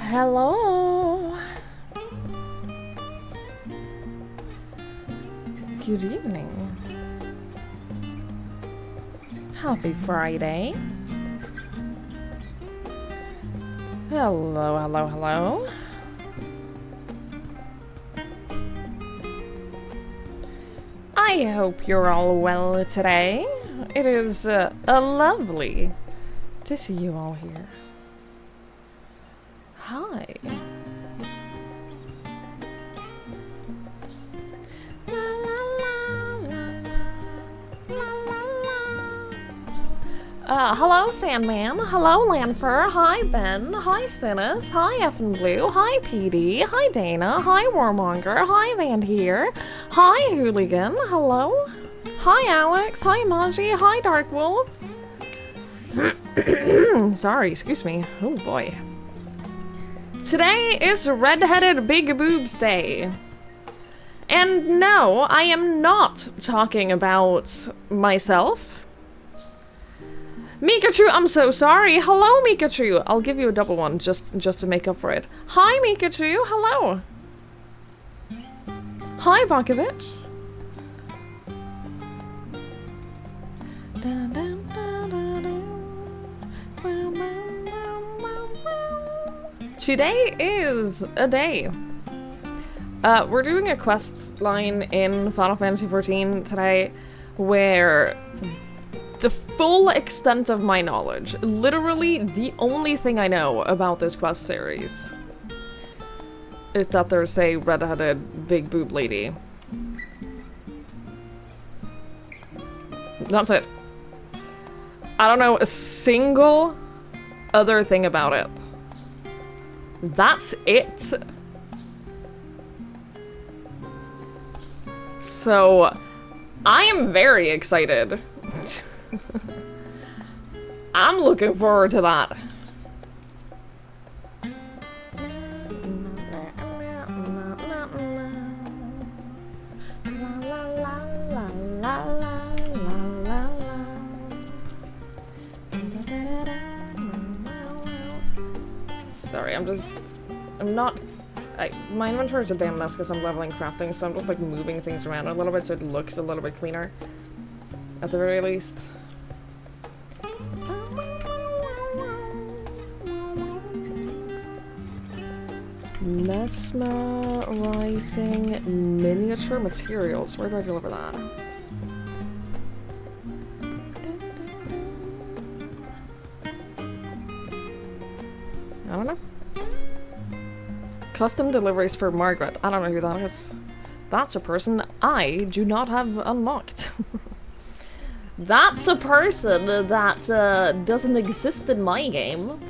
Hello. Good evening. Happy Friday. Hello, hello, hello. I hope you're all well today. It is lovely to see you all here. Hi. Hello Sandman, hello Lanfer, hi Ben, hi Stennis, hi Effin Blue, hi PD, hi Dana, hi Warmonger, hi Van here, hi Hooligan, hello, hi Alex, hi Maji, hi Dark Wolf. Sorry, excuse me, oh boy. Today is Redheaded Big Boobs Day. And no, I am not talking about myself. Mikachu, I'm so sorry. Hello, Mikachu. I'll give you a double one just to make up for it. Hi, Mikachu. Hello. Hi, Bakovich. Today is a day. We're doing a quest line in Final Fantasy XIV today where the full extent of my knowledge, literally the only thing I know about this quest series, is that there's a redheaded big boob lady. That's it. I don't know a single other thing about it. That's it. So, I am very excited. I'm looking forward to that. Sorry, my inventory is a damn mess because I'm leveling crafting, so I'm just like moving things around a little bit so it looks a little bit cleaner. At the very least. Mesmerizing miniature materials. Where do I deliver that? I don't know. Custom deliveries for Margaret. I don't know who that is. That's a person I do not have unlocked. That's a person that doesn't exist in my game.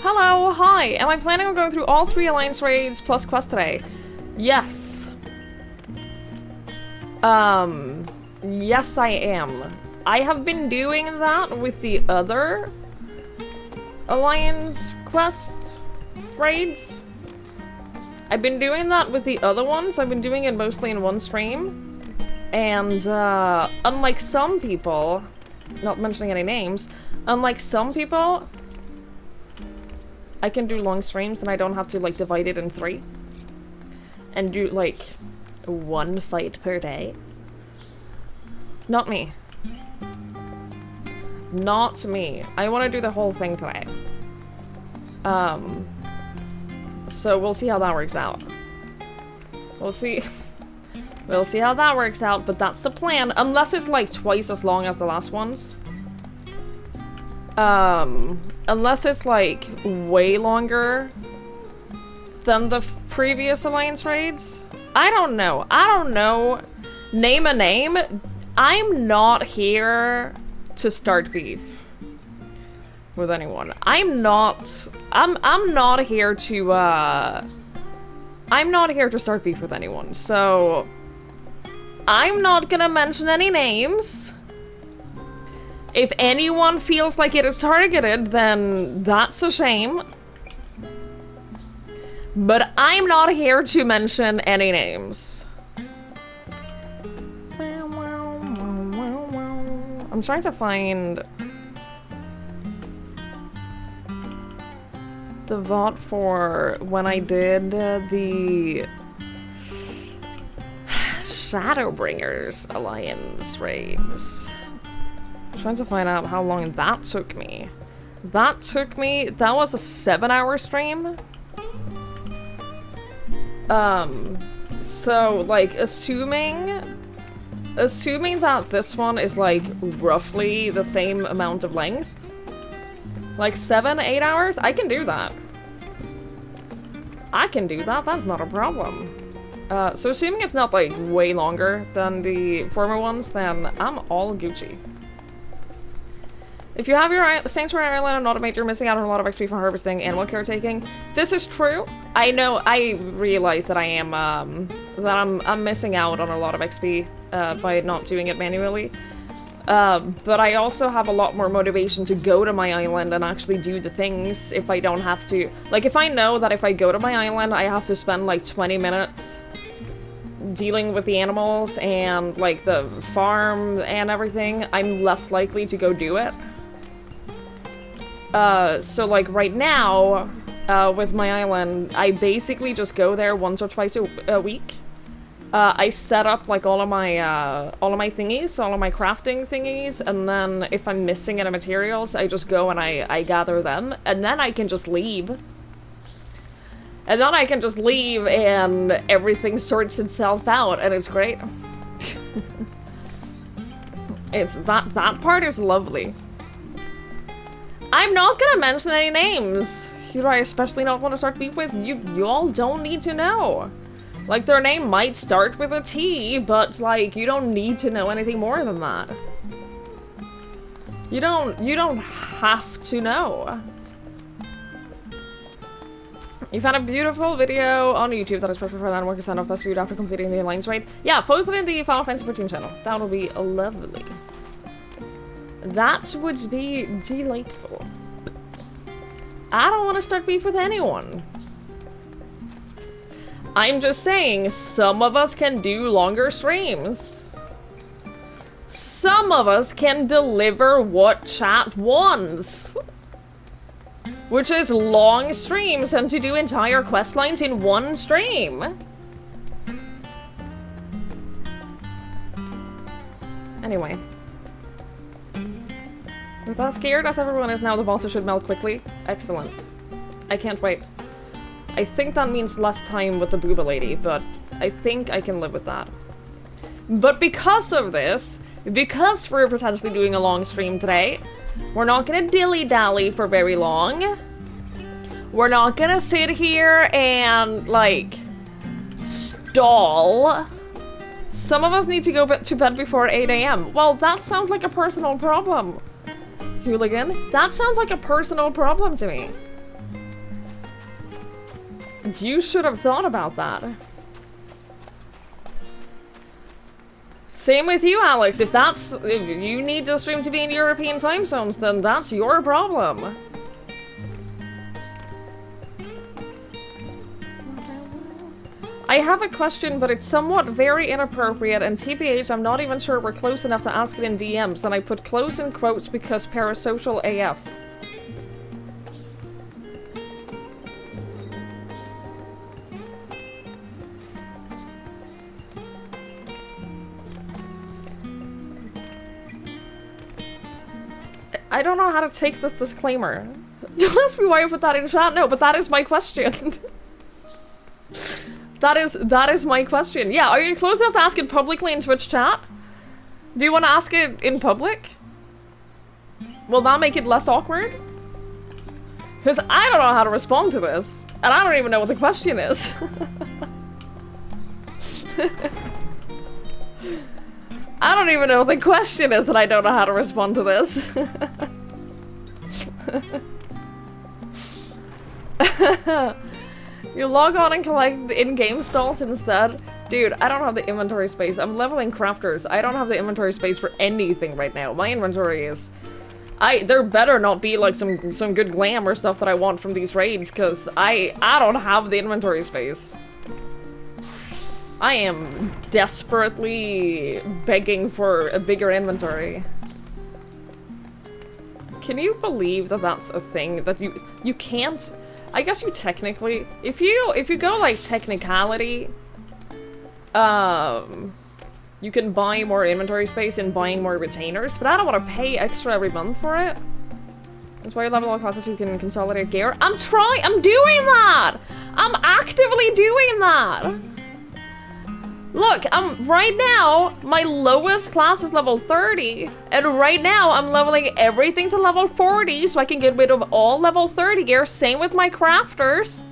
Hello, hi. Am I planning on going through all 3 Alliance raids plus quest today? Yes. Yes I am. I have been doing that with the other Alliance quest raids. I've been doing that with the other ones. I've been doing it mostly in one stream. And, unlike some people, not mentioning any names, unlike some people, I can do long streams and I don't have to, like, divide it in 3. And do, like, 1 fight per day. Not me. Not me. I want to do the whole thing today. So we'll see how that works out. We'll see. We'll see how that works out, but that's the plan. Unless it's like twice as long as the last ones. Unless it's like way longer than the previous Alliance raids. I don't know. I don't know. Name a name. I'm not here to start beef with anyone. I'm not here to I'm not here to start beef with anyone, so I'm not gonna mention any names. If anyone feels like it is targeted, then that's a shame. But I'm not here to mention any names. I'm trying to find the VOD for when I did the Shadowbringers Alliance raids. I'm trying to find out how long that took me. That was a 7-hour stream. So, like, assuming that this one is, like, roughly the same amount of length, like 7-8 hours, I can do that. That's not a problem. So assuming it's not, like, way longer than the former ones, then I'm all Gucci. If you have your Sanctuary Island and automate, you're missing out on a lot of XP from harvesting animal caretaking. This is true. I know, I realize that I'm missing out on a lot of XP by not doing it manually. But I also have a lot more motivation to go to my island and actually do the things if I don't have to. Like, if I know that if I go to my island, I have to spend like 20 minutes dealing with the animals and like the farm and everything, I'm less likely to go do it. So like right now, with my island, I basically just go there once or twice a week. I set up like all of my thingies, all of my crafting thingies, and then if I'm missing any materials, I just go and I gather them, and then I can just leave. And then I can just leave and everything sorts itself out, and it's great. That part is lovely. I'm not gonna mention any names. Who do I especially not want to start beef with? You all don't need to know. Like, their name might start with a T, but, like, you don't need to know anything more than that. You don't have to know. You found a beautiful video on YouTube that is perfect for that and work to send off best viewed after completing the Alliance raid. Yeah, post it in the Final Fantasy 14 channel. That would be lovely. That would be delightful. I don't want to start beef with anyone. I'm just saying, some of us can do longer streams. Some of us can deliver what chat wants. Which is long streams and to do entire quest lines in one stream. Anyway. With that scared as everyone is now, the bosses should melt quickly. Excellent. I can't wait. I think that means less time with the booba lady, but I think I can live with that. But because of this, because we're potentially doing a long stream today, we're not gonna dilly-dally for very long. We're not gonna sit here and, like, stall. Some of us need to go to bed before 8 AM. Well, that sounds like a personal problem. Hooligan, that sounds like a personal problem to me. You should have thought about that. Same with you, Alex. If you need the stream to be in European time zones, then that's your problem. I have a question, but it's somewhat very inappropriate, and TBH, I'm not even sure we're close enough to ask it in DMs, and I put close in quotes because parasocial AF. I don't know how to take this disclaimer. Don't ask me why I put that in chat. No, but that is my question. That is my question. Yeah, are you close enough to ask it publicly in Twitch chat? Do you want to ask it in public? Will that make it less awkward? Because I don't know how to respond to this. And I don't even know what the question is. I don't even know what the question is that I don't know how to respond to this. You log on and collect in-game stalls instead? Dude, I don't have the inventory space. I'm leveling crafters. I don't have the inventory space for anything right now. My inventory is... there better not be like some good glam or stuff that I want from these raids, because I don't have the inventory space. I am desperately begging for a bigger inventory. Can you believe that that's a thing? That you can't... I guess you technically, if you go like technicality, you can buy more inventory space and buying more retainers, but I don't want to pay extra every month for it. That's why you level all classes so you can consolidate gear. I'm doing that! I'm actively doing that! Look, right now, my lowest class is level 30, and right now I'm leveling everything to level 40 so I can get rid of all level 30 gear. Same with my crafters.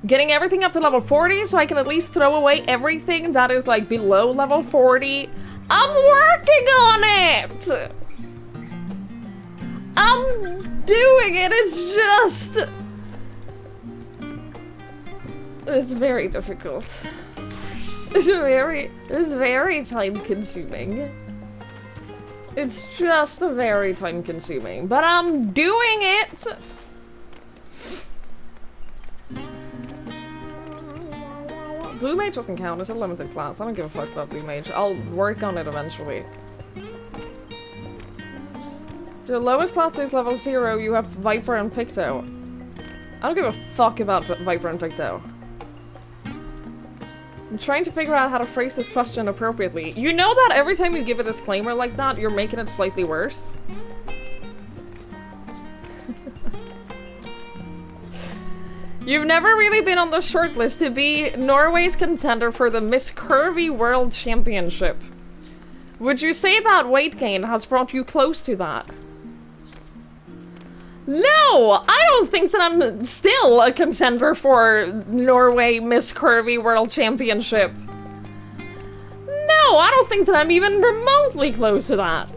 Getting everything up to level 40 so I can at least throw away everything that is like below level 40. I'm working on it! I'm doing it, it's just... It's very difficult. It's very time consuming. It's just very time consuming, but I'm doing it! Blue Mage doesn't count, it's a limited class. I don't give a fuck about Blue Mage. I'll work on it eventually. Your lowest class is level 0, you have Viper and Picto. I don't give a fuck about Viper and Picto. I'm trying to figure out how to phrase this question appropriately. You know that every time you give a disclaimer like that, you're making it slightly worse? You've never really been on the shortlist to be Norway's contender for the Miss Curvy World Championship. Would you say that weight gain has brought you close to that? No! I don't think that I'm still a contender for Norway Miss Curvy World Championship. No, I don't think that I'm even remotely close to that.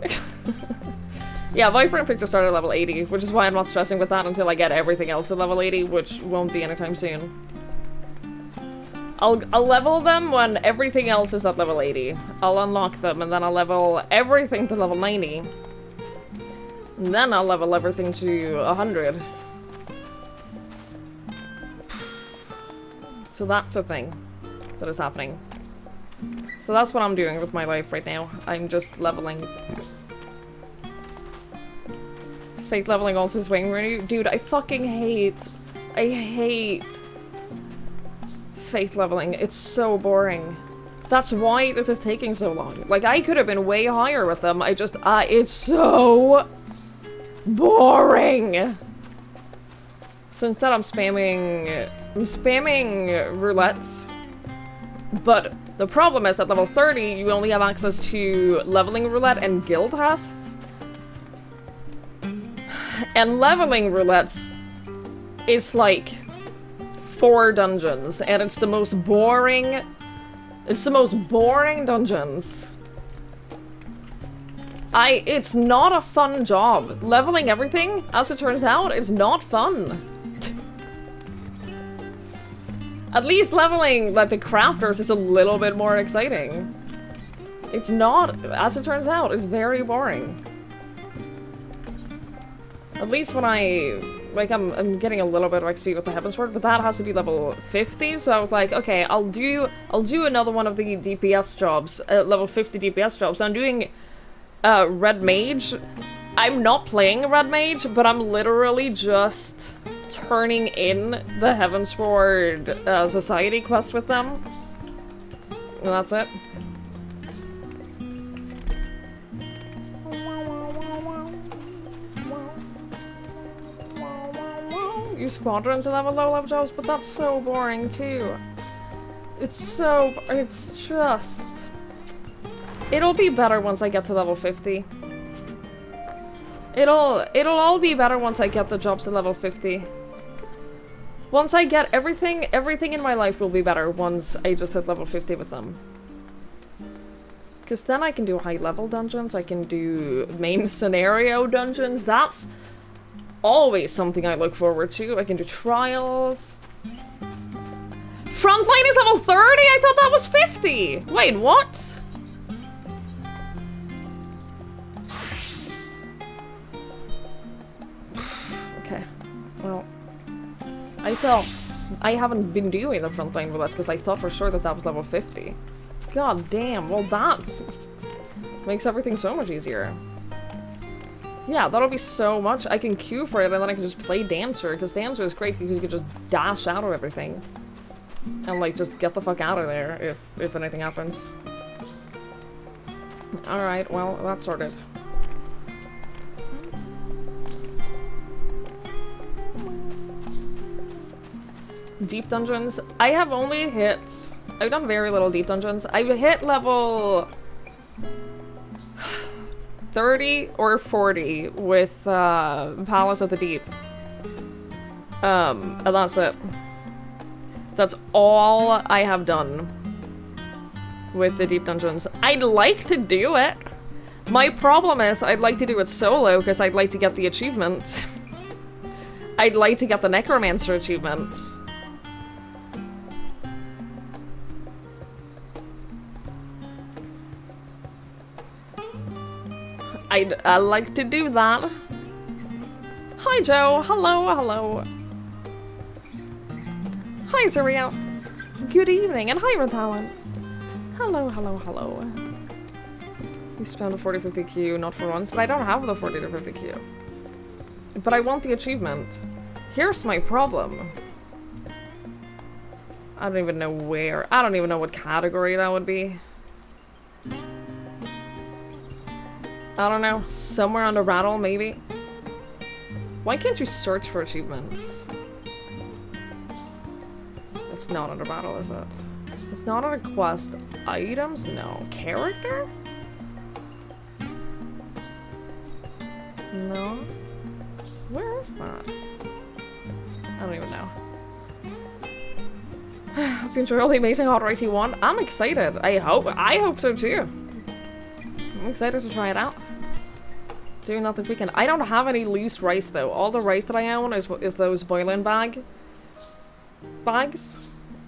Yeah, Viper and Picto started at level 80, which is why I'm not stressing with that until I get everything else to level 80, which won't be anytime soon. I'll level them when everything else is at level 80. I'll unlock them, and then I'll level everything to level 90. And then I'll level everything to 100. So that's the thing that is happening. So that's what I'm doing with my life right now. I'm just leveling. Fake leveling also swing. Dude, I fucking hate faith leveling. It's so boring. That's why this is taking so long. Like, I could have been way higher with them. It's so boring. So instead I'm spamming roulettes. But the problem is at level 30, you only have access to leveling roulette and guild tests. And leveling roulette is like 4 dungeons, and it's the most boring dungeons. It's not a fun job. Leveling everything, as it turns out, is not fun. At least leveling, like, the crafters is a little bit more exciting. It's not, as it turns out, it's very boring. At least when I'm getting a little bit of XP with the Heavensward, but that has to be level 50, so I was like, okay, I'll do another one of the DPS jobs, level 50 DPS jobs. I'm doing Red Mage. I'm not playing Red Mage, but I'm literally just turning in the Heavensward Society quest with them. And that's it. You squadron to level low level jobs, but that's so boring too. It's just... It'll be better once I get to level 50. It'll all be better once I get the jobs to level 50. Once I get everything in my life will be better once I just hit level 50 with them. Because then I can do high level dungeons, I can do main scenario dungeons, that's always something I look forward to. I can do trials. Frontline is level 30? I thought that was 50! Wait, what? Okay, well, I haven't been doing the frontline with us because I thought for sure that that was level 50. God damn, well that makes everything so much easier. Yeah, that'll be so much. I can queue for it and then I can just play Dancer, because Dancer is great because you can just dash out of everything. And like, just get the fuck out of there if anything happens. Alright, well, that's sorted. Deep dungeons. I have only hit... I've done very little deep dungeons. I've hit level 30 or 40 with Palace of the Deep. And that's it. That's all I have done with the deep dungeons. I'd like to do it. My problem is I'd like to do it solo because I'd like to get the achievement. I'd like to get the Necromancer achievement. I'd like to do that. Hi, Joe. Hello, hello. Hi, Zuriel. Good evening, and hi, Ratalin. Hello, hello, hello. You spam the 40-50 queue, not for once, but I don't have the 40-50 queue. But I want the achievement. Here's my problem. I don't even know where. I don't even know what category that would be. I don't know. Somewhere under battle, maybe? Why can't you search for achievements? It's not under battle, is it? It's not under quest. Items? No. Character? No. Where is that? I don't even know. Hope you enjoy all the amazing hot rice you want. I'm excited. I hope so too. I'm excited to try it out. Doing that this weekend. I don't have any loose rice though. All the rice that I own is those boiling bags.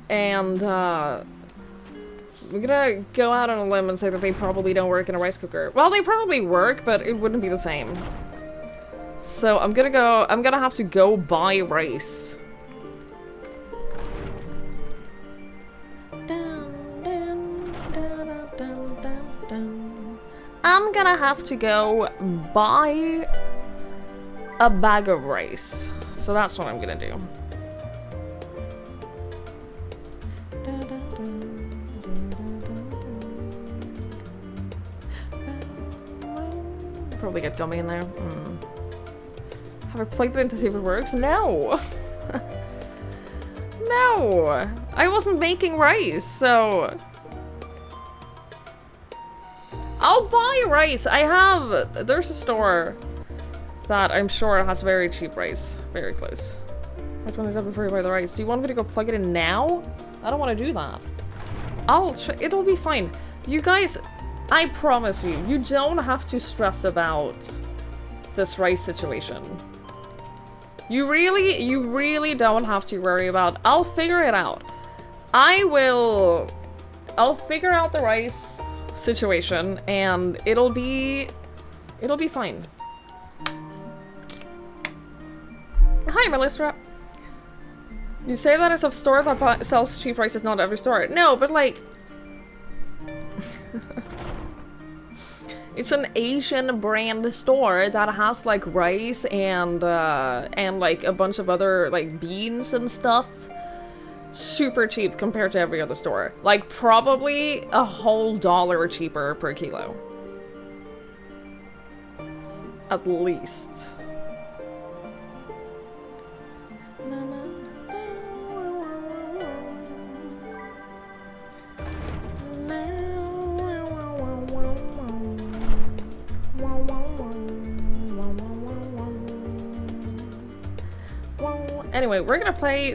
And we're gonna go out on a limb and say that they probably don't work in a rice cooker. Well, they probably work, but it wouldn't be the same. So I'm gonna have to go buy rice. I'm gonna have to go buy a bag of rice. So that's what I'm gonna do. Probably get gummy in there. Have I plugged it in to see if it works? No! No! I wasn't making rice, so... I'll buy rice! There's a store that I'm sure has very cheap rice. Very close. I want to do before you buy the rice. Do you want me to go plug it in now? I don't want to do that. It'll be fine. You guys, I promise you, you don't have to stress about this rice situation. You really don't have to worry about. I'll figure it out. I'll figure out the rice situation and it'll be fine. Hi, Melissa. You say that it's a store that sells cheap rice, is not every store. No, but like... It's an Asian brand store that has like rice and like a bunch of other like beans and stuff. Super cheap compared to every other store. Like probably a whole $1 cheaper per kilo. At least. Anyway, we're gonna play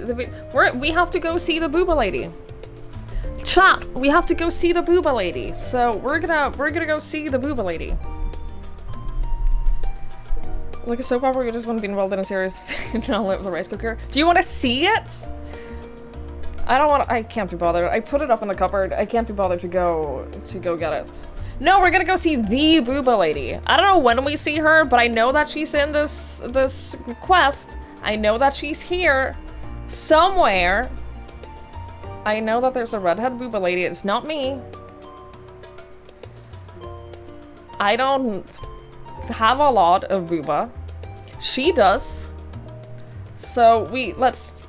we have to go see the Booba Lady. Chat, we have to go see the Booba Lady. So we're gonna go see the Booba Lady. Like a soap opera, you just want to be involved in a series not with the rice cooker. Do you want to see it? I can't be bothered. I put it up in the cupboard. I can't be bothered to go get it. No, we're gonna go see the Booba Lady. I don't know when we see her, but I know that she's in this quest. I know that she's here somewhere. I know that there's a redhead Booba Lady. It's not me. I don't have a lot of booba. She does. So let's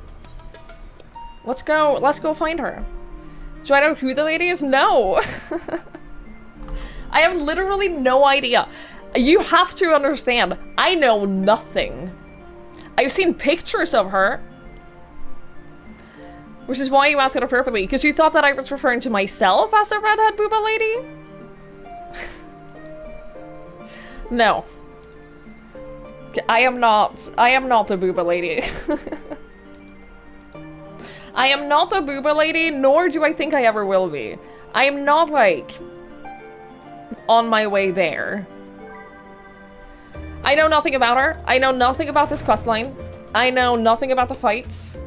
go find her. Do I know who the lady is? No. I have literally no idea. You have to understand, I know nothing. I've seen pictures of her. Which is why you asked it appropriately, because you thought that I was referring to myself as the redhead booba lady? No. I am not the booba lady. I am not the booba lady, nor do I think I ever will be. I am not, like, on my way there. I know nothing about her. I know nothing about this questline. I know nothing about the fights.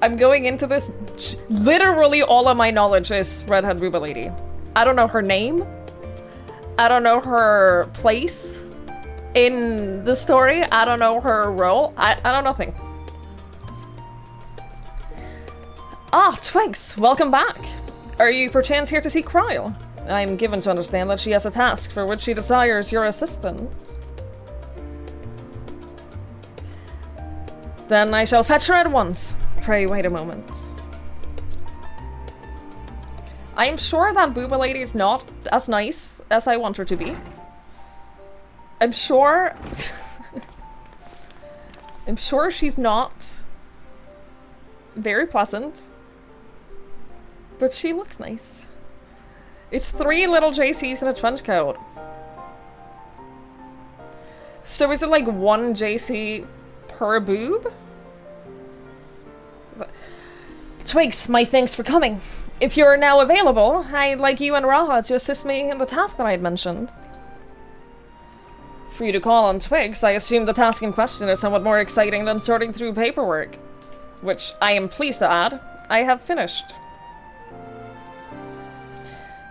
I'm going into this... Literally all of my knowledge is redhead booba lady. I don't know her name. I don't know her place in the story. I don't know her role. I know nothing. Ah, Twigs, welcome back. Are you perchance here to see Cryle? I'm given to understand that she has a task for which she desires your assistance. Then I shall fetch her at once. Pray wait a moment. I'm sure that booba lady is not as nice as I want her to be. I'm sure... I'm sure she's not very pleasant. But she looks nice. It's 3 little JCs in a trench coat. So is it like 1 JC per boob? Twigs, my thanks for coming. If you're now available, I'd like you and Raha to assist me in the task that I had mentioned. For you to call on Twigs, I assume the task in question is somewhat more exciting than sorting through paperwork. Which, I am pleased to add, I have finished.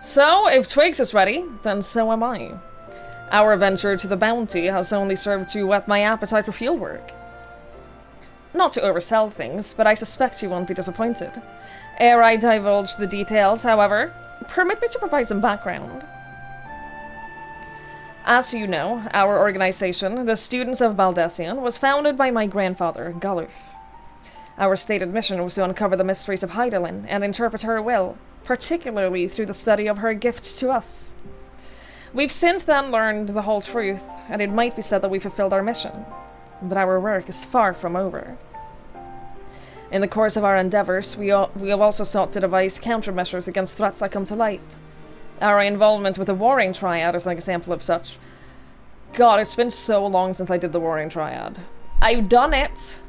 So, if Twigs is ready, then so am I. Our venture to the bounty has only served to whet my appetite for fieldwork. Not to oversell things, but I suspect you won't be disappointed. Ere I divulge the details, however, permit me to provide some background. As you know, our organization, the Students of Baldesion, was founded by my grandfather, Galuf. Our stated mission was to uncover the mysteries of Hydaelyn and interpret her will, particularly through the study of her gift to us. We've since then learned the whole truth, and it might be said that we fulfilled our mission. But our work is far from over. In the course of our endeavors, we have also sought to devise countermeasures against threats that come to light. Our involvement with the Warring Triad is an example of such. God, it's been so long since I did the Warring Triad. I've done it.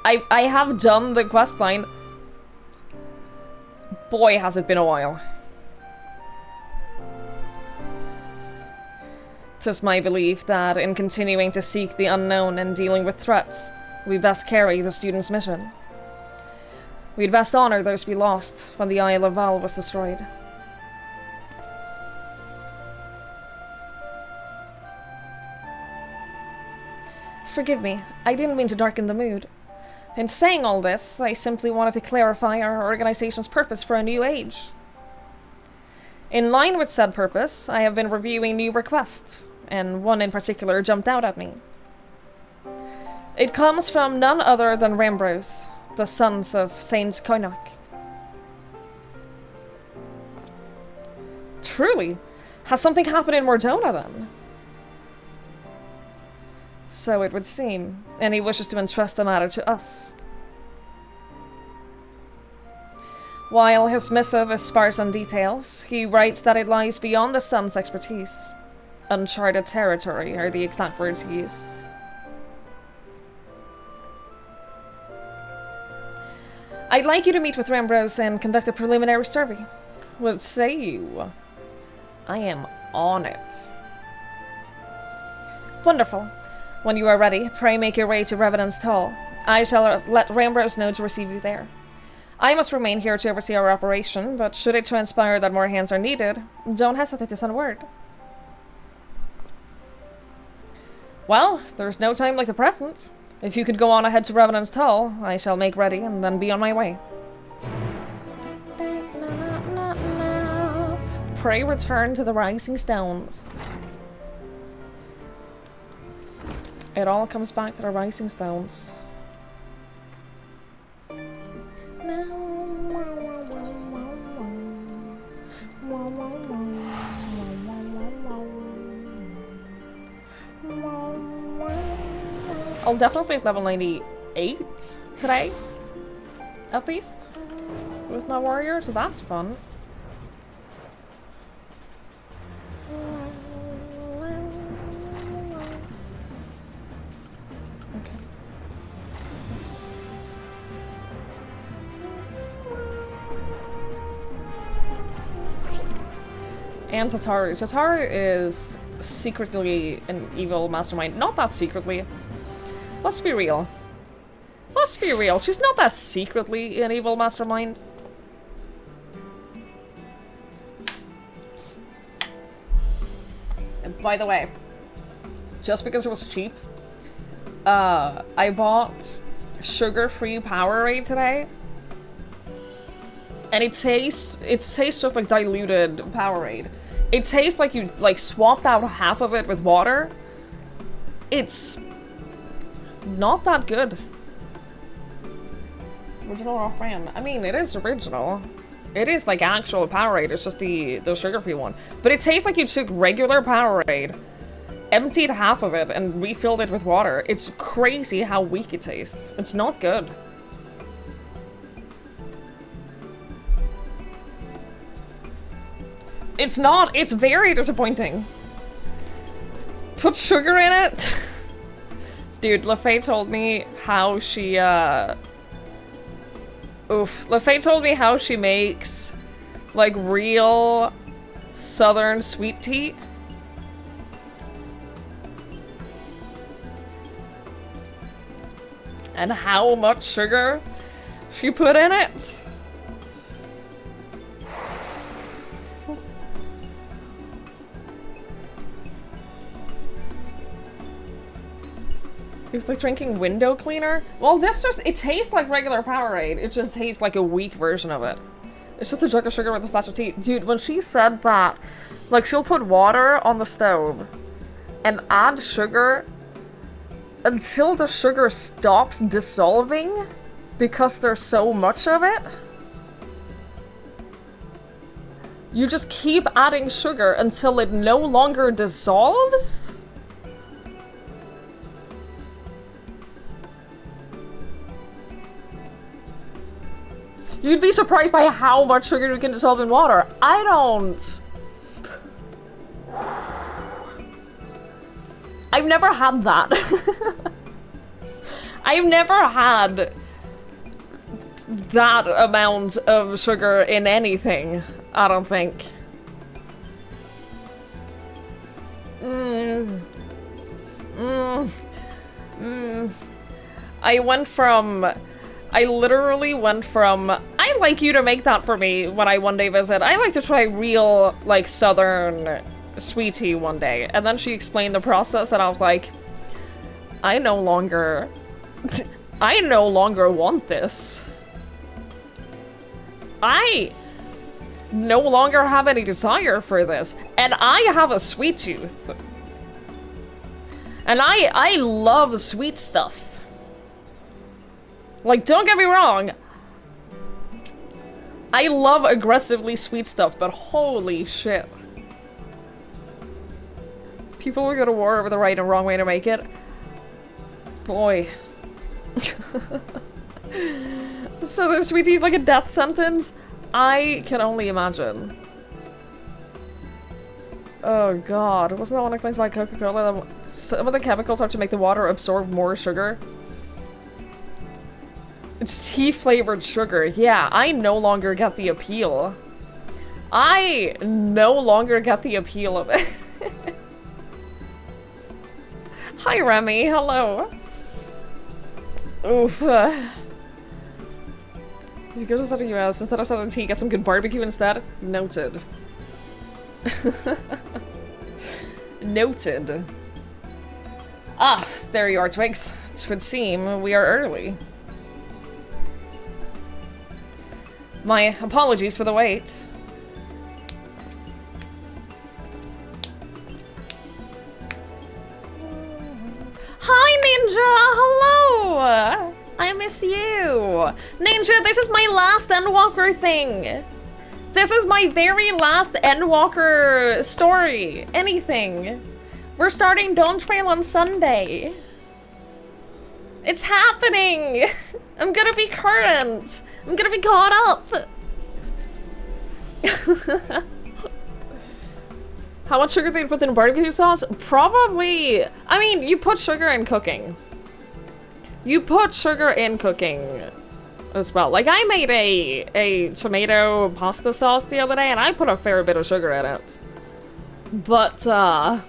I have done the questline. Boy, has it been a while. 'Tis my belief that in continuing to seek the unknown and dealing with threats, we best carry the student's mission. We'd best honor those we lost when the Isle of Val was destroyed. Forgive me, I didn't mean to darken the mood. In saying all this, I simply wanted to clarify our organization's purpose for a new age. In line with said purpose, I have been reviewing new requests, and one in particular jumped out at me. It comes from none other than Rambros, the sons of Saint Koinak. Truly? Has something happened in Mordona then? So it would seem, and he wishes to entrust the matter to us. While his missive is sparse on details, he writes that it lies beyond the son's expertise. Uncharted territory are the exact words he used. I'd like you to meet with Rambros and conduct a preliminary survey. What say you? I am on it. Wonderful. When you are ready, pray make your way to Revenant's Hall. I shall let Rambros know to receive you there. I must remain here to oversee our operation, but should it transpire that more hands are needed, don't hesitate to send word. Well, there's no time like the present. If you could go on ahead to Revenant's Hall, I shall make ready and then be on my way. Pray return to the Rising Stones. It all comes back to the rising stones. I'll definitely level 98 today, at least, with my warrior, so that's fun. Okay. And Tataru. Tataru is secretly an evil mastermind. Not that secretly. Let's be real. Let's be real. She's not that secretly an evil mastermind. And by the way, just because it was cheap, I bought sugar-free Powerade today. And it tastes just like diluted Powerade. It tastes like you swapped out half of it with water. It's not that good. Original off-brand. I mean, it is original. It is like actual Powerade. It's just the sugar-free one. But it tastes like you took regular Powerade, emptied half of it, and refilled it with water. It's crazy how weak it tastes. It's not good. It's not. It's very disappointing. Put sugar in it? Dude, LaFay told me how she, LaFay told me how she makes, like, real southern sweet tea. And how much sugar she put in it. It was like drinking window cleaner. Well, it tastes like regular Powerade. It just tastes like a weak version of it. It's just a jug of sugar with a splash of tea. Dude, when she said that, like, she'll put water on the stove and add sugar until the sugar stops dissolving because there's so much of it. You just keep adding sugar until it no longer dissolves? You'd be surprised by how much sugar you can dissolve in water. I don't... I've never had that. I've never had that amount of sugar in anything, I don't think. I literally went from, I'd like you to make that for me when I one day visit. I like to try real, like, southern sweet tea one day. And then she explained the process and I was like, I no longer want this. I no longer have any desire for this. And I have a sweet tooth. And I love sweet stuff. Like, don't get me wrong. I love aggressively sweet stuff, but holy shit. People will go to war over the right and wrong way to make it. Boy. So their sweet tea's like a death sentence? I can only imagine. Oh god, wasn't that one explained by Coca-Cola? Some of the chemicals are to make the water absorb more sugar. It's tea-flavored sugar. Yeah, I no longer get the appeal. I no longer get the appeal of it. Hi, Remy. Hello. Oof. You go to Southern US, instead of Southern tea, get some good barbecue instead? Noted. Noted. Ah, there you are, Twigs. It would seem we are early. My apologies for the wait. Hi, miss you! Ninja, this is my last Endwalker thing! This is my very last Endwalker story. Anything. We're starting Dawn Trail on Sunday. It's happening! I'm gonna be current! I'm gonna be caught up! How much sugar they put in barbecue sauce? Probably... I mean, you put sugar in cooking. You put sugar in cooking as well. Like, I made a tomato pasta sauce the other day, and I put a fair bit of sugar in it. But, a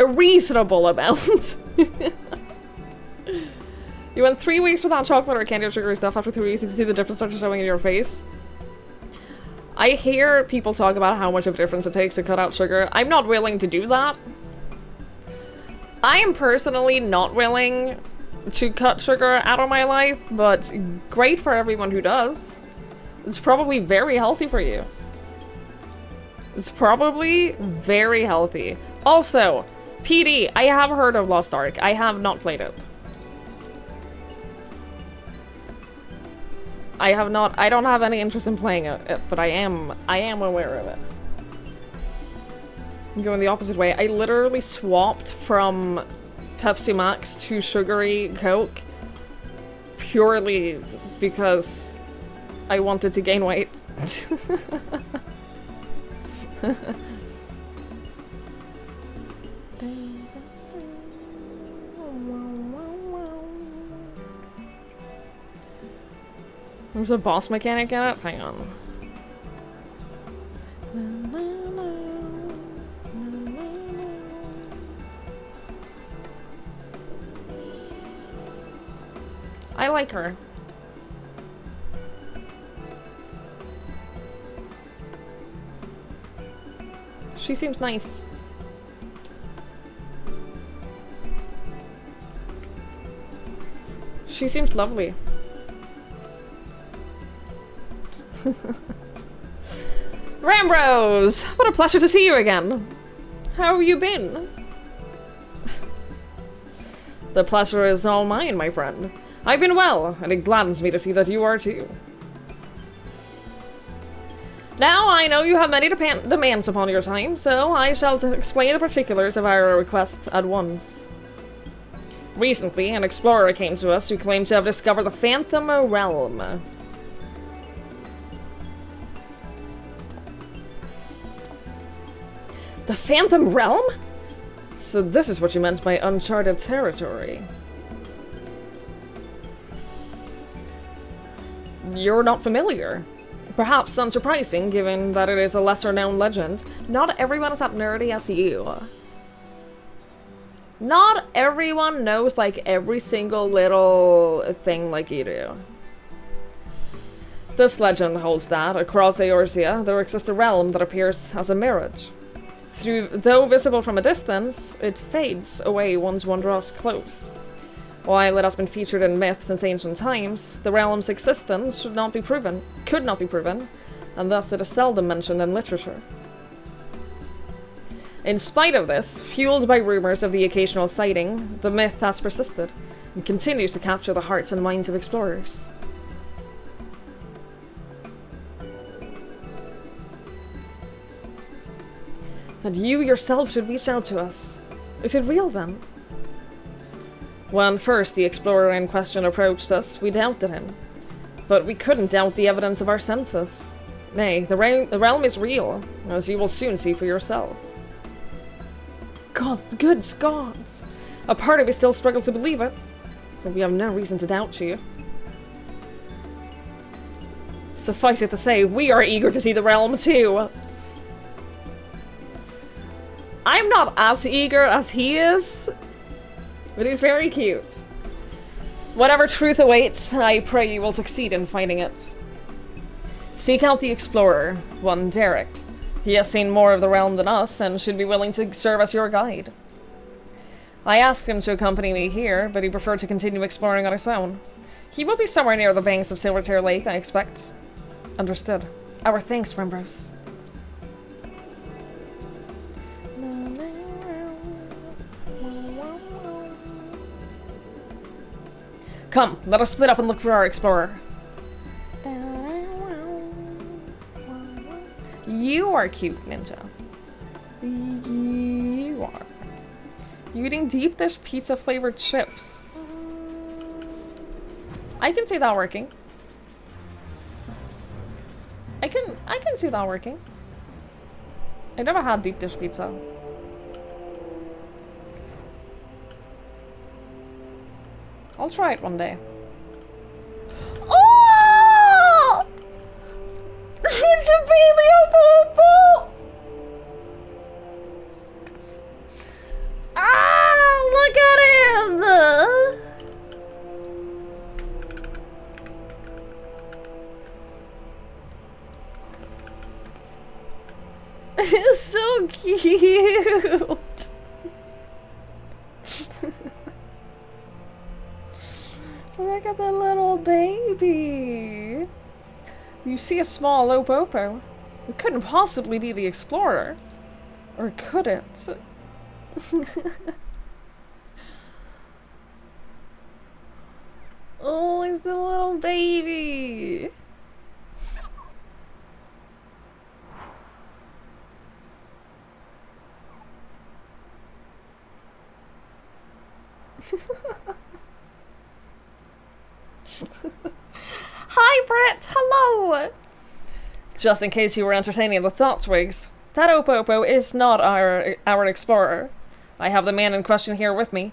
reasonable amount. You went 3 weeks without chocolate or candy or sugary stuff. After 3 weeks, you can see the difference start showing in your face. I hear people talk about how much of a difference it takes to cut out sugar. I'm not willing to do that. I am personally not willing to cut sugar out of my life, but great for everyone who does. It's probably very healthy for you. It's probably very healthy. Also, PD, I have heard of Lost Ark. I have not played it. I don't have any interest in playing it, but I am aware of it. I'm going the opposite way. I literally swapped from Pepsi Max to sugary Coke purely because I wanted to gain weight. There's a boss mechanic in it? Hang on. I like her. She seems nice. She seems lovely. Rambros! What a pleasure to see you again. How have you been? The pleasure is all mine, my friend. I've been well, and it gladdens me to see that you are too. Now, I know you have many demands upon your time, so I shall explain the particulars of our request at once. Recently, an explorer came to us who claimed to have discovered the Phantom Realm. The Phantom Realm? So this is what you meant by uncharted territory. You're not familiar. Perhaps unsurprising, given that it is a lesser-known legend. Not everyone is that nerdy as you. Not everyone knows, like, every single little thing like you do. This legend holds that, across Eorzea, there exists a realm that appears as a mirage. Though visible from a distance, it fades away once one draws close. While it has been featured in myth since ancient times, the realm's existence could not be proven, and thus it is seldom mentioned in literature. In spite of this, fueled by rumors of the occasional sighting, the myth has persisted, and continues to capture the hearts and minds of explorers. That you yourself should reach out to us. Is it real then? When first the explorer in question approached us, we doubted him. But we couldn't doubt the evidence of our senses. Nay, the realm is real, as you will soon see for yourself. God, good gods! A part of me still struggles to believe it, but we have no reason to doubt you. Suffice it to say, we are eager to see the realm too. I'm not as eager as he is, but he's very cute. Whatever truth awaits, I pray you will succeed in finding it. Seek out the explorer, one Derek. He has seen more of the realm than us, and should be willing to serve as your guide. I asked him to accompany me here, but he preferred to continue exploring on his own. He will be somewhere near the banks of Silvertear Lake, I expect. Understood. Our thanks, Rembros. Come, let us split up and look for our explorer. You are cute, Ninja. You are. You eating deep dish pizza flavored chips. I can see that working. I can see that working. I never had deep dish pizza. I'll try it one day. Oh! It's a baby Opopo! Ah, look at him! It's so cute! Look at the little baby! You see a small Opopo. It couldn't possibly be the explorer. Or could it? Oh, it's the little baby! Hi, Brett! Hello! Just in case you were entertaining the thought twigs, that Opopo is not our explorer. I have the man in question here with me.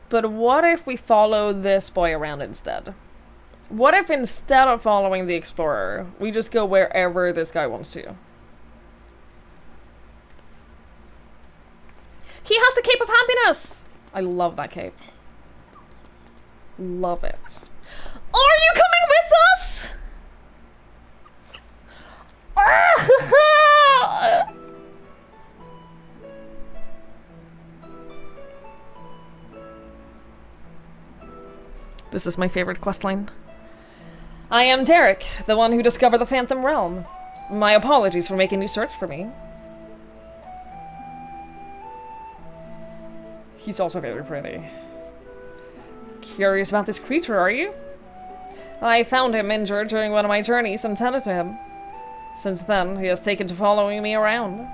But what if we follow this boy around instead? What if instead of following the explorer, we just go wherever this guy wants to? He has the Cape of Happiness! I love that cape. Love it. Are you coming with us? This is my favorite questline. I am Derek, the one who discovered the Phantom Realm. My apologies for making you search for me. He's also very pretty. Curious about this creature, are you? I found him injured during one of my journeys and tended to him. Since then, he has taken to following me around.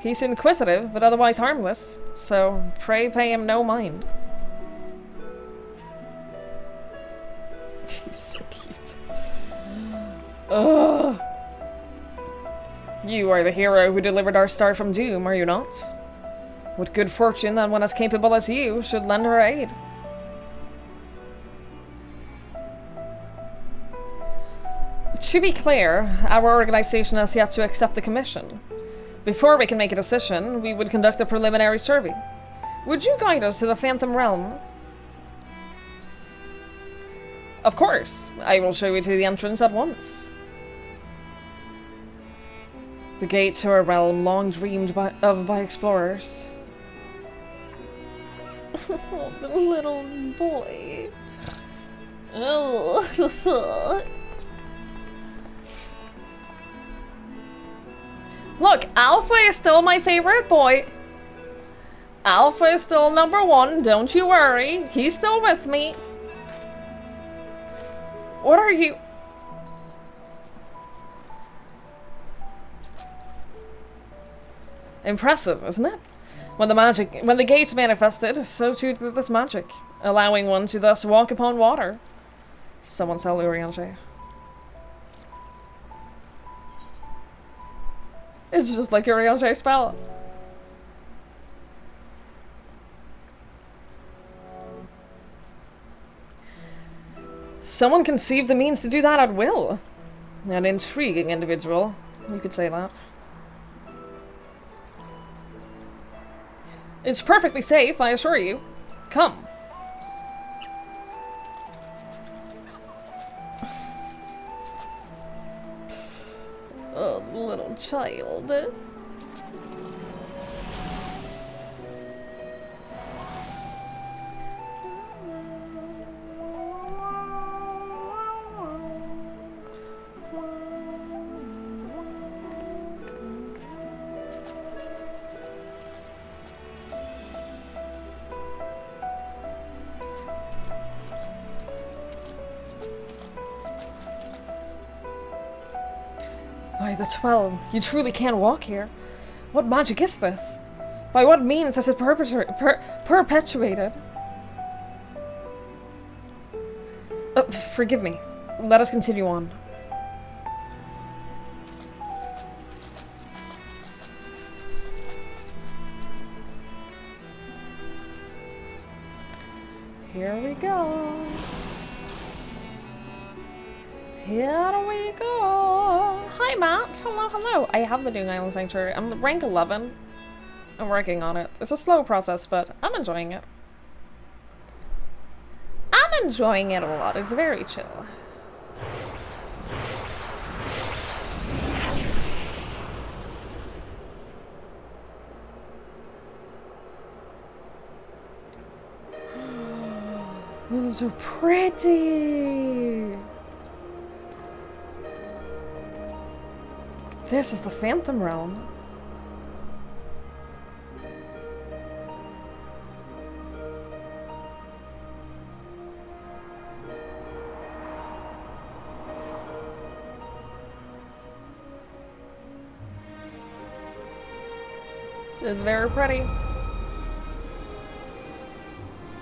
He's inquisitive, but otherwise harmless, so pray pay him no mind. He's so cute. Ugh. You are the hero who delivered our star from doom, are you not? With good fortune that one as capable as you should lend her aid. To be clear, our organization has yet to accept the commission. Before we can make a decision, we would conduct a preliminary survey. Would you guide us to the Phantom Realm? Of course, I will show you to the entrance at once. The gate to a realm long dreamed of by explorers. Oh, the little boy. Oh. Look, Alpha is still my favorite boy. Alpha is still #1, don't you worry. He's still with me. What are you? Impressive, isn't it? When the gates manifested, so too did this magic, allowing one to thus walk upon water. Someone tell Urianger. It's just like Urianger's spell. Someone conceived the means to do that at will. An intriguing individual, you could say that. It's perfectly safe, I assure you. Come. Oh, little child. By the 12, you truly can't walk here. What magic is this? By what means is it perpetuated? Forgive me. Let us continue on. Here we go. Here we go. Hi, Matt. Hello, hello. I have been doing Island Sanctuary. I'm rank 11. I'm working on it. It's a slow process, but I'm enjoying it. I'm enjoying it a lot. It's very chill. This is so pretty. This is the Phantom Realm. It's very pretty.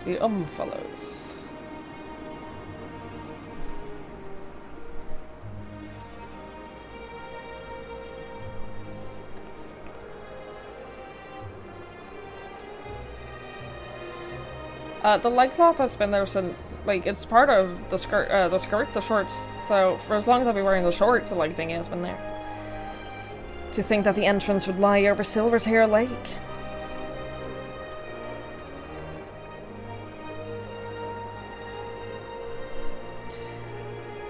The Omphalos. The leg cloth has been there since, like, it's part of the skirt, the shorts. So for as long as I've been wearing the shorts, the leg thing has been there. To think that the entrance would lie over Silvertear Lake.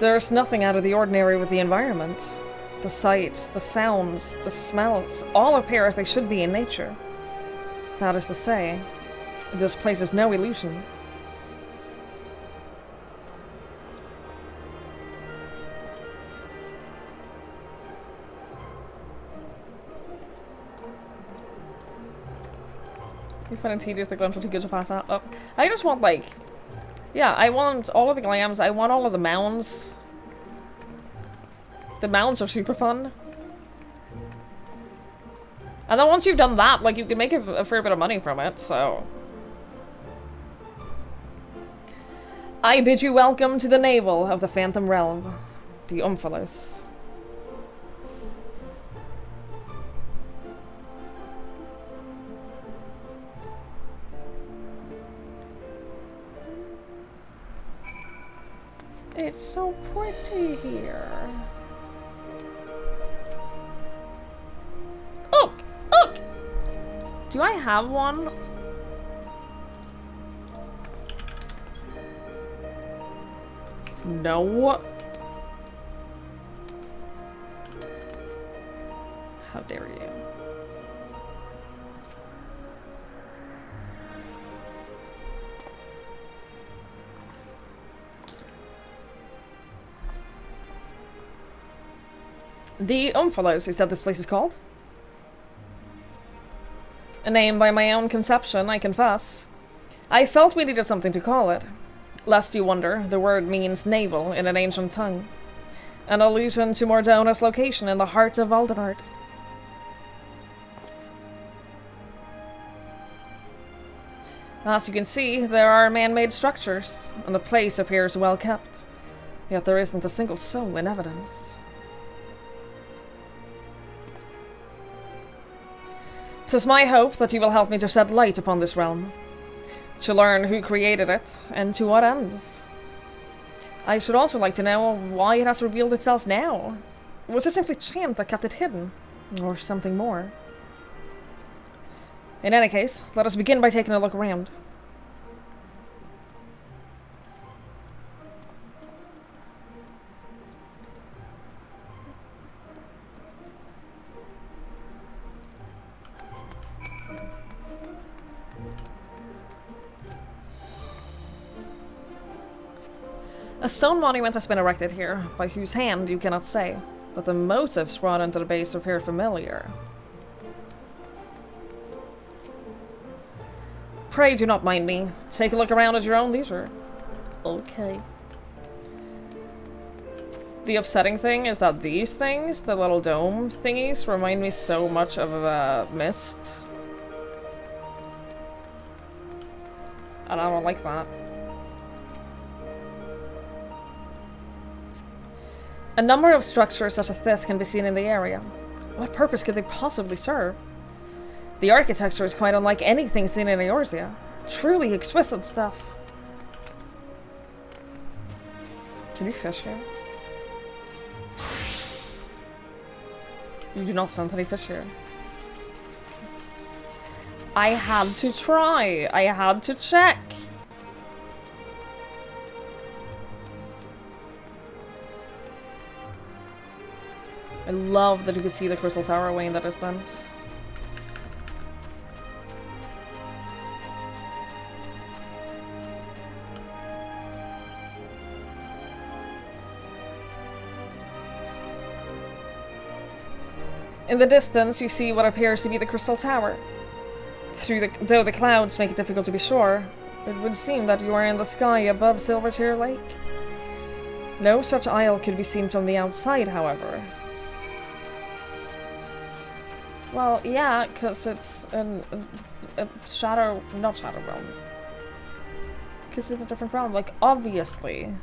There's nothing out of the ordinary with the environment. The sights, the sounds, the smells, all appear as they should be in nature. That is to say, this place is no illusion. You find it tedious, the glimpse are too good to pass that up. I just want, like... Yeah, I want all of the glams, I want all of the mounds. The mounds are super fun. And then once you've done that, like, you can make a fair bit of money from it, so... I bid you welcome to the navel of the Phantom Realm, the Omphalos. It's so pretty here. Look! Look! Do I have one? No. How dare you? The Omphalos, is that this place is called? A name by my own conception, I confess. I felt we needed something to call it. Lest you wonder, the word means navel in an ancient tongue. An allusion to Mordona's location in the heart of Valdenard. As you can see, there are man-made structures, and the place appears well kept. Yet there isn't a single soul in evidence. 'Tis my hope that you will help me to shed light upon this realm. To learn who created it, and to what ends. I should also like to know why it has revealed itself now. Was it simply chance that kept it hidden? Or something more? In any case, let us begin by taking a look around. A stone monument has been erected here, by whose hand you cannot say, but the motifs brought into the base appear familiar. Pray do not mind me. Take a look around at your own leisure. Okay. The upsetting thing is that these things, the little dome thingies, remind me so much of Myst. And I don't like that. A number of structures such as this can be seen in the area. What purpose could they possibly serve? The architecture is quite unlike anything seen in Eorzea. Truly exquisite stuff. Can you fish here? You do not sense any fish here. I had to try. I had to check. I love that you can see the Crystal Tower away in the distance. In the distance, you see what appears to be the Crystal Tower. Though the clouds make it difficult to be sure, it would seem that you are in the sky above Silvertear Lake. No such isle could be seen from the outside, however. Well, yeah, because it's a shadow... not Shadow Realm. Because it's a different realm. Like, obviously.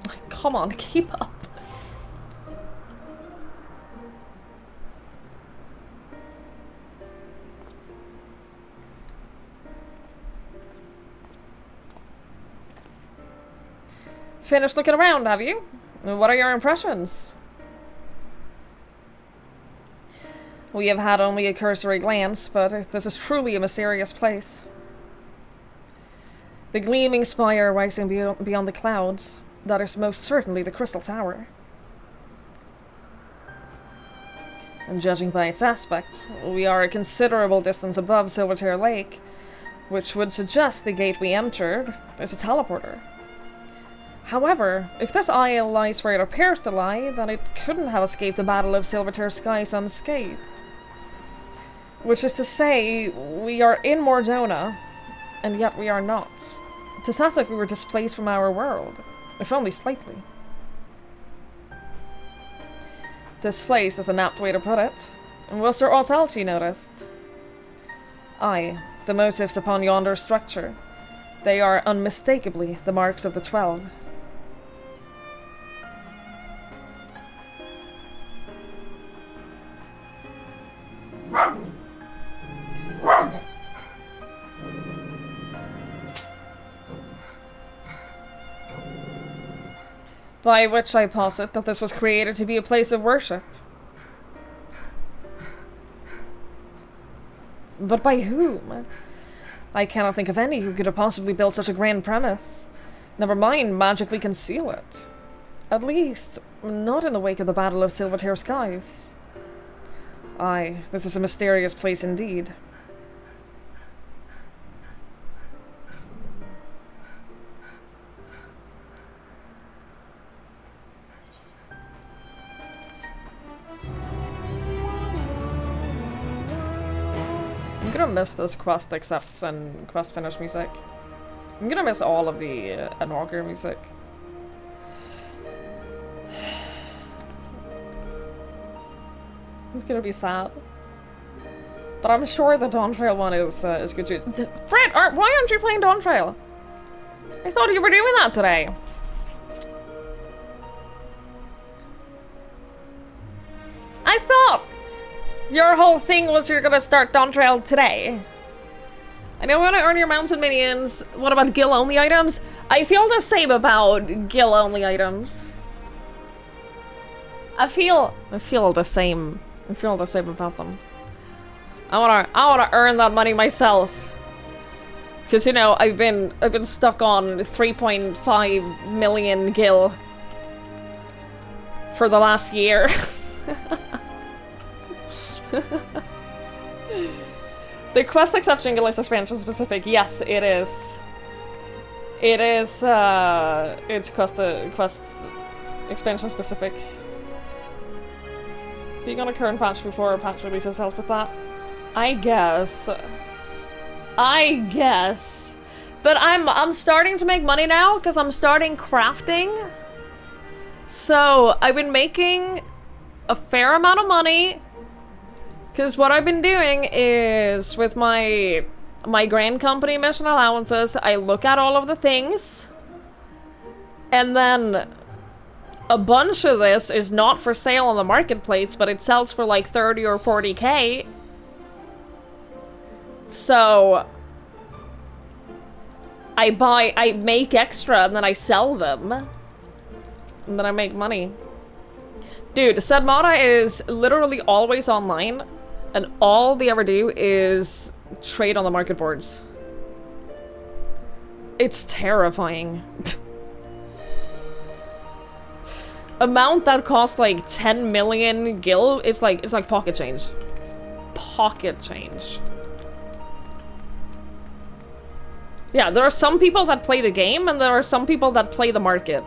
Like, come on, keep up. Finished looking around, have you? What are your impressions? We have had only a cursory glance, but this is truly a mysterious place. The gleaming spire rising beyond the clouds, that is most certainly the Crystal Tower. And judging by its aspect, we are a considerable distance above Silvertear Lake, which would suggest the gate we entered is a teleporter. However, if this isle lies where it appears to lie, then it couldn't have escaped the Battle of Silvertear Skies unscathed. Which is to say, we are in Mordona, and yet we are not. It is as if we were displaced from our world, if only slightly. Displaced is an apt way to put it. And was there aught else you noticed? Aye, the motifs upon yonder structure. They are unmistakably the marks of the 12. By which I posit that this was created to be a place of worship. But by whom? I cannot think of any who could have possibly built such a grand premise. Never mind magically conceal it. At least, not in the wake of the Battle of Silvertear Skies. Aye, this is a mysterious place indeed. I'm gonna miss this quest accepts and quest finish music. I'm gonna miss all of the Endwalker music. It's gonna be sad. But I'm sure the Dawntrail one is good too. Brett, why aren't you playing Dawntrail? I thought you were doing that today. I thought your whole thing was you're gonna start Dawntrail today. I know you want to earn your mountain minions. What about guild-only items? I feel the same about guild-only items. I feel the same. I feel the same about them. I wanna earn that money myself. Cause you know, I've been stuck on 3.5 million gil for the last year. The quest exception is expansion specific. Yes, it is. It is it's quest expansion specific. Being on a current patch before a patch releases helps with that. I guess. But I'm starting to make money now because I'm starting crafting. So, I've been making a fair amount of money, because what I've been doing is, with my grand company mission allowances, I look at all of the things, and then a bunch of this is not for sale on the marketplace, but it sells for like 30 or 40k. So I make extra and then I sell them. And then I make money. Dude, Sedmata is literally always online, and all they ever do is trade on the market boards. It's terrifying. Amount that costs like 10 million gil, it's like pocket change. Pocket change. Yeah, there are some people that play the game, and there are some people that play the market.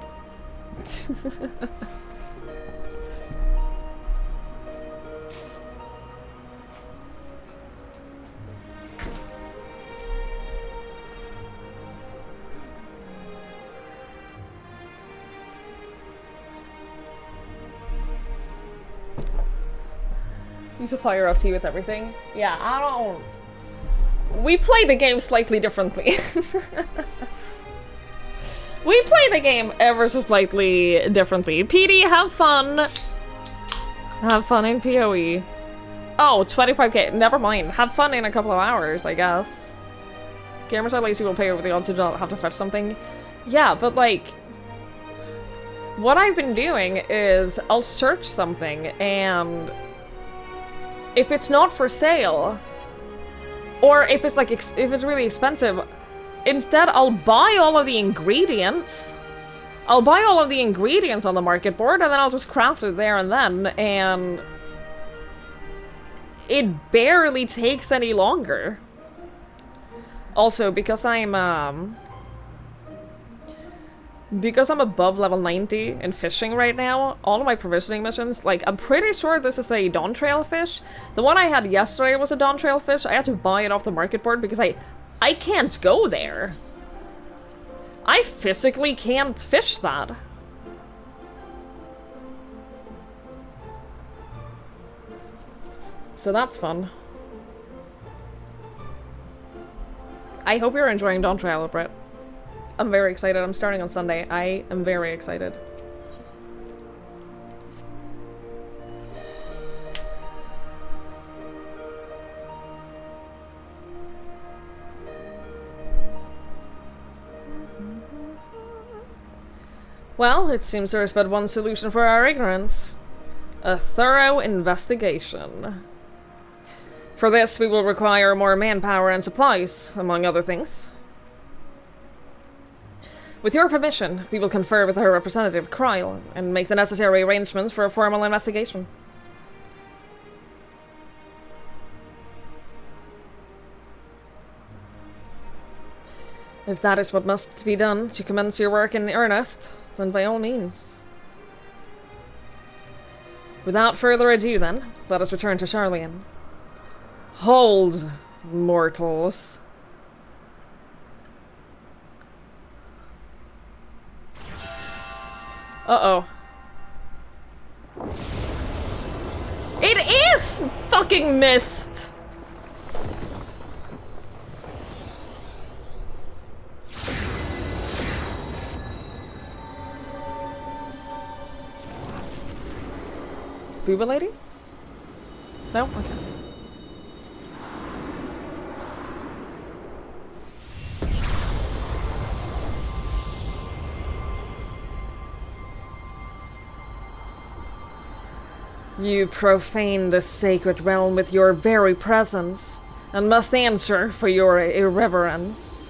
You supply your FC with everything? Yeah, I don't. We play the game slightly differently. We play the game ever so slightly differently. PD, have fun. Have fun in PoE. Oh, 25k. Never mind. Have fun in a couple of hours, I guess. Gamers are lazy will pay over the odds to not have to fetch something. Yeah, but like, what I've been doing is I'll search something, and if it's not for sale, or if it's like if it's really expensive, instead I'll buy all of the ingredients. I'll buy all of the ingredients on the market board, and then I'll just craft it there and then, and it barely takes any longer. Also, because I'm above level 90 in fishing right now, all of my provisioning missions, like, I'm pretty sure this is a Dawn Trail fish. The one I had yesterday was a Dawn Trail fish. I had to buy it off the market board because I can't go there. I physically can't fish that. So that's fun. I hope you're enjoying Dawn Trail, Brett. I'm very excited. I'm starting on Sunday. I am very excited. Well, it seems there is but one solution for our ignorance. A thorough investigation. For this, we will require more manpower and supplies, among other things. With your permission, we will confer with her representative, Kryle, and make the necessary arrangements for a formal investigation. If that is what must be done to commence your work in earnest, then by all means. Without further ado, then, let us return to Sharlayan. Hold, mortals. Uh-oh. It is fucking mist! Booba lady? No? Okay. You profane the sacred realm with your very presence, and must answer for your irreverence.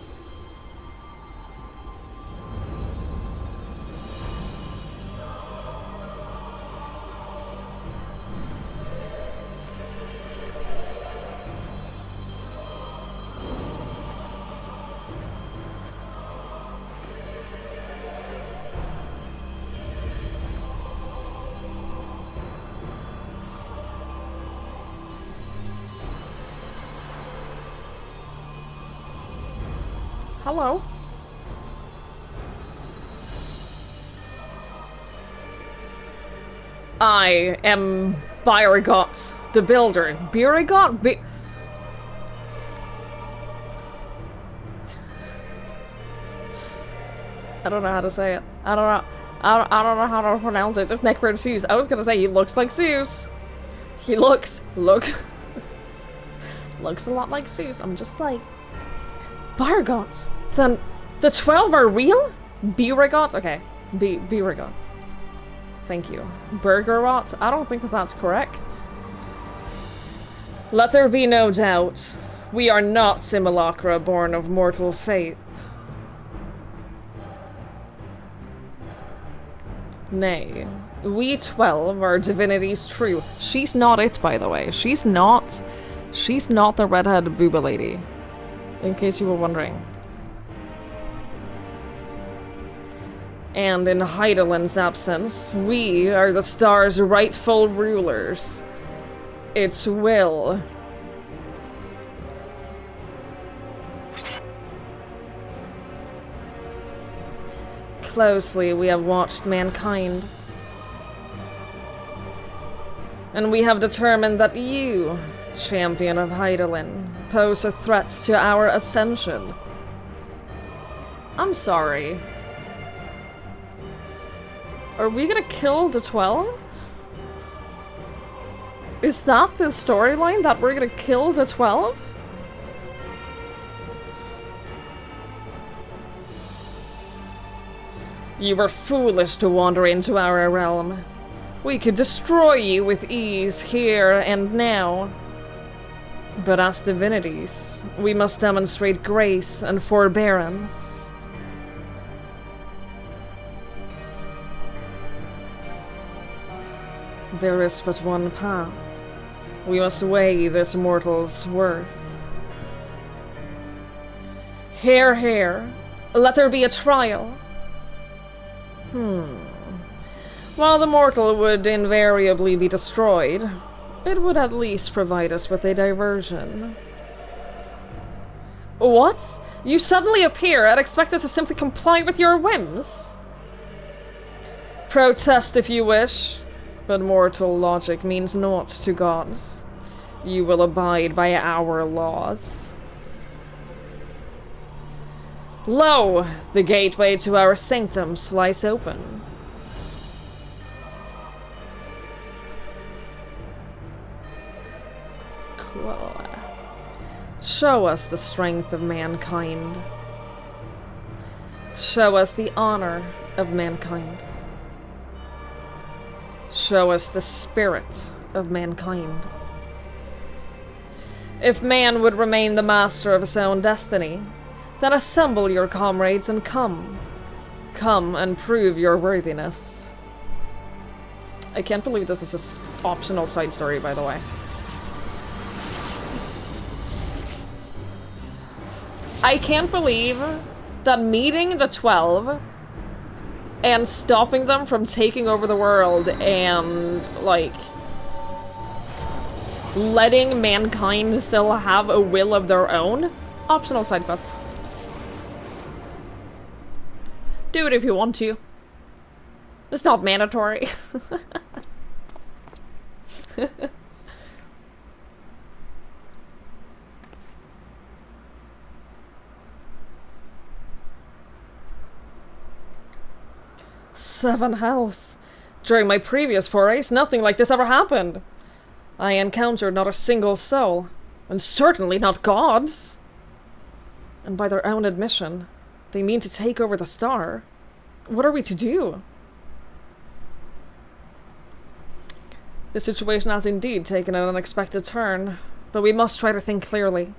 Hello. I am Byregot, the Builder. Byregot? I don't know how to say it. I don't know. I don't know how to pronounce it. Just Neckbird Zeus. I was gonna say he looks like Zeus. He looks looks a lot like Zeus. I'm just like Byregot. Then the 12 are real? Byregot? Okay. Byregot. Thank you. Burgerot? I don't think that that's correct. Let there be no doubt. We are not simulacra born of mortal faith. Nay, we 12 are divinities true. She's not it, by the way. She's not the redhead booba lady. In case you were wondering. And in Hydaelyn's absence, we are the star's rightful rulers. Its will. Closely we have watched mankind. And we have determined that you, champion of Hydaelyn, pose a threat to our ascension. I'm sorry. Are we gonna kill the 12? Is that the storyline, that we're gonna kill the 12? You were foolish to wander into our realm. We could destroy you with ease here and now. But as divinities, we must demonstrate grace and forbearance. There is but one path. We must weigh this mortal's worth. Hear, hear. Let there be a trial. While the mortal would invariably be destroyed, it would at least provide us with a diversion. What? You suddenly appear and expect us to simply comply with your whims? Protest if you wish, but mortal logic means naught to gods. You will abide by our laws. Lo! The gateway to our sanctums lies open. Cool. Show us the strength of mankind. Show us the honor of mankind. Show us the spirit of mankind. If man would remain the master of his own destiny, then assemble your comrades and come. Come and prove your worthiness. I can't believe this is an optional side story, by the way. I can't believe that meeting the 12 and stopping them from taking over the world and, like, letting mankind still have a will of their own. Optional side quest. Do it if you want to. It's not mandatory. Seven hells. During my previous forays, nothing like this ever happened. I encountered not a single soul, and certainly not gods. And by their own admission, they mean to take over the star. What are we to do? The situation has indeed taken an unexpected turn, but we must try to think clearly.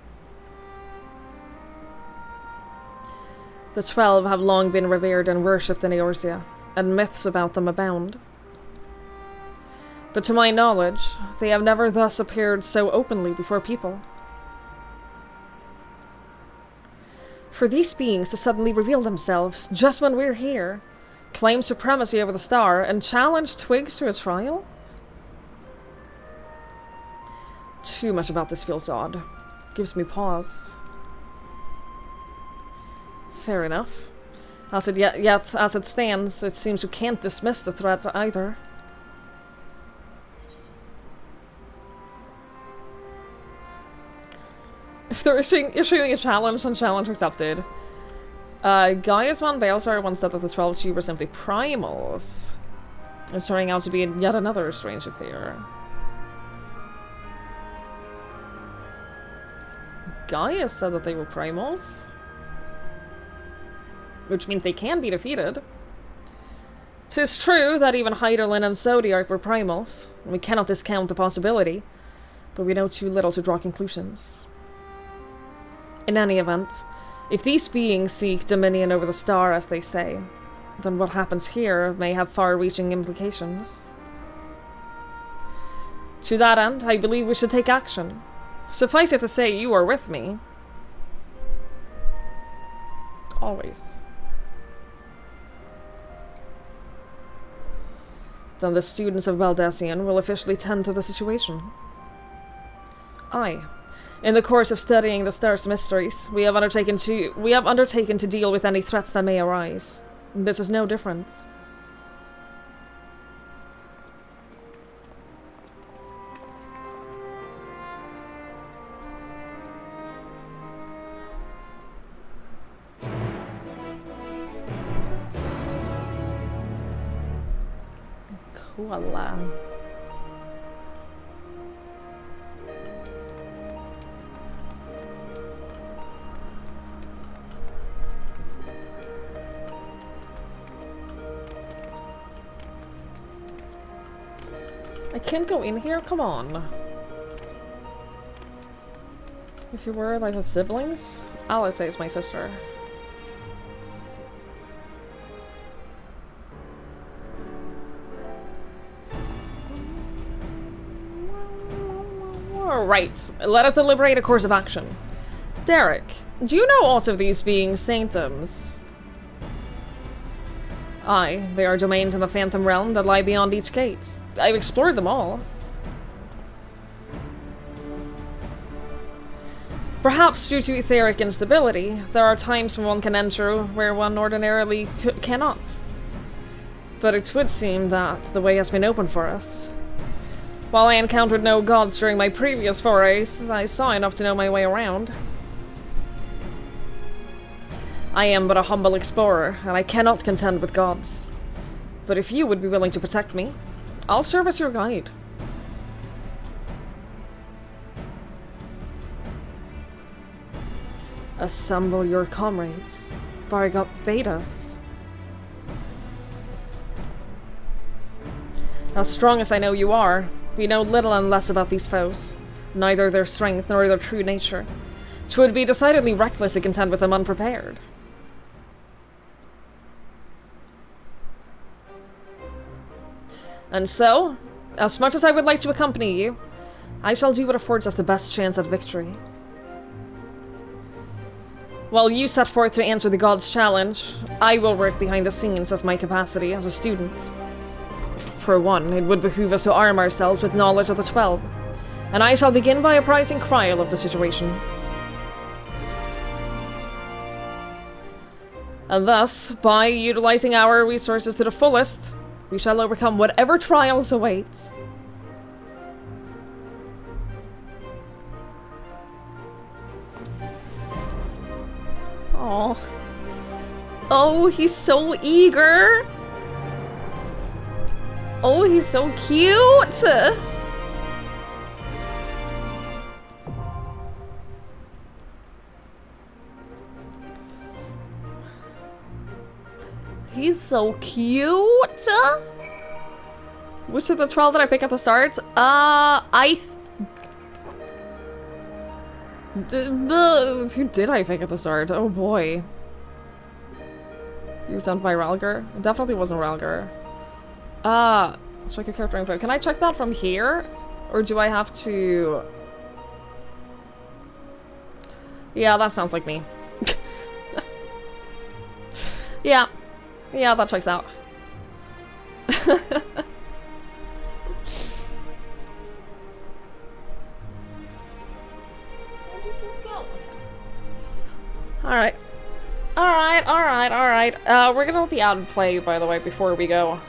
The 12 have long been revered and worshipped in Eorzea, and myths about them abound. But to my knowledge, they have never thus appeared so openly before people. For these beings to suddenly reveal themselves just when we're here, claim supremacy over the star, and challenge Twigs to a trial? Too much about this feels odd. Gives me pause. Fair enough. Yet as it stands, it seems we can't dismiss the threat either. If they're issuing a challenge, then challenge accepted. Gaius von Balesar once said that the 12 were simply primals. It's turning out to be yet another strange affair. Gaius said that they were primals. Which means they can be defeated. 'Tis true that even Heidelin and Zodiark were primals. We cannot discount the possibility, but we know too little to draw conclusions. In any event, if these beings seek dominion over the star, as they say, then what happens here may have far-reaching implications. To that end, I believe we should take action. Suffice it to say, you are with me. Always. Then the students of Valdesian will officially tend to the situation. Aye. In the course of studying the star's mysteries, we have undertaken to deal with any threats that may arise. This is no different. Cool. I can't go in here? Come on. If you were like the siblings? Alice is my sister. Alright, let us deliberate a course of action. Derek, do you know aught of these being sanctums? Aye, they are domains in the Phantom Realm that lie beyond each gate. I've explored them all. Perhaps due to etheric instability, there are times when one can enter where one ordinarily cannot. But it would seem that the way has been open for us. While I encountered no gods during my previous forays, I saw enough to know my way around. I am but a humble explorer, and I cannot contend with gods. But if you would be willing to protect me, I'll serve as your guide. Assemble your comrades. Bargot bade us. As strong as I know you are, we know little and less about these foes, neither their strength nor their true nature. 'Twould be decidedly reckless to contend with them unprepared. And so, as much as I would like to accompany you, I shall do what affords us the best chance at victory. While you set forth to answer the God's challenge, I will work behind the scenes as my capacity as a student. For one, it would behoove us to arm ourselves with knowledge of the 12, and I shall begin by apprising Kryl of the situation. And thus, by utilizing our resources to the fullest, we shall overcome whatever trials await. Oh. Oh, he's so eager. Oh, he's so cute. He's so cute. Which of the 12 did I pick at the start? Who did I pick at the start? Oh boy. You were sent by Ralgar? It definitely wasn't Ralgar. Check your character info. Can I check that from here? Or do I have to... Yeah, that sounds like me. Yeah. Yeah, that checks out. Alright. Alright. We're gonna let the ad play, by the way, before we go.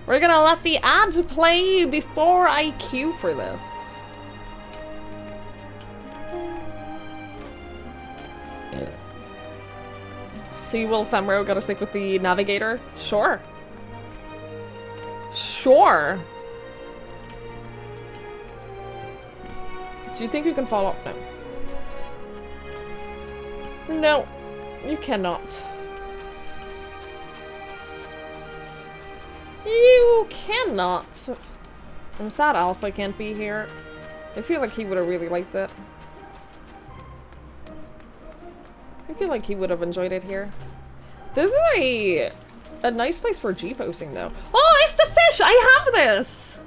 We're gonna let the ad play before I queue for this. Seawolf Femro gotta stick with the Navigator? Sure. Sure. Do you think you can fall off? No. No, you cannot. You cannot. I'm sad Alpha can't be here. I feel like he would have really liked it. I feel like he would have enjoyed it here. This is a nice place for G-posting though. Oh, it's the fish! I have this!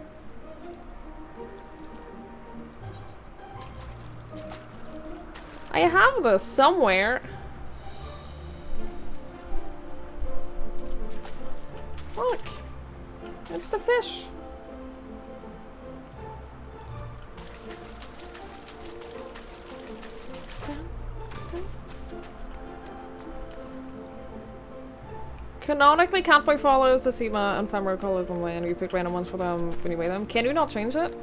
I have this somewhere. Look. It's the fish. Canonically, Catboy follows the Seema and Femro colors them and you pick random ones for them when you weigh them. Can you not change it?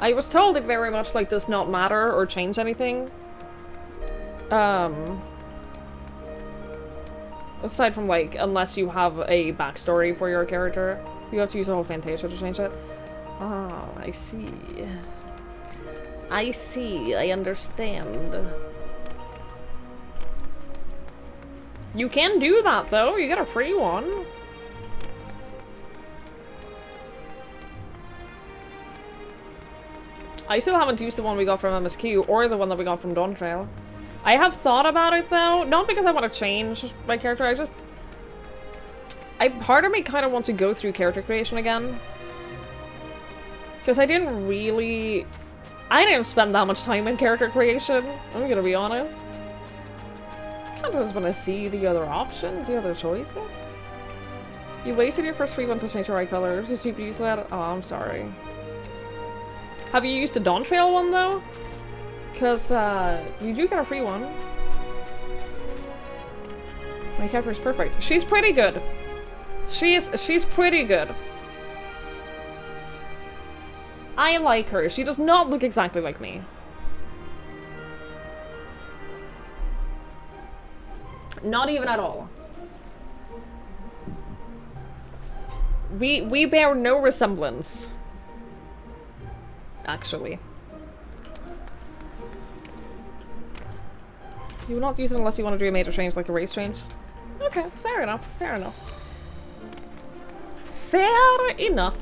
I was told it very much like does not matter or change anything. Aside from like, unless you have a backstory for your character, you have to use a whole Fantasia to change it. Ah, I see. I see, I understand. You can do that though, you get a free one. I still haven't used the one we got from MSQ or the one that we got from Dawntrail. I have thought about it though, not because I want to change my character, part of me kind of wants to go through character creation again. Because I didn't spend that much time in character creation, I'm gonna be honest. I just want to see the other options, the other choices. You wasted your first free one to change your eye color. Did you use that? Oh, I'm sorry. Have you used the Dawntrail one though? Because you do get a free one. My character is perfect. She's pretty good. She's pretty good. I like her. She does not look exactly like me. Not even at all. We bear no resemblance. Actually. You will not use it unless you want to do a major change like a race change. Okay, fair enough, fair enough. Fair enough.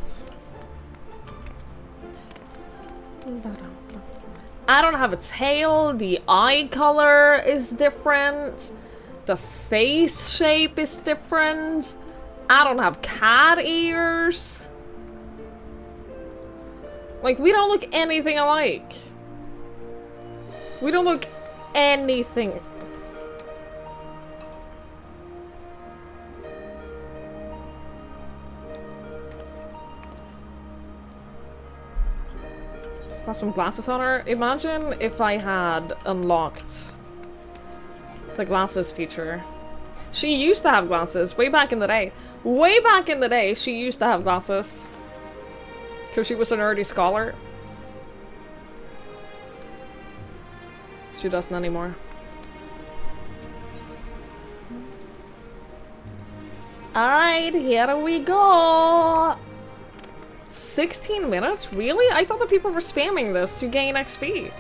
I don't have a tail, the eye color is different, the face shape is different, I don't have cat ears. Like, we don't look anything alike. We don't look anything. Got some glasses on her. Imagine if I had unlocked the glasses feature. She used to have glasses way back in the day. Way back in the day, she used to have glasses. Because she was a nerdy scholar. She doesn't anymore. Alright, here we go! 16 minutes? Really? I thought that people were spamming this to gain XP.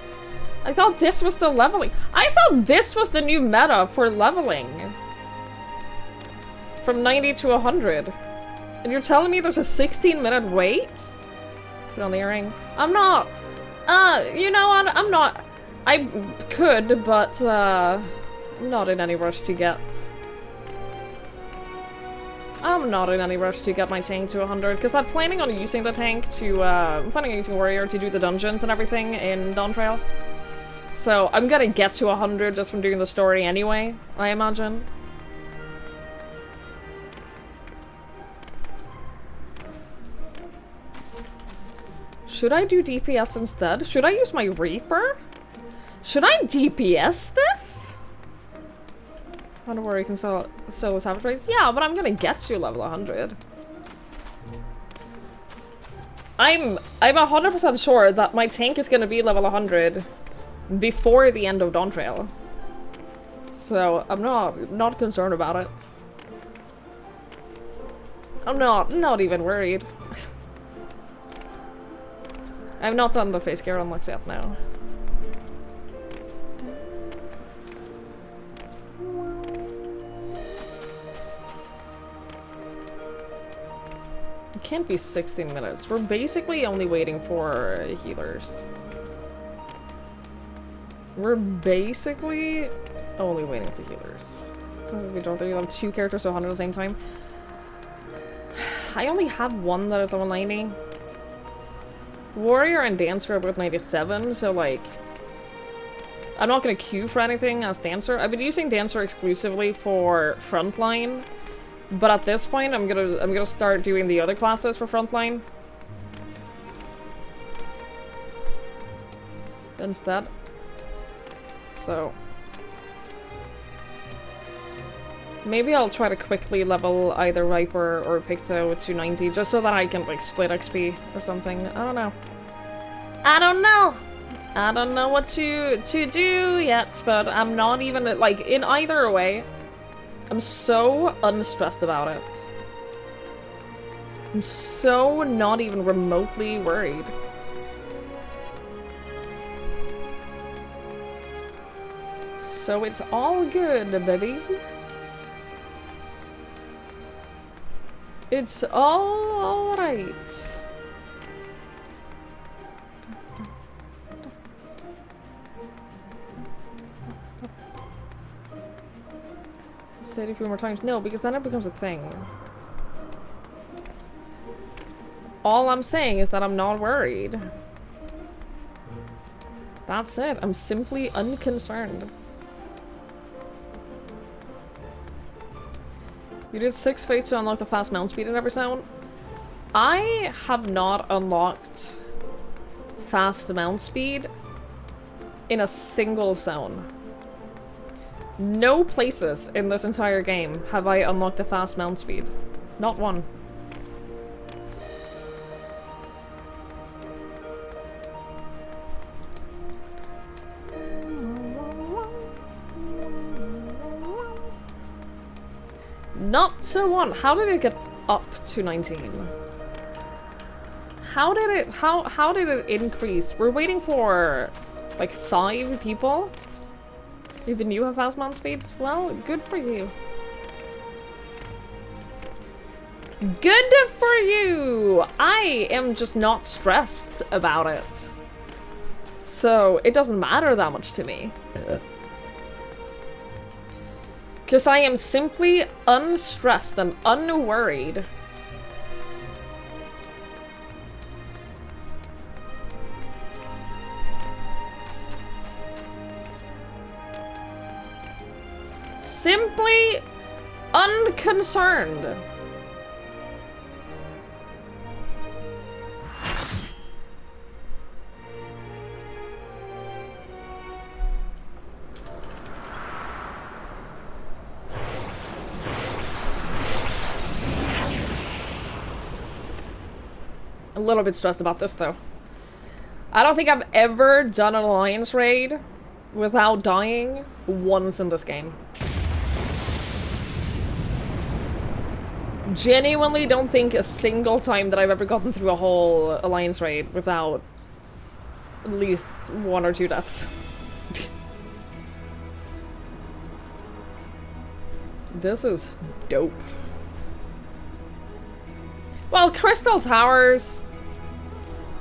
I thought this was the leveling. I thought this was the new meta for leveling. From 90 to 100. And you're telling me there's a 16-minute wait? Put on the earring. I'm not... you know what? I'm not... I could, but, I'm not in any rush to get... I'm not in any rush to get my tank to 100, because I'm planning on using the tank to, I'm planning on using Warrior to do the dungeons and everything in Dawntrail. So, I'm gonna get to 100 just from doing the story anyway, I imagine. Should I do DPS instead? Should I use my Reaper? Should I DPS this? I wonder where you can still Savage Race. Yeah, but I'm gonna get to level 100. I'm 100% sure that my tank is gonna be level 100 before the end of Dawntrail. So I'm not concerned about it. I'm not even worried. I've not done the face gear unlocks yet now. It can't be 16 minutes. We're basically only waiting for healers. We're basically only waiting for healers. So we don't have 2 characters to 100 at the same time. I only have one that is level 90. Warrior and Dancer are both 97, so like... I'm not gonna queue for anything as Dancer. I've been using Dancer exclusively for Frontline. But at this point, I'm gonna start doing the other classes for Frontline instead. So maybe I'll try to quickly level either Viper or Picto to 90, just so that I can like split XP or something. I don't know. I don't know. I don't know what to do yet, but I'm not even like in either way. I'm so unstressed about it. I'm so not even remotely worried. So it's all good, baby. It's all right. Say it a few more times. No, because then it becomes a thing. All I'm saying is that I'm not worried. That's it. I'm simply unconcerned. You did 6 fates to unlock the fast mount speed in every zone. I have not unlocked fast mount speed in a single zone. No places in this entire game have I unlocked the fast mount speed. Not one. Not to one. How did it get up to 19? How did it increase? We're waiting for like 5 people. Even you have fast mount speeds? Well, good for you. Good for you! I am just not stressed about it. So, it doesn't matter that much to me. Because I am simply unstressed and unworried. Simply unconcerned. A little bit stressed about this though. I don't think I've ever done an alliance raid without dying once in this game. Genuinely don't think a single time that I've ever gotten through a whole alliance raid without at least 1 or 2 deaths. This is dope. Well, Crystal Towers,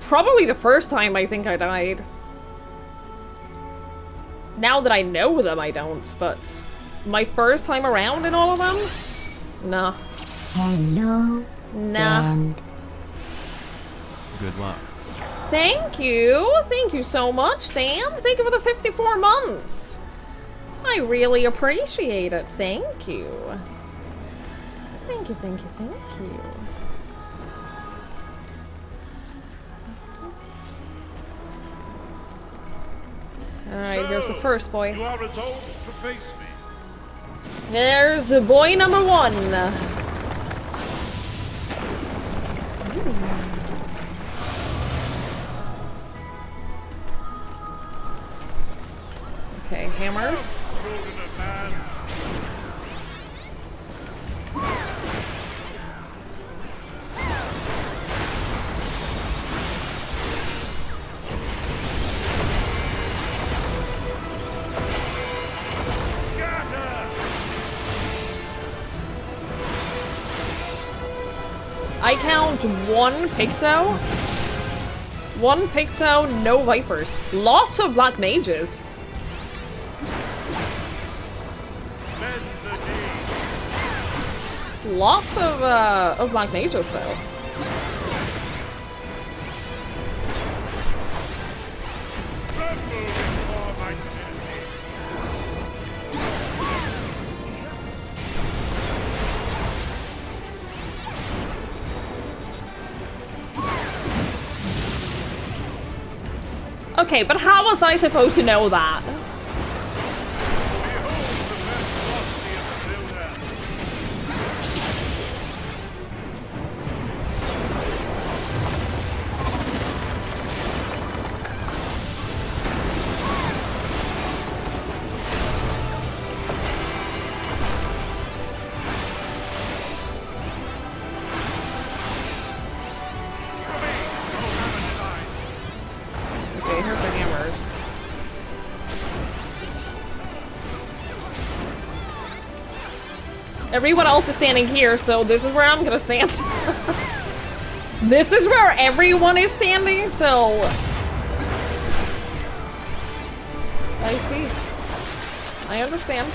probably the first time I think I died. Now that I know them, I don't, but my first time around in all of them? Nah. Hello. Nah. Good luck. Thank you. Thank you so much, Dan. Thank you for the 54 months. I really appreciate it. Thank you. Thank you, thank you, thank you. Alright, here's the first boy. You are resolved to face me. There's boy number 1. Okay, hammers. children of man. I count one Picto. One Picto, no Vipers. Lots of Black Mages. Bend the knee. Lots of Black Mages, though. Tremble before my enemy. Okay, but how was I supposed to know that? Behold the best velocity of the builder. Okay, here's the hammers. Everyone else is standing here, so this is where I'm gonna stand. This is where everyone is standing, so... I see. I understand.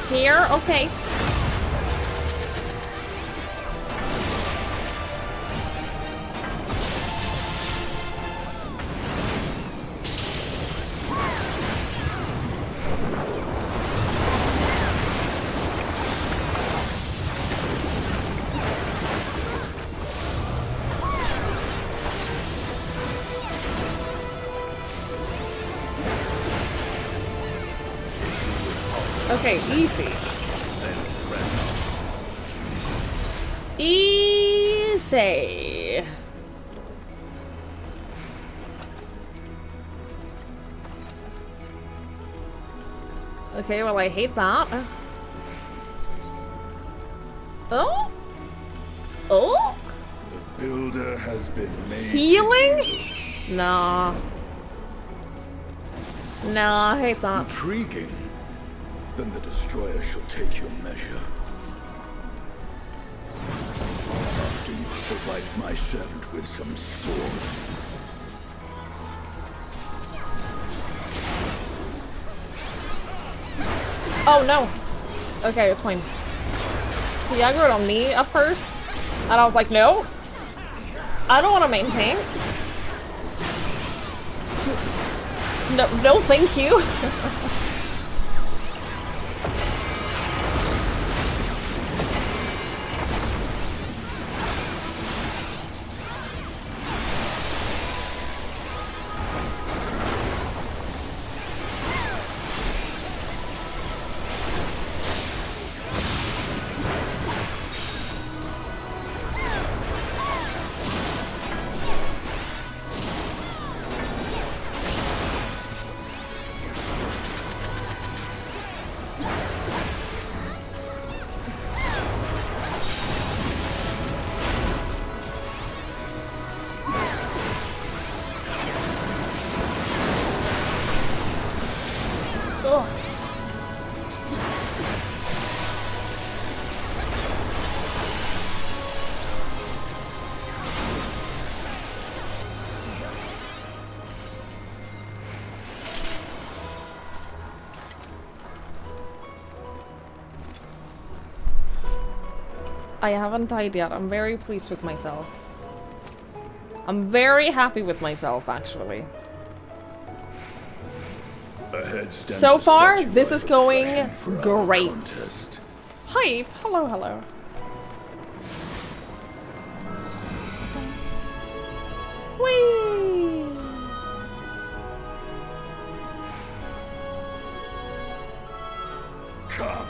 Here? Okay. Okay, easy. Easy. Okay, well, I hate that. Oh? Oh? The builder has been made. Healing? Nah. Nah, I hate that. Intriguing. Then the destroyer shall take your measure. After you provide my servant with some sword. Oh, no. Okay, it's fine. He aggroed on me at first, and I was like, no. I don't want to maintain. No, no, thank you. Ugh. I haven't died yet. I'm very pleased with myself. I'm very happy with myself, actually. Ahead stands So a far, statue this I is was going fashioned for our great. contest. Hype! Hello, hello. Whee! Come,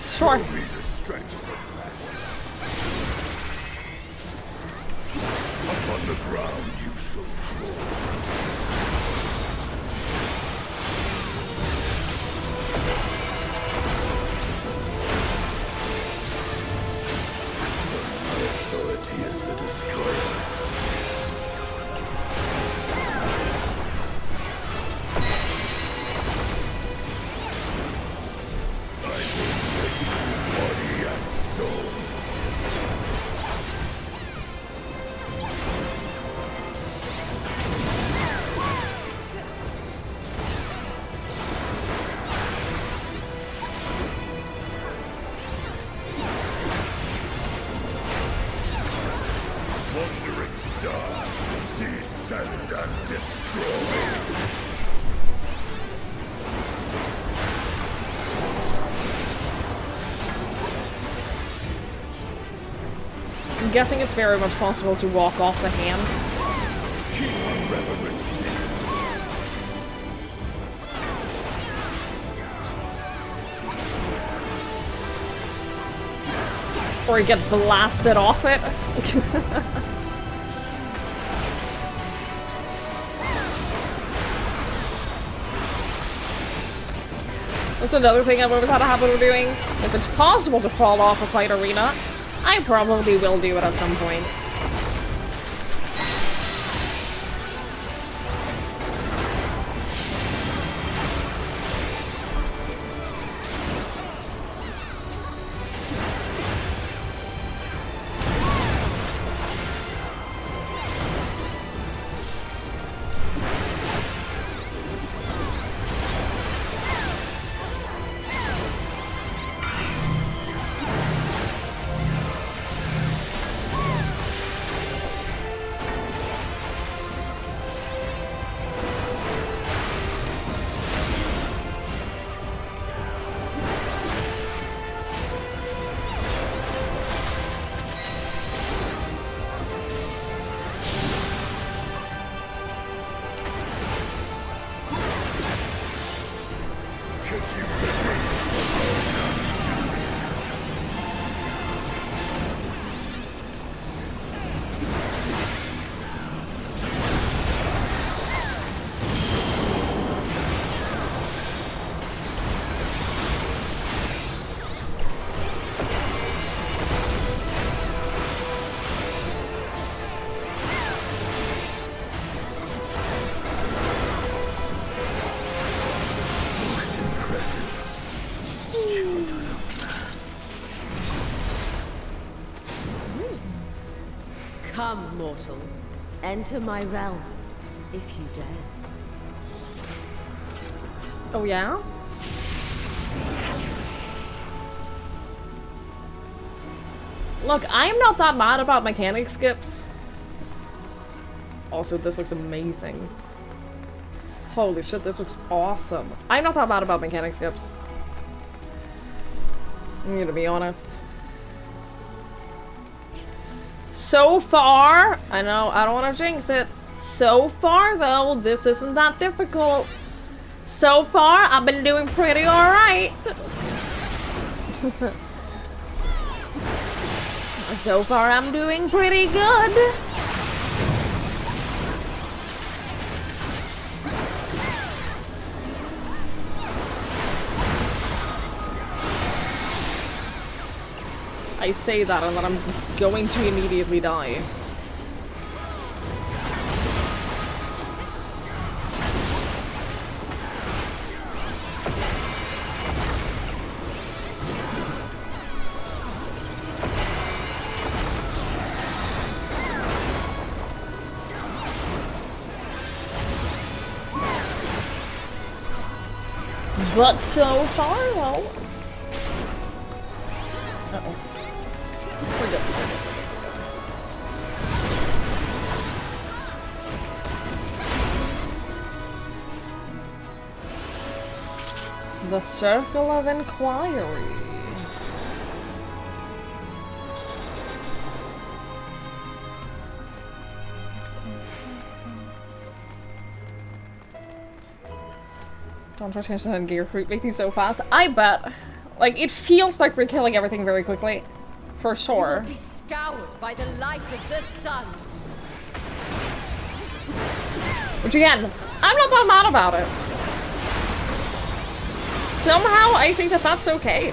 Sure. show me the strength of the planet. Upon the ground you shall crawl. My authority is the destroyer. I will break you body and soul. Wandering star, descend and destroy. I'm guessing it's very much possible to walk off the hand. Keep a reverent distance. Or get blasted off it. That's another thing I've always had a habit of doing. If it's possible to fall off a fight arena, I probably will do it at some point. Come, mortals. Enter my realm, if you dare. Oh yeah? Look, I'm not that mad about mechanic skips. Also, this looks amazing. Holy shit, this looks awesome. I'm not that mad about mechanic skips. I'm gonna be honest. So far, I know, I don't want to jinx it. So far, though, this isn't that difficult. So far, I've been doing pretty alright. So far, I'm doing pretty good. I say that and then I'm going to immediately die. But so far, well... Uh-oh. We're good. The Circle of Inquiry. Don't try to change the gear creep making so fast. I bet. Like, it feels like we're killing everything very quickly. For sure. Be scoured by the light of the sun. Which again, I'm not that mad about it. Somehow, I think that that's okay.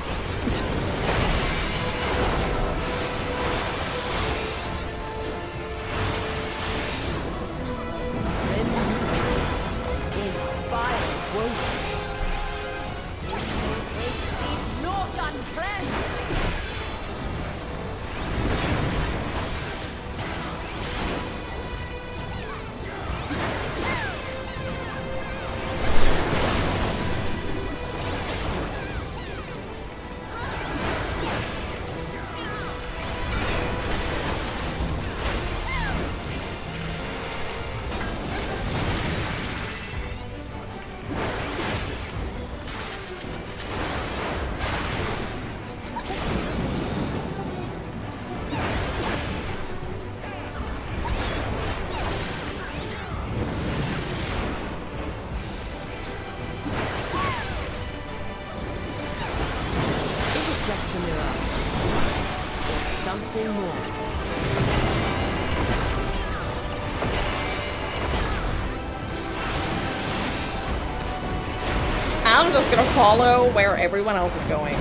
I'm just gonna follow where everyone else is going.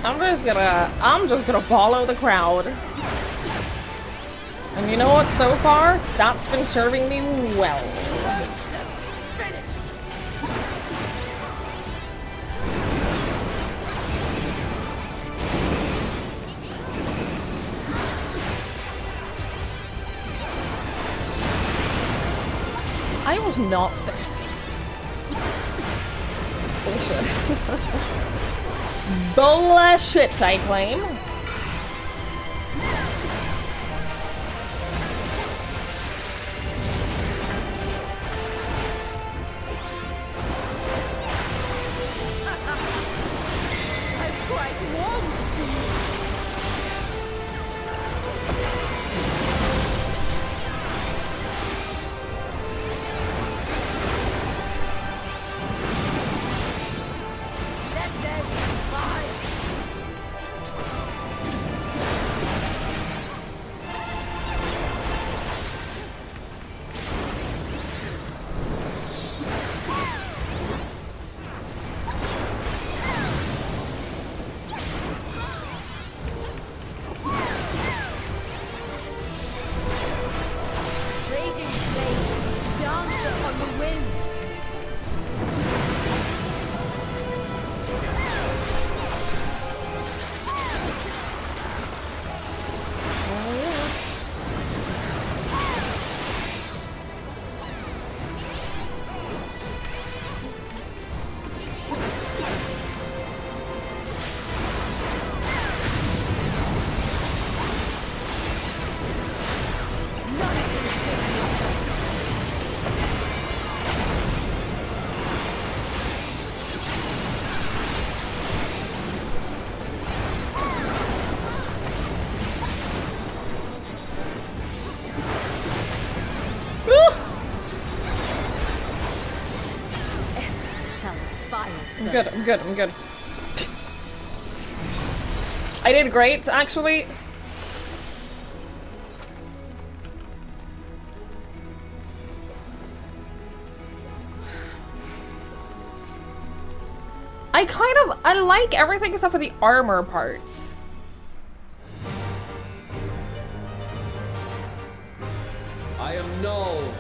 I'm just gonna follow the crowd. And you know what, so far, that's been serving me well. I was not bullshit. Bullshit, I claim. I'm good. I did great, actually. I like everything except for the armor parts. I am Null,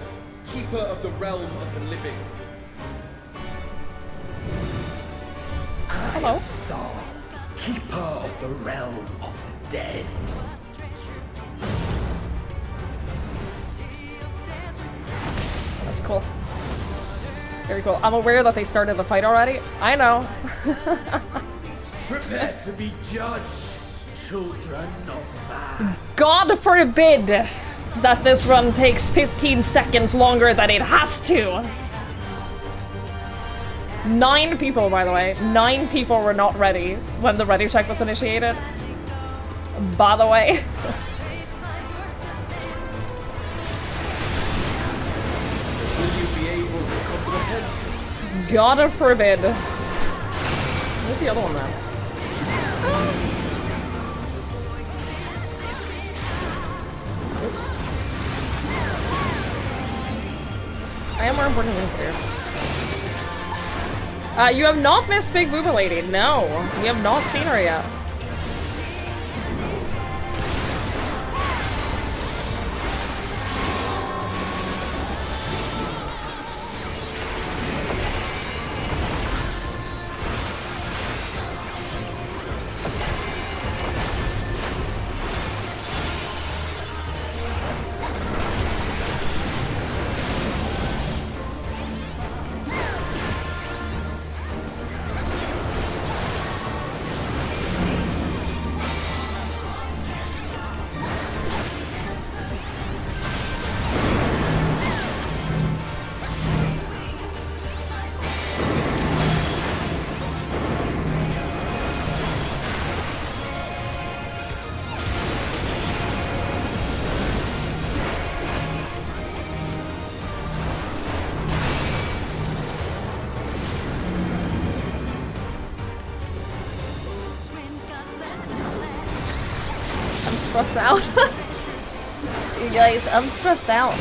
Keeper of the Realm of the Living. Hello. Thor, Keeper of the Realm of the Dead. That's cool. Very cool. I'm aware that they started the fight already. I know. Prepare to be judged, children of man. God forbid that this run takes 15 seconds longer than it has to. 9 people, by the way. 9 people were not ready when the ready check was initiated. By the way. Will you be able to comprehend? God forbid. Where's the other one now? Oops. I am more important than here. You have not missed Big Booba Lady. No, we have not seen her yet. Stressed out. You guys, I'm stressed out.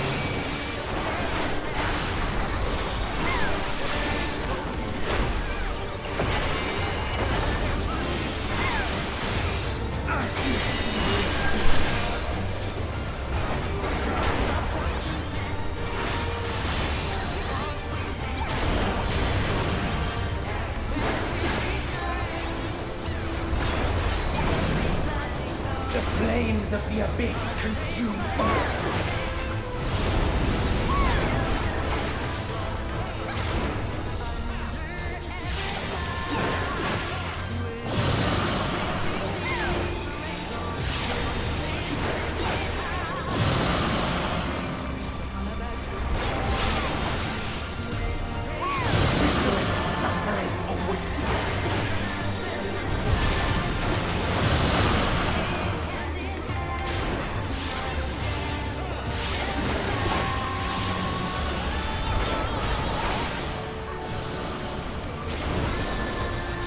The flames of the abyss consume all.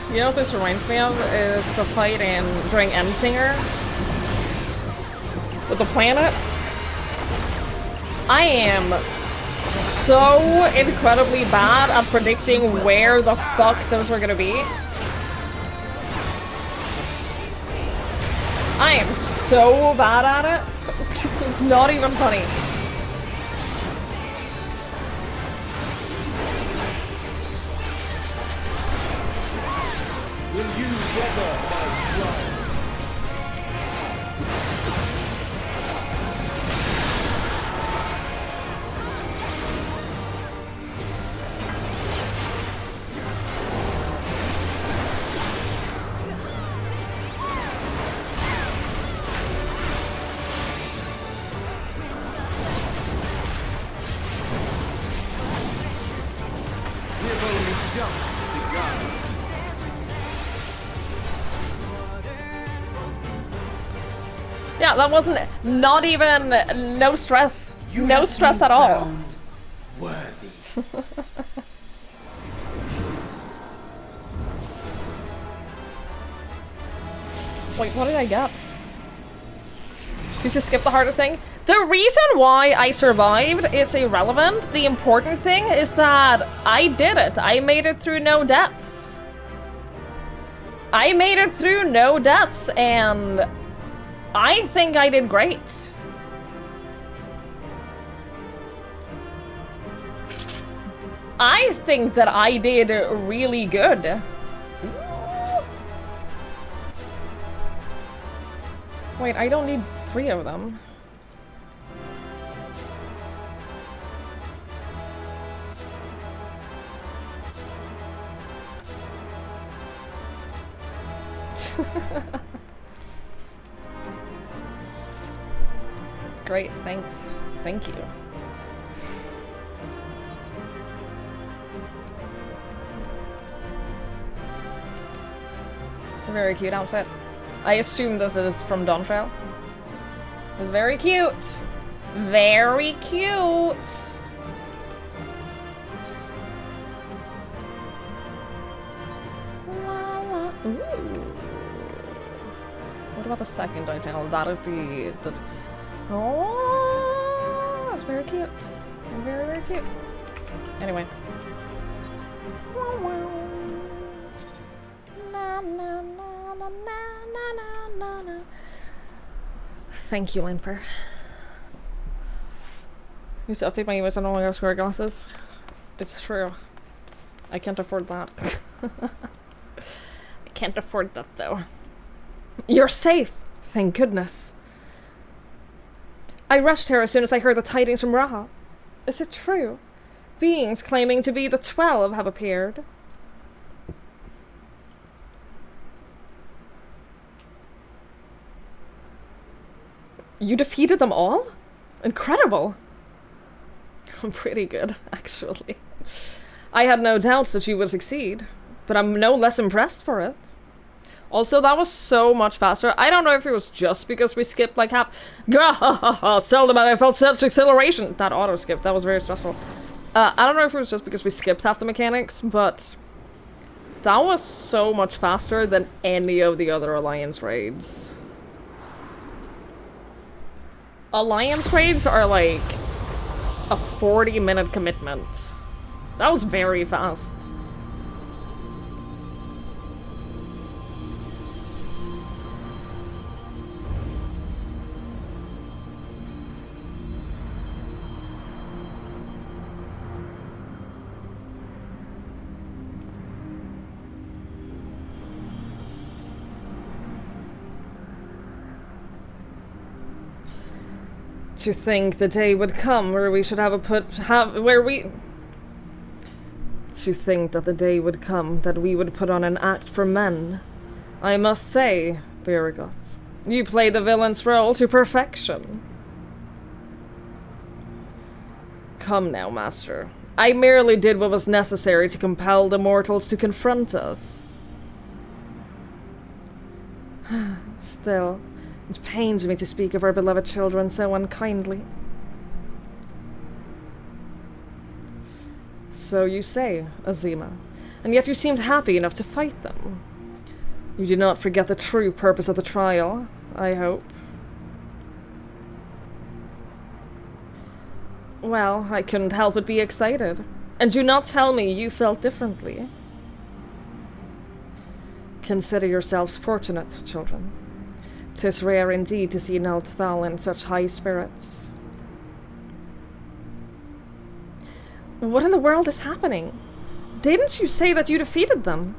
You know what this reminds me of is the fight during Endsinger with the planets. I am so incredibly bad at predicting where the fuck those are gonna be. I am so bad at it. It's not even funny. Will you weather my trial? We've only just begun. Yeah, that wasn't not even no stress. No stress at all. Worthy. Wait, what did I get? Did you skip the hardest thing? The reason why I survived is irrelevant. The important thing is that I did it. I made it through no deaths. I made it through no deaths, and I think I did great. I think that I did really good. Wait, I don't need 3 of them. Great, thanks. Thank you. Very cute outfit. I assume this is from Dawntrail. It's very cute. Very cute. Ooh. What about the second Dive channel? That is this. Oh, that's very cute. Very, very cute. Anyway. Thank you, Limper. I used to update my US and only have square glasses. It's true. I can't afford that. I can't afford that though. You're safe! Thank goodness. I rushed here as soon as I heard the tidings from Raha. Is it true? Beings claiming to be the 12 have appeared. You defeated them all? Incredible! Pretty good, actually. I had no doubts that you would succeed, but I'm no less impressed for it. Also, that was so much faster. I don't know if it was just because we skipped like half. Seldom have I felt such acceleration. That auto skip, that was very stressful. I don't know if it was just because we skipped half the mechanics, but that was so much faster than any of the other Alliance raids. Alliance raids are like a 40-minute commitment. That was very fast. To think the day would come where we should to think that the day would come that we would put on an act for men. I must say, Baragot, you played the villain's role to perfection. Come now, Master. I merely did what was necessary to compel the mortals to confront us. Still, it pains me to speak of our beloved children so unkindly. So you say, Azima, and yet you seemed happy enough to fight them. You did not forget the true purpose of the trial, I hope. Well, I couldn't help but be excited. And do not tell me you felt differently. Consider yourselves fortunate, children. 'Tis rare indeed to see Nalthal in such high spirits. What in the world is happening? Didn't you say that you defeated them?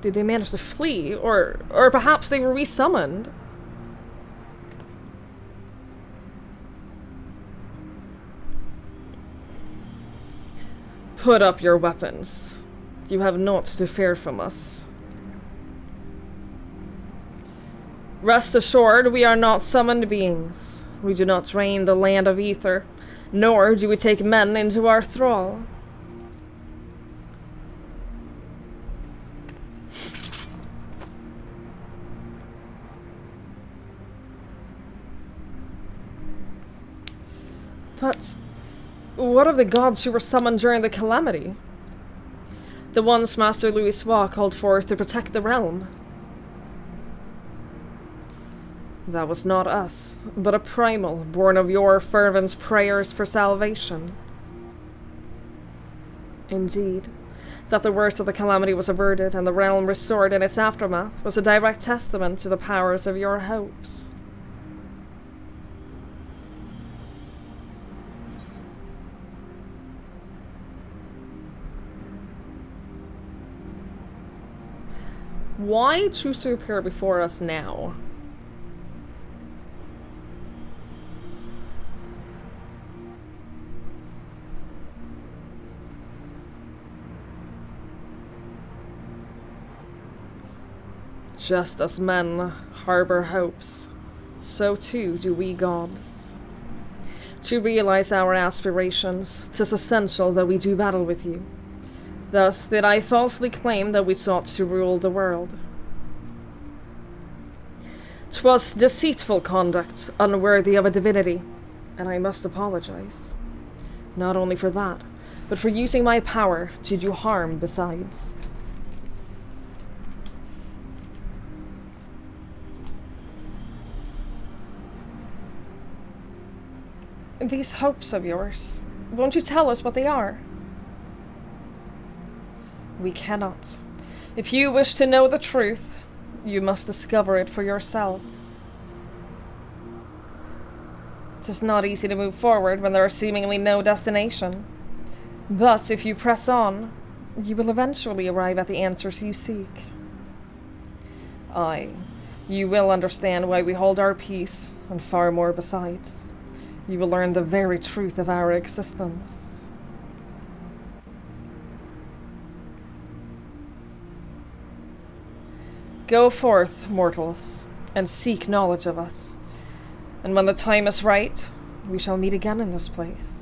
Did they manage to flee? Or perhaps they were resummoned? Put up your weapons. You have naught to fear from us. Rest assured, we are not summoned beings. We do not drain the land of ether, nor do we take men into our thrall. But what of the gods who were summoned during the calamity? The ones Master Louisoix called forth to protect the realm. That was not us, but a primal born of your fervent prayers for salvation. Indeed, that the worst of the calamity was averted and the realm restored in its aftermath was a direct testament to the powers of your hopes. Why choose to appear before us now? Just as men harbor hopes, so too do we gods. To realize our aspirations, 'tis essential that we do battle with you. Thus did I falsely claim that we sought to rule the world. 'Twas deceitful conduct, unworthy of a divinity, and I must apologize. Not only for that, but for using my power to do harm besides. These hopes of yours, won't you tell us what they are? We cannot. If you wish to know the truth, you must discover it for yourselves. It is not easy to move forward when there is seemingly no destination. But if you press on, you will eventually arrive at the answers you seek. Aye, you will understand why we hold our peace, and far more besides. You will learn the very truth of our existence. Go forth, mortals, and seek knowledge of us. And when the time is right, we shall meet again in this place.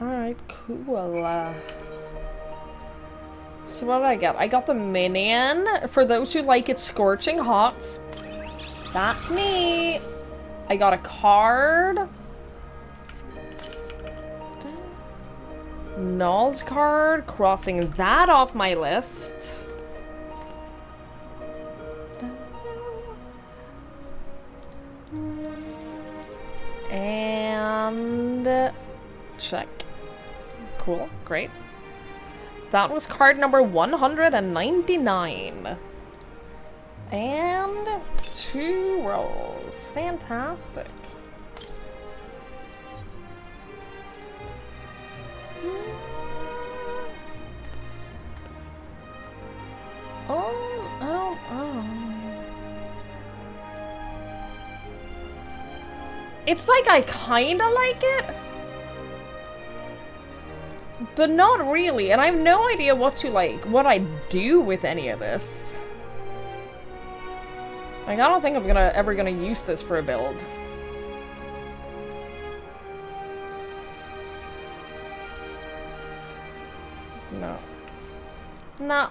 Alright, cool. So what did I get? I got the minion. For those who like it scorching hot. That's me. I got a card. Null's card. Crossing that off my list. And check. Cool, great. That was card number 199. And 2 rolls. Fantastic. It's like I kinda like it, but not really, and I have no idea what I do with any of this. Like, I don't think I'm ever gonna use this for a build. No. No.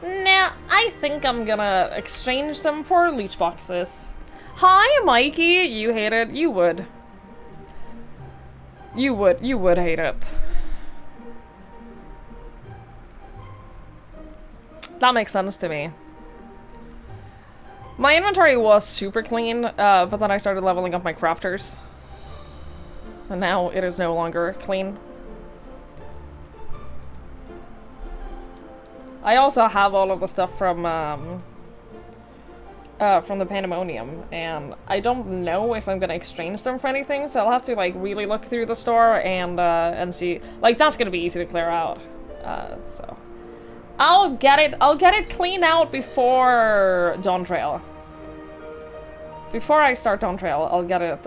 Nah, I think I'm gonna exchange them for loot boxes. Hi, Mikey! You hate it. You would. You would hate it. That makes sense to me. My inventory was super clean, but then I started leveling up my crafters. And now it is no longer clean. I also have all of the stuff from the Pandemonium, and I don't know if I'm gonna exchange them for anything, so I'll have to like really look through the store and see. Like, that's gonna be easy to clear out. So I'll get it cleaned out before Dawntrail. Before I start Dawntrail,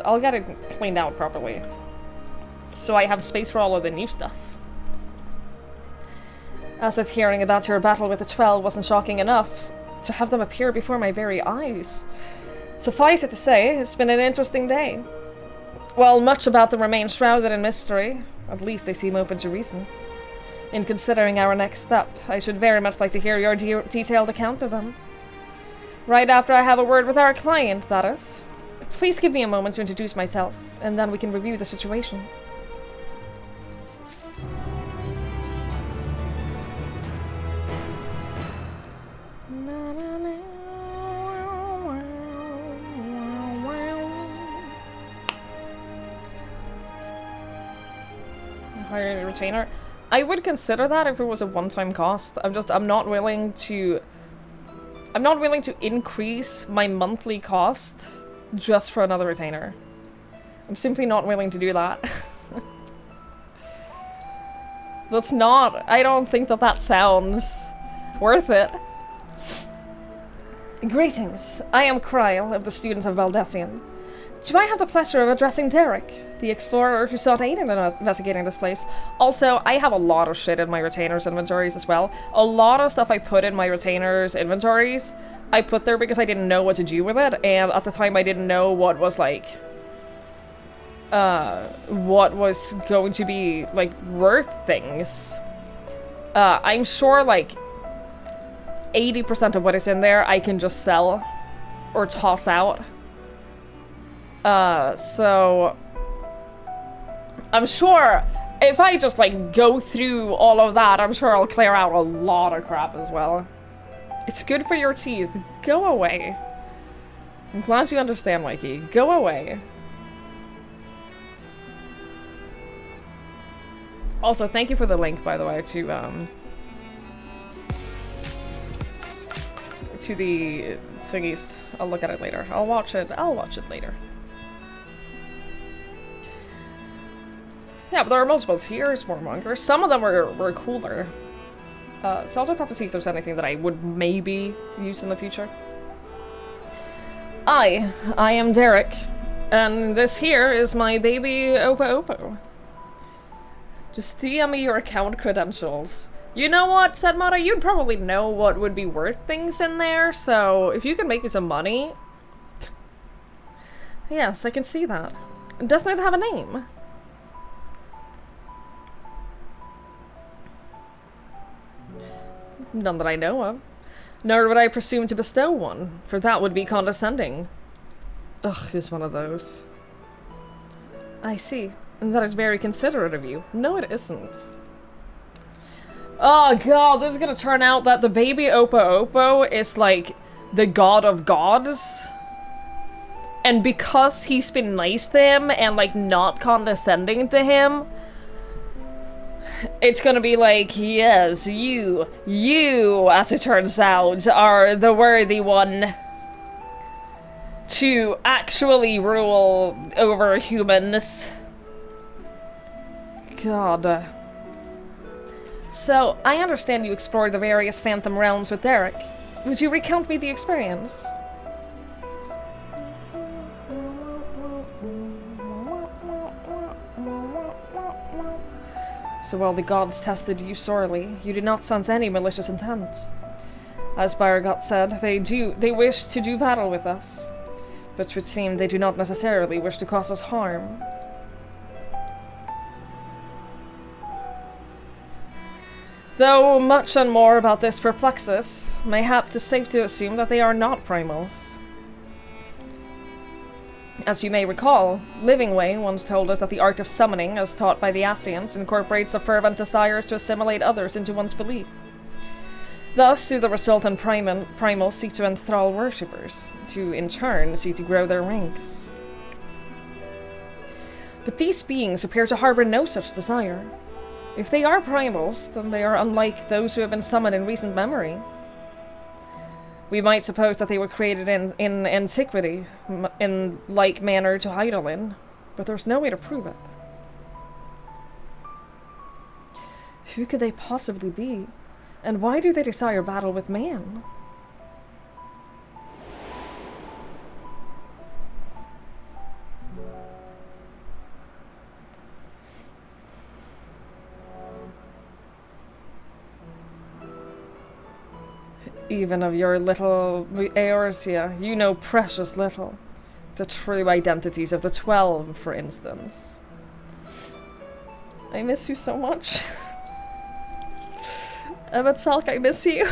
I'll get it cleaned out properly, so I have space for all of the new stuff. As if hearing about your battle with the 12 wasn't shocking enough, to have them appear before my very eyes. Suffice it to say, it's been an interesting day. While much about them remains shrouded in mystery, at least they seem open to reason. In considering our next step, I should very much like to hear your detailed account of them. Right after I have a word with our client, that is. Please give me a moment to introduce myself, and then we can review the situation. Hiring a retainer. I would consider that if it was a one-time cost. I'm not willing to increase my monthly cost just for another retainer. I'm simply not willing to do that. I don't think that sounds worth it. Greetings. I am Kryl of the Students of Valdesian. Do I have the pleasure of addressing Derek, the explorer who sought aid in investigating this place? Also, I have a lot of shit in my retainers inventories as well. A lot of stuff I put in my retainers inventories, I put there because I didn't know what to do with it, and at the time I didn't know what was, like, what was going to be, like, worth things. I'm sure, like, 80% of what is in there I can just sell or toss out. So I'm sure if I just, like, go through all of that, I'm sure I'll clear out a lot of crap as well. It's good for your teeth. Go away. I'm glad you understand, Mikey. Go away. Also, thank you for the link, by the way, to the thingies. I'll look at it later. I'll watch it later. Yeah, but there are multiple tiers, Warmonger. Some of them were cooler. So I'll just have to see if there's anything that I would maybe use in the future. I am Derek, and this here is my baby Opo Opo. Just DM me your account credentials. You know what, Sedmata? You'd probably know what would be worth things in there, so if you can make me some money... Yes, I can see that. Doesn't it have a name? None that I know of. Nor would I presume to bestow one, for that would be condescending. Ugh, is one of those. I see. And that is very considerate of you. No, it isn't. Oh god, this is gonna turn out that the baby Opo Opo is like the god of gods. And because he's been nice to him and like not condescending to him, it's gonna be like, yes, you, as it turns out, are the worthy one to actually rule over humans. God. So, I understand you explored the various Phantom Realms with Derek. Would you recount me the experience? So while the gods tested you sorely, you did not sense any malicious intent. As Byregot said, they wish to do battle with us, but it would seem they do not necessarily wish to cause us harm. Though much and more about this perplexes, mayhap 'tis safe to assume that they are not primals. As you may recall, Livingway once told us that the art of summoning, as taught by the Ascians, incorporates a fervent desire to assimilate others into one's belief. Thus do the resultant primals seek to enthrall worshippers, to in turn seek to grow their ranks. But these beings appear to harbor no such desire. If they are primals, then they are unlike those who have been summoned in recent memory. We might suppose that they were created in antiquity, in like manner to Hydaelyn, but there's no way to prove it. Who could they possibly be? And why do they desire battle with man? Even of your little Eorzea, you know precious little. The true identities of the 12, for instance. I miss you so much. Emet-Selch, I miss you.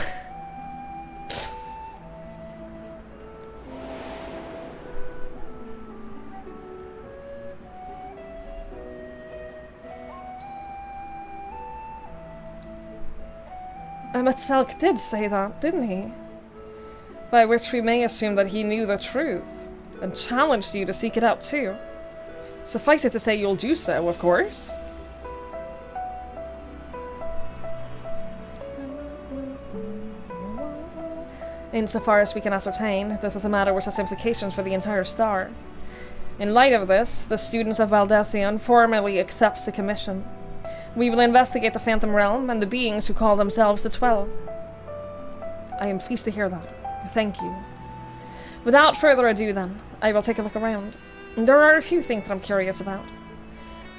Emet-Selch did say that, didn't he? By which we may assume that he knew the truth, and challenged you to seek it out too. Suffice it to say you'll do so, of course. Insofar as we can ascertain, this is a matter which has implications for the entire star. In light of this, the students of Valdecion formally accept the commission. We will investigate the Phantom Realm and the beings who call themselves the 12. I am pleased to hear that. Thank you. Without further ado then, I will take a look around. There are a few things that I'm curious about.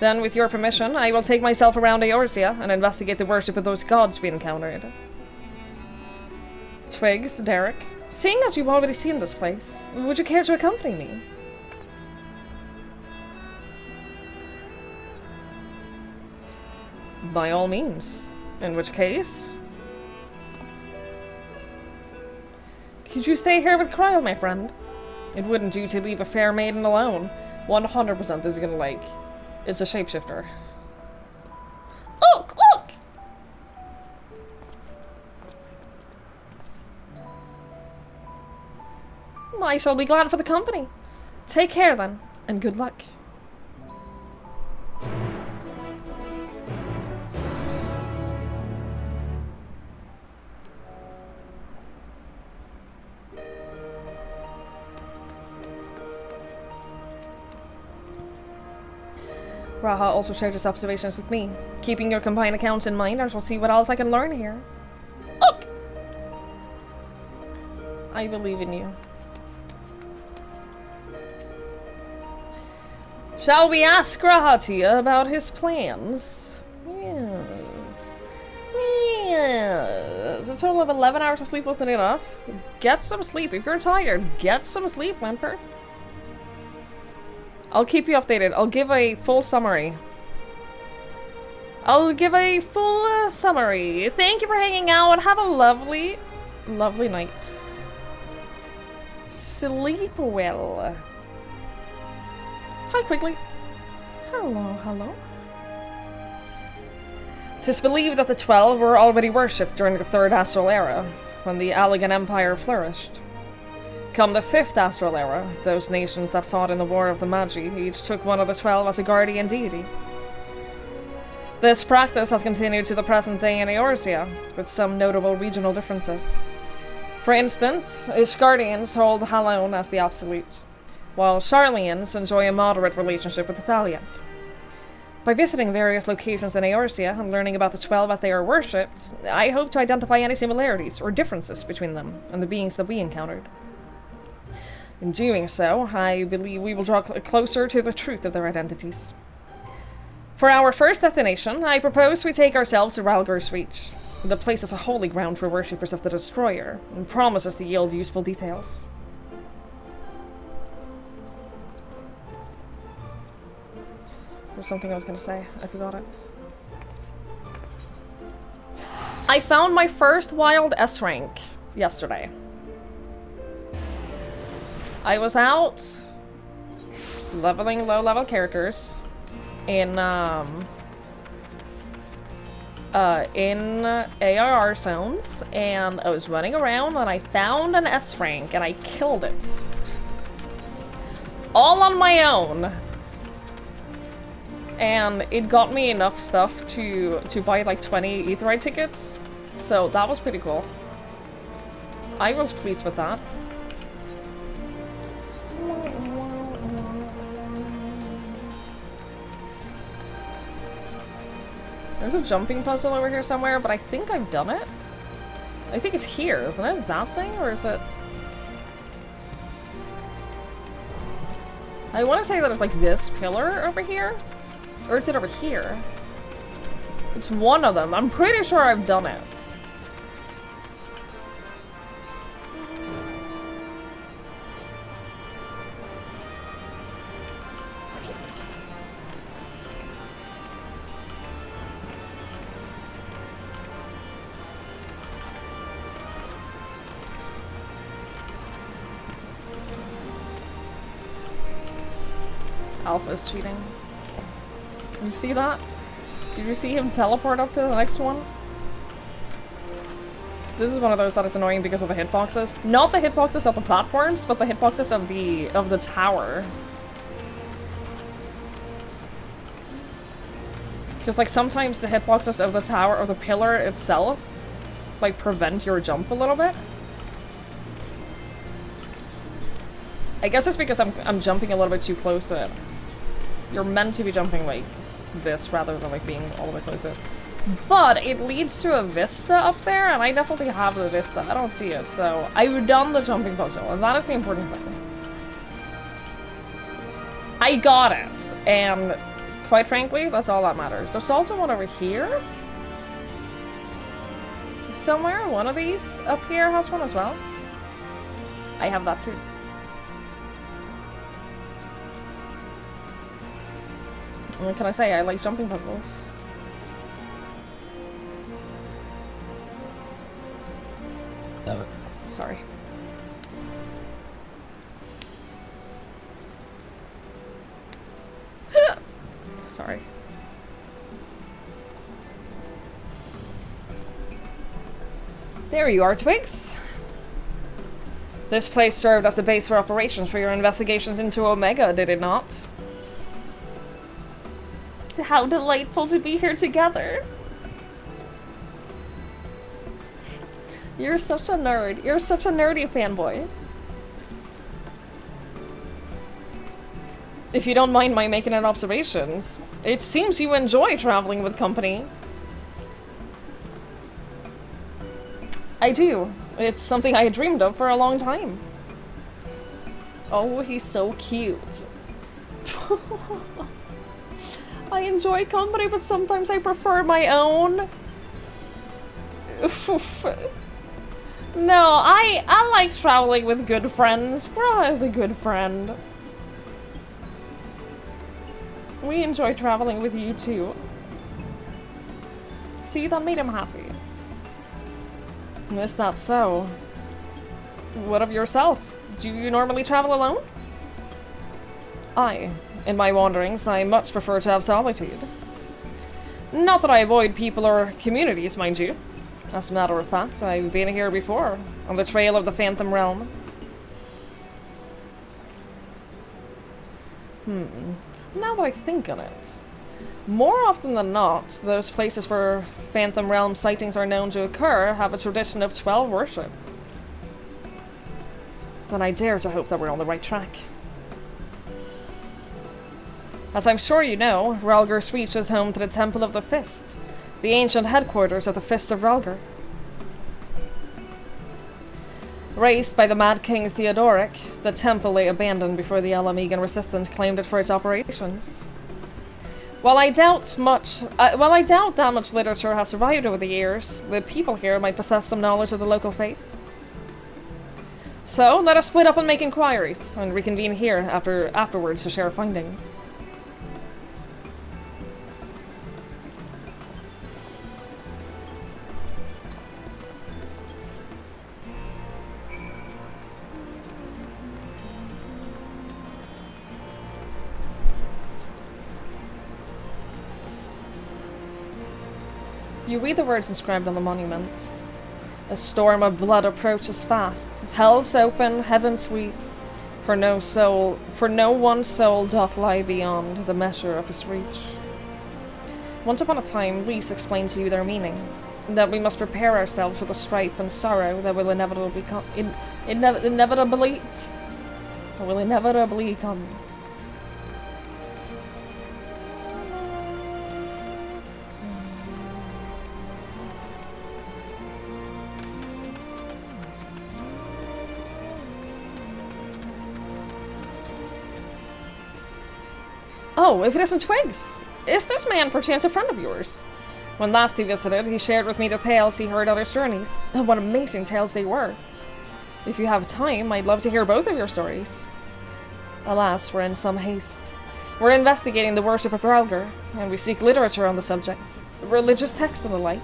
Then, with your permission, I will take myself around Eorzea and investigate the worship of those gods we encountered. Twigs, Derek, seeing as you've already seen this place, would you care to accompany me? By all means. In which case... Could you stay here with Cryo, my friend? It wouldn't do to leave a fair maiden alone. 100% is gonna, like... It's a shapeshifter. Look! Look! I shall be glad for the company. Take care, then, and good luck. Raha also shared his observations with me. Keeping your combined accounts in mind, I shall see what else I can learn here. Look! I believe in you. Shall we ask Rahatia about his plans? Yes. Yes. A total of 11 hours of sleep wasn't enough. Get some sleep. If you're tired, get some sleep, Lanford. I'll keep you updated. I'll give a full summary. Thank you for hanging out. Have a lovely, lovely night. Sleep well. Hi, Quigley. Hello, hello. 'Tis believed that the 12 were already worshipped during the 3rd Astral Era, when the Allagan Empire flourished. Come the 5th Astral Era, those nations that fought in the War of the Magi each took one of the 12 as a guardian deity. This practice has continued to the present day in Eorzea, with some notable regional differences. For instance, Ishgardians hold Halone as the absolute, while Sharlians enjoy a moderate relationship with Thaliak. By visiting various locations in Eorzea and learning about the 12 as they are worshipped, I hope to identify any similarities or differences between them and the beings that we encountered. In doing so, I believe we will draw closer to the truth of their identities. For our first destination, I propose we take ourselves to Ralgur's Reach. The place is a holy ground for worshippers of the Destroyer, and promises to yield useful details. There's something I was going to say. I forgot it. I found my first wild S rank yesterday. I was out leveling low-level characters in ARR zones, and I was running around and I found an S rank and I killed it. All on my own. And it got me enough stuff to buy like 20 Aetheryte tickets, so that was pretty cool. I was pleased with that. There's a jumping puzzle over here somewhere, but I think I've done it. I think it's here, isn't it? That thing? Or is it... I want to say that it's like this pillar over here. Or is it over here? It's one of them. I'm pretty sure I've done it. Alpha's cheating. Did you see that? Did you see him teleport up to the next one? This is one of those that is annoying because of the hitboxes. Not the hitboxes of the platforms, but the hitboxes of the tower. Because like sometimes the hitboxes of the tower or the pillar itself like prevent your jump a little bit. I guess it's because I'm jumping a little bit too close to it. You're meant to be jumping like this rather than like being all the way close to it. But it leads to a vista up there, and I definitely have the vista. I don't see it, so I've done the jumping puzzle, and that is the important thing. I got it, and quite frankly, that's all that matters. There's also one over here. Somewhere, one of these up here has one as well. I have that too. What can I say? I like jumping puzzles. Sorry. Sorry. There you are, Twigs. This place served as the base for operations for your investigations into Omega, did it not? How delightful to be here together. You're such a nerd. You're such a nerdy fanboy. If you don't mind my making an observation, it seems you enjoy traveling with company. I do. It's something I dreamed of for a long time. Oh, he's so cute. I enjoy company, but sometimes I prefer my own. No, I like traveling with good friends. Bra is a good friend. We enjoy traveling with you too. See, that made him happy. Is that so? What of yourself? Do you normally travel alone? In my wanderings, I much prefer to have solitude. Not that I avoid people or communities, mind you. As a matter of fact, I've been here before, on the trail of the Phantom Realm. Now that I think on it, more often than not, those places where Phantom Realm sightings are known to occur have a tradition of 12 worship. Then I dare to hope that we're on the right track. As I'm sure you know, Relgar Reach is home to the Temple of the Fist, the ancient headquarters of the Fist of Relgar. Raised by the Mad King Theodoric, the temple lay abandoned before the Alamegan resistance claimed it for its operations. While I doubt that much literature has survived over the years, the people here might possess some knowledge of the local faith. So, let us split up and make inquiries, and reconvene here afterwards to share findings. You read the words inscribed on the monument. A storm of blood approaches fast. Hell's open, heaven sweep. For no one soul doth lie beyond the measure of his reach. Once upon a time, Lys explained to you their meaning. That we must prepare ourselves for the strife and sorrow that will inevitably come. Inevitably come. Oh, if it isn't Twigs! Is this man perchance a friend of yours? When last he visited, he shared with me the tales he heard on his journeys. And what amazing tales they were. If you have time, I'd love to hear both of your stories. Alas, we're in some haste. We're investigating the worship of Relgar, and we seek literature on the subject. Religious texts and the like.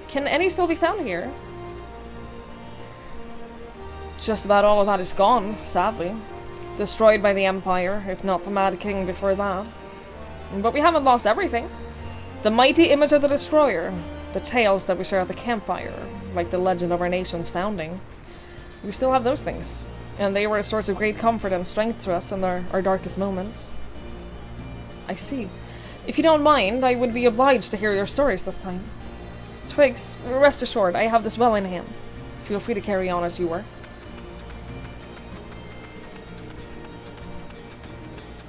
Can any still be found here? Just about all of that is gone, sadly. Destroyed by the Empire, if not the Mad King before that. But we haven't lost everything. The mighty image of the Destroyer, the tales that we share at the campfire, like the legend of our nation's founding. We still have those things, and they were a source of great comfort and strength to us in our darkest moments. I see. If you don't mind, I would be obliged to hear your stories this time. Twigs, rest assured, I have this well in hand. Feel free to carry on as you were.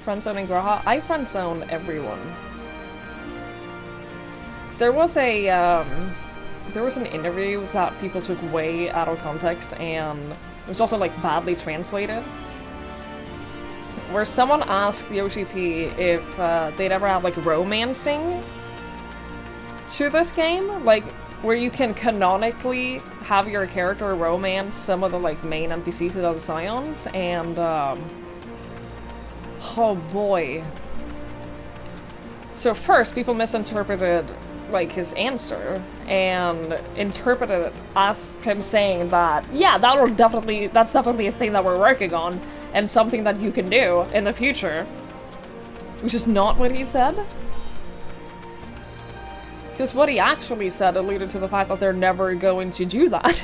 Friendzoning G'raha? I friendzone everyone. There was an interview that people took way out of context, and it was also like badly translated. where someone asked Yoshi P if they'd ever have like romancing to this game, like where you can canonically have your character romance some of the like main NPCs of the Scions, and oh boy. So first, people misinterpreted like his answer and interpreted it as him saying that, yeah, that's definitely a thing that we're working on and something that you can do in the future, which is not what he said. Because what he actually said alluded to the fact that they're never going to do that.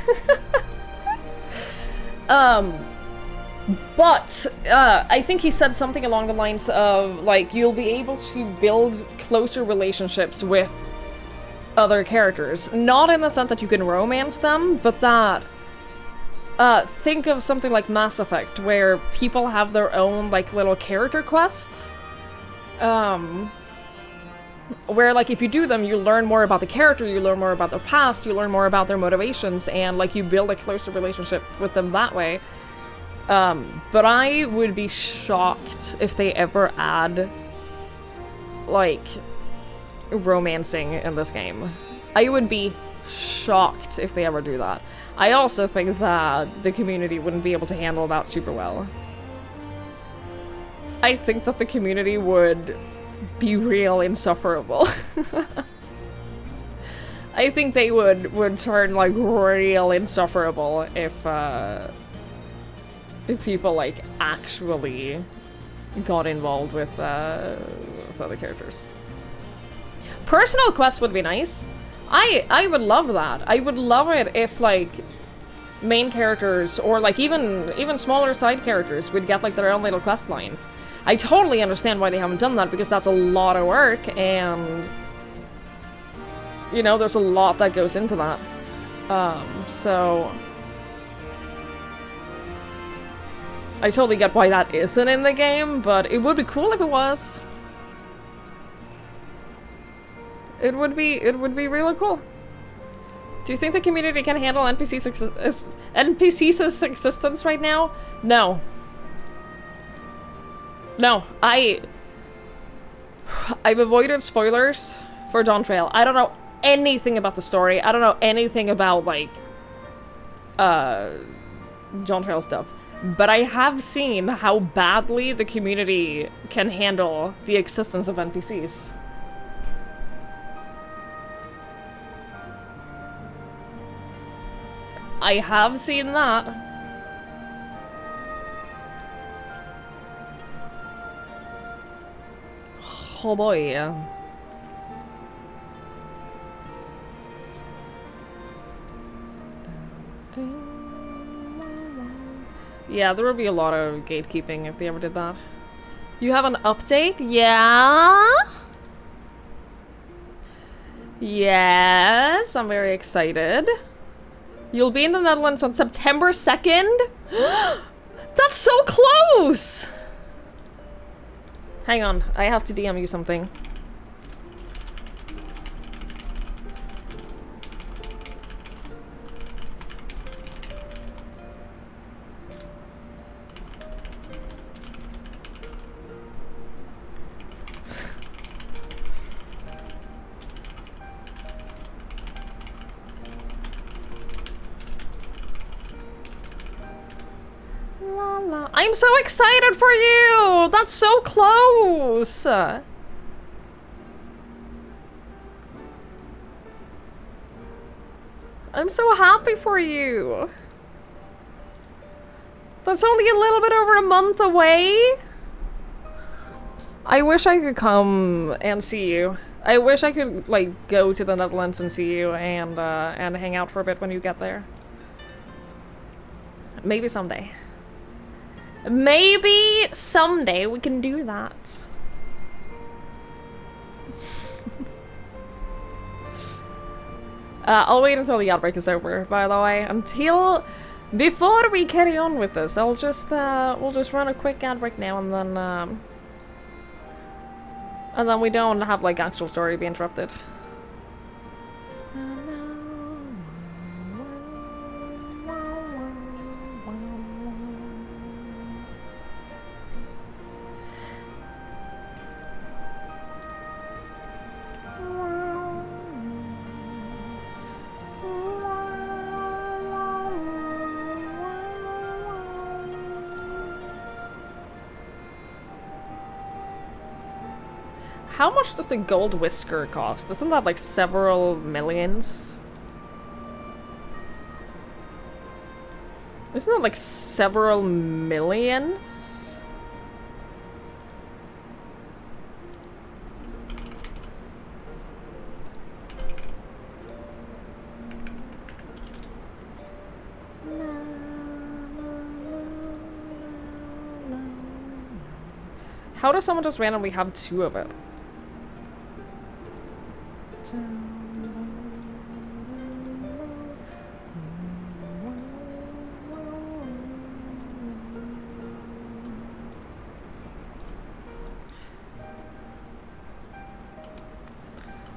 But I think he said something along the lines of, like, you'll be able to build closer relationships with other characters. Not in the sense that you can romance them, but that... think of something like Mass Effect, where people have their own, like, little character quests. Where, like, if you do them, you learn more about the character, you learn more about their past, you learn more about their motivations, and, like, you build a closer relationship with them that way. But I would be shocked if they ever add, like, romancing in this game. I would be shocked if they ever do that. I also think that the community wouldn't be able to handle that super well. I think that the community would be real insufferable. I think they would turn, like, real insufferable if people, like, actually got involved with other characters. Personal quests would be nice. I would love that. I would love it if, like, main characters or, like, even smaller side characters would get, like, their own little quest line. I totally understand why they haven't done that, because that's a lot of work, and, you know, there's a lot that goes into that. So... I totally get why that isn't in the game, but it would be cool if it was. It would be really cool. Do you think the community can handle NPC's existence right now? No. No, I've avoided spoilers for Dawntrail. I don't know anything about the story. I don't know anything about, like, Dawntrail stuff. But I have seen how badly the community can handle the existence of NPCs. I have seen that. Oh boy, yeah. Yeah, there would be a lot of gatekeeping if they ever did that. You have an update? Yeah? Yes, I'm very excited. You'll be in the Netherlands on September 2nd? That's so close! Hang on, I have to DM you something. I'm so excited for you! That's so close! I'm so happy for you! That's only a little bit over a month away! I wish I could come and see you. I wish I could, like, go to the Netherlands and see you and hang out for a bit when you get there. Maybe someday. Maybe someday we can do that. I'll wait until the outbreak is over, by the way. Before we carry on with this, we'll just run a quick ad break now, and then we don't have, like, actual story be interrupted. How much does the gold whisker cost? Isn't that like several millions? Isn't that like several millions? How does someone just randomly have 2 of it?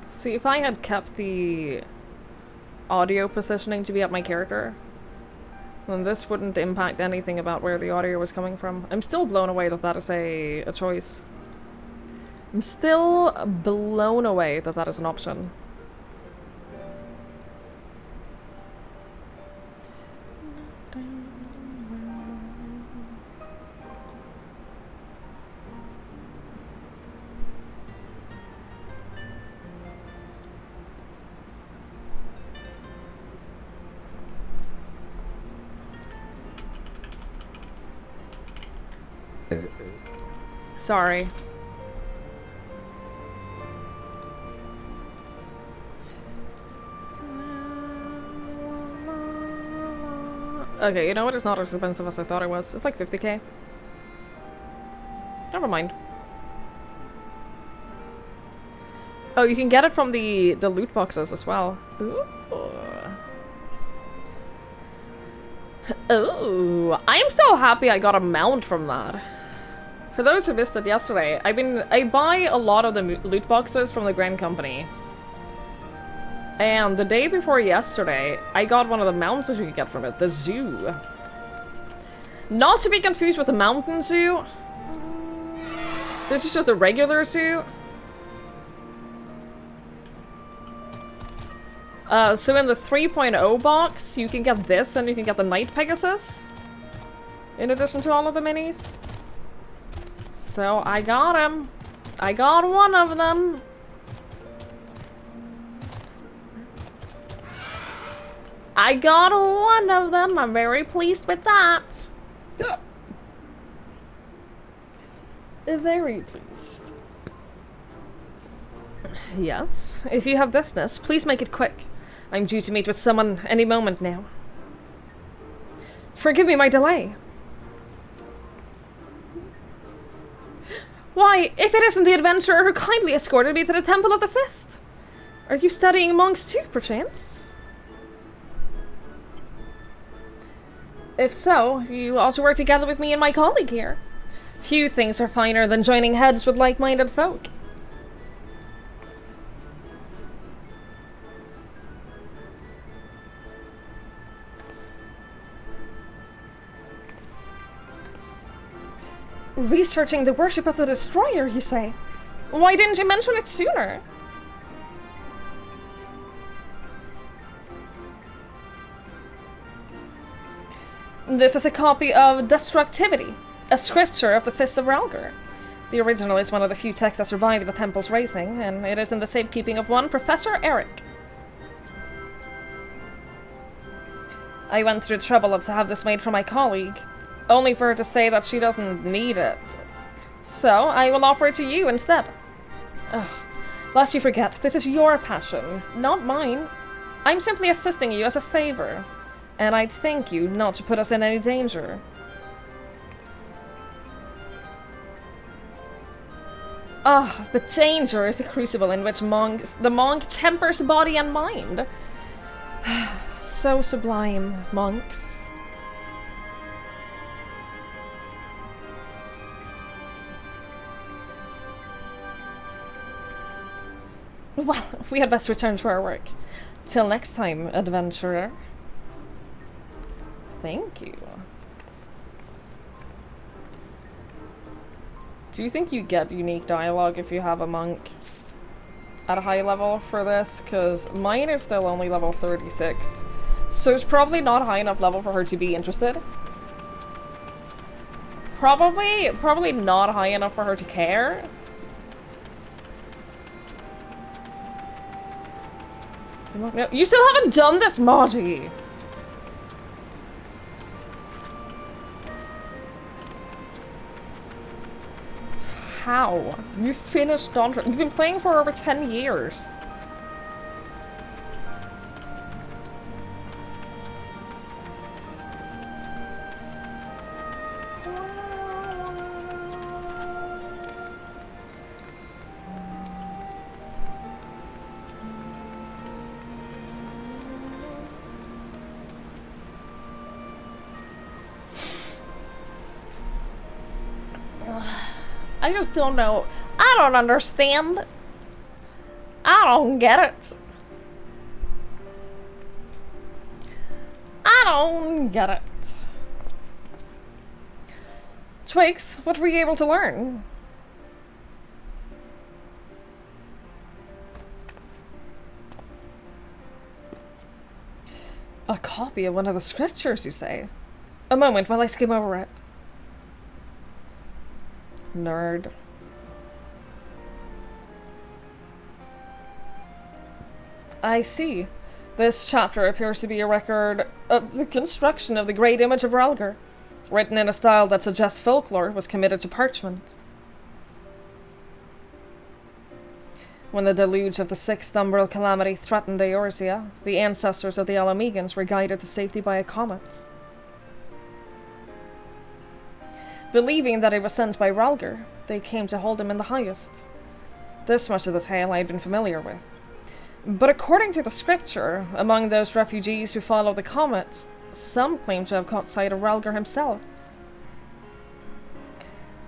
See, if I had kept the audio positioning to be at my character, then this wouldn't impact anything about where the audio was coming from. I'm still blown away that that is a choice. I'm still blown away that that is an option. Sorry. Okay, you know what? It's not as expensive as I thought it was. It's like 50k. Never mind. Oh, you can get it from the loot boxes as well. Ooh. Oh, I'm still happy I got a mount from that. For those who missed it yesterday, I buy a lot of the loot boxes from the Grand Company. And the day before yesterday, I got one of the mounts that you could get from it, the zoo. Not to be confused with the mountain zoo. This is just a regular zoo. So in the 3.0 box, you can get this and you can get the Night Pegasus. In addition to all of the minis. So I got him. I got one of them. I got one of them. I'm very pleased with that. Yeah. Very pleased. Yes, if you have business, please make it quick. I'm due to meet with someone any moment now. Forgive me my delay. Why, if it isn't the adventurer who kindly escorted me to the Temple of the Fist. Are you studying monks too, perchance? If so, you ought to work together with me and my colleague here. Few things are finer than joining heads with like-minded folk. Researching the worship of the Destroyer, you say? Why didn't you mention it sooner? This is a copy of Destructivity, a scripture of the Fist of Ralgr. The original is one of the few texts that survived the temple's razing, and it is in the safekeeping of one Professor Eric. I went through the trouble of to have this made for my colleague, only for her to say that she doesn't need it. So, I will offer it to you instead. Ugh. Lest you forget, this is your passion, not mine. I'm simply assisting you as a favor, and I'd thank you not to put us in any danger. Ah, but danger is the crucible in which the monk tempers body and mind. So sublime, monks. Well, we had best return to our work. Till next time, adventurer. Thank you. Do you think you get unique dialogue if you have a monk at a high level for this? Because mine is still only level 36. So it's probably not high enough level for her to be interested. Probably not high enough for her to care. No, you still haven't done this, Marty! How? You finished Dawn. You've been playing for over 10 years. I just don't know. I don't understand. I don't get it. I don't get it. Twigs, what were you able to learn? A copy of one of the scriptures, you say? A moment while I skim over it. Nerd. I see. This chapter appears to be a record of the construction of the great image of Rhalgr, written in a style that suggests folklore was committed to parchment. When the deluge of the sixth umbral calamity threatened Eorzea, the ancestors of the Alamegans were guided to safety by a comet. Believing that it was sent by Rhalgr, they came to hold him in the highest. This much of the tale I had been familiar with. But according to the scripture, among those refugees who followed the comet, some claim to have caught sight of Rhalgr himself.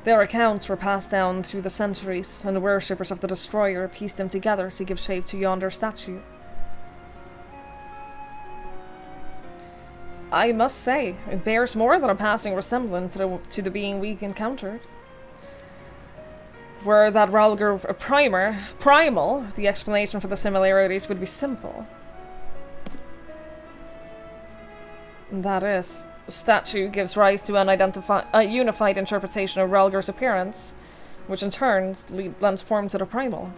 Their accounts were passed down through the centuries, and worshippers of the Destroyer pieced them together to give shape to yonder statue. I must say, it bears more than a passing resemblance to the being we encountered. Were that Rhalgr a primal, the explanation for the similarities would be simple. That is, the statue gives rise to a unified interpretation of Rhalgr's appearance, which in turn lends form to the primal.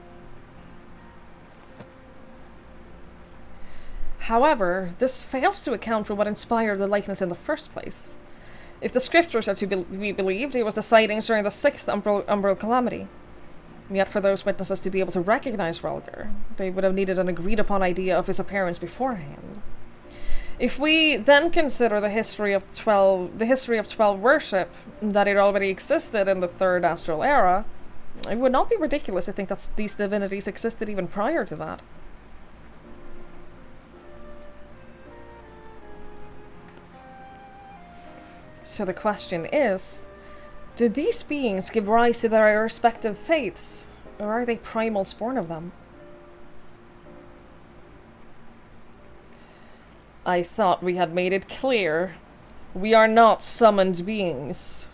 However, this fails to account for what inspired the likeness in the first place. If the scriptures are to be believed, it was the sightings during the sixth umbral calamity. Yet for those witnesses to be able to recognize Rhalgr, they would have needed an agreed-upon idea of his appearance beforehand. If we then consider the history of 12 worship, that it already existed in the third astral era, it would not be ridiculous to think that these divinities existed even prior to that. So the question is, did these beings give rise to their respective faiths, or are they primals born of them? I thought we had made it clear. We are not summoned beings.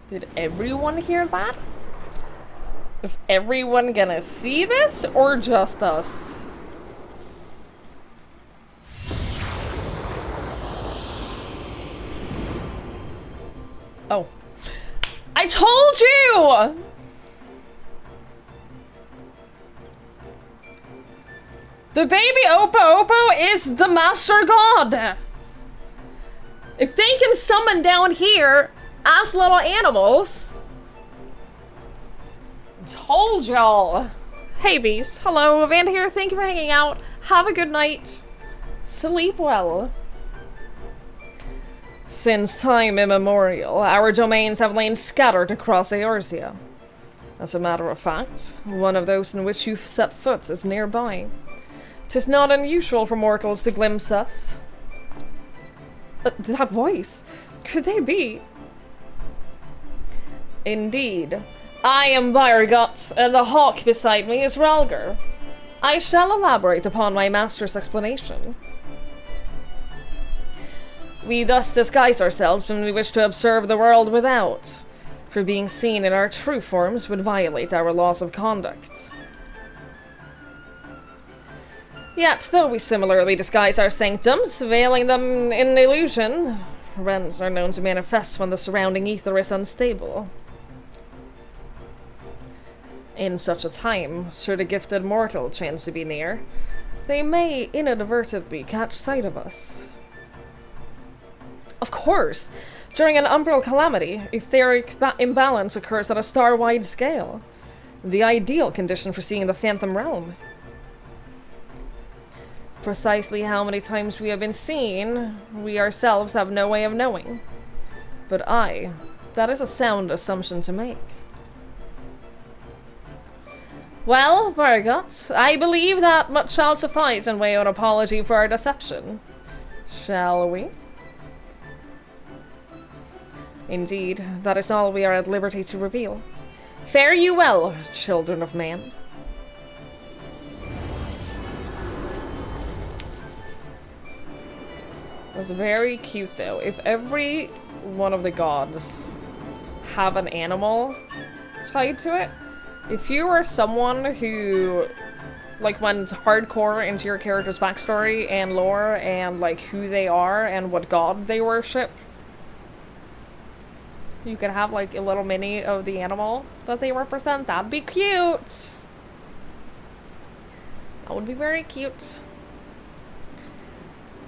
Did everyone hear that? Is everyone gonna see this, or just us? Oh. I told you! The baby Opo is the Master God! If they can summon down here as little animals... Told y'all! Hey beast, hello, Evander here, thank you for hanging out. Have a good night. Sleep well. Since time immemorial, our domains have lain scattered across Eorzea. As a matter of fact, one of those in which you've set foot is nearby. 'Tis not unusual for mortals to glimpse us. That voice, could they be? Indeed. I am Byrgot, and the hawk beside me is Rhalgr. I shall elaborate upon my master's explanation. We thus disguise ourselves when we wish to observe the world without, for being seen in our true forms would violate our laws of conduct. Yet, though we similarly disguise our sanctums, veiling them in illusion, rends are known to manifest when the surrounding ether is unstable. In such a time, should a gifted mortal chance to be near, they may inadvertently catch sight of us. Of course! During an umbral calamity, etheric imbalance occurs at a star-wide scale. The ideal condition for seeing the Phantom Realm. Precisely how many times we have been seen, we ourselves have no way of knowing. But that is a sound assumption to make. Well, Bargot, I believe that much shall suffice in way of an apology for our deception. Shall we? Indeed, that is all we are at liberty to reveal. Fare you well, children of man. That's very cute, though. If every one of the gods have an animal tied to it, if you are someone who, like, went hardcore into your character's backstory and lore and, like, who they are and what god they worship, you could have, like, a little mini of the animal that they represent. That'd be cute! That would be very cute.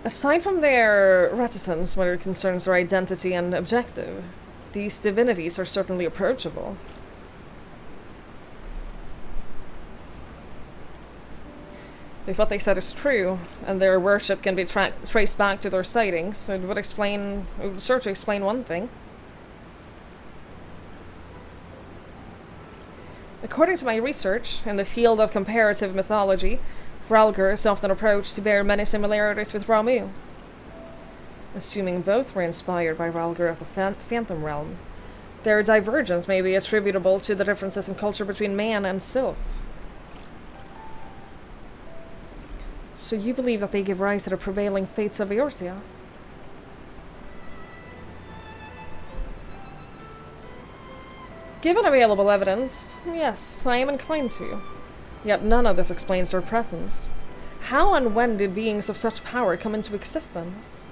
Aside from their reticence when it concerns their identity and objective, these divinities are certainly approachable. If what they said is true, and their worship can be traced back to their sightings, it would serve to explain one thing. According to my research in the field of comparative mythology, Rhalgr is often approached to bear many similarities with Ramuh. Assuming both were inspired by Rhalgr of the Phantom Realm, their divergence may be attributable to the differences in culture between man and sylph. So you believe that they give rise to the prevailing fates of Eorzea? Given available evidence, yes, I am inclined to. Yet none of this explains their presence. How and when did beings of such power come into existence?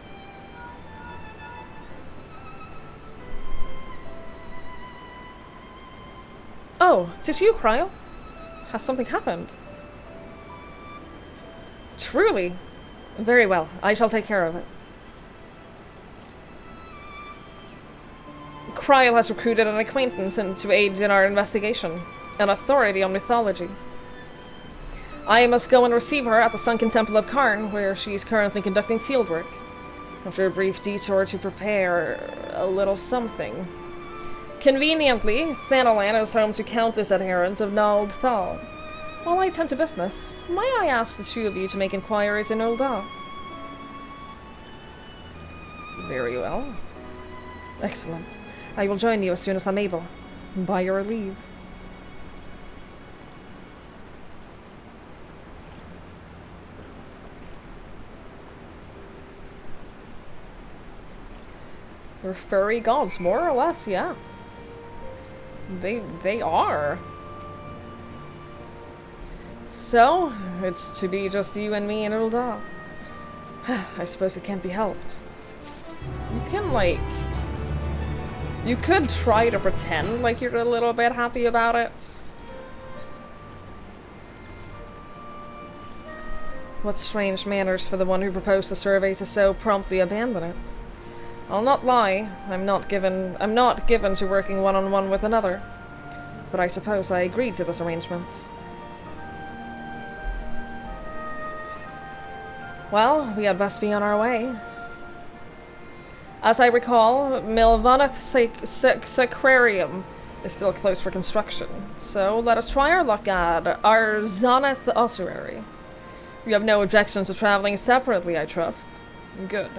Oh, 'tis you, Krile. Has something happened? Truly? Very well, I shall take care of it. Krile has recruited an acquaintance to aid in our investigation, an authority on mythology. I must go and receive her at the Sunken Temple of Karn, where she is currently conducting fieldwork, after a brief detour to prepare a little something. Conveniently, Thanalan is home to countless adherents of Nald Thal. While I tend to business, may I ask the two of you to make inquiries in Ul'dah? Very well. Excellent. I will join you as soon as I'm able. By your leave. They're furry gods, more or less, yeah. They are. So, it's to be just you and me in Ul'dah. I suppose it can't be helped. You can, like... You could try to pretend like you're a little bit happy about it. What strange manners for the one who proposed the survey to so promptly abandon it. I'll not lie, I'm not given to working one-on-one with another. But I suppose I agreed to this arrangement. Well, we had best be on our way. As I recall, Milvaneth Sacrarium is still closed for construction, so let us try our luck at Arzaneth Ossuary. You have no objection to traveling separately, I trust. Good.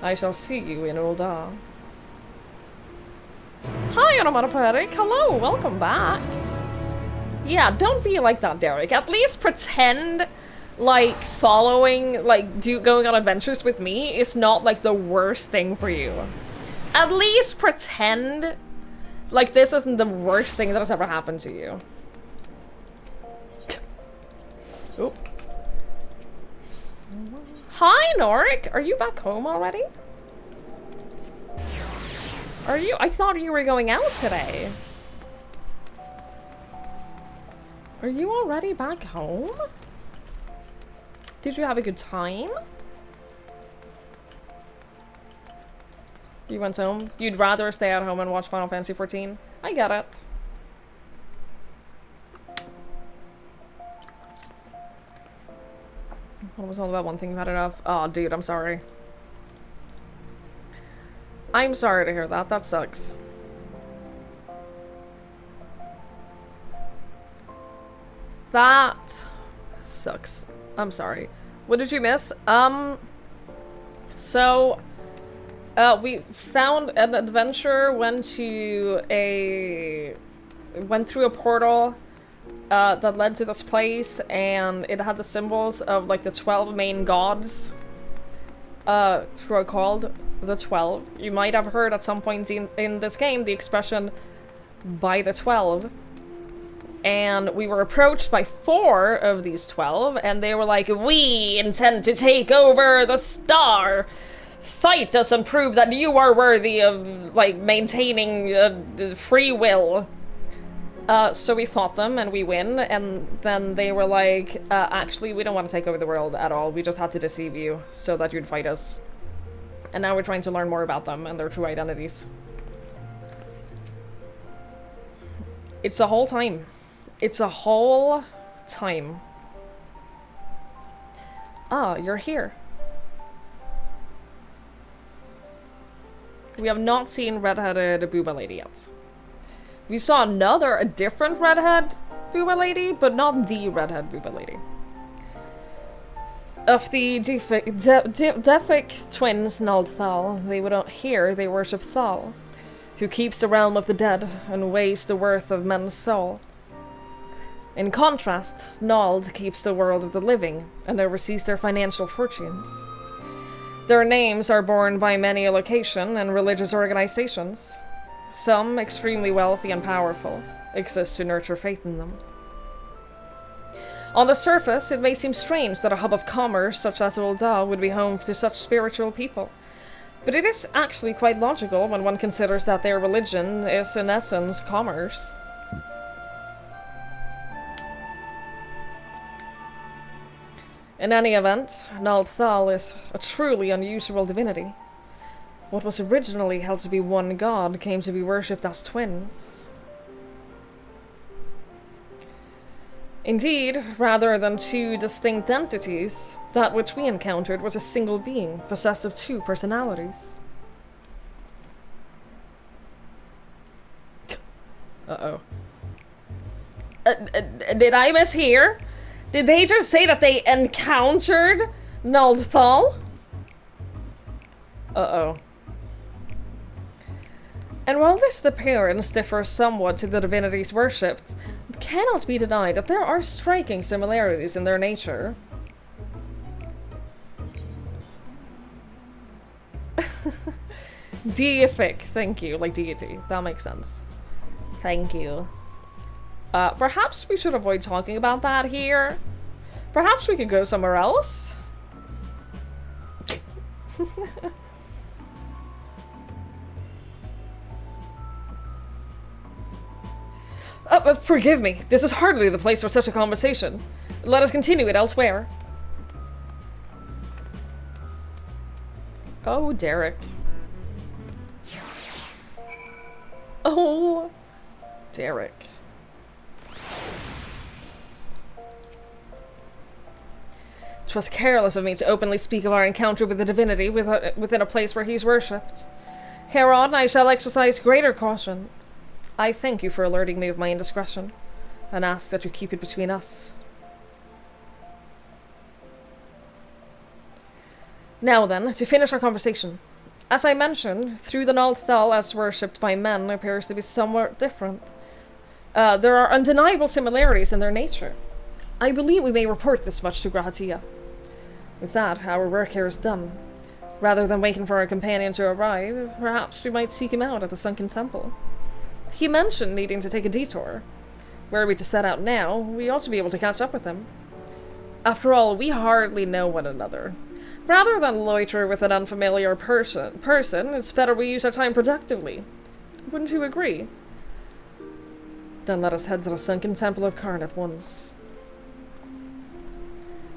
I shall see you in Ul'dah. Hi, Onomatopoetic! Hello, welcome back! Yeah, don't be like that, Derek. At least pretend like following, like, going on adventures with me is not, like, the worst thing for you. At least pretend like this isn't the worst thing that has ever happened to you. Oh. Hi, Norik! Are you back home already? Are you? I thought you were going out today. Are you already back home? Did you have a good time? You went home? You'd rather stay at home and watch Final Fantasy XIV? I get it. What was all about one thing you had enough? Oh, dude, I'm sorry. I'm sorry to hear that. That sucks. That sucks. I'm sorry. What did you miss? So, we found an adventure, went through a portal that led to this place, and it had the symbols of like the 12 main gods who are called the 12. You might have heard at some point in this game the expression by the 12. And we were approached by 4 of these 12, and they were like, "We intend to take over the star. Fight us and prove that you are worthy of, like, maintaining free will." So we fought them, and we win, and then they were like, "Actually, we don't want to take over the world at all. We just had to deceive you so that you'd fight us." And now we're trying to learn more about them and their true identities. It's a whole time. It's a whole time. Ah, you're here. We have not seen redheaded Booba Lady yet. We saw a different redhead Booba Lady, but not the redhead Booba Lady. Of the Defic twins Naldthal, they would not hear, they worship Thal, who keeps the realm of the dead and weighs the worth of men's souls. In contrast, Nald keeps the world of the living and oversees their financial fortunes. Their names are borne by many a location and religious organizations. Some, extremely wealthy and powerful, exist to nurture faith in them. On the surface, it may seem strange that a hub of commerce such as Ul'dah would be home to such spiritual people, but it is actually quite logical when one considers that their religion is, in essence, commerce. In any event, Naldthal is a truly unusual divinity. What was originally held to be one god came to be worshipped as twins. Indeed, rather than 2 distinct entities, that which we encountered was a single being, possessed of 2 personalities. Uh-oh. Did I mishear? Did they just say that they encountered Naldthal? Uh-oh. And while this appearance differs somewhat to the divinities worshipped, it cannot be denied that there are striking similarities in their nature. Deific, thank you, like deity. That makes sense. Thank you. Perhaps we should avoid talking about that here. Perhaps we could go somewhere else? Forgive me. This is hardly the place for such a conversation. Let us continue it elsewhere. Oh, Derek. Oh, Derek. It was careless of me to openly speak of our encounter with the divinity within a place where he's worshipped. Hereon, I shall exercise greater caution. I thank you for alerting me of my indiscretion, and ask that you keep it between us. Now then, to finish our conversation. As I mentioned, through the Naldthal as worshipped by men appears to be somewhat different. There are undeniable similarities in their nature. I believe we may report this much to Grahatia. With that, our work here is done. Rather than waiting for our companion to arrive, perhaps we might seek him out at the Sunken Temple. He mentioned needing to take a detour. Were we to set out now, we ought to be able to catch up with him. After all, we hardly know one another. Rather than loiter with an unfamiliar person, it's better we use our time productively. Wouldn't you agree? Then let us head to the sunken temple of Karn at once.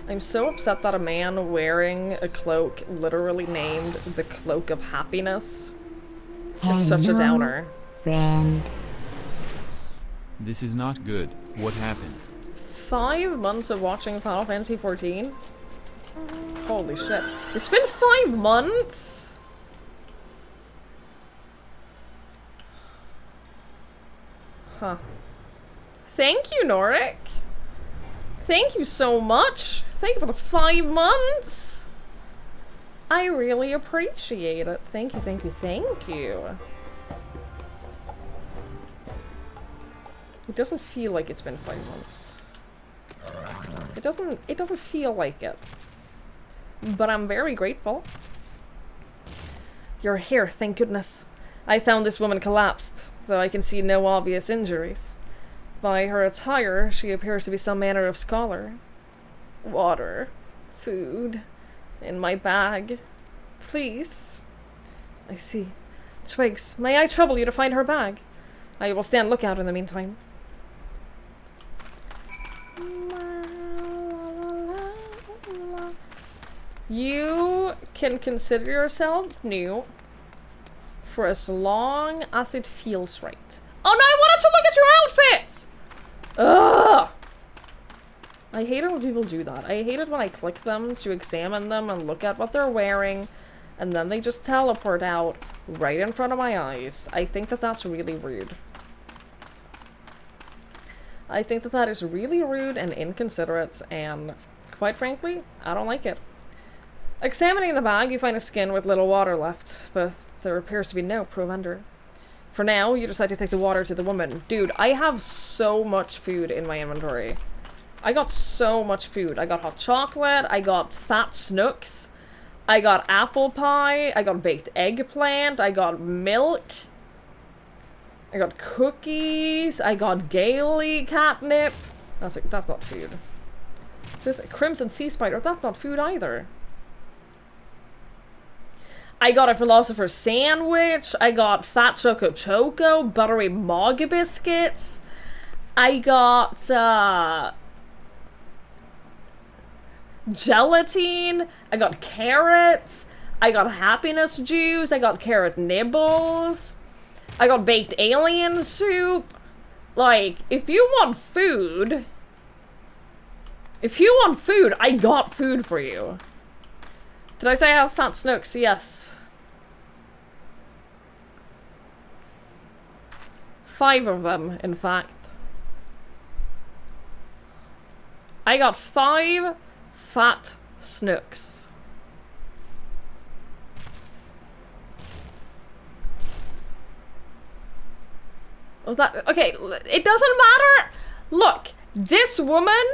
I'm so upset that a man wearing a cloak literally named the Cloak of Happiness is such a downer. Friend. This is not good. What happened? 5 months of watching Final Fantasy XIV? Holy shit. It's been 5 months?! Huh. Thank you, Norik! Thank you so much! Thank you for the 5 months! I really appreciate it. Thank you, thank you, thank you. It doesn't feel like it's been 5 months. It doesn't feel like it. But I'm very grateful. You're here, thank goodness. I found this woman collapsed, though I can see no obvious injuries. By her attire, she appears to be some manner of scholar. Water. Food. In my bag. Please. I see. Twigs, may I trouble you to find her bag? I will stand lookout in the meantime. You can consider yourself new for as long as it feels right. Oh no, I wanted to look at your outfit! Ugh! I hate it when people do that. I hate it when I click them to examine them and look at what they're wearing, and then they just teleport out right in front of my eyes. I think that that's really rude. I think that that is really rude and inconsiderate, and quite frankly, I don't like it. Examining the bag, you find a skin with little water left, but there appears to be no provender. For now, you decide to take the water to the woman. Dude, I have so much food in my inventory. I got so much food. I got hot chocolate, I got fat snooks, I got apple pie, I got baked eggplant, I got milk, I got cookies, I got Gaily catnip. That's not food. This Crimson Sea Spider, that's not food either. I got a Philosopher's Sandwich, I got Fat Choco Choco, Buttery Mog Biscuits, I got, gelatine, I got carrots, I got happiness juice, I got carrot nibbles, I got baked alien soup. Like, if you want food, I got food for you. Did I say I have fat snooks? Yes. 5 of them, in fact. I got 5 fat snooks. Was that okay? It doesn't matter. Look, this woman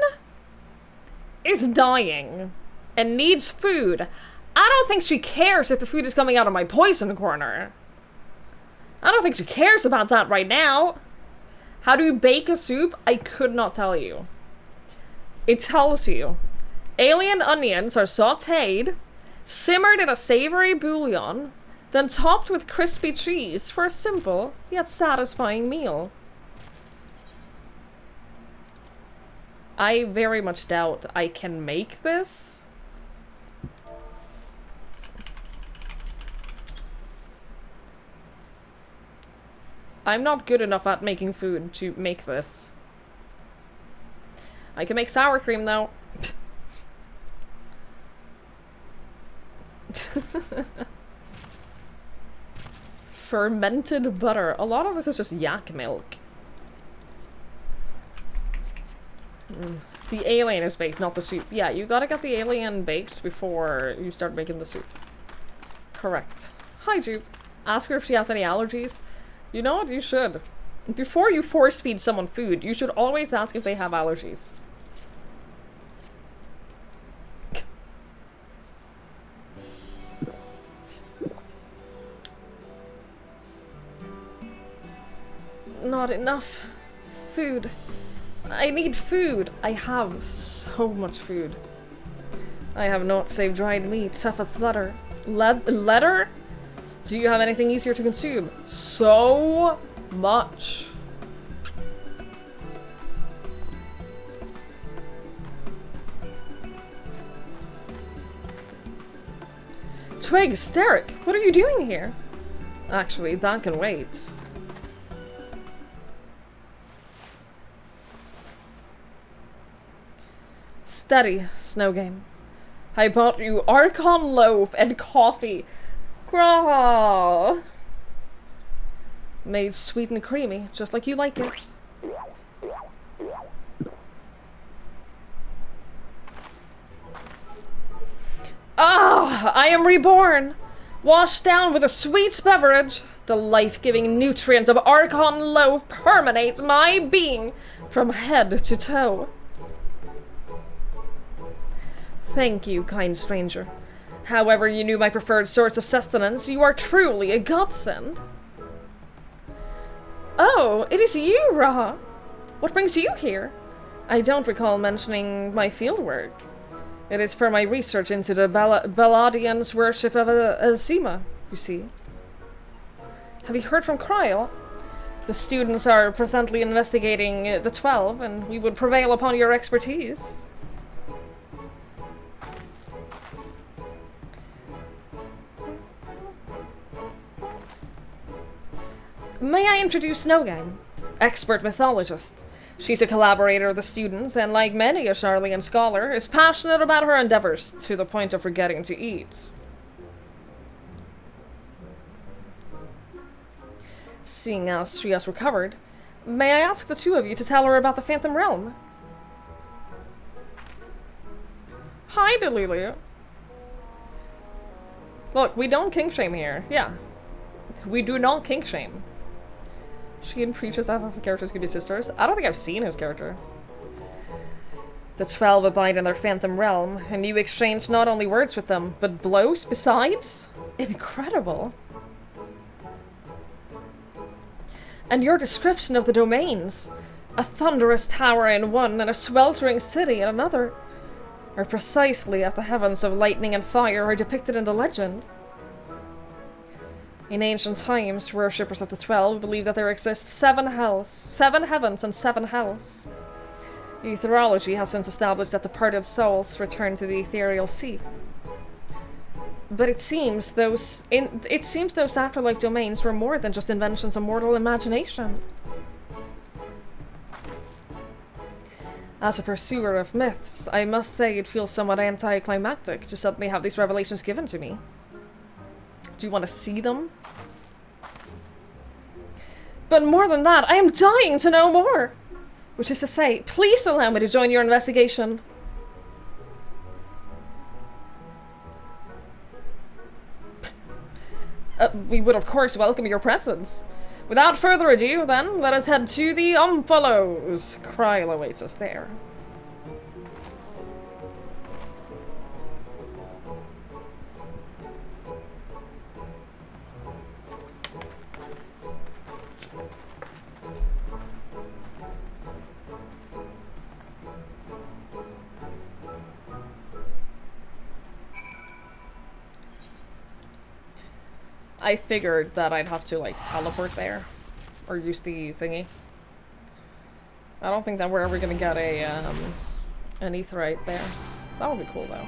is dying and needs food. I don't think she cares if the food is coming out of my poison corner. I don't think she cares about that right now. How do you bake a soup? I could not tell you. It tells you. Alien onions are sautéed, simmered in a savory bouillon, then topped with crispy cheese for a simple yet satisfying meal. I very much doubt I can make this. I'm not good enough at making food to make this. I can make sour cream though. Fermented butter. A lot of this is just yak milk. The alien is baked, not the soup. Yeah, you gotta get the alien baked before you start making the soup. Correct. Hi, Jupe. Ask her if she has any allergies. You know what? You should. Before you force feed someone food, you should always ask if they have allergies. Not enough food. I need food. I have so much food. I have not saved dried meat. Tuffet's letter. Letter? Do you have anything easier to consume? So much. Twigs, Derek, what are you doing here? Actually, that can wait. Steady, Snow Game. I bought you Archon loaf and coffee. Graw. Made sweet and creamy, just like you like it. Ah, I am reborn! Washed down with a sweet beverage, the life-giving nutrients of Archon loaf permeate my being from head to toe. Thank you, kind stranger. However you knew my preferred source of sustenance, you are truly a godsend. Oh, it is you, Raha. What brings you here? I don't recall mentioning my fieldwork. It is for my research into the Baladians' worship of Azima, you see. Have you heard from Kryl? The students are presently investigating the 12, and we would prevail upon your expertise. May I introduce Snowgame, expert mythologist. She's a collaborator of the students, and like many a Sharlayan scholar, is passionate about her endeavors to the point of forgetting to eat. Seeing as she has recovered, may I ask the two of you to tell her about the Phantom Realm? Hi, Delulu. Look, we don't kink shame here. Yeah. We do not kink shame. She and Preacher's half of the characters could be sisters. I don't think I've seen his character. The 12 abide in their Phantom Realm, and you exchange not only words with them, but blows besides? Incredible. And your description of the domains, a thunderous tower in one and a sweltering city in another, are precisely as the heavens of lightning and fire are depicted in the legend. In ancient times, worshippers of the 12 believed that there exist 7 heavens and 7 hells. Etherology has since established that departed souls return to the ethereal sea. But it seems those afterlife domains were more than just inventions of mortal imagination. As a pursuer of myths, I must say it feels somewhat anticlimactic to suddenly have these revelations given to me. Do you want to see them? But more than that, I am dying to know more! Which is to say, please allow me to join your investigation. We would of course welcome your presence. Without further ado, then, let us head to the Omphalos. Kryl awaits us there. I figured that I'd have to, like, teleport there. Or use the thingy. I don't think that we're ever gonna get a, an aetheryte there. That would be cool, though.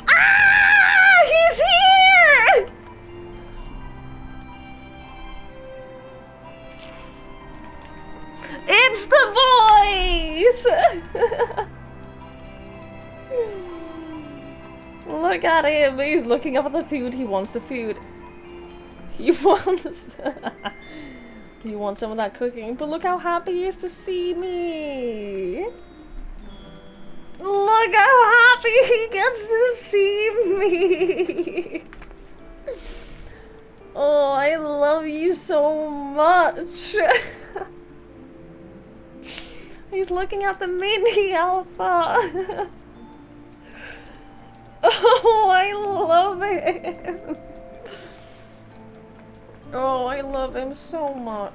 Ah! He's here! It's the boys! Look at him, he's looking up at the food, he wants the food. He wants... he wants some of that cooking, but look how happy he is to see me! Look how happy he gets to see me! Oh, I love you so much! He's looking at the mini alpha. Oh, I love him. Oh, I love him so much.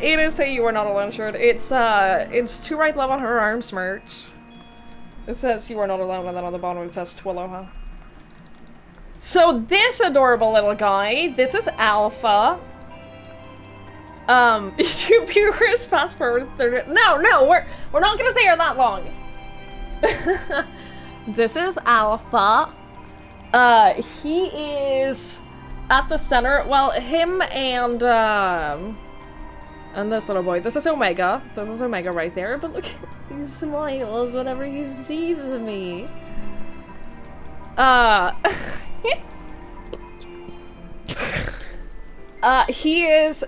It is say you are not alone shirt. It's to right love on her arms merch. It says you are not alone, and then on the bottom it says Twaloha. So this adorable little guy, this is Alpha. You purest passport 30. No, we're not gonna stay here that long. This is Alpha. He is at the center. Well, him and this little boy. This is Omega. This is Omega right there. But look, he smiles whenever he sees me.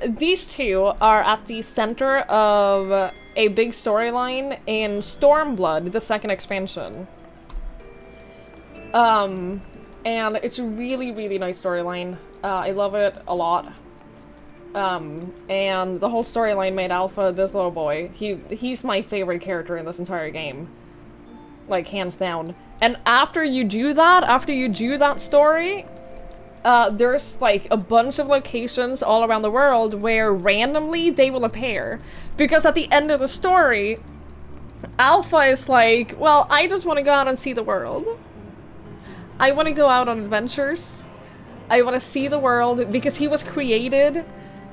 These two are at the center of a big storyline in Stormblood, the second expansion. And it's a really, really nice storyline. I love it a lot. And the whole storyline made Alpha this little boy. He's my favorite character in this entire game. Like, hands down. And after you do that story, there's like a bunch of locations all around the world where randomly they will appear. Because at the end of the story, Alpha is like, well, I just want to go out and see the world. I want to go out on adventures. I want to see the world because he was created,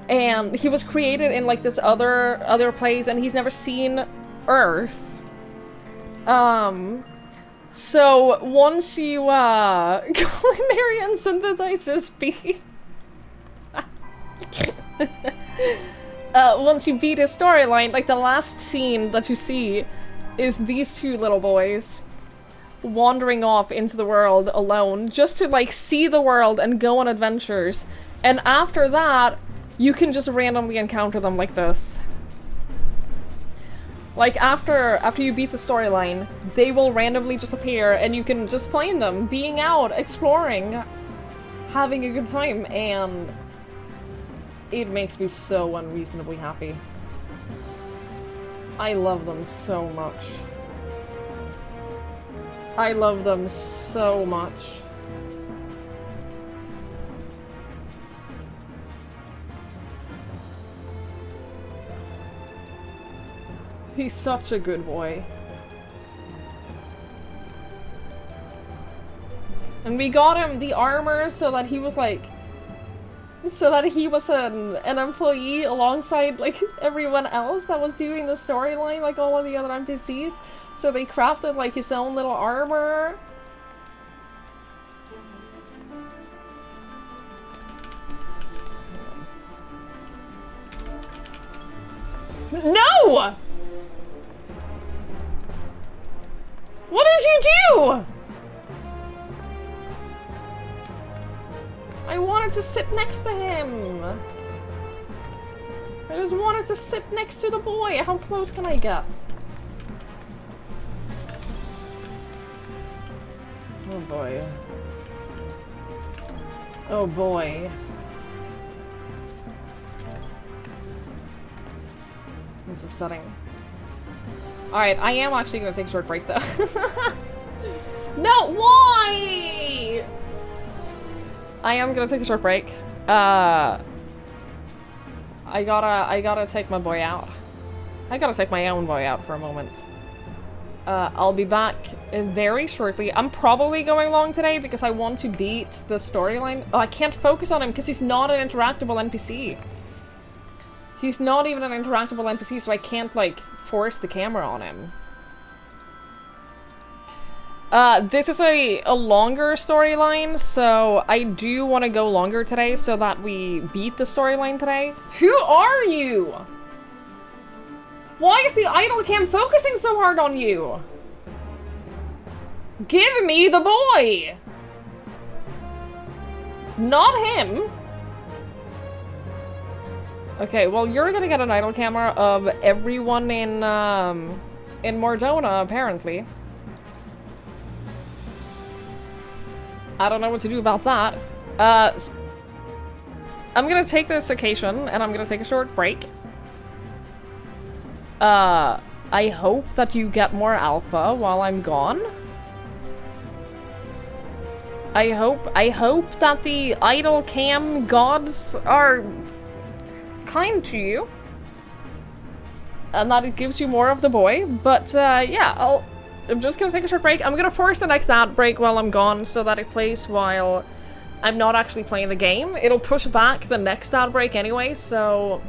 and he was created in like this other place, and he's never seen Earth. So once you culinary and synthesizes B. Once you beat his storyline, like the last scene that you see is these two little boys wandering off into the world alone just to like see the world and go on adventures. And after that, you can just randomly encounter them like this. Like, after you beat the storyline, they will randomly just appear, and you can just find them, being out, exploring, having a good time, and it makes me so unreasonably happy. I love them so much. I love them so much. He's such a good boy. And we got him the armor so that he was like... So that he was an employee alongside like everyone else that was doing the storyline, like all of the other NPCs. So they crafted like his own little armor. No! What did you do? I wanted to sit next to him. I just wanted to sit next to the boy. How close can I get? Oh boy. Oh boy. It's upsetting. Alright, I am actually gonna take a short break though. No, why? I am gonna take a short break. I gotta take my boy out. I gotta take my own boy out for a moment. I'll be back very shortly. I'm probably going long today because I want to beat the storyline. Oh, I can't focus on him because he's not an interactable NPC. He's not even an interactable NPC, so I can't, like, force the camera on him. This is a longer storyline, so I do want to go longer today so that we beat the storyline today. Who are you? Why is the idle cam focusing so hard on you? Give me the boy! Not him. Okay, well, you're gonna get an idle camera of everyone in Mordona, apparently. I don't know what to do about that. I'm gonna take this occasion, and I'm gonna take a short break. I hope that you get more alpha while I'm gone. I hope that the idle cam gods are kind to you. And that it gives you more of the boy. But yeah, I'm just gonna take a short break. I'm gonna force the next ad break while I'm gone so that it plays while I'm not actually playing the game. It'll push back the next ad break anyway, so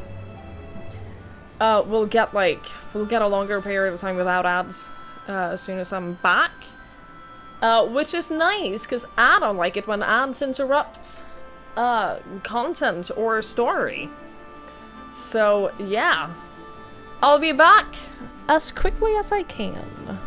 we'll get a longer period of time without ads as soon as I'm back. Which is nice, because I don't like it when ads interrupt content or story. So yeah, I'll be back as quickly as I can.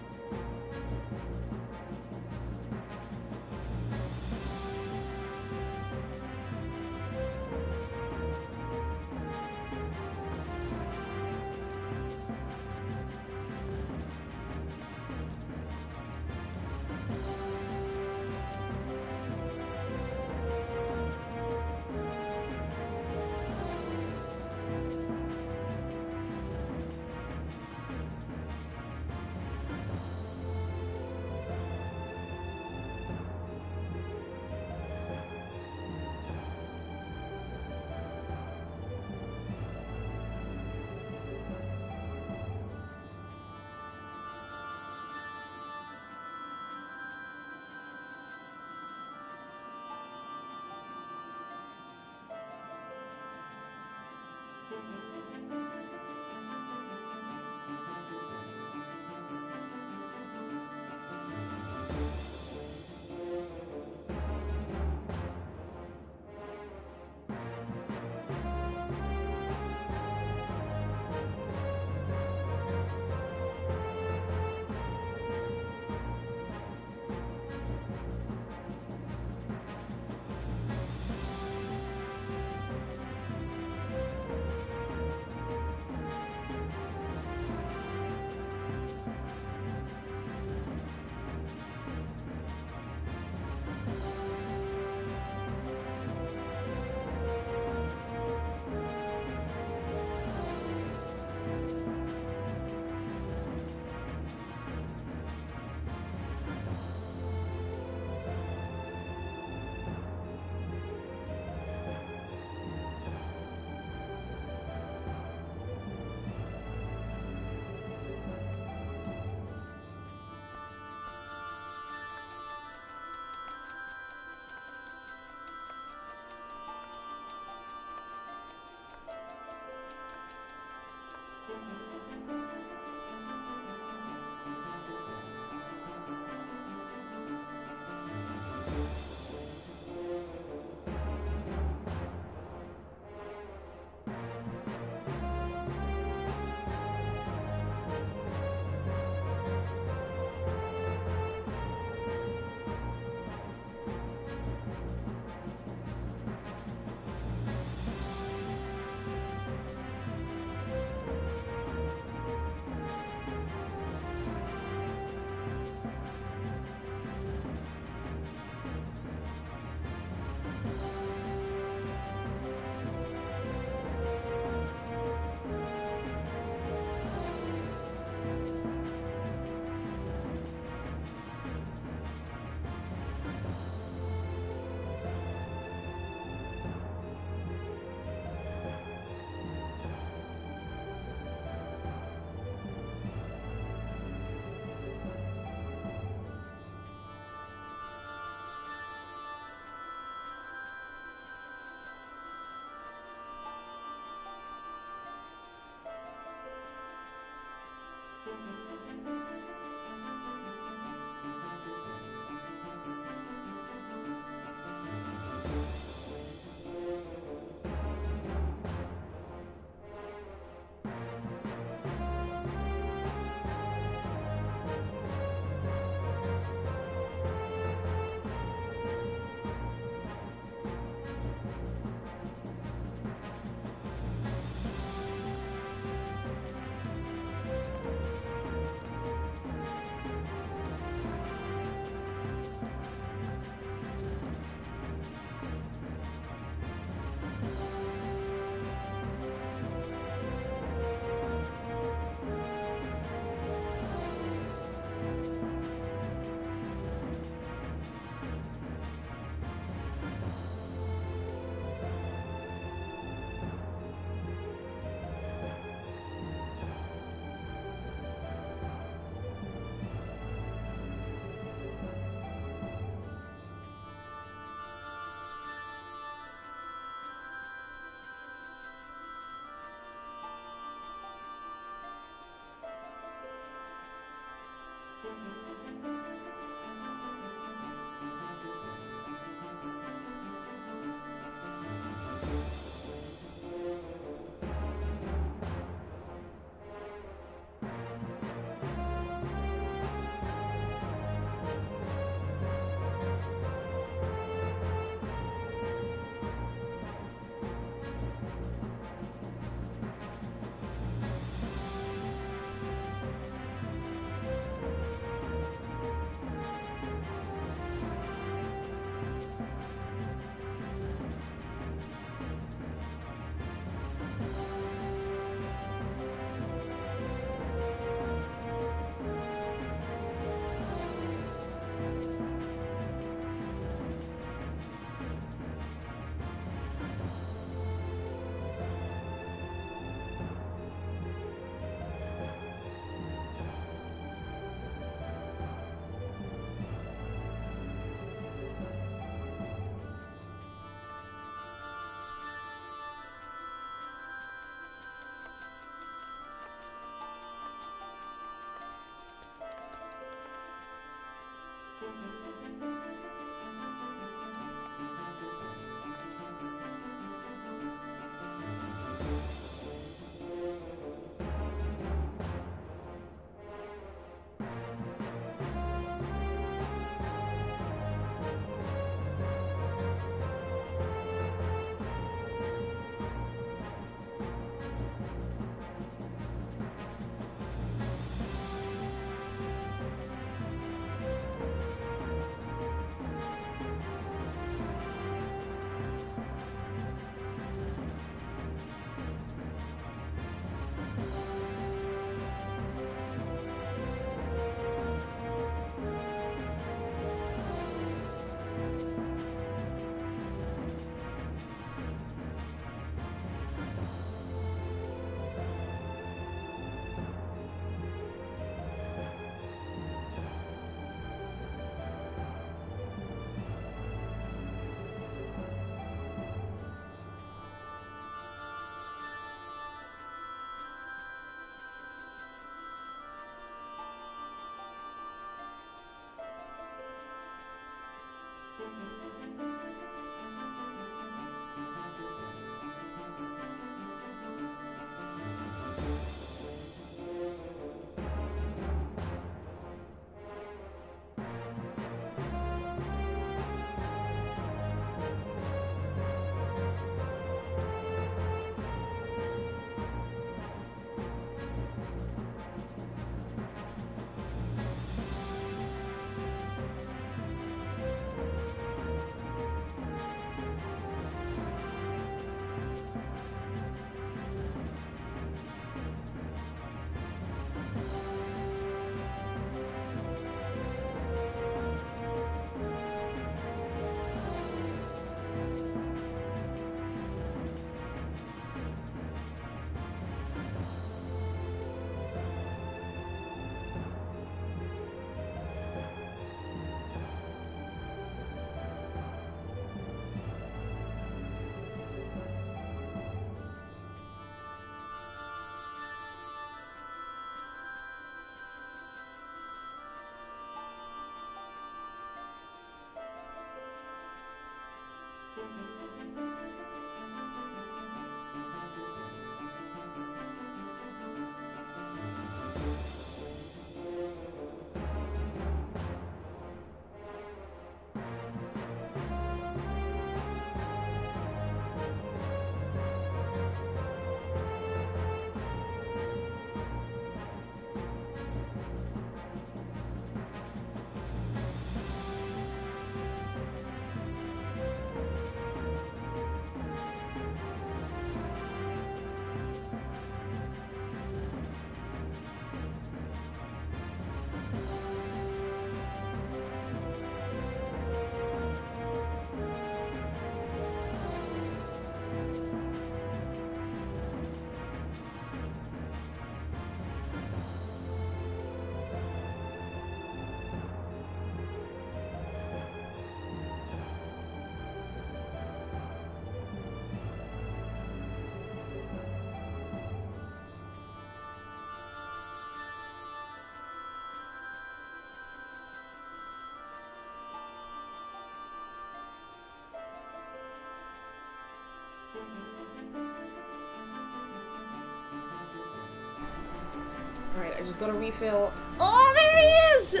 Alright, I just gotta refill. Oh, there he is!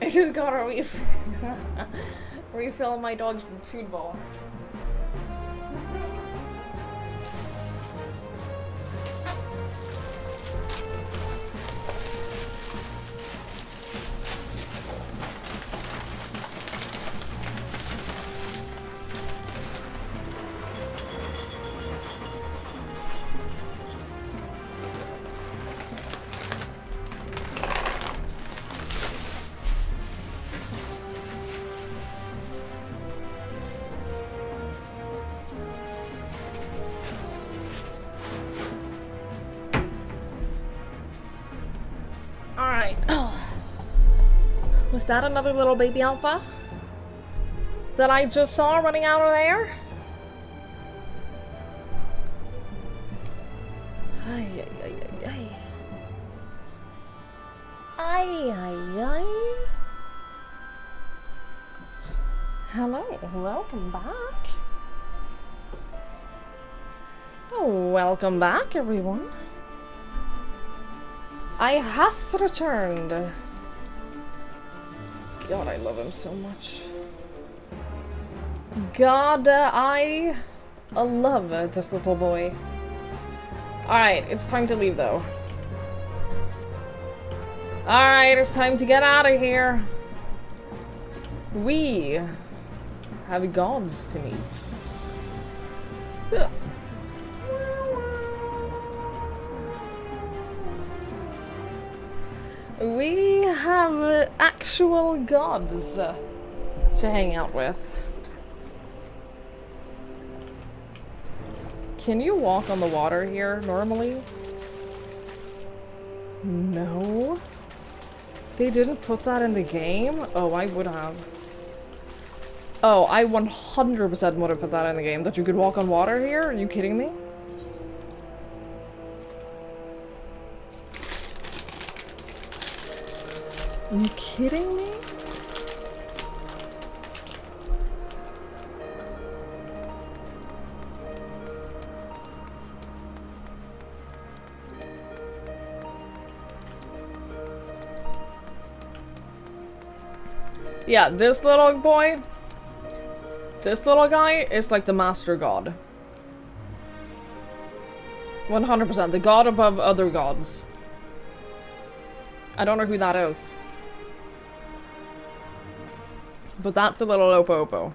I just gotta refill my dog's food bowl. Alright. Was that another little baby alpha that I just saw running out of there? Ay, ay, ay, ay, ay. Ay, ay, ay. Hello, welcome back. Oh, welcome back, everyone. I hath returned. God, I love him so much. God, I love this little boy. Alright, it's time to leave though. Alright, it's time to get out of here. We have gods to meet. Ugh. We have actual gods to hang out with. Can you walk on the water here normally? No. They didn't put that in the game? Oh, I would have. Oh, I 100% would have put that in the game, that you could walk on water here? Are you kidding me? Are you kidding me? Yeah, this little boy, this little guy is like the master god. 100%, the god above other gods. I don't know who that is. But that's a little Opo.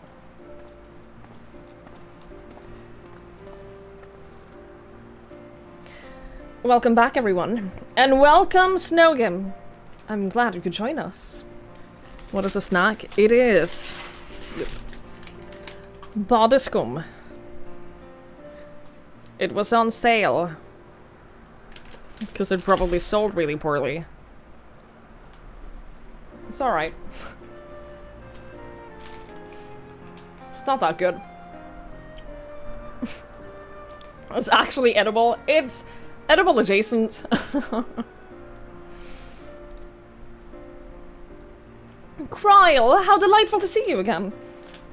Welcome back, everyone. And welcome, Snowgim. I'm glad you could join us. What is the snack? It is Bodyskum. It was on sale. Because it probably sold really poorly. It's alright. It's not that good. It's actually edible. It's edible adjacent. Kryle, how delightful to see you again.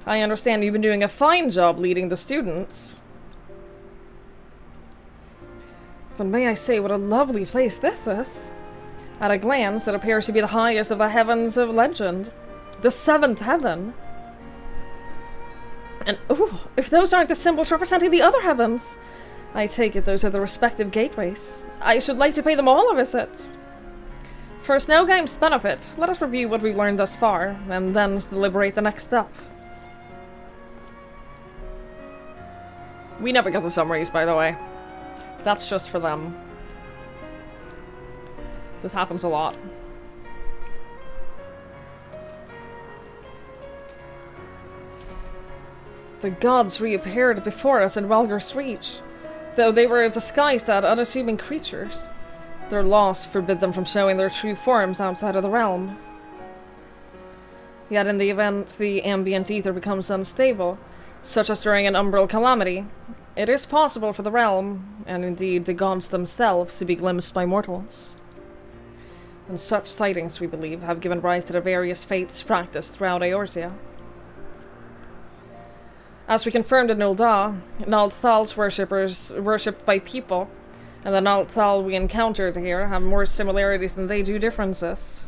I understand you've been doing a fine job leading the students. But may I say what a lovely place this is. At a glance, it appears to be the highest of the heavens of legend. The seventh heaven. And, ooh, if those aren't the symbols representing the other heavens, I take it those are the respective gateways. I should like to pay them all a visit. For Snowgame's benefit, let us review what we've learned thus far, and then deliberate the next step. We never get the summaries, by the way. That's just for them. This happens a lot. The gods reappeared before us in Welger's Reach, though they were disguised as unassuming creatures. Their loss forbid them from showing their true forms outside of the realm. Yet in the event the ambient ether becomes unstable, such as during an umbral calamity, it is possible for the realm, and indeed the gods themselves, to be glimpsed by mortals. And such sightings, we believe, have given rise to the various faiths practiced throughout Eorzea. As we confirmed in Ul'dah, Nald Thal's worshippers, worshipped by people, And the Nalthal we encountered here have more similarities than they do differences.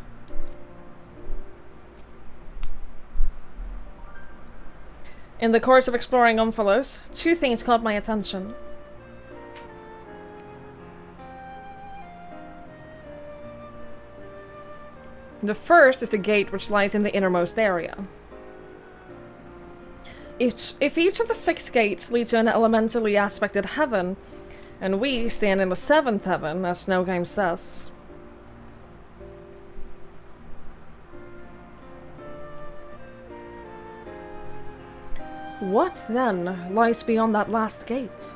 In the course of exploring Omphalos, two things caught my attention. The first is the gate which lies in the innermost area. If each of the 6 gates lead to an elementally aspected heaven, and we stand in the 7th heaven, as Snowgame says. What, then, lies beyond that last gate?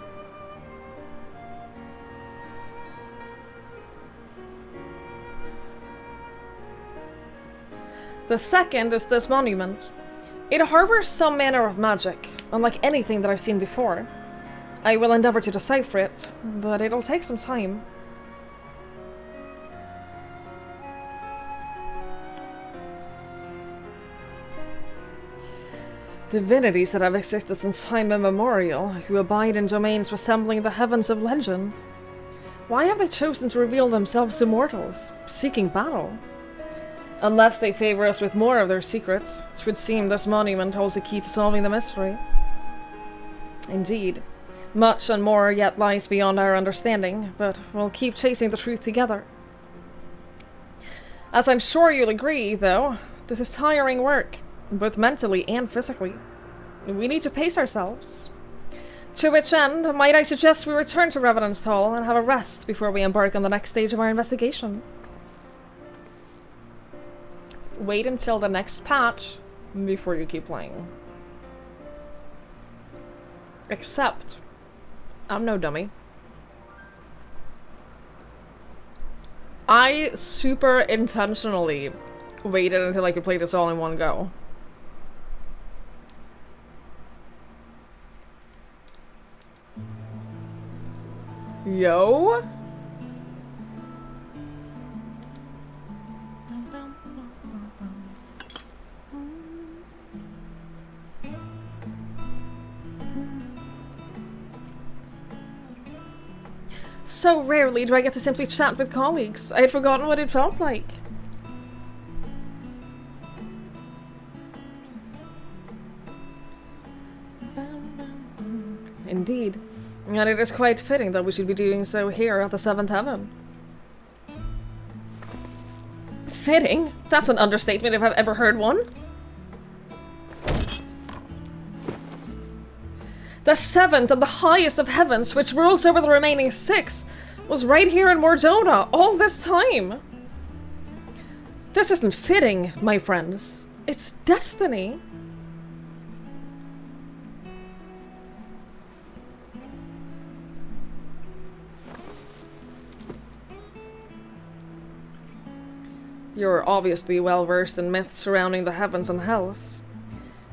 The second is this monument. It harbors some manner of magic, unlike anything that I've seen before. I will endeavor to decipher it, but it'll take some time. Divinities that have existed since time immemorial, who abide in domains resembling the heavens of legends. Why have they chosen to reveal themselves to mortals, seeking battle? Unless they favor us with more of their secrets, it would seem this monument holds the key to solving the mystery. Indeed, much and more yet lies beyond our understanding, but we'll keep chasing the truth together. As I'm sure you'll agree, though, this is tiring work, both mentally and physically. We need to pace ourselves. To which end, might I suggest we return to Revenant's Hall and have a rest before we embark on the next stage of our investigation? Wait until the next patch before you keep playing. Except, I'm no dummy. I super intentionally waited until I could play this all in one go. Yo? So rarely do I get to simply chat with colleagues. I had forgotten what it felt like. Indeed. And it is quite fitting that we should be doing so here at the 7th Heaven. Fitting? That's an understatement if I've ever heard one. The 7th and the highest of heavens, which rules over the remaining 6, was right here in Mordona all this time. This isn't fitting, my friends. It's destiny. You're obviously well versed in myths surrounding the heavens and hells.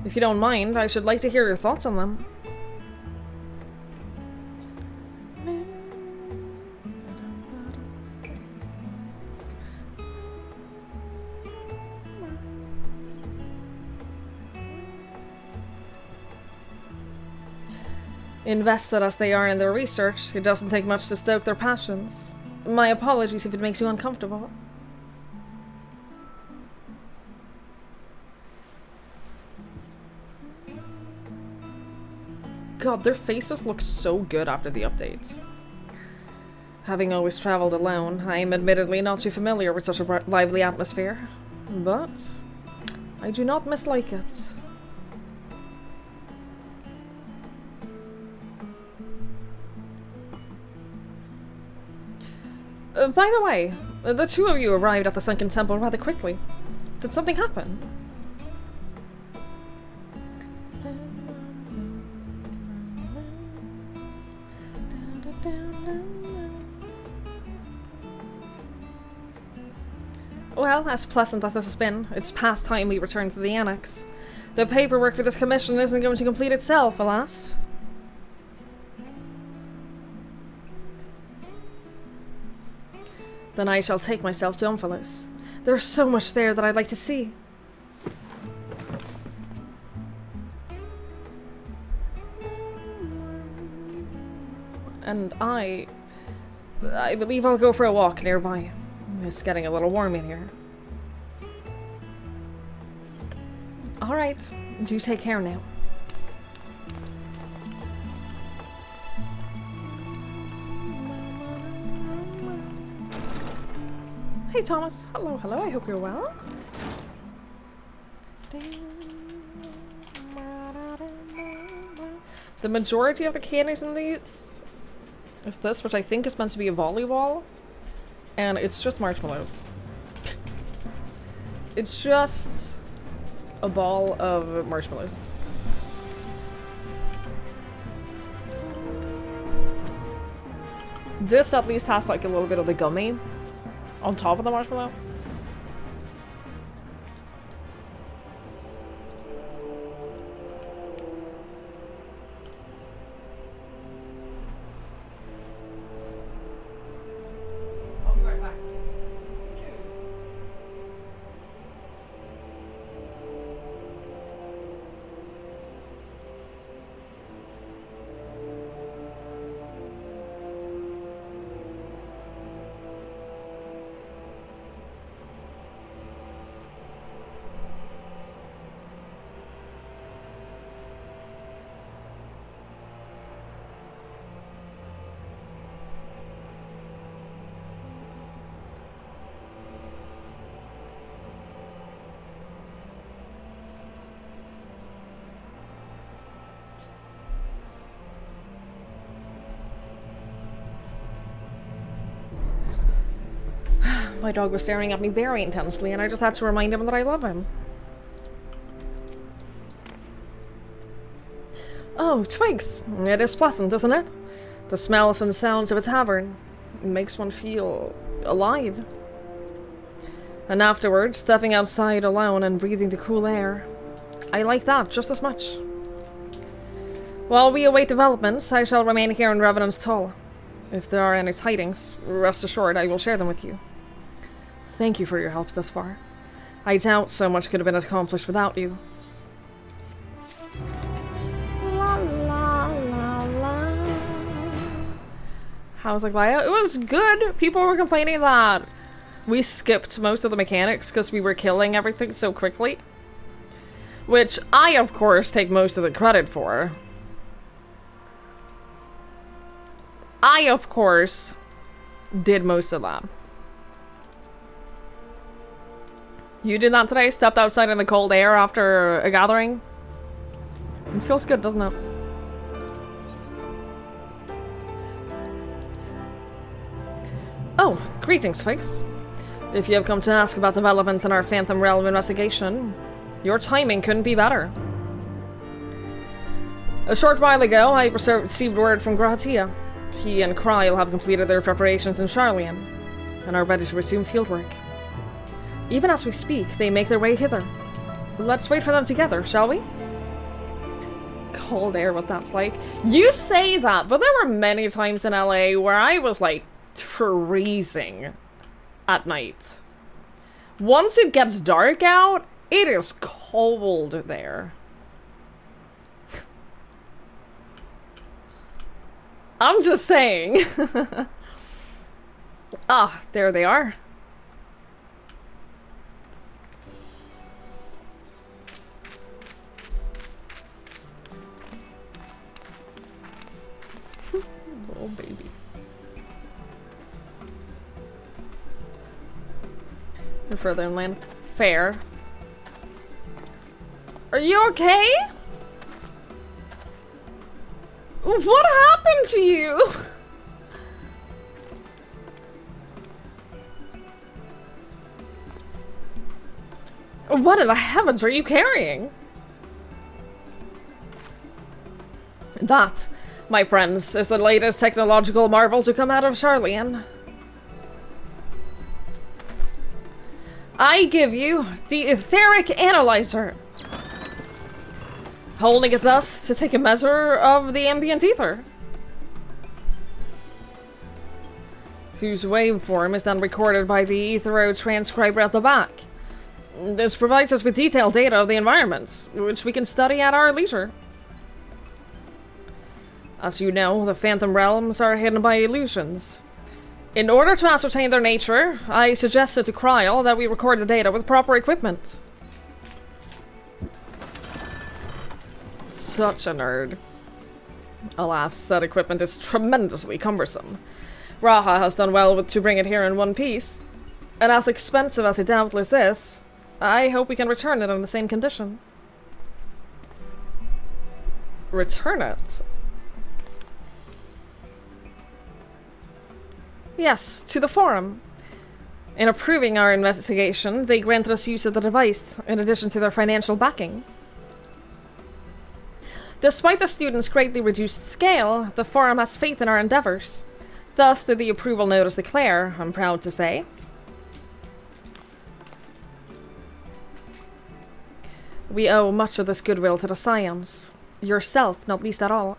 If you don't mind, I should like to hear your thoughts on them. Invested as they are in their research, it doesn't take much to stoke their passions. My apologies if it makes you uncomfortable. God, their faces look so good after the update. Having always traveled alone, I am admittedly not too familiar with such a lively atmosphere. But I do not mislike it. By the way, the two of you arrived at the Sunken Temple rather quickly. Did something happen? Well, as pleasant as this has been, it's past time we return to the Annex. The paperwork for this commission isn't going to complete itself, alas. Then I shall take myself to Omphalos. There's so much there that I'd like to see. And I I believe I'll go for a walk nearby. It's getting a little warm in here. Alright, do take care now. Hey Thomas, hello, hello, I hope you're well. The majority of the candies in these is this, which I think is meant to be a volleyball, and it's just marshmallows. It's just a ball of marshmallows. This at least has like a little bit of the gummy on top of the marshmallow. I'll be right back. My dog was staring at me very intensely, and I just had to remind him that I love him. Oh, Twigs! It is pleasant, isn't it? The smells and sounds of a tavern. It makes one feel alive. And afterwards, stepping outside alone and breathing the cool air. I like that just as much. While we await developments, I shall remain here in Revenant's Toll. If there are any tidings, rest assured I will share them with you. Thank you for your help thus far. I doubt so much could have been accomplished without you. La la la la. How's it going? It was good. People were complaining that we skipped most of the mechanics because we were killing everything so quickly. Which I, of course, take most of the credit for. I, of course, did most of that. You did that today? Stepped outside in the cold air after a gathering? It feels good, doesn't it? Oh, greetings, Twigs. If you have come to ask about developments in our Phantom Realm investigation, your timing couldn't be better. A short while ago, I received word from Gratia. He and Kryl have completed their preparations in Sharlayan, and are ready to resume fieldwork. Even as we speak, they make their way hither. Let's wait for them together, shall we? Cold air, what that's like. You say that, but there were many times in LA where I was like freezing at night. Once it gets dark out, it is cold there. I'm just saying. Ah, there they are. Little baby. You're further inland. Fair. Are you okay? What happened to you? What in the heavens are you carrying? That, my friends, is the latest technological marvel to come out of Sharlayan. I give you the Etheric Analyzer. Holding it thus to take a measure of the ambient ether, whose waveform is then recorded by the Ethero transcriber at the back. This provides us with detailed data of the environment, which we can study at our leisure. As you know, the Phantom Realms are hidden by illusions, In order to ascertain their nature, I suggested to Kryl that we record the data with proper equipment. Such a nerd. Alas, said equipment is tremendously cumbersome. Raha has done well to bring it here in one piece. And as expensive as it doubtless is, I hope we can return it in the same condition. Return it? Yes, to the Forum. In approving our investigation, they granted us use of the device, in addition to their financial backing. Despite the students' greatly reduced scale, the Forum has faith in our endeavors. Thus did the approval notice declare, I'm proud to say. We owe much of this goodwill to the Scions. Yourself, not least at all.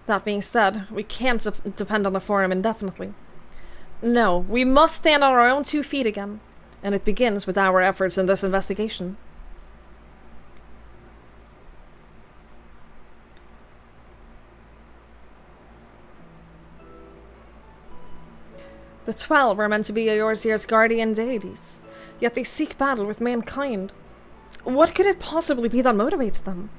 That being said, we can't depend on the Forum indefinitely. No, we must stand on our own 2 feet again. And it begins with our efforts in this investigation. The 12 were meant to be Eorzeir's guardian deities, yet they seek battle with mankind. What could it possibly be that motivates them?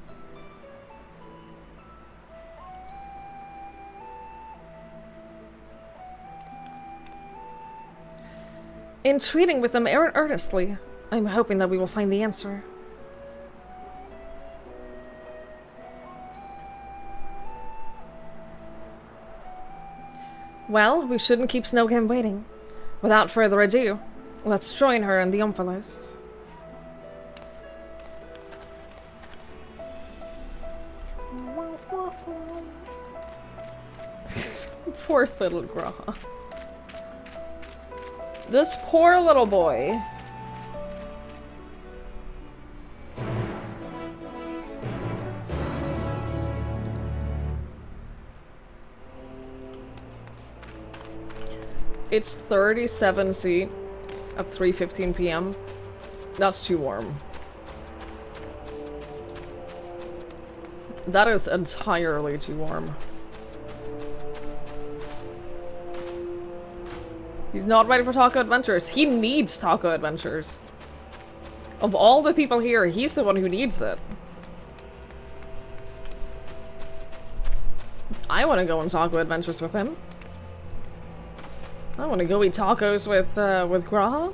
In treating with them earnestly, I'm hoping that we will find the answer. Well, we shouldn't keep Snowgame waiting. Without further ado, let's join her in the Omphalos. Poor little Graha. This poor little boy. It's 37°C at 3:15 p.m. That's too warm. That is entirely too warm. He's not ready for Taco Adventures. He needs Taco Adventures. Of all the people here, he's the one who needs it. I want to go on Taco Adventures with him. I want to go eat tacos with Graha.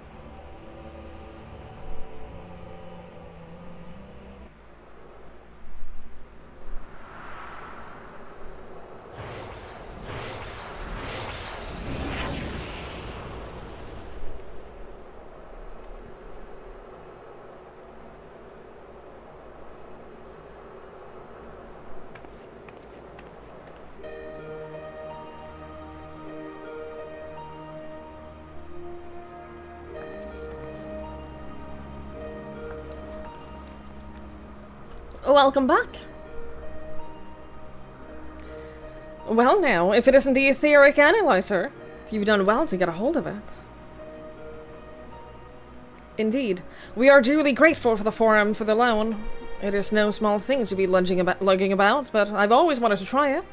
Welcome back. Well now, if it isn't the etheric analyzer, you've done well to get a hold of it. Indeed, we are duly grateful for the Forum for the loan. It is no small thing to be lugging about, but I've always wanted to try it.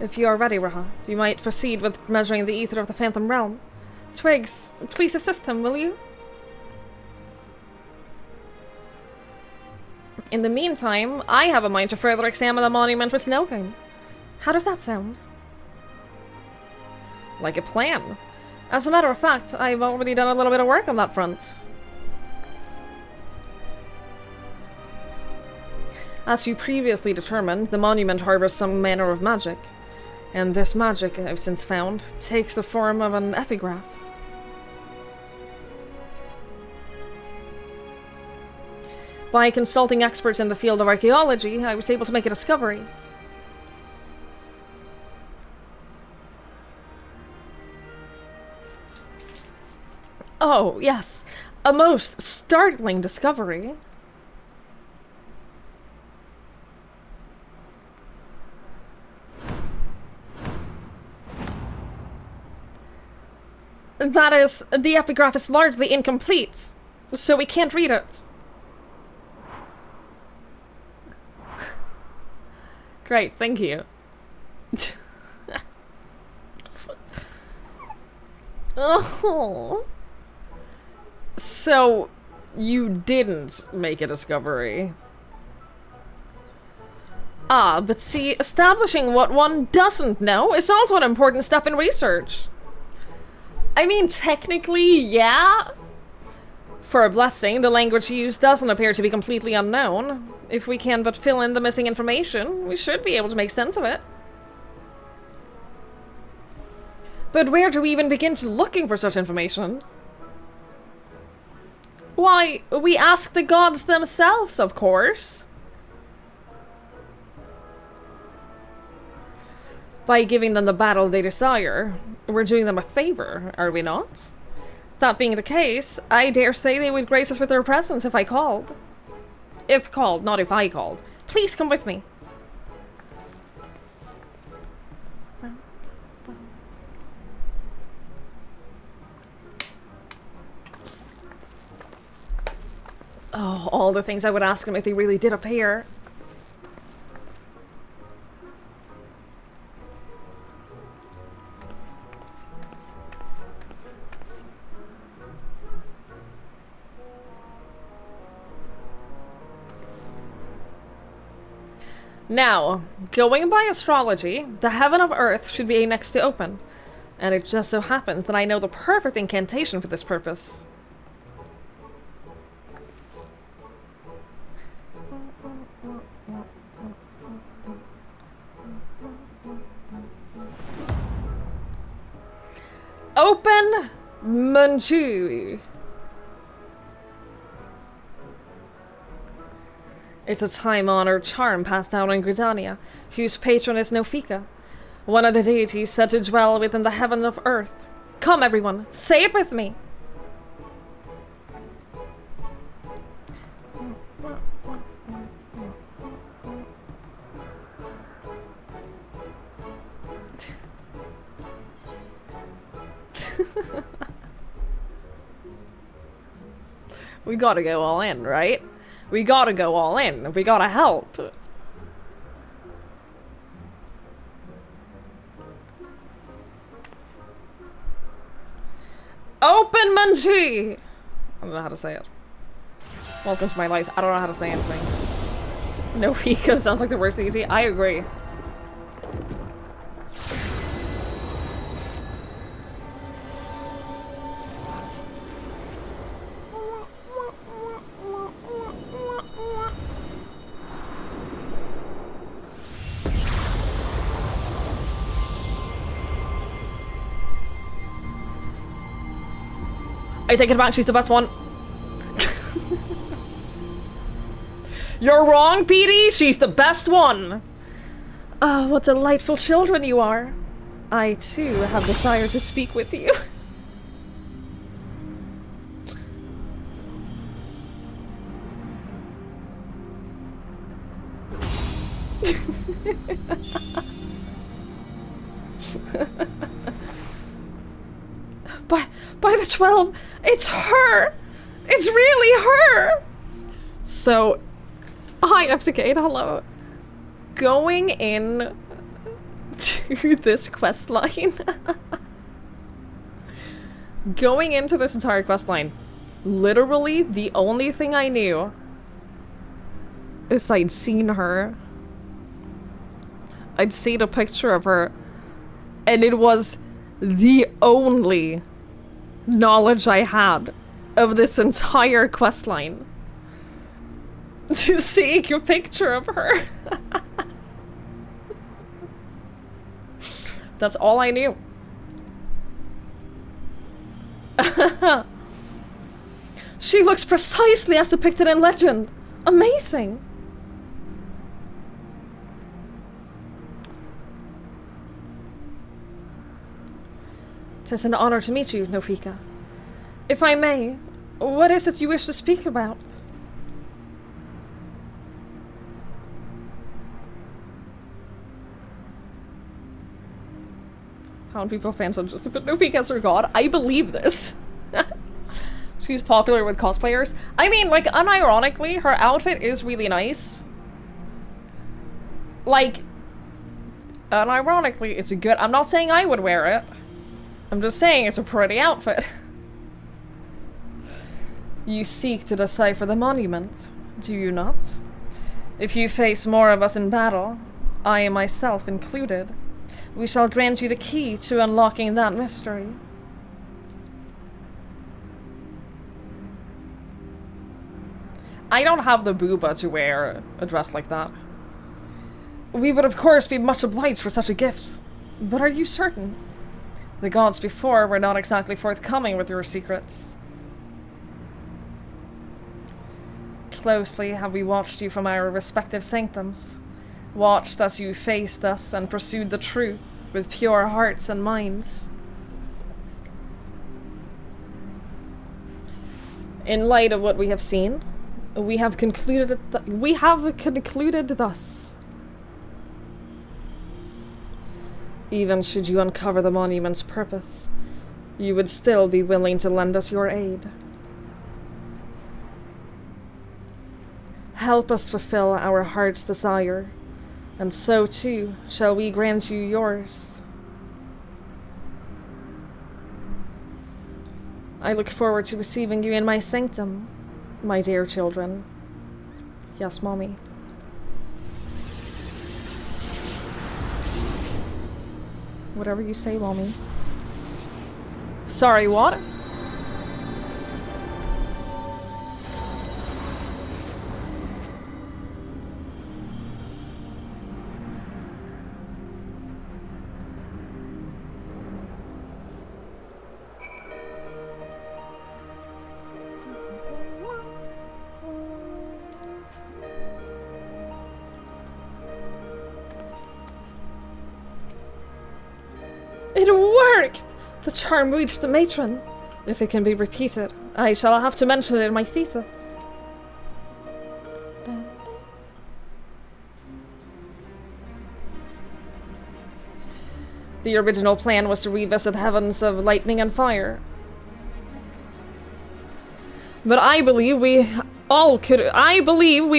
If you are ready, Raha, you might proceed with measuring the ether of the Phantom Realm. Twigs, please assist him, will you? In the meantime, I have a mind to further examine the monument with Snowgame. How does that sound? Like a plan. As a matter of fact, I've already done a little bit of work on that front. As you previously determined, the monument harbors some manner of magic. And this magic, I've since found, takes the form of an epigraph. By consulting experts in the field of archaeology, I was able to make a discovery. Oh, yes. A most startling discovery. That is, the epigraph is largely incomplete, so we can't read it. Great, thank you. Oh. So, you didn't make a discovery. Ah, but see, establishing what one doesn't know is also an important step in research. I mean, technically, yeah. For a blessing, the language used doesn't appear to be completely unknown. If we can but fill in the missing information, we should be able to make sense of it. But where do we even begin to looking for such information? Why, we ask the gods themselves, of course. By giving them the battle they desire, we're doing them a favor, are we not? That being the case, I dare say they would grace us with their presence if I called. If called, not if I called. Please come with me. Oh, all the things I would ask them if they really did appear. Now, going by astrology, the heaven of Earth should be next to open. And it just so happens that I know the perfect incantation for this purpose. Open Manju. It's a time-honored charm passed down in Gridania, whose patron is Nofika, one of the deities said to dwell within the heaven of Earth. Come, everyone, say it with me. We gotta go all in, right? We gotta go all in. We gotta help. Open Manji! I don't know how to say it. Welcome to my life. I don't know how to say anything. No Pika sounds like the worst easy. I agree. I take it back, she's the best one. You're wrong, Petey! She's the best one! Ah, what delightful children you are. I, too, have desire to speak with you. By the 12, it's her! It's really her! So, hi, Epsicade, hello. Going in to this quest line. Going into this entire quest line, literally the only thing I knew is I'd seen her. I'd seen a picture of her, and it was the only knowledge I had of this entire questline. To seek a picture of her. That's all I knew. She looks precisely as depicted in legend. Amazing. Tis an honor to meet you, Nofika. If I may, what is it you wish to speak about? Hound people fans are just but Nofika's her god. I believe this. She's popular with cosplayers. I mean, like, unironically, her outfit is really nice. Like, And ironically, it's a good- I'm not saying I would wear it. I'm just saying it's a pretty outfit. You seek to decipher the monument, do you not? If you face more of us in battle, I myself included, we shall grant you the key to unlocking that mystery. I don't have the booba to wear a dress like that. We would of course be much obliged for such a gift, but are you certain? The gods before were not exactly forthcoming with your secrets. Closely have we watched you from our respective sanctums, watched as you faced us and pursued the truth with pure hearts and minds. In light of what we have seen, we have concluded thus. Even should you uncover the monument's purpose, you would still be willing to lend us your aid. Help us fulfill our heart's desire, and so too shall we grant you yours. I look forward to receiving you in my sanctum, my dear children. Yes, Mommy. Whatever you say, Mommy. Sorry, what? It worked! The charm reached the matron. If it can be repeated, I shall have to mention it in my thesis. The original plan was to revisit heavens of lightning and fire. But I believe we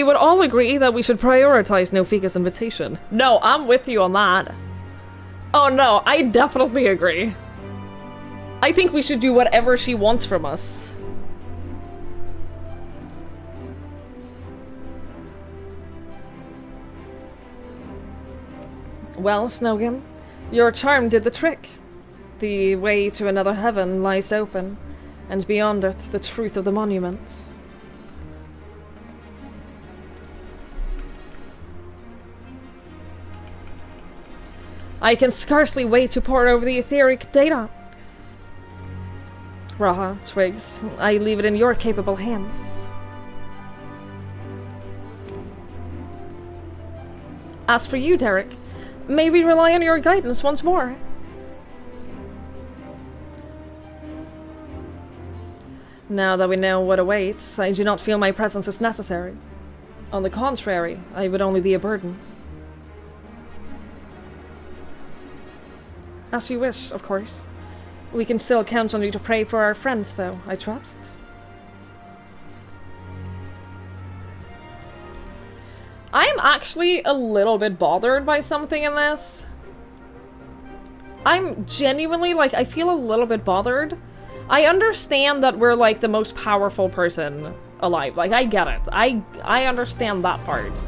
would all agree that we should prioritize Nofika's invitation. No, I'm with you on that. Oh no, I definitely agree. I think we should do whatever she wants from us. Well, Snogan, your charm did the trick. The way to another heaven lies open, and beyond it, the truth of the monument. I can scarcely wait to pore over the etheric data. Raha, Twigs, I leave it in your capable hands. As for you, Derek, may we rely on your guidance once more? Now that we know what awaits, I do not feel my presence is necessary. On the contrary, I would only be a burden. As you wish, of course. We can still count on you to pray for our friends, though, I trust. I'm actually a little bit bothered by something in this. I'm genuinely, like, I feel a little bit bothered. I understand that we're, like, the most powerful person alive. Like, I get it. I understand that part.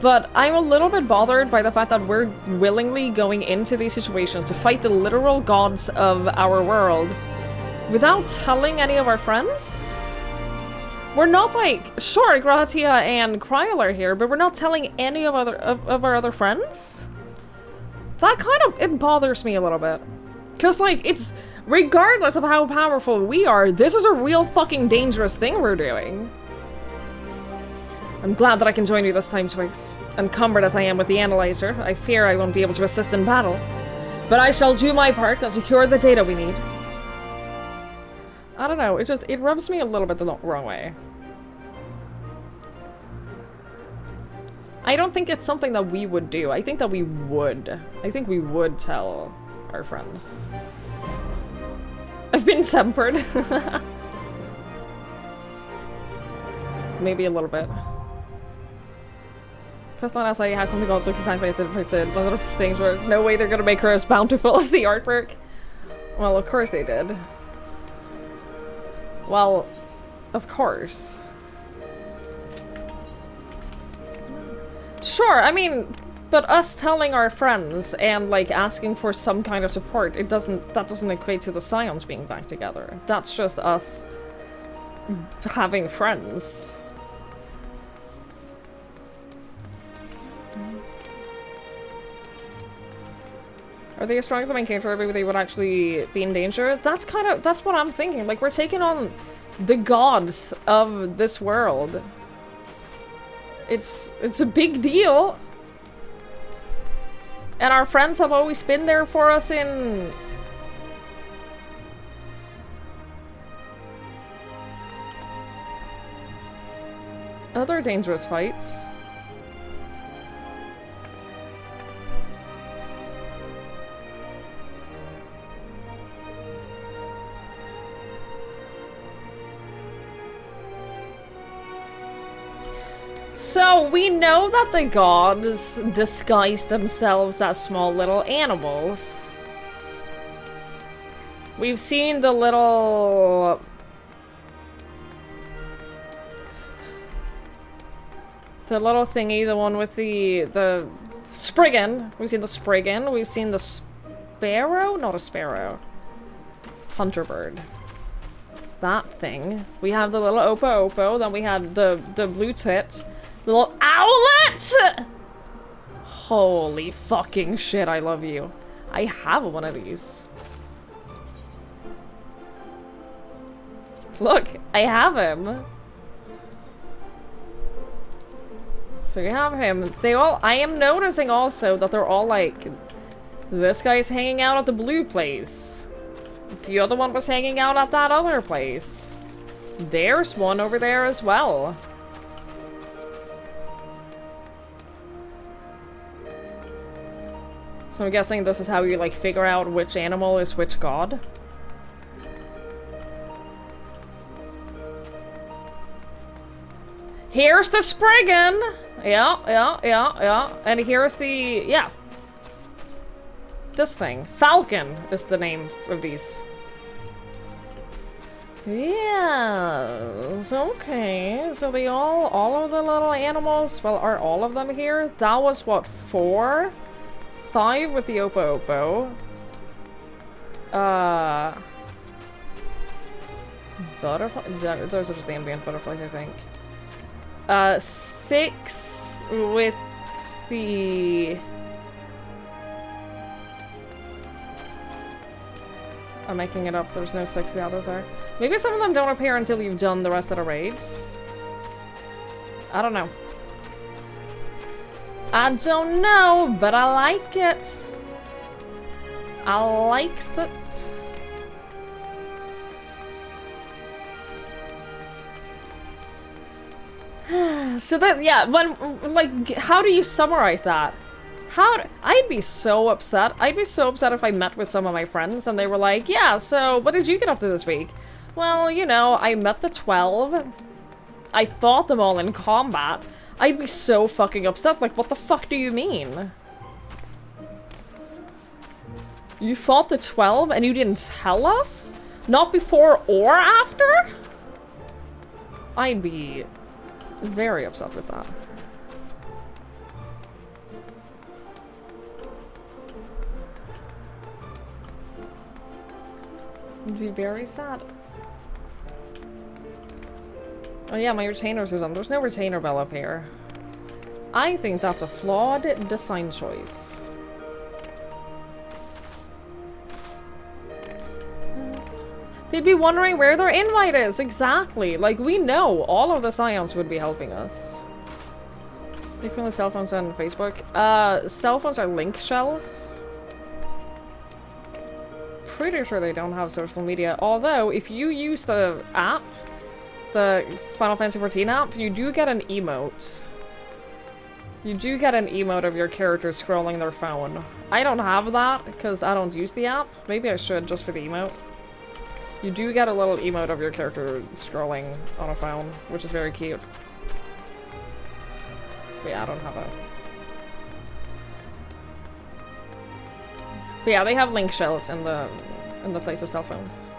But I'm a little bit bothered by the fact that we're willingly going into these situations to fight the literal gods of our world without telling any of our friends. We're not like, sure, Gratia and Kryl are here, but we're not telling any of our other friends? That kind of, it bothers me a little bit. Cause like, it's, regardless of how powerful we are, this is a real fucking dangerous thing we're doing. I'm glad that I can join you this time, Twigs. Encumbered as I am with the analyzer, I fear I won't be able to assist in battle. But I shall do my part and secure the data we need. I don't know, it rubs me a little bit the wrong way. I don't think it's something that we would do. I think that we would. I think we would tell our friends. I've been tempered. Maybe a little bit. Because then I say, how come the gods look the same place as in other things where there's no way they're gonna make her as bountiful as the artwork? Well, of course they did. Well, of course. Sure, I mean, but us telling our friends and like asking for some kind of support, that doesn't equate to the Scions being back together. That's just us having friends. Are they as strong as the main character? Maybe they would actually be in danger? That's what I'm thinking. Like, we're taking on the gods of this world. It's a big deal. And our friends have always been there for us in... other dangerous fights. So, we know that the gods disguise themselves as small little animals. We've seen the little... the little thingy, the one with the Spriggan. We've seen the Spriggan. We've seen the sparrow? Not a sparrow. Hunter bird. That thing. We have the little Opo Opo. Then we had the blue tit. The little owlet! Holy fucking shit, I love you. I have one of these. Look, I have him. So you have him. I am noticing also that they're all like, this guy's hanging out at the blue place. The other one was hanging out at that other place. There's one over there as well. So I'm guessing this is how you like figure out which animal is which god. Here's the Spriggan! Yeah. And here's the... yeah. This thing. Falcon is the name of these. Yes, okay. So they all of the little animals, well, are all of them here? That was what, 4? 5 with the Opo Opo. Butterfly? Those are just the ambient butterflies, I think. 6 with the... I'm making it up. There's no 6 the others there. Maybe some of them don't appear until you've done the rest of the raids. I don't know. I don't know, but I like it. I likes it. So that, yeah, like, how do you summarize that? I'd be so upset. I'd be so upset if I met with some of my friends and they were like, yeah, so what did you get up to this week? Well, you know, I met the 12. I fought them all in combat. I'd be so fucking upset. Like, what the fuck do you mean? You fought the 12 and you didn't tell us? Not before or after? I'd be very upset with that. I'd be very sad. Oh yeah, my retainers are done. There's no retainer bell up here. I think that's a flawed design choice. They'd be wondering where their invite is. Exactly. Like, we know all of the Scions would be helping us. They call the cell phones on Facebook. Cell phones are link shells. Pretty sure they don't have social media. Although, if you use the app, the Final Fantasy XIV app, you do get an emote. You do get an emote of your character scrolling their phone. I don't have that, because I don't use the app. Maybe I should, just for the emote. You do get a little emote of your character scrolling on a phone, which is very cute. But yeah, I don't have a But yeah, they have link shells in the place of cell phones.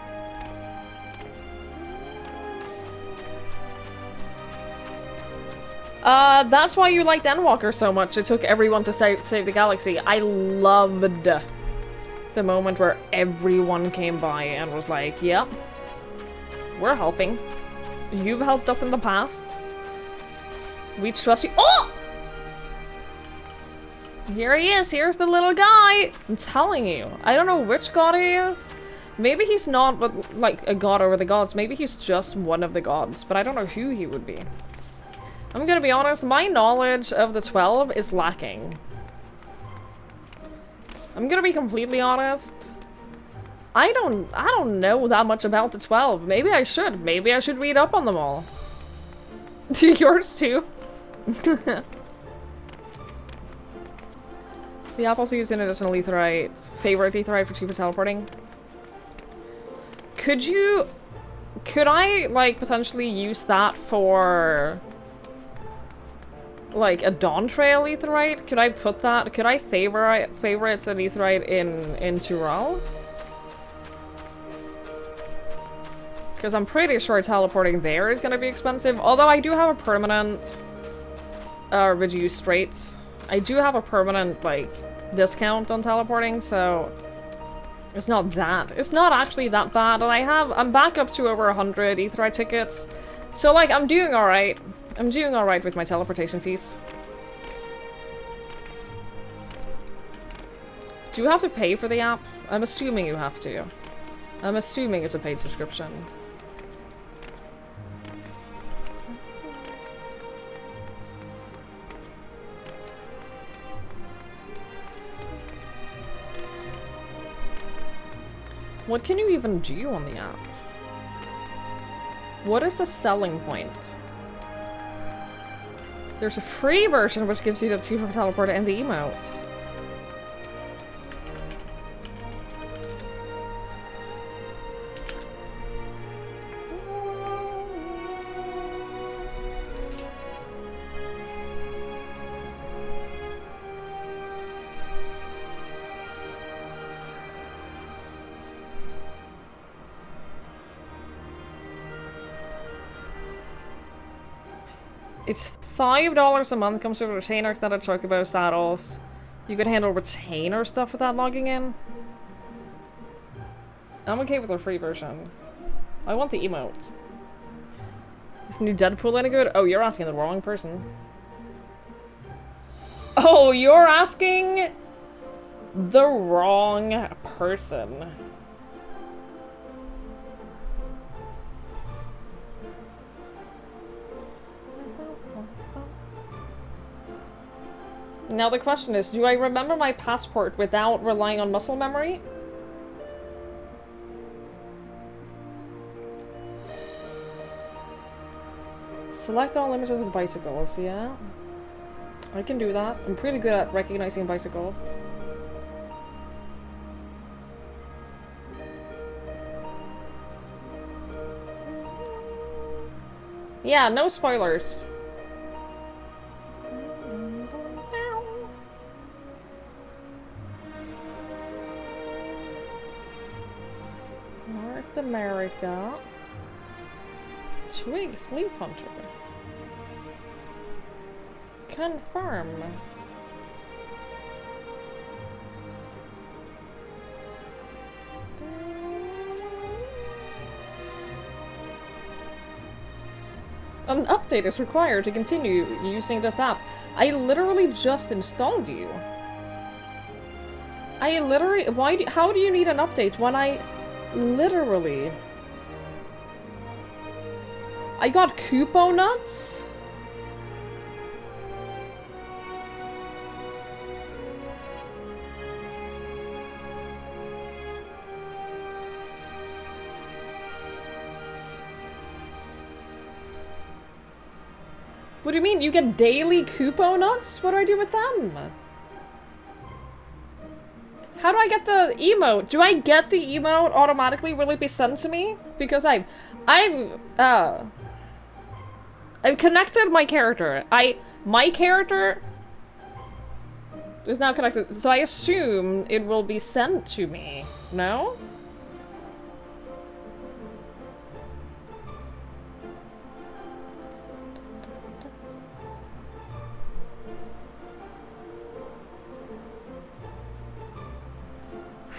That's why you liked Endwalker so much. It took everyone to save the galaxy. I loved the moment where everyone came by and was like, yep, we're helping. You've helped us in the past. We trust you. Oh! Here he is. Here's the little guy. I'm telling you. I don't know which god he is. Maybe he's not like a god over the gods. Maybe he's just one of the gods. But I don't know who he would be. I'm gonna be honest. My knowledge of the 12 is lacking. I'm gonna be completely honest. I don't know that much about the 12. Maybe I should. Maybe I should read up on them all. Yours too. The app also used an additional aetherite. Favorite aetherite for cheaper teleporting. Could I, like, potentially use that for, like, a Dawntrail aetherite? Could I put that? Could I favorites an aetherite in Tural? Because I'm pretty sure teleporting there is going to be expensive. Although I do have a permanent reduced rates. I do have a permanent, like, discount on teleporting, so it's not that. It's not actually that bad, and I'm back up to over 100 aetherite tickets. So, like, I'm doing alright. I'm doing alright with my teleportation fees. Do you have to pay for the app? I'm assuming you have to. I'm assuming it's a paid subscription. What can you even do on the app? What is the selling point? There's a free version which gives you the cheaper teleporter and the emote. It's $5 a month, comes with a retainer, extended chocobo saddles. You could handle retainer stuff without logging in. I'm okay with the free version. I want the emote. Is new Deadpool any good? Oh, you're asking the wrong person. Oh, you're asking the wrong person. Now the question is, do I remember my passport without relying on muscle memory? Select all images with bicycles, yeah. I can do that. I'm pretty good at recognizing bicycles. Yeah, no spoilers. North America. Twig Sleep Hunter. Confirm. An update is required to continue using this app. I literally just installed you. I literally... how do you need an update when I... literally... I got Koopo nuts? What do you mean? You get daily Koopo nuts? What do I do with them? How do I get the emote? Do I get the emote automatically? Will it be sent to me? Because I've connected my character. My character is now connected. So I assume it will be sent to me. No?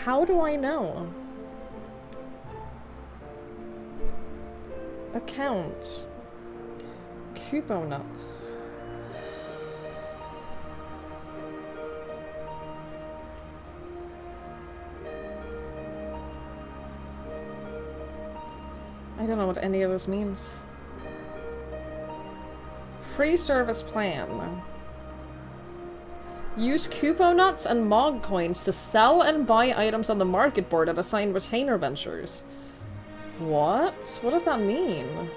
How do I know? Account. Kupo nuts. I don't know what any of this means. Free service plan. Use Kupo nuts and Mog coins to sell and buy items on the market board at assigned retainer ventures. What? What does that mean?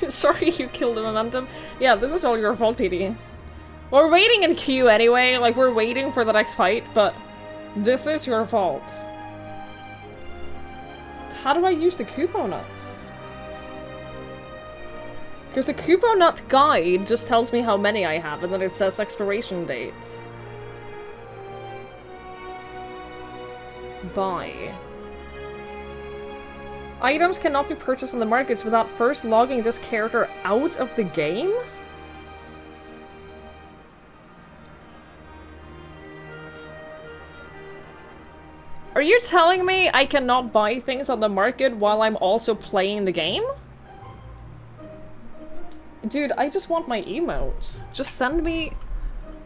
Sorry you killed the momentum. Yeah, this is all your fault, PD. We're waiting in queue anyway, like we're waiting for the next fight, but this is your fault. How do I use the Kupo nuts? Because the Kupo nut guide just tells me how many I have, and then it says expiration dates. Buy. Items cannot be purchased from the markets without first logging this character out of the game? Are you telling me I cannot buy things on the market while I'm also playing the game? Dude, I just want my emotes. Just send me...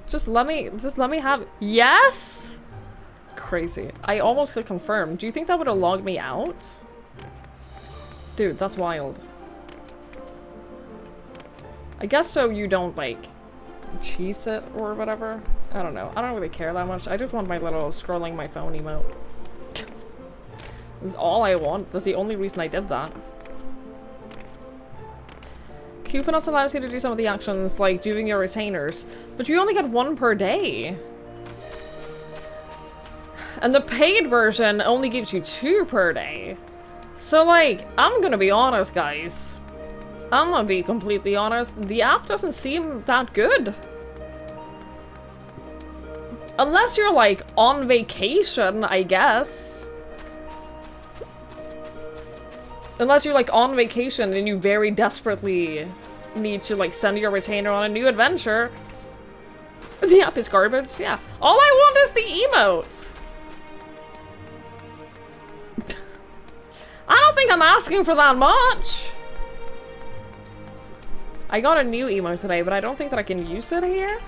Just let me have... Yes? Crazy. I almost clicked confirm. Do you think that would have logged me out? Dude, that's wild. I guess so you don't, like, cheese it or whatever. I don't know. I don't really care that much. I just want my little scrolling my phone emote. That's all I want. That's the only reason I did that. Couponuts allows you to do some of the actions, like doing your retainers, but you only get one per day. And the paid version only gives you 2 per day. So, like, I'm gonna be honest, guys. I'm gonna be completely honest. The app doesn't seem that good. Unless you're, like, on vacation, I guess. Unless you're, like, on vacation and you very desperately need to, like, send your retainer on a new adventure. The app is garbage, yeah. All I want is the emotes. I don't think I'm asking for that much. I got a new emote today, but I don't think that I can use it here.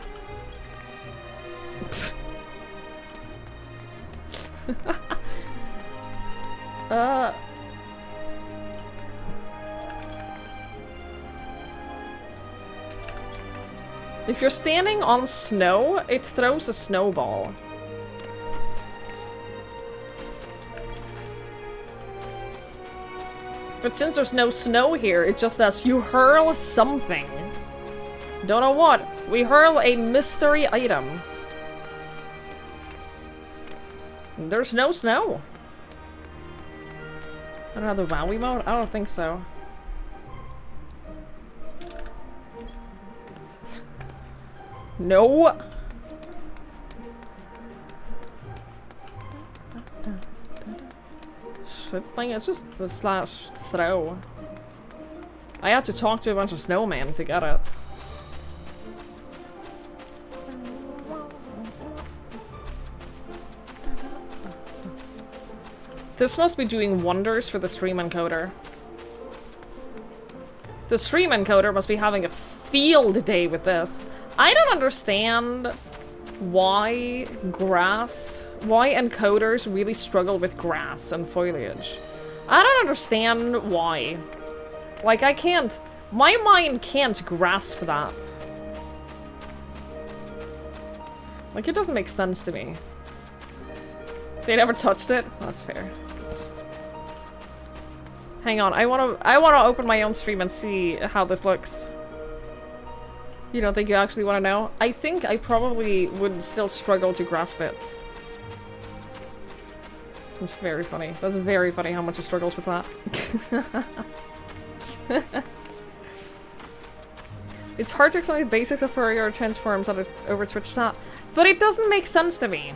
If you're standing on snow, it throws a snowball. But since there's no snow here, it just says you hurl something. Don't know what. We hurl a mystery item. There's no snow. I don't have the WoW emote? I don't think so. No! Shit thing, it's just the slash throw. I had to talk to a bunch of snowmen to get it. This must be doing wonders for the stream encoder. The stream encoder must be having a field day with this. I don't understand why encoders really struggle with grass and foliage. I don't understand why. Like, I can't... My mind can't grasp that. Like, it doesn't make sense to me. They never touched it? That's fair. Hang on, I wanna open my own stream and see how this looks. You don't think you actually want to know? I think I probably would still struggle to grasp it. That's very funny. That's very funny how much he struggles with that. It's hard to explain the basics of Fourier transforms over Twitch chat, but it doesn't make sense to me.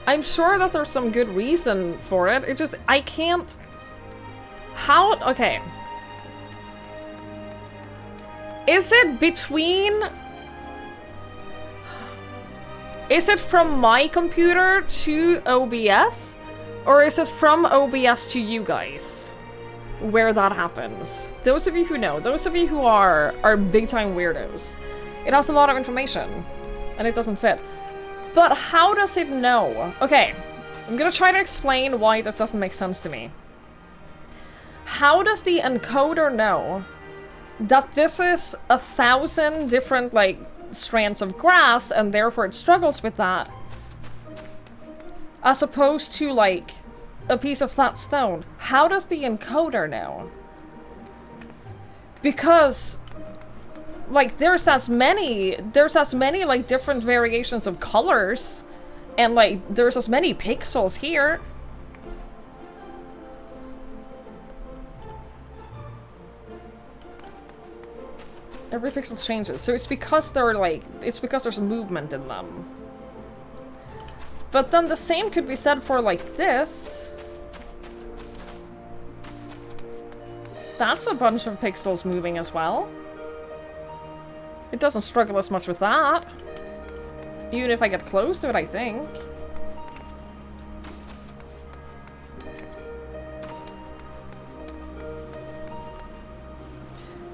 I'm sure that there's some good reason for it. It just, I can't... How? Okay. Is it between... Is it from my computer to OBS? Or is it from OBS to you guys? Where that happens. Those of you who know, those of you who are big time weirdos. It has a lot of information. And it doesn't fit. But how does it know? Okay, I'm gonna try to explain why this doesn't make sense to me. How does the encoder know that this is 1,000 different, like, strands of grass, and therefore it struggles with that, as opposed to, like, a piece of flat stone? How does the encoder know? Because, like, there's as many, like, different variations of colors, and, like, there's as many pixels here. Every pixel changes, so it's because they're, like, it's because there's movement in them. But then the same could be said for, like, this. That's a bunch of pixels moving as well. It doesn't struggle as much with that. Even if I get close to it, I think.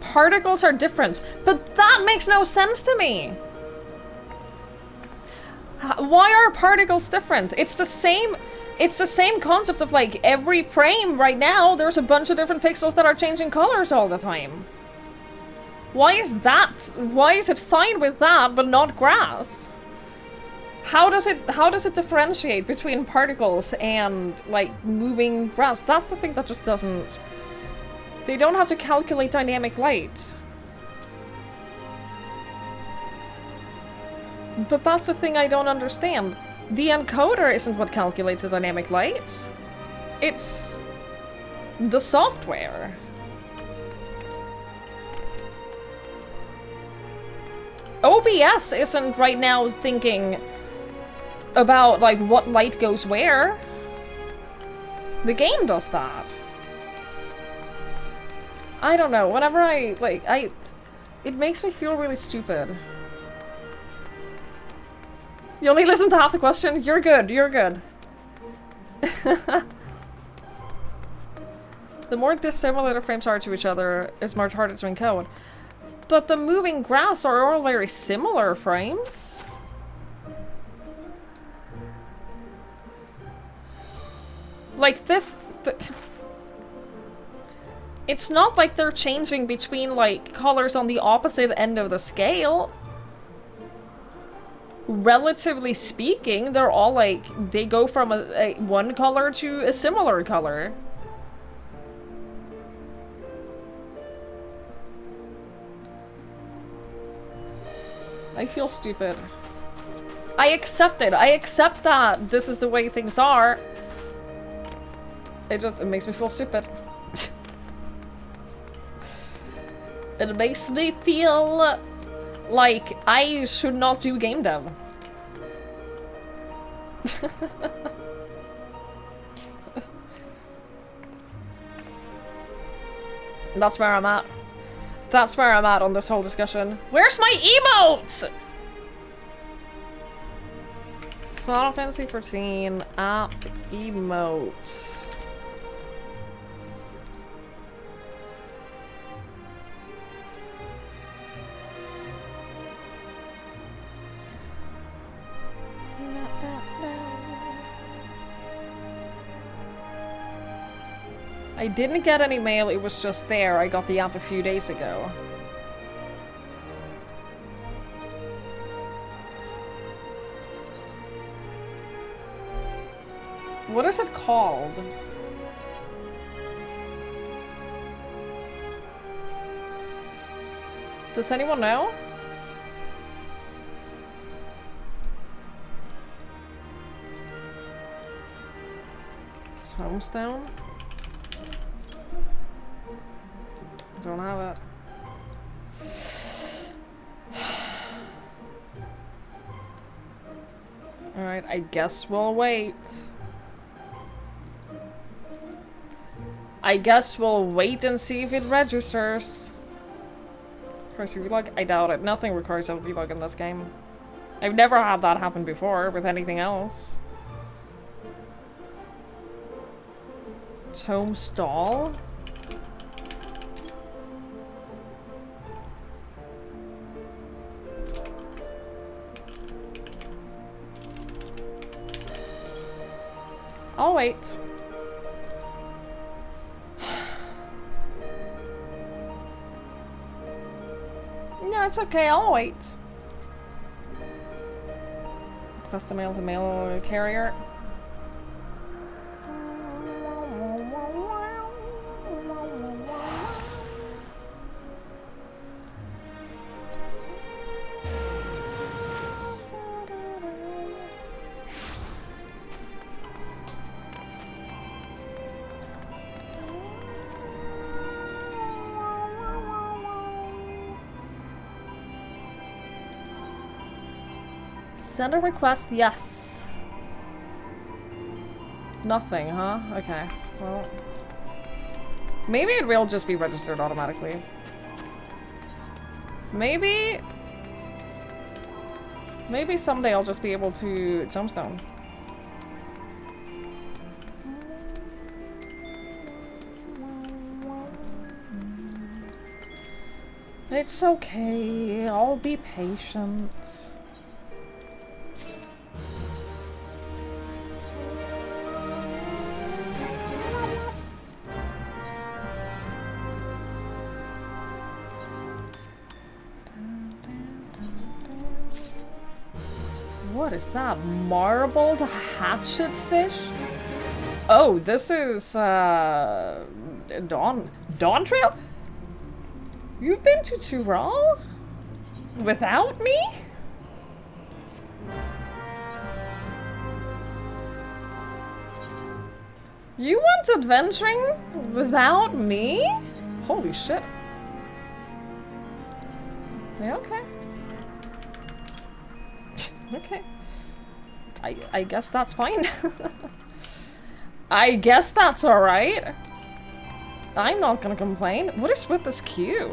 Particles are different, but that makes no sense to me. Why are particles different? It's the same concept of, like, every frame right now, there's a bunch of different pixels that are changing colors all the time. Why is that? Why is it fine with that, but not grass? How does it differentiate between particles and, like, moving grass? That's the thing that just doesn't... They don't have to calculate dynamic light. But that's the thing I don't understand. The encoder isn't what calculates the dynamic light. It's the software. OBS isn't right now thinking about, like, what light goes where. The game does that. I don't know, whenever it makes me feel really stupid. You only listen to half the question? You're good, you're good. The more dissimilar the frames are to each other, it's much harder to encode. But the moving grass are all very similar frames. Like this... It's not like they're changing between, like, colors on the opposite end of the scale. Relatively speaking, they're all, like, they go from one color to a similar color. I feel stupid. I accept it. I accept that this is the way things are. It makes me feel stupid. It makes me feel like I should not do game dev. That's where I'm at. That's where I'm at on this whole discussion. Where's my emotes? Final Fantasy 14 app emotes. I didn't get any mail, it was just there. I got the app a few days ago. What is it called? Does anyone know? Homestone? Don't have it. Alright, I guess we'll wait. I guess we'll wait and see if it registers. Requires a vlog? I doubt it. Nothing requires a vlog in this game. I've never had that happen before with anything else. Home stall? I'll wait. No, it's okay, I'll wait. Request the mail carrier. Send a request, yes. Nothing, huh? Okay, well. Maybe it will just be registered automatically. Maybe someday I'll just be able to Tombstone. It's okay, I'll be patient. What is that? Marbled hatchet fish? Oh, this is Dawn Trail? You've been to Tural? Without me? You went adventuring without me? Holy shit. Yeah, okay. Okay. I guess that's fine. I guess that's alright. I'm not gonna complain. What is with this queue?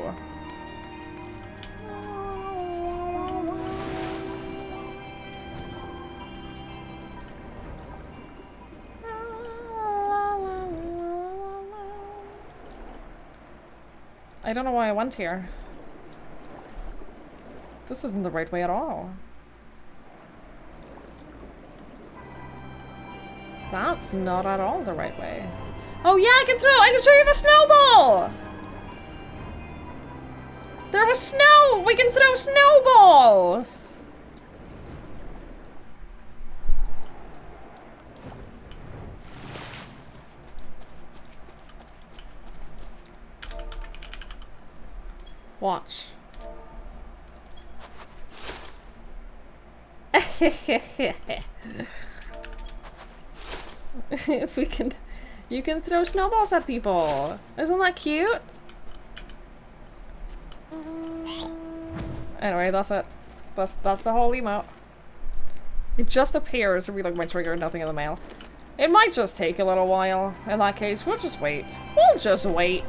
I don't know why I went here. This isn't the right way at all. That's not at all the right way. Oh yeah, I can show you the snowball! There was snow! We can throw snowballs! Watch. If we can, you can throw snowballs at people. Isn't that cute? Anyway, that's it. That's the whole emote. It just appears to be like my trigger, nothing in the mail. It might just take a little while. In that case, we'll just wait. We'll just wait.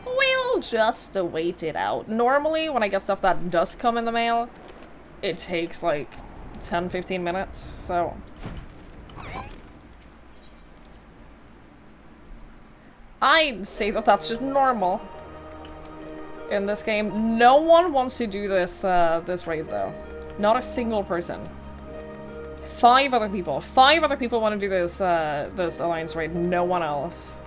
We'll just wait it out. Normally, when I get stuff that does come in the mail, it takes like 10-15 minutes, so... I'd say that that's just normal in this game. No one wants to do this this raid though. Not a single person. 5 other people. 5 other people want to do this this alliance raid. No one else.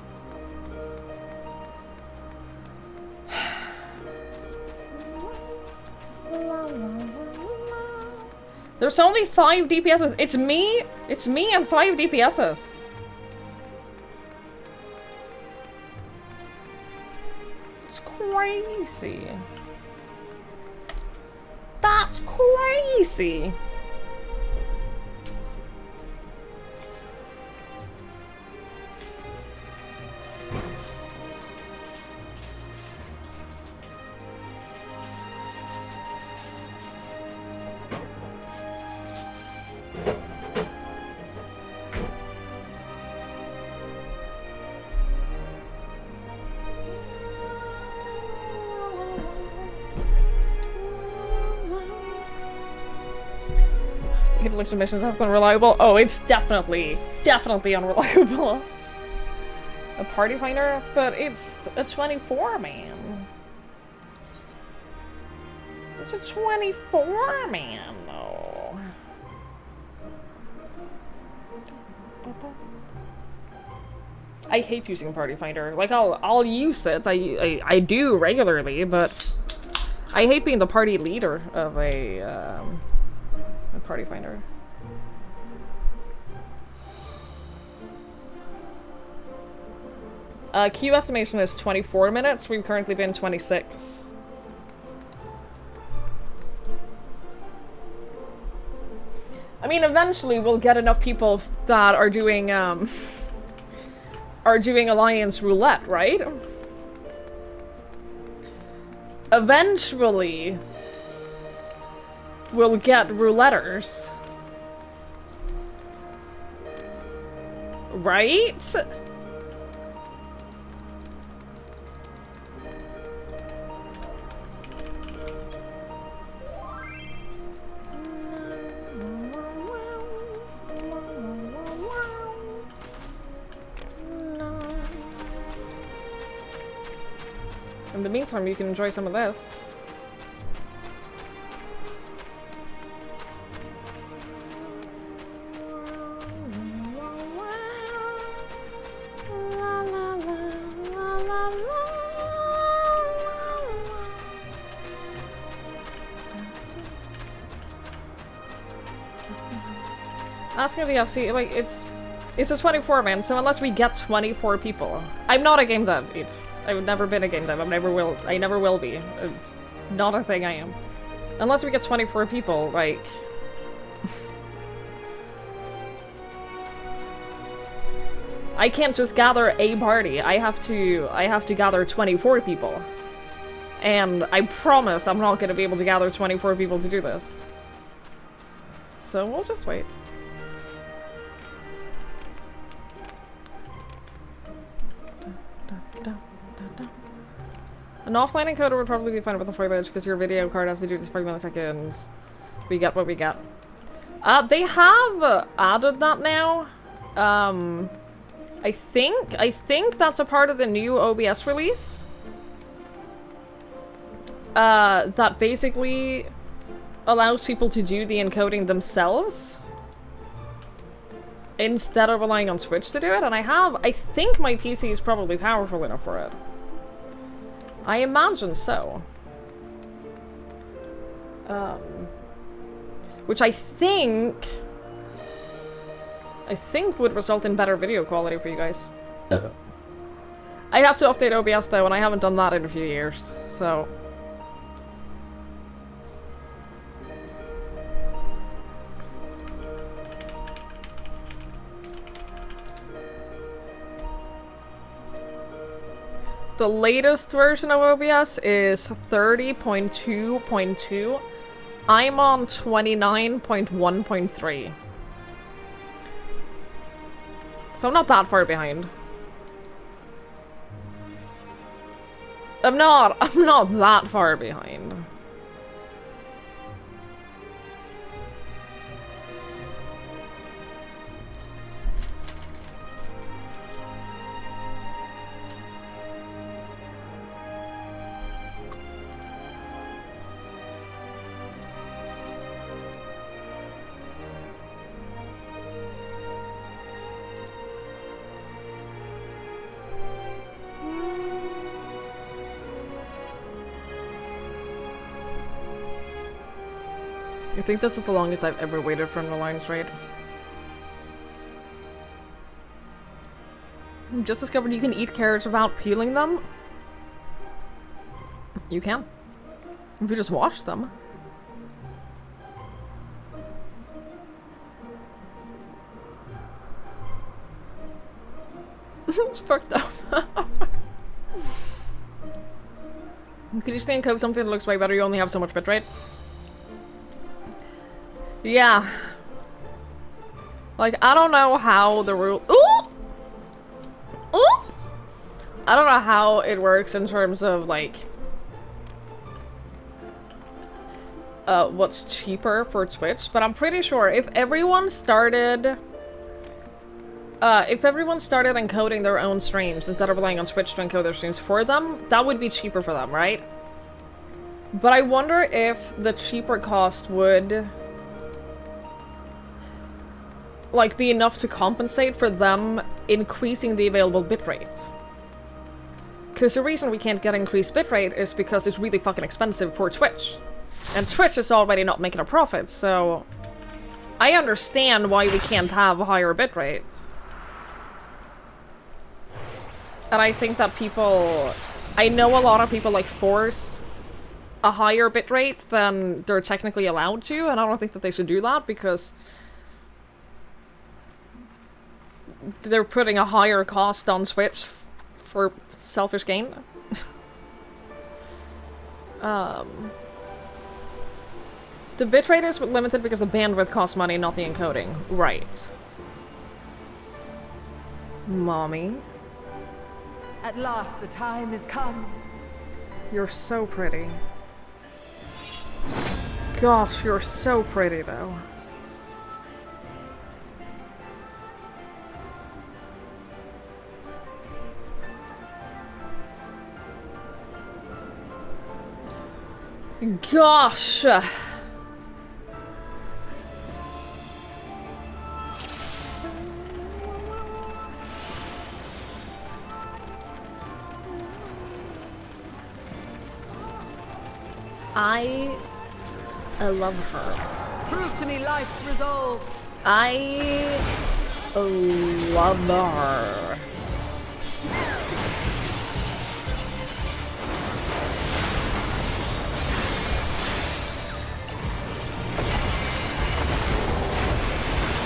There's only 5 DPSs. It's me and 5 DPSs. crazy. That's crazy. List of missions has been reliable. Oh, it's definitely unreliable. A party finder, but it's a 24 man. It's a 24 man though. I hate using party finder. Like I'll use it. I do regularly, but I hate being the party leader of a party finder. Queue estimation is 24 minutes. We've currently been 26. I mean, eventually we'll get enough people that are doing Alliance Roulette, right? Eventually we'll get rouletters. Right? In the meantime, you can enjoy some of this. Asking the FC, like, it's a 24 man, so unless we get 24 people. I'm not a game dev. I've never been a game dev. I never will be. It's not a thing I am. Unless we get 24 people, like... I can't just gather a party. I have to gather 24 people. And I promise I'm not gonna be able to gather 24 people to do this. So we'll just wait. An offline encoder would probably be fine with the footage because your video card has to do this 5 milliseconds. We get what we get. They have added that now. I think that's a part of the new OBS release. That basically allows people to do the encoding themselves instead of relying on Twitch to do it. And I think my PC is probably powerful enough for it. I imagine so. Which I think would result in better video quality for you guys. I'd have to update OBS though, and I haven't done that in a few years, so... The latest version of OBS is 30.2.2. I'm on 29.1.3. So I'm not that far behind. I'm not that far behind. I think this is the longest I've ever waited for an alliance raid. Just discovered you can eat carrots without peeling them. You can. If you just watch them. It's fucked up. Could you stay and code something that looks way better? You only have so much bitrate. Yeah. Like, I don't know how the rule. Ooh! Ooh! I don't know how it works in terms of, like, what's cheaper for Twitch, but I'm pretty sure if everyone started encoding their own streams instead of relying on Twitch to encode their streams for them, that would be cheaper for them, right? But I wonder if the cheaper cost would, like, be enough to compensate for them increasing the available bitrate. Because the reason we can't get increased bitrate is because it's really fucking expensive for Twitch. And Twitch is already not making a profit, so I understand why we can't have a higher bitrate. And I think that people... I know a lot of people, like, force a higher bitrate than they're technically allowed to, and I don't think that they should do that, because they're putting a higher cost on Twitch for selfish gain. The bitrate is limited because the bandwidth costs money, not the encoding. Right. Mommy. At last the time has come. You're so pretty. Gosh, you're so pretty, though. Gosh! I love her. Prove to me life's resolve. I love her.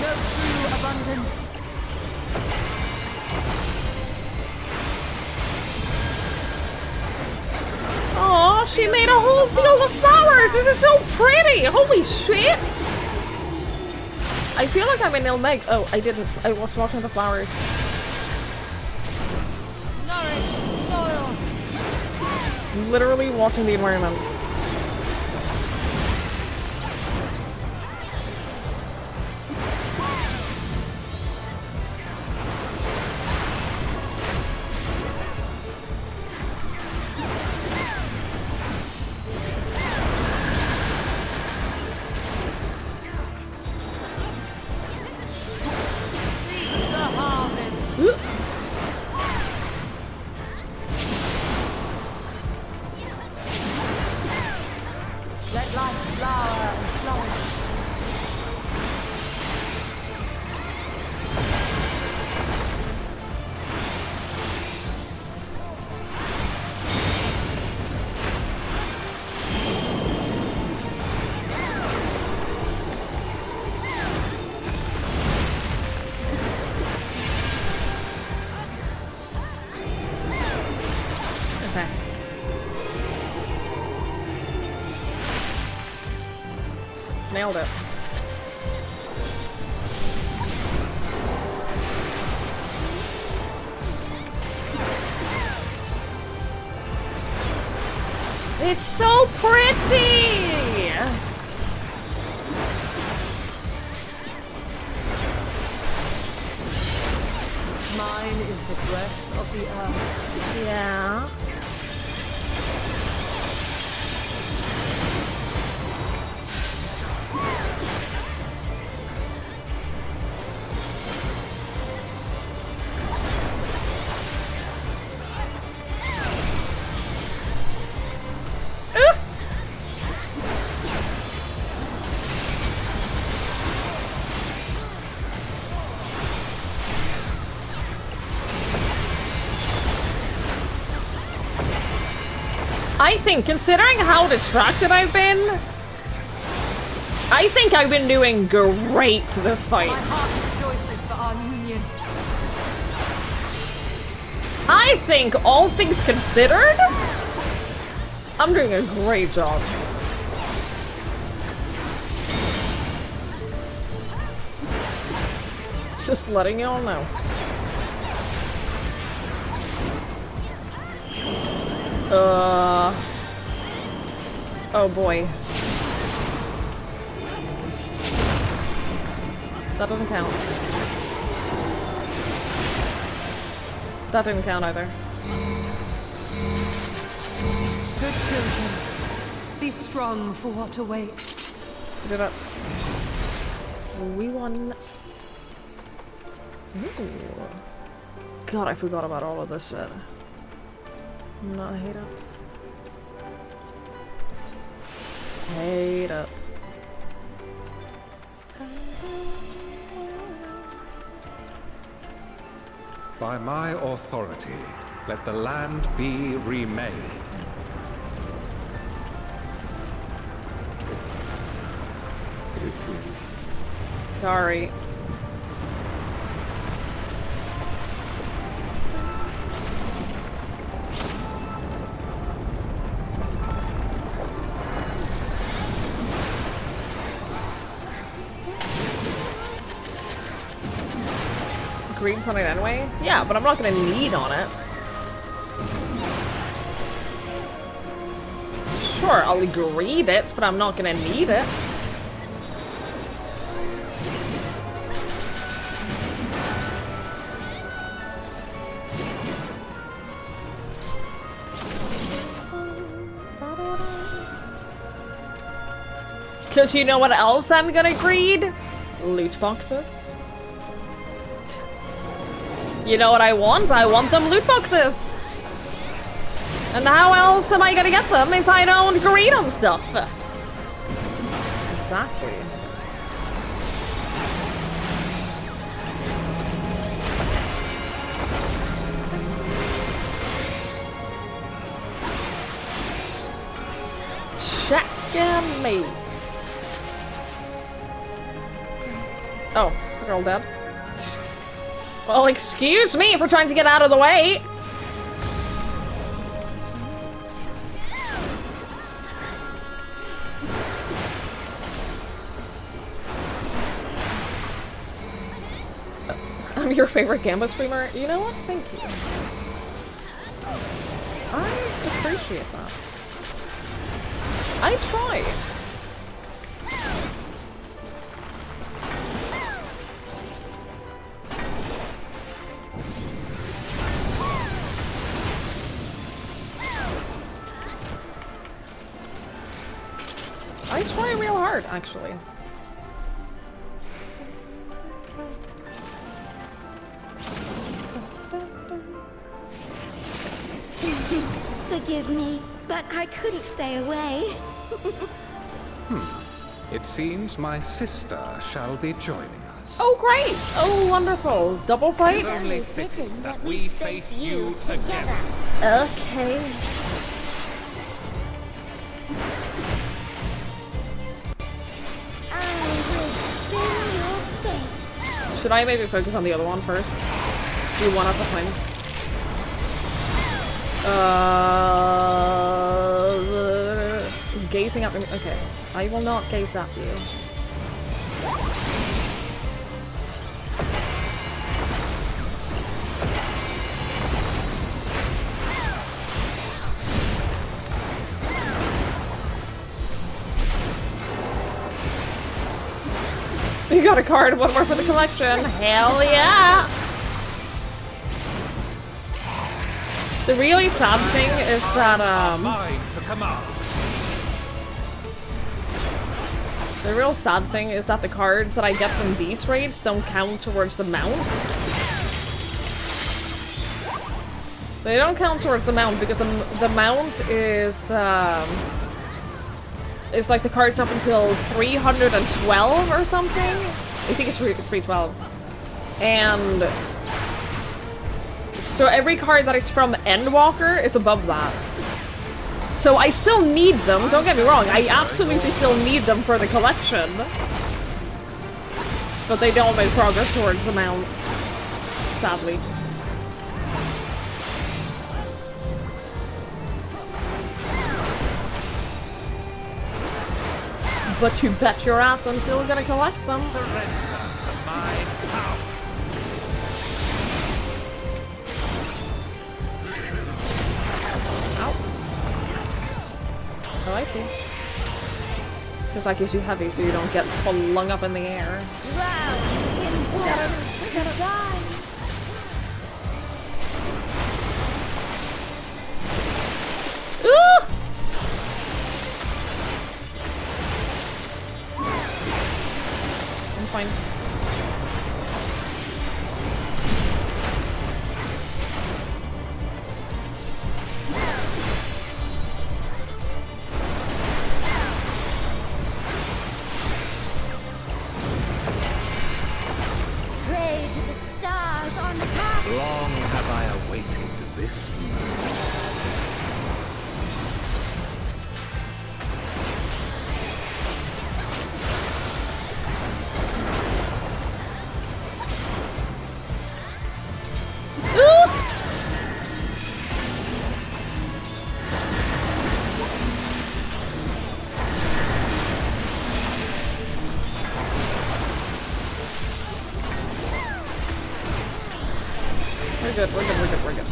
No true abundance. Aw, she made a whole field of flowers! This is so pretty! Holy shit! I feel like I'm in Ilmeg. Oh, I didn't. I was watching the flowers. Nourish soil. Literally watching the environment. Let life flower and flourish. Okay. Nailed it. It's so pretty! Mine is the breath of the earth. Yeah. I think, considering how distracted I've been, I think I've been doing great this fight. My heart rejoices for our union. I think, all things considered, I'm doing a great job. Just letting y'all know. Oh boy. That doesn't count. That didn't count either. Good children, be strong for what awaits. Did it. We won. Ooh. God, I forgot about all of this shit. Not hate it. Hate it. By my authority, let the land be remade. Sorry. Green's on it anyway? Yeah, but I'm not gonna need on it. Sure, I'll greed it, but I'm not gonna need it. Cause you know what else I'm gonna greed? Loot boxes. You know what I want? I want them loot boxes. And how else am I gonna get them if I don't greed on stuff? Exactly. Checkmate. Oh, they're all dead. Well, excuse me for trying to get out of the way. I'm your favorite Gamba streamer. You know what? Thank you. I appreciate that. I try. I try real hard, actually. Forgive me, but I couldn't stay away. It seems my sister shall be joining us. Oh, great! Oh, wonderful. Double fight? It's only fitting that we face you together. Okay. Should I maybe focus on the other one first? Do one at a time. Gazing at me. Okay. I will not gaze at you. You got a card, one more for the collection. Hell yeah! The really sad thing is that, the real sad thing is that the cards that I get from these raids don't count towards the mount. They don't count towards the mount because the mount is like the cards up until 312 or something. I think it's 312. And so every card that is from Endwalker is above that. So I still need them, don't get me wrong, I absolutely still need them for the collection. But they don't make progress towards the mounts, sadly. But you bet your ass I'm still gonna collect them. Oh, I see. Because that gives you heavy so you don't get flung up in the air. Ooh! I'm fine. Pray to the stars on the top. Long have I awaited this moment. We're good, we're good, we're good, we're good.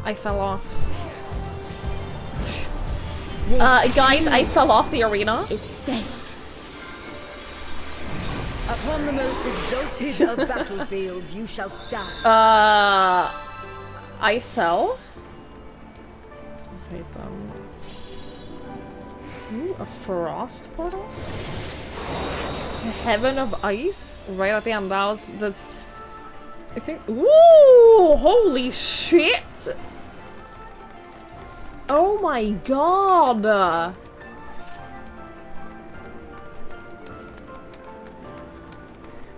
I fell off. Guys, I fell off the arena. Is fate. Upon the most exalted of battlefields you shall stand. I fell. Let's hate them. Ooh, a frost portal? Heaven of Ice? Right at the end, that was this. I think. Ooh! Holy shit! Oh my god!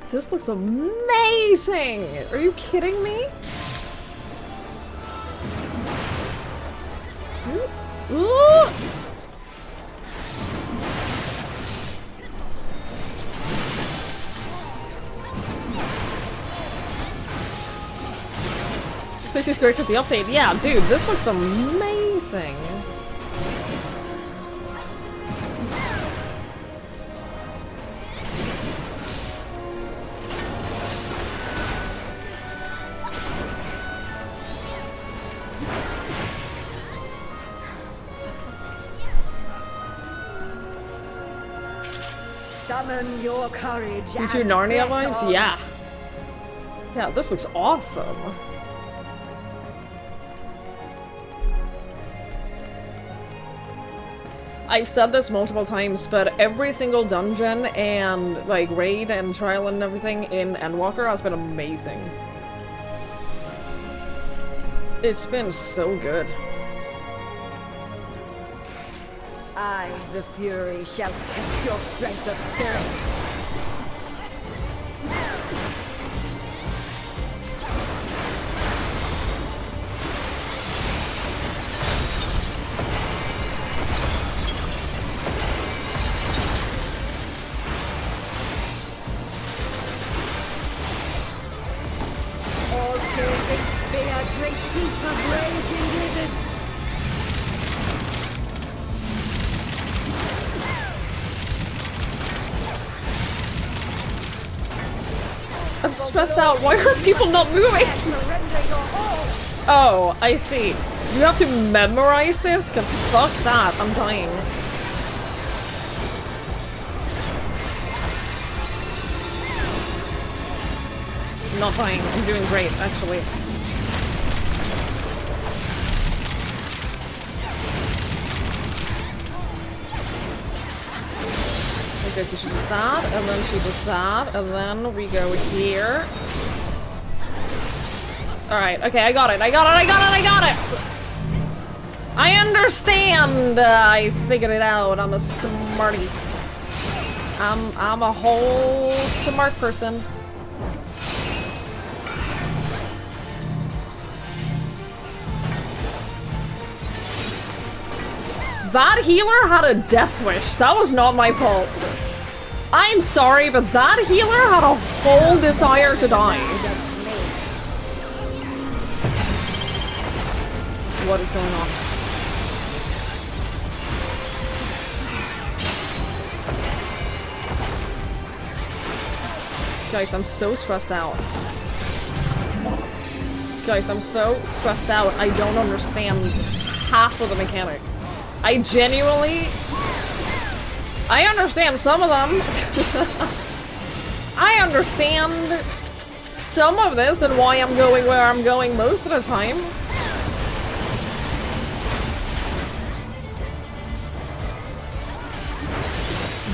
This looks amazing! Are you kidding me? Ooh! This is great with the update. Yeah, dude, this looks amazing. Summon your courage. These your and Narnia press vibes? on. Yeah. Yeah, this looks awesome. I've said this multiple times, but every single dungeon and like raid and trial and everything in Endwalker has been amazing. It's been so good. I, the Fury, shall test your strength of spirit. All piercing spear drinks deep of raging blizzards. I'm stressed out. Why are people not moving? Oh, I see. You have to memorize this? Cause fuck that. I'm dying. I'm not dying. I'm doing great, actually. Okay, so she does that, and then she does that, and then we go here. Alright, okay, I got it. I understand! I figured it out. I'm a smarty. I'm a whole smart person. That healer had a death wish. That was not my fault. I'm sorry, but that healer had a whole desire to die. What is going on? Guys, I'm so stressed out. Guys, I'm so stressed out. I don't understand half of the mechanics. I genuinely... I understand some of them. I understand some of this and why I'm going where I'm going most of the time.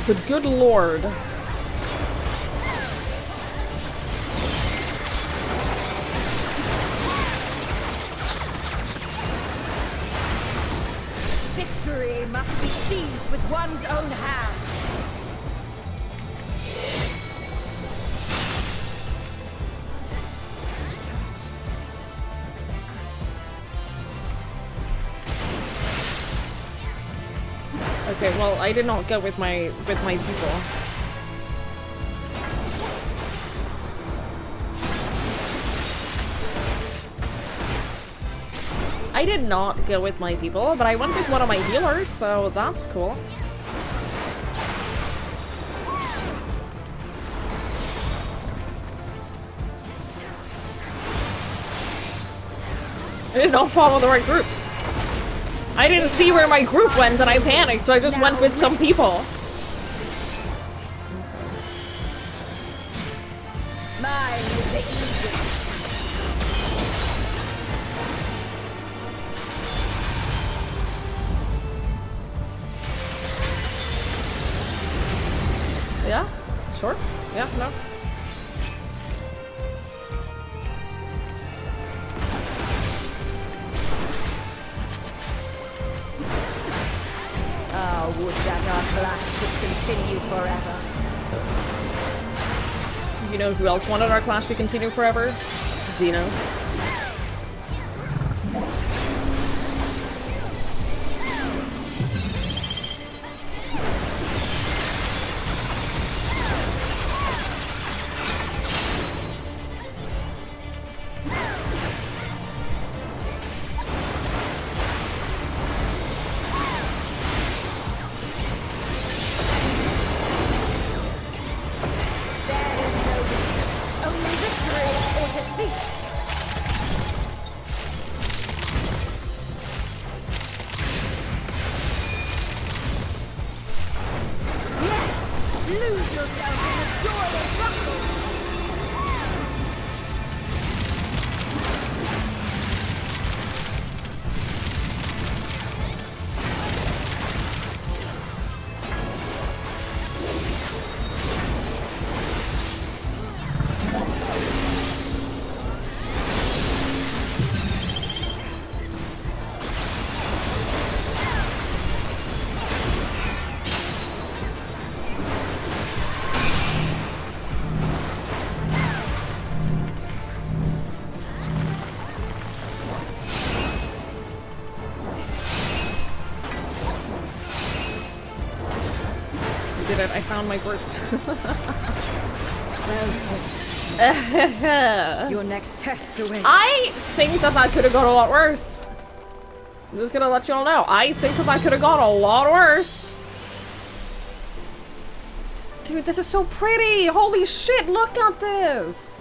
But good lord. Victory must be seized with one's own hand. Okay, well, I did not go with my people. I did not go with my people, but I went with one of my healers, so that's cool. I did not follow the right group. I didn't see where my group went and I panicked, so I just went with some people. Mine is the easiest. Yeah? Sure? Yeah, no? Ah, would that our clash could continue forever. You know who else wanted our clash to continue forever? Xeno. Only victory or defeat. Yes! Lose yourself in the joy of battle! Did it? I found my group. Your next test awaits. I think that could have got a lot worse. I'm just gonna let y'all know. I think that could have got a lot worse. Dude, this is so pretty! Holy shit, look at this!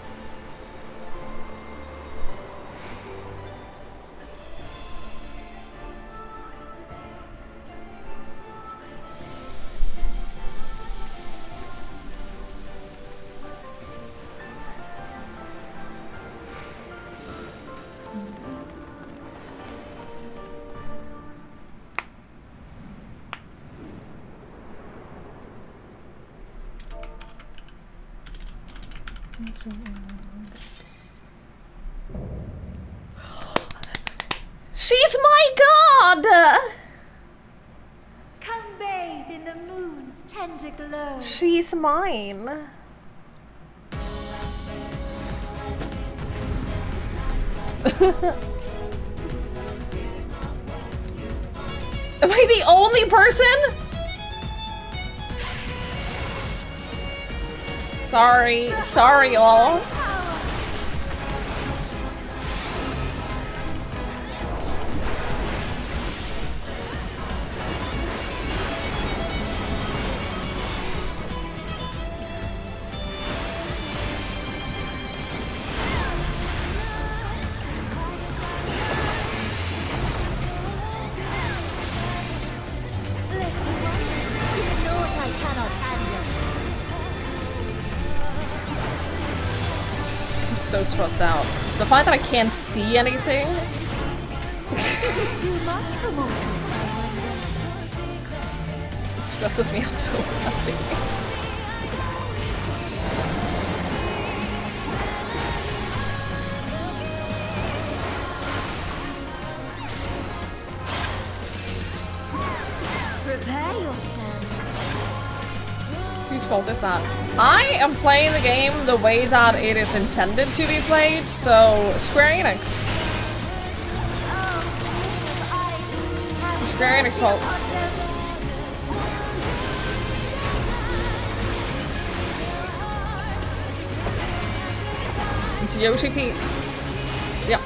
She's my god! Come bathe in the moon's tender glow. She's mine. Am I the only person? Sorry y'all. Blessed one, you know what I cannot handle. I'm so stressed out. The fact that I can't see anything. Too much for mortals, I wonder. It stresses me out so badly. Prepare yourself. Whose fault is that? I am playing the game the way that it is intended to be played, so Square Enix. It's Square Enix fault. It's Yoshi P. Yep.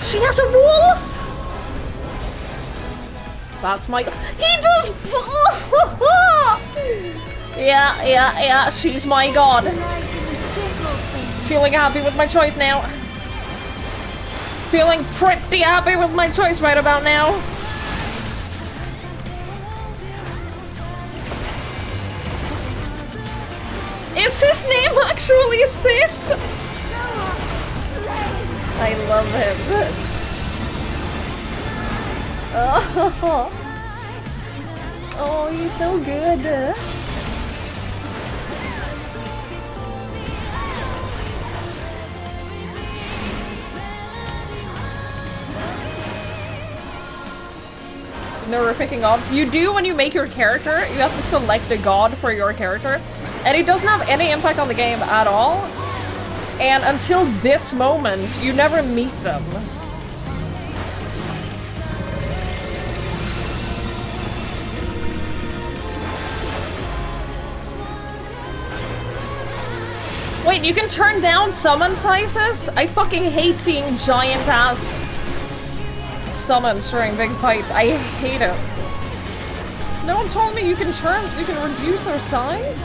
She has a wolf! That's my... He does... Yeah, she's my god. Feeling happy with my choice now. Feeling pretty happy with my choice right about now. Is his name actually Sith? I love him. Oh, he's so good. No, we're picking off. You do when you make your character, you have to select a god for your character. And it doesn't have any impact on the game at all. And until this moment, you never meet them. Wait, you can turn down summon sizes? I fucking hate seeing giant ass summons during big fights. I hate it. No one told me you can reduce their size?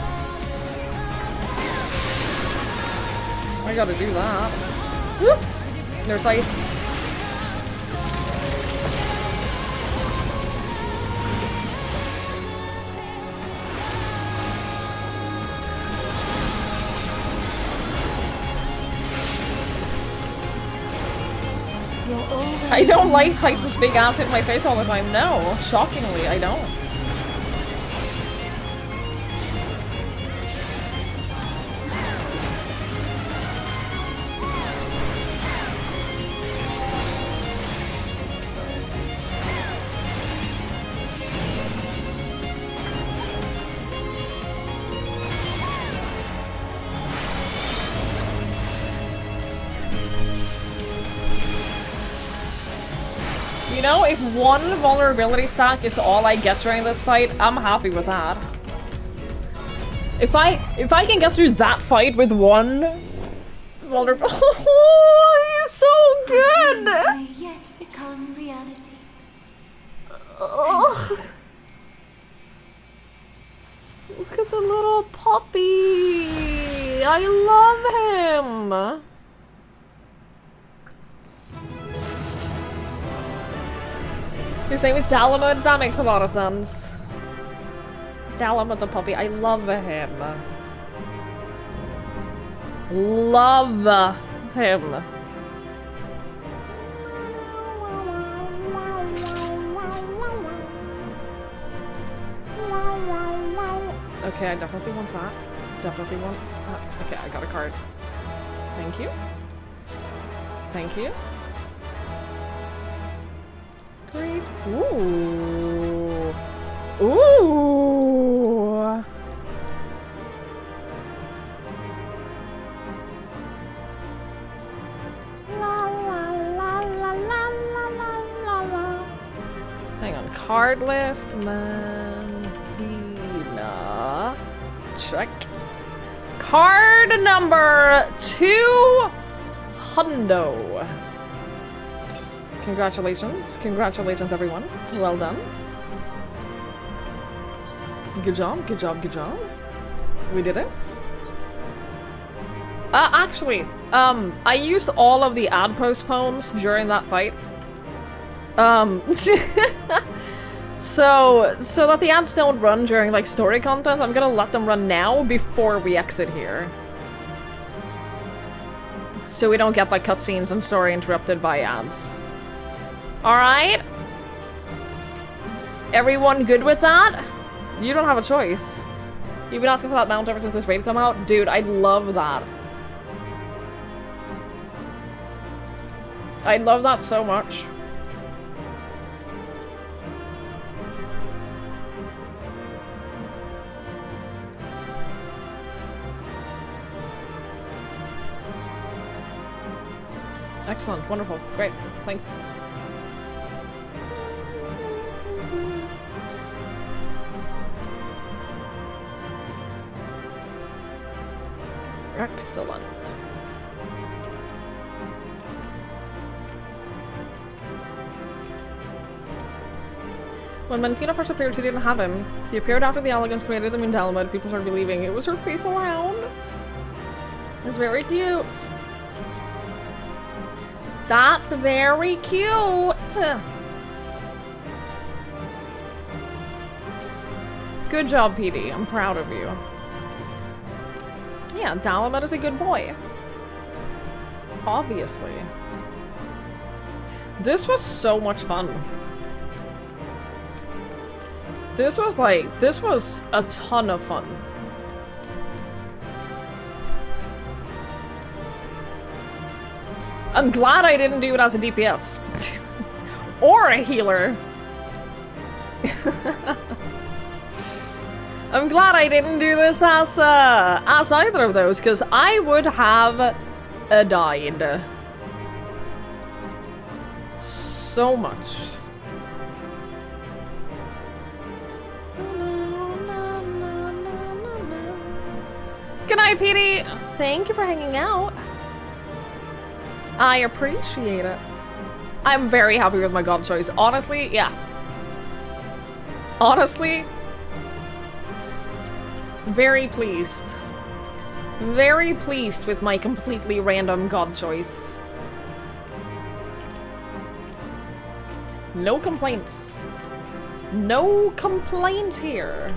I gotta do that. Whoop! There's ice. I don't like Titan's big ass in my face all the time. No, shockingly, I don't. You know, if one vulnerability stack is all I get during this fight, I'm happy with that. If I can get through that fight with one vulnerability, oh, he's so good. May yet become reality. Oh. Look at the little puppy. I love him. His name is Dalamud. That makes a lot of sense. Dalamud the puppy. I love him. Love him. Okay, I definitely want that. Definitely want that. Okay, I got a card. Thank you. Thank you. Great. Ooh. Ooh. La la la la la la la la. Hang on. Card list. Mampina. Check. Card number 2. Hundo. Congratulations. Congratulations, everyone. Well done. Good job, good job, good job. We did it. Actually, I used all of the ad postpones during that fight. So that the ads don't run during, like, story content, I'm gonna let them run now before we exit here. So we don't get, like, cutscenes and story interrupted by ads. Alright? Everyone good with that? You don't have a choice. You've been asking for that mount ever since this raid come out? Dude, I love that. I love that so much. Excellent, wonderful, great, thanks. Excellent. When Manfina first appeared, she didn't have him. He appeared after the Elegance created the Moondalamud. People started believing it was her faithful hound. It's very cute. That's very cute. Good job, PD. I'm proud of you. Yeah, Dalamud is a good boy. Obviously. This was so much fun. This was a ton of fun. I'm glad I didn't do it as a DPS. Or a healer. I'm glad I didn't do this as either of those, because I would have died. So much. Good night, PD. Thank you for hanging out. I appreciate it. I'm very happy with my god choice. Honestly, yeah. Honestly, very pleased. Very pleased with my completely random god choice. No complaints. No complaints here.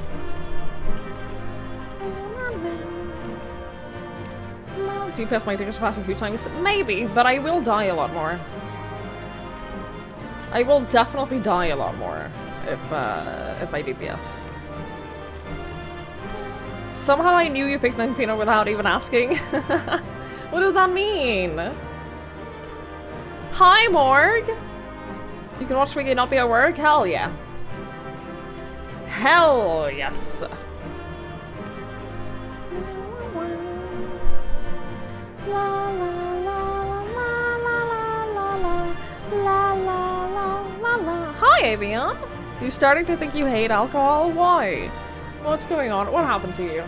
DPS might take us past a few times. Maybe, but I will die a lot more. I will definitely die a lot more if I DPS. Somehow I knew you picked Manfina without even asking. What does that mean? Hi, Morg! You can watch me not be at work? Hell yeah. Hell yes. La la la la la la la la la la la Hi, Avian. You starting to think you hate alcohol? Why? What's going on? What happened to you?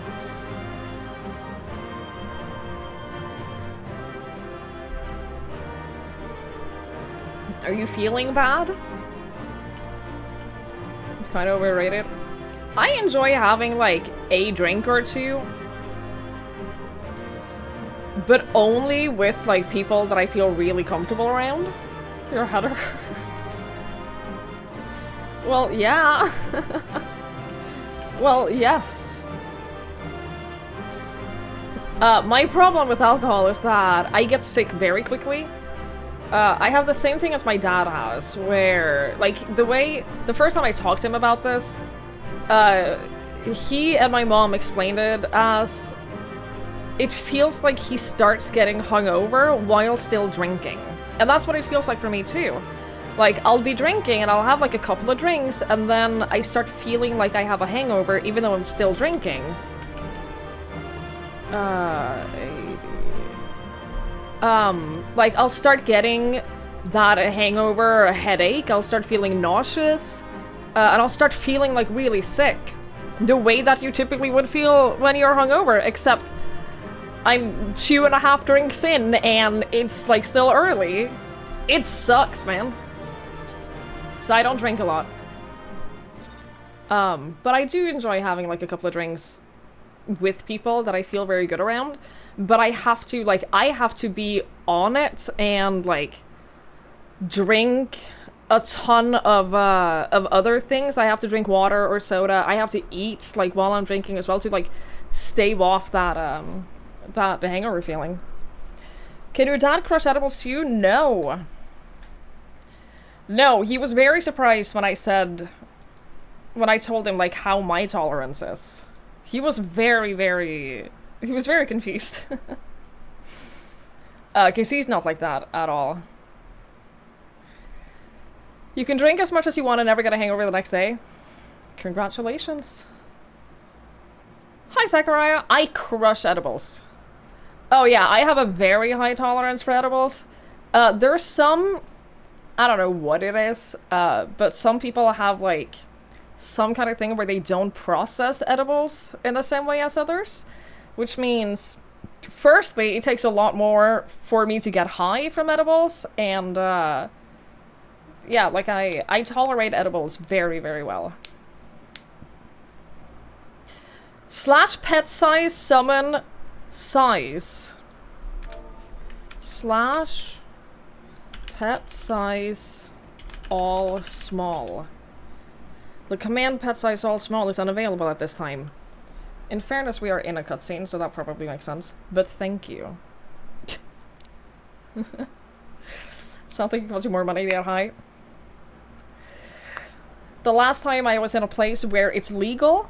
Are you feeling bad? It's kind of overrated. I enjoy having like a drink or two, but only with like people that I feel really comfortable around. Your head hurts. Well, yeah. Well, yes. My problem with alcohol is that I get sick very quickly. I have the same thing as my dad has, where, like, the first time I talked to him about this, he and my mom explained it as it feels like he starts getting hungover while still drinking. And that's what it feels like for me too. Like, I'll be drinking and I'll have like a couple of drinks and then I start feeling like I have a hangover even though I'm still drinking. Like, I'll start getting that hangover, a headache, I'll start feeling nauseous, and I'll start feeling, like, really sick. The way that you typically would feel when you're hungover, except I'm 2.5 drinks in, and it's, like, still early. It sucks, man. So I don't drink a lot. But I do enjoy having, like, a couple of drinks with people that I feel very good around. But I have to, like, be on it and, like, drink a ton of other things. I have to drink water or soda. I have to eat, like, while I'm drinking as well to, like, stave off that, that hangover feeling. Can your dad crush edibles to you? No. No, he was very surprised when I told him, like, how my tolerance is. He was very confused. KC's not like that at all. You can drink as much as you want and never get a hangover the next day. Congratulations. Hi, Zachariah. I crush edibles. Oh yeah, I have a very high tolerance for edibles. There's some... I don't know what it is, but some people have, like, some kind of thing where they don't process edibles in the same way as others. Which means, firstly, it takes a lot more for me to get high from edibles, and, yeah, like, I tolerate edibles very, very well. / pet size summon size. / pet size all small. The command pet size all small is unavailable at this time. In fairness, we are in a cutscene, so that probably makes sense. But thank you. Something costs you more money to get high. The last time I was in a place where it's legal.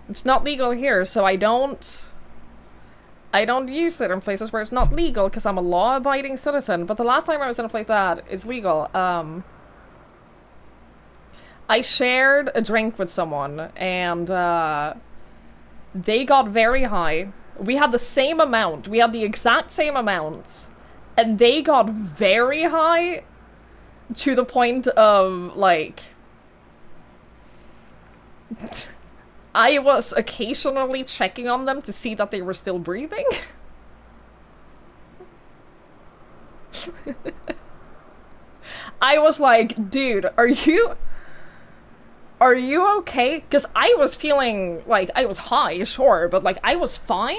It's not legal here, so I don't use it in places where it's not legal because I'm a law-abiding citizen. But the last time I was in a place that is legal, I shared a drink with someone, and they got very high. We had the same amount. We had the exact same amount. And they got very high to the point of, like... I was occasionally checking on them to see that they were still breathing. I was like, dude, are you okay? Because I was feeling like I was high, sure, but like I was fine.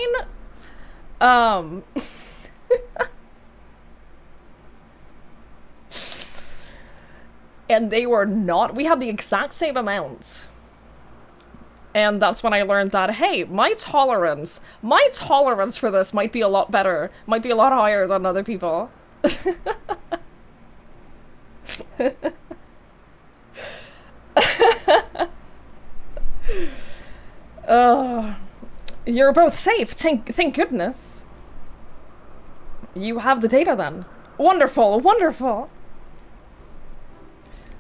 And they were not. We had the exact same amount. And that's when I learned that, hey, my tolerance for this might be a lot better, might be a lot higher than other people. You're both safe, thank goodness. You have the data then. Wonderful, wonderful.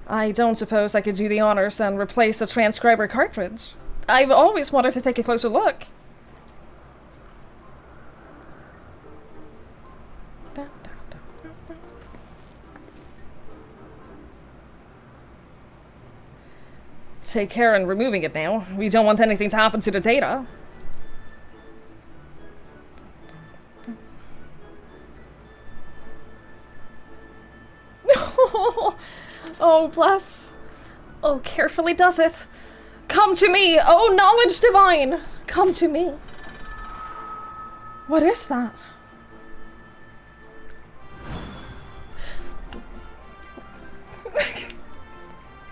I don't suppose I could do the honors and replace the transcriber cartridge. I've always wanted to take a closer look. take care in removing it now. We don't want anything to happen to the data. Oh, bless. Oh, carefully does it. Come to me, oh knowledge divine! Come to me. What is that?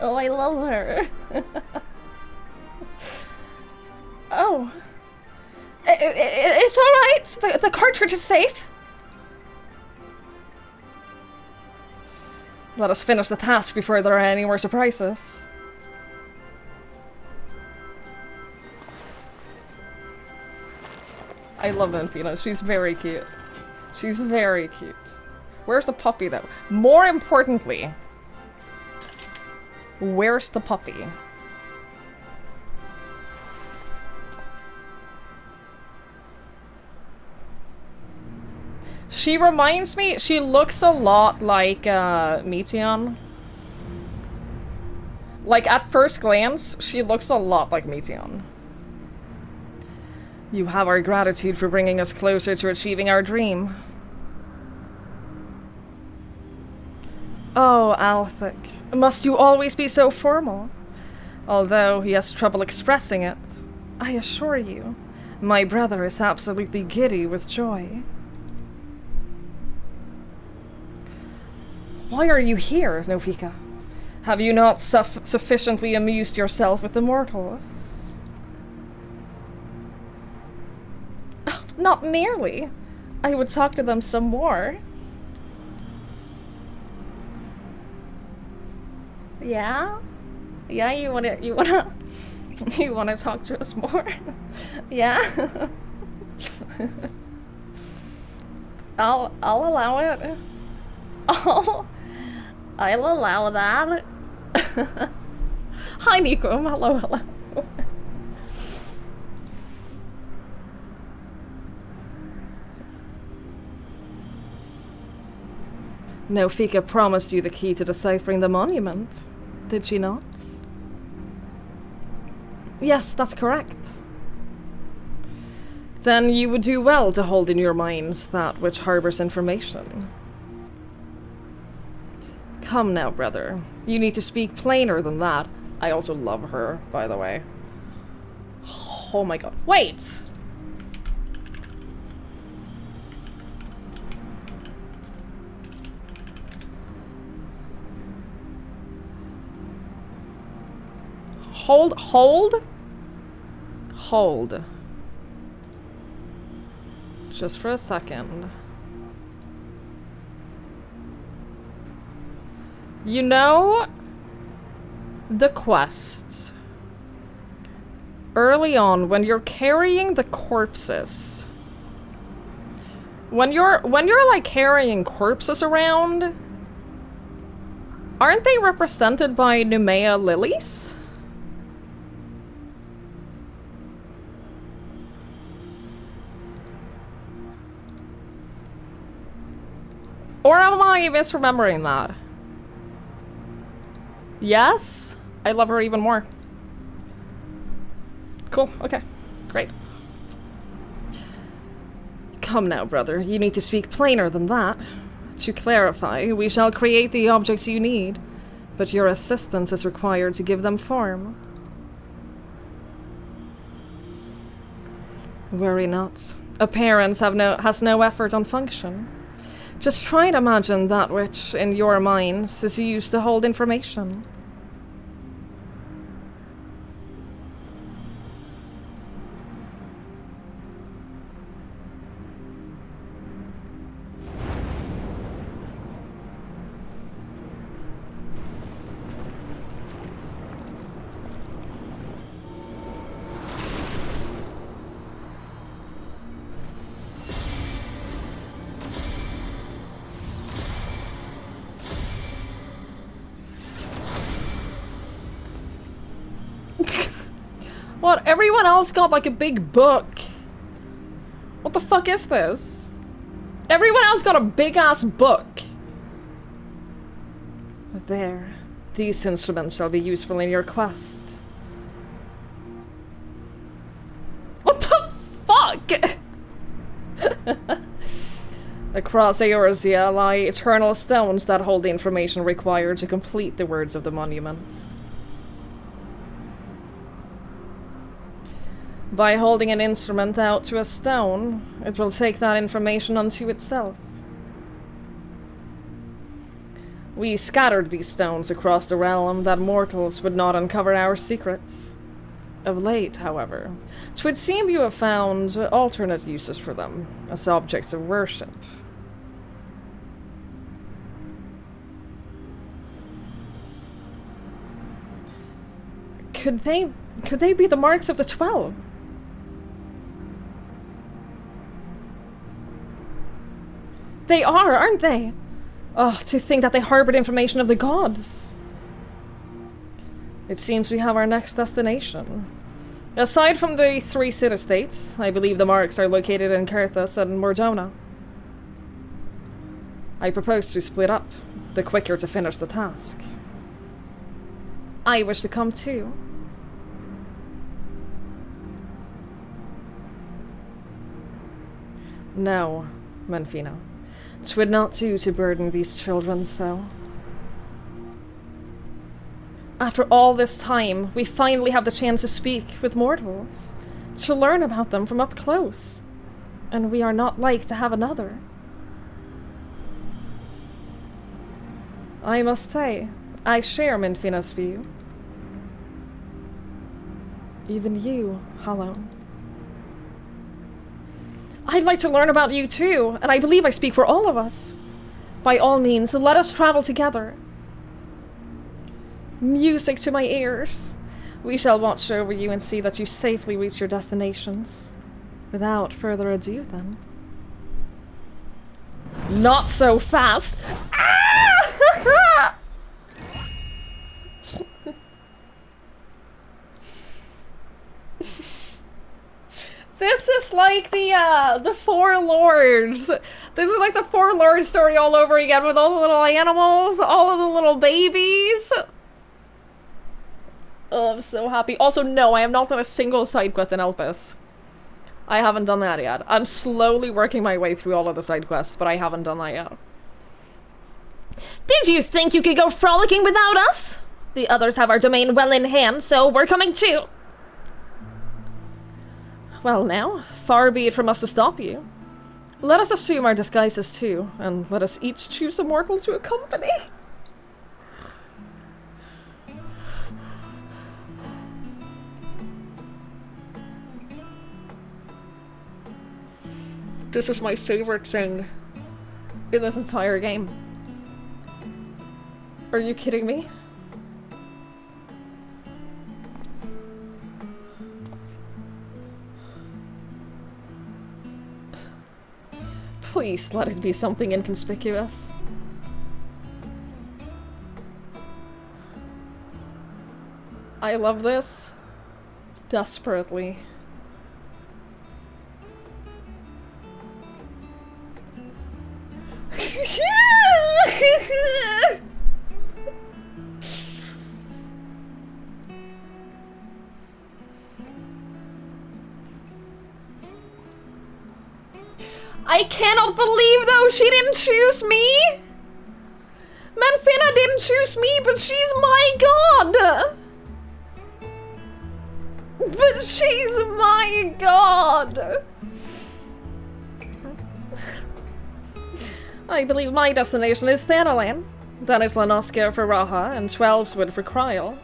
Oh, I love her. Oh. It's alright. The cartridge is safe. Let us finish the task before there are any more surprises. I love Enfina. She's very cute. She's very cute. Where's the puppy, though? More importantly, where's the puppy? She reminds me, she looks a lot like Meteion. Like, at first glance, she looks a lot like Meteion. You have our gratitude for bringing us closer to achieving our dream. Oh, Althik. Must you always be so formal? Although he has trouble expressing it, I assure you, my brother is absolutely giddy with joy. Why are you here, Nofika? Have you not sufficiently amused yourself with the mortals? Oh, not nearly. I would talk to them some more. Yeah? Yeah, you wanna talk to us more? Yeah? I'll allow it. I'll allow that. Hi, Nico. Hello, hello. Nofika promised you the key to deciphering the monument, did she not? Yes, that's correct. Then you would do well to hold in your minds that which harbors information. Come now, brother. You need to speak plainer than that. I also love her, by the way. Oh my god. Wait! Hold. Just for a second. You know, the quests. Early on, when you're carrying the corpses. When you're like carrying corpses around, aren't they represented by Numea lilies? Or am I misremembering that? Yes? I love her even more. Cool, okay. Great. Come now, brother. You need to speak plainer than that. To clarify, we shall create the objects you need, but your assistance is required to give them form. Worry not. Appearance has no effort on function. Just try and imagine that which, in your minds, is used to hold information. What? Everyone else got like a big book. What the fuck is this? Everyone else got a big ass book. There. These instruments shall be useful in your quest. Across Eorzea lie eternal stones that hold the information required to complete the words of the monument. By holding an instrument out to a stone, it will take that information unto itself. We scattered these stones across the realm that mortals would not uncover our secrets. Of late, however, 'twould seem you have found alternate uses for them, as objects of worship. Could they be the marks of the 12? They are, aren't they? Oh, to think that they harbored information of the gods. It seems we have our next destination. Aside from the 3 city-states, I believe the marks are located in Kurthus and Mordona. I propose to split up, the quicker to finish the task. I wish to come too. No, Menfina. 'Twould not do to burden these children so. After all this time, we finally have the chance to speak with mortals, to learn about them from up close, and we are not like to have another. I must say, I share Menfina's view. Even you, Hollow. I'd like to learn about you too, and I believe I speak for all of us. By all means, let us travel together. Music to my ears. We shall watch over you and see that you safely reach your destinations. Without further ado, then. Not so fast! Ah! This is like the Four Lords. This is like the Four Lords story all over again with all the little animals, all of the little babies. Oh, I'm so happy. Also, no, I have not done a single side quest in Elpis. I haven't done that yet. I'm slowly working my way through all of the side quests, but I haven't done that yet. Did you think you could go frolicking without us? The others have our domain well in hand, so we're coming too. Well now, far be it from us to stop you. Let us assume our disguises too, and let us each choose a mortal to accompany. This is my favorite thing in this entire game. Are you kidding me? Please let it be something inconspicuous. I love this desperately. I cannot believe though she didn't choose me! Menfina didn't choose me, but she's my god! But she's my god! I believe my destination is Thanalan. Then is Lanoska for Raha, and Twelveswood for Kryl.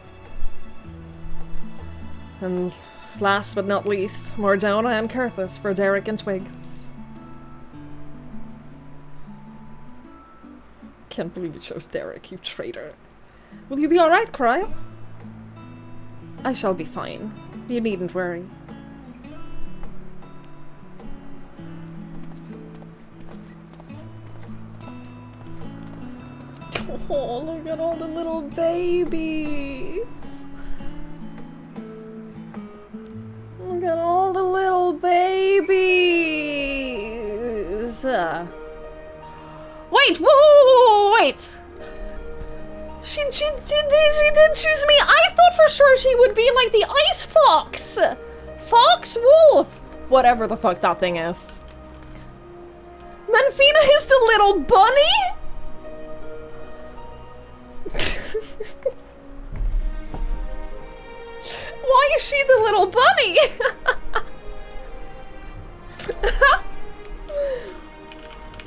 And last but not least, Mordona and Kurthus for Derek and Twigs. Can't believe you chose Derek, you traitor. Will you be alright, Kryl? I shall be fine. You needn't worry. Oh, look at all the little babies. Look at all the little babies. Wait, whoa, wait. She did choose me. I thought for sure she would be like the ice fox. Fox wolf. Whatever the fuck that thing is. Menfina Josefina is the little bunny? Why is she the little bunny?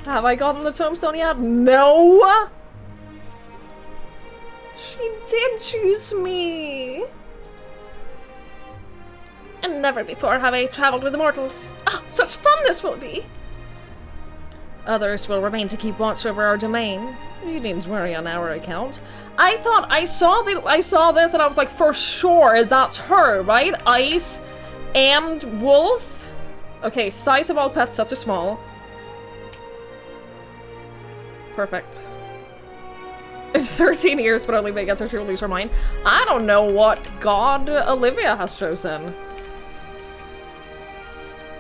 Have I gotten the tombstone yet? No! She did choose me. And never before have I traveled with the mortals. Ah, such fun this will be! Others will remain to keep watch over our domain. You needn't worry on our account. I thought I saw this and I was like, for sure that's her, right? Ice and wolf. Okay, size of all pets set to small. Perfect. It's 13 years, but only makes her to lose her mind. I don't know what god Olivia has chosen.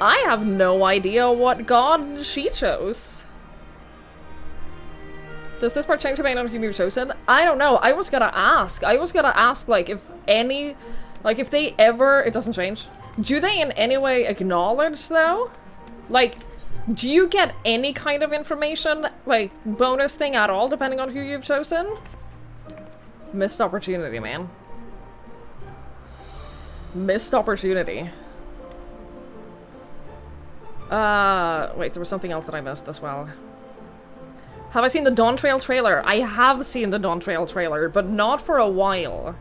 I have no idea what god she chose. Does this part change depending on who you've chosen? I don't know. I was gonna ask, like, if any... Like, if they ever... It doesn't change. Do they in any way acknowledge, though? Like, do you get any kind of information, like, bonus thing at all, depending on who you've chosen? Missed opportunity, man. Missed opportunity. Wait, there was something else that I missed as well. Have I seen the Dawntrail trailer? I have seen the Dawntrail trailer, but not for a while.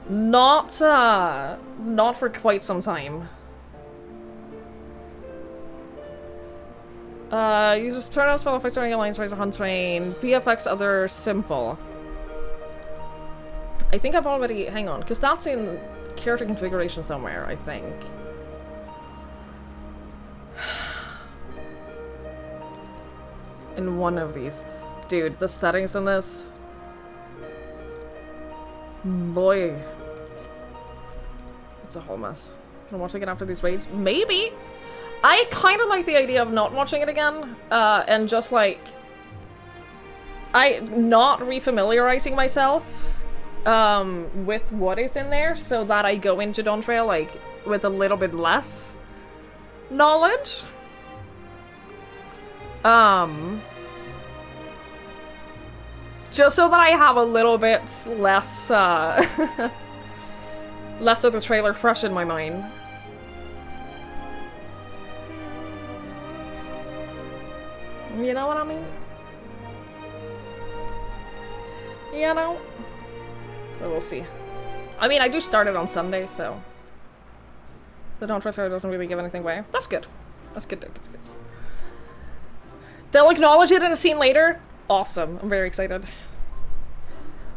Not for quite some time. You just turn on spell effect during Alliance Racer Hunt Train. VFX other simple. I think I've already... Hang on, because that's in character configuration somewhere, I think. In one of these. Dude, the settings in this... Boy. It's a whole mess. Can I watch it again after these raids? Maybe! I kind of like the idea of not watching it again, and just like... not refamiliarizing myself with what is in there, so that I go into Dawntrail, like, with a little bit less knowledge. Just so that I have a little bit less, less of the trailer fresh in my mind. You know what I mean? You know? So we'll see. I mean, I do start it on Sunday, so... The Dawntrail trailer doesn't really give anything away. That's good. That's good, that's good. They'll acknowledge it in a scene later. Awesome. I'm very excited.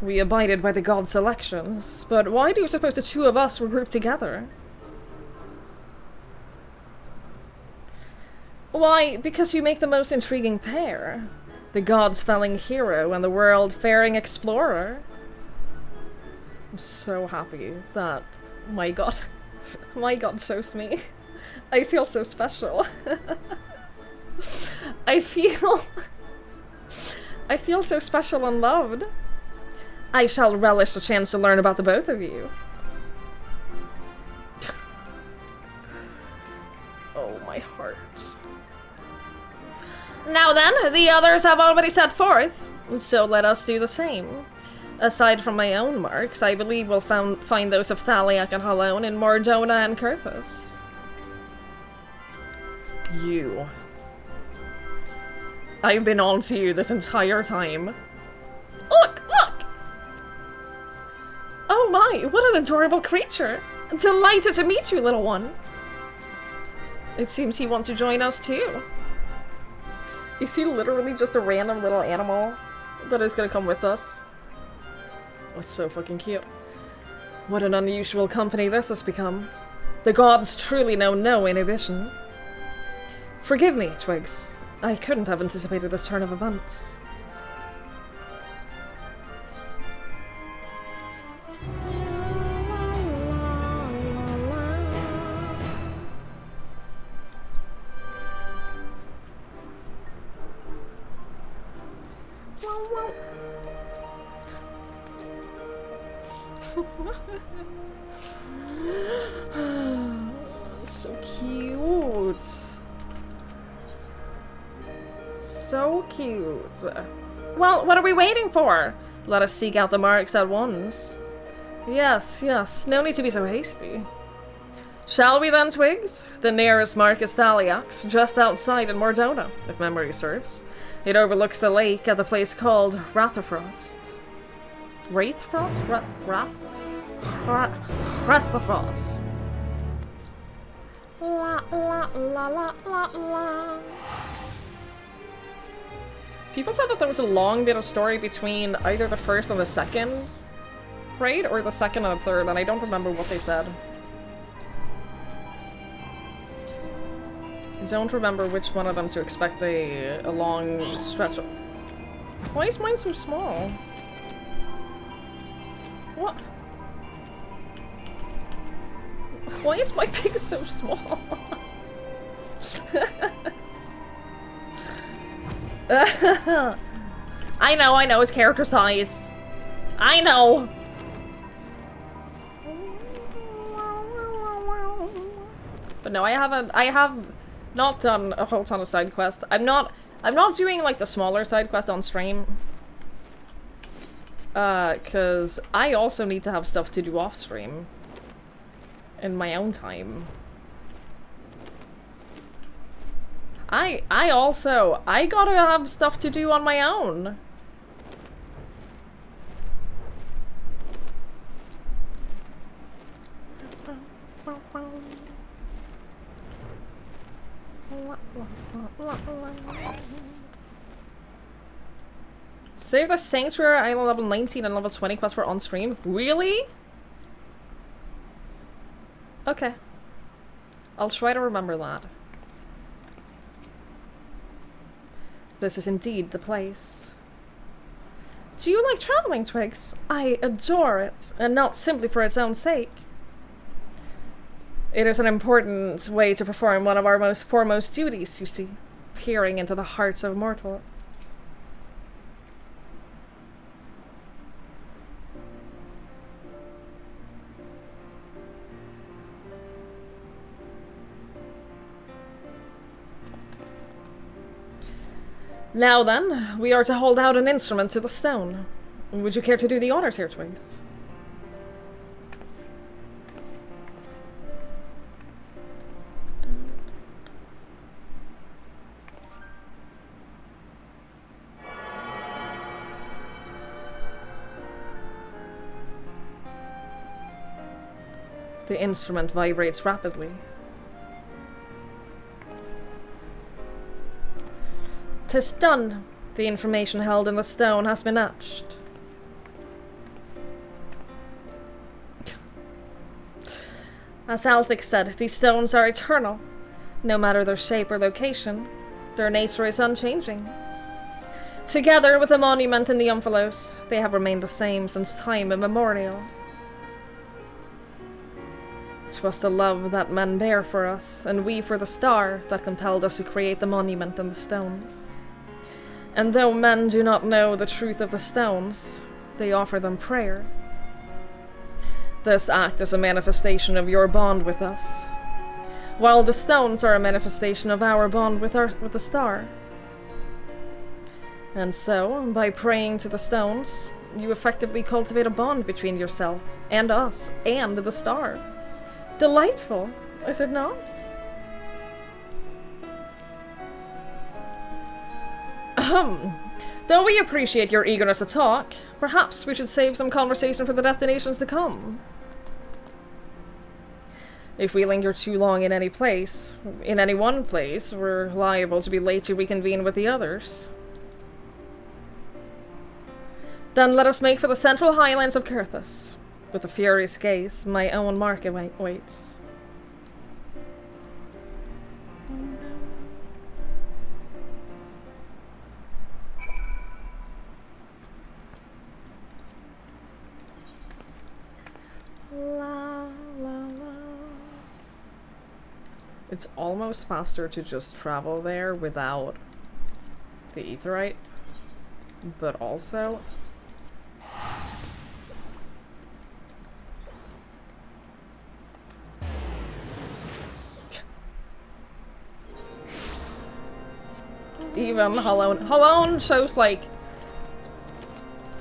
We abided by the god's elections, but why do you suppose the two of us were grouped together? Why, because you make the most intriguing pair. The god's felling hero and the world-faring explorer. I'm so happy that my god chose me. I feel so special. I feel so special and loved. I shall relish the chance to learn about the both of you. Oh, my heart. Now then, the others have already set forth, so let us do the same. Aside from my own marks, I believe we'll find those of Thaliak and Halone in Mordona and Kurthus. You. I've been on to you this entire time. Look! Look! Oh my, what an adorable creature! Delighted to meet you, little one. It seems he wants to join us too. Is he literally just a random little animal that is gonna come with us? That's so fucking cute. What an unusual company this has become. The gods truly know no inhibition. Forgive me, Twigs. I couldn't have anticipated this turn of events. So cute. cute. Well, what are we waiting for? Let us seek out the marks at once. Yes, yes, no need to be so hasty. Shall we then, Twigs? The nearest mark is Thaliax, just outside in Mordona, if memory serves. It overlooks the lake at the place called Ratherfrost. Wraithfrost? Ratherfrost. La la la la la la. People said that there was a long bit of story between either the first and the second raid, or the second and the third, and I don't remember what they said. I don't remember which one of them to expect a long stretch of. Why is mine so small? What? Why is my pig so small? I know, it's character size. I know! But no, I have not done a whole ton of side quests. I'm not doing like the smaller side quests on stream. Cause I also need to have stuff to do off stream. In my own time. I gotta have stuff to do on my own. Save the Sanctuary Island level 19 and level 20 quest for on-stream? Really? Okay. I'll try to remember that. This is indeed the place. Do you like traveling, Twigs? I adore it, and not simply for its own sake. It is an important way to perform one of our most foremost duties, you see. Peering into the hearts of mortals. Now then, we are to hold out an instrument to the stone. Would you care to do the honors here, Twigs? The instrument vibrates rapidly. 'Tis done. The information held in the stone has been etched. As Althic said, these stones are eternal. No matter their shape or location, their nature is unchanging. Together with the monument in the Umphalos, they have remained the same since time immemorial. 'Twas the love that men bear for us, and we for the star, that compelled us to create the monument and the stones. And though men do not know the truth of the stones, they offer them prayer. This act is a manifestation of your bond with us, while the stones are a manifestation of our bond with the star. And so, by praying to the stones, you effectively cultivate a bond between yourself and us and the star. Delightful, is it not? Though we appreciate your eagerness to talk, perhaps we should save some conversation for the destinations to come. If we linger too long in any one place, we're liable to be late to reconvene with the others. Then let us make for the central highlands of Kurthus. With the furious gaze, my own mark awaits. La, la, la. It's almost faster to just travel there without the Aetherytes, but also even Halone. Halone shows like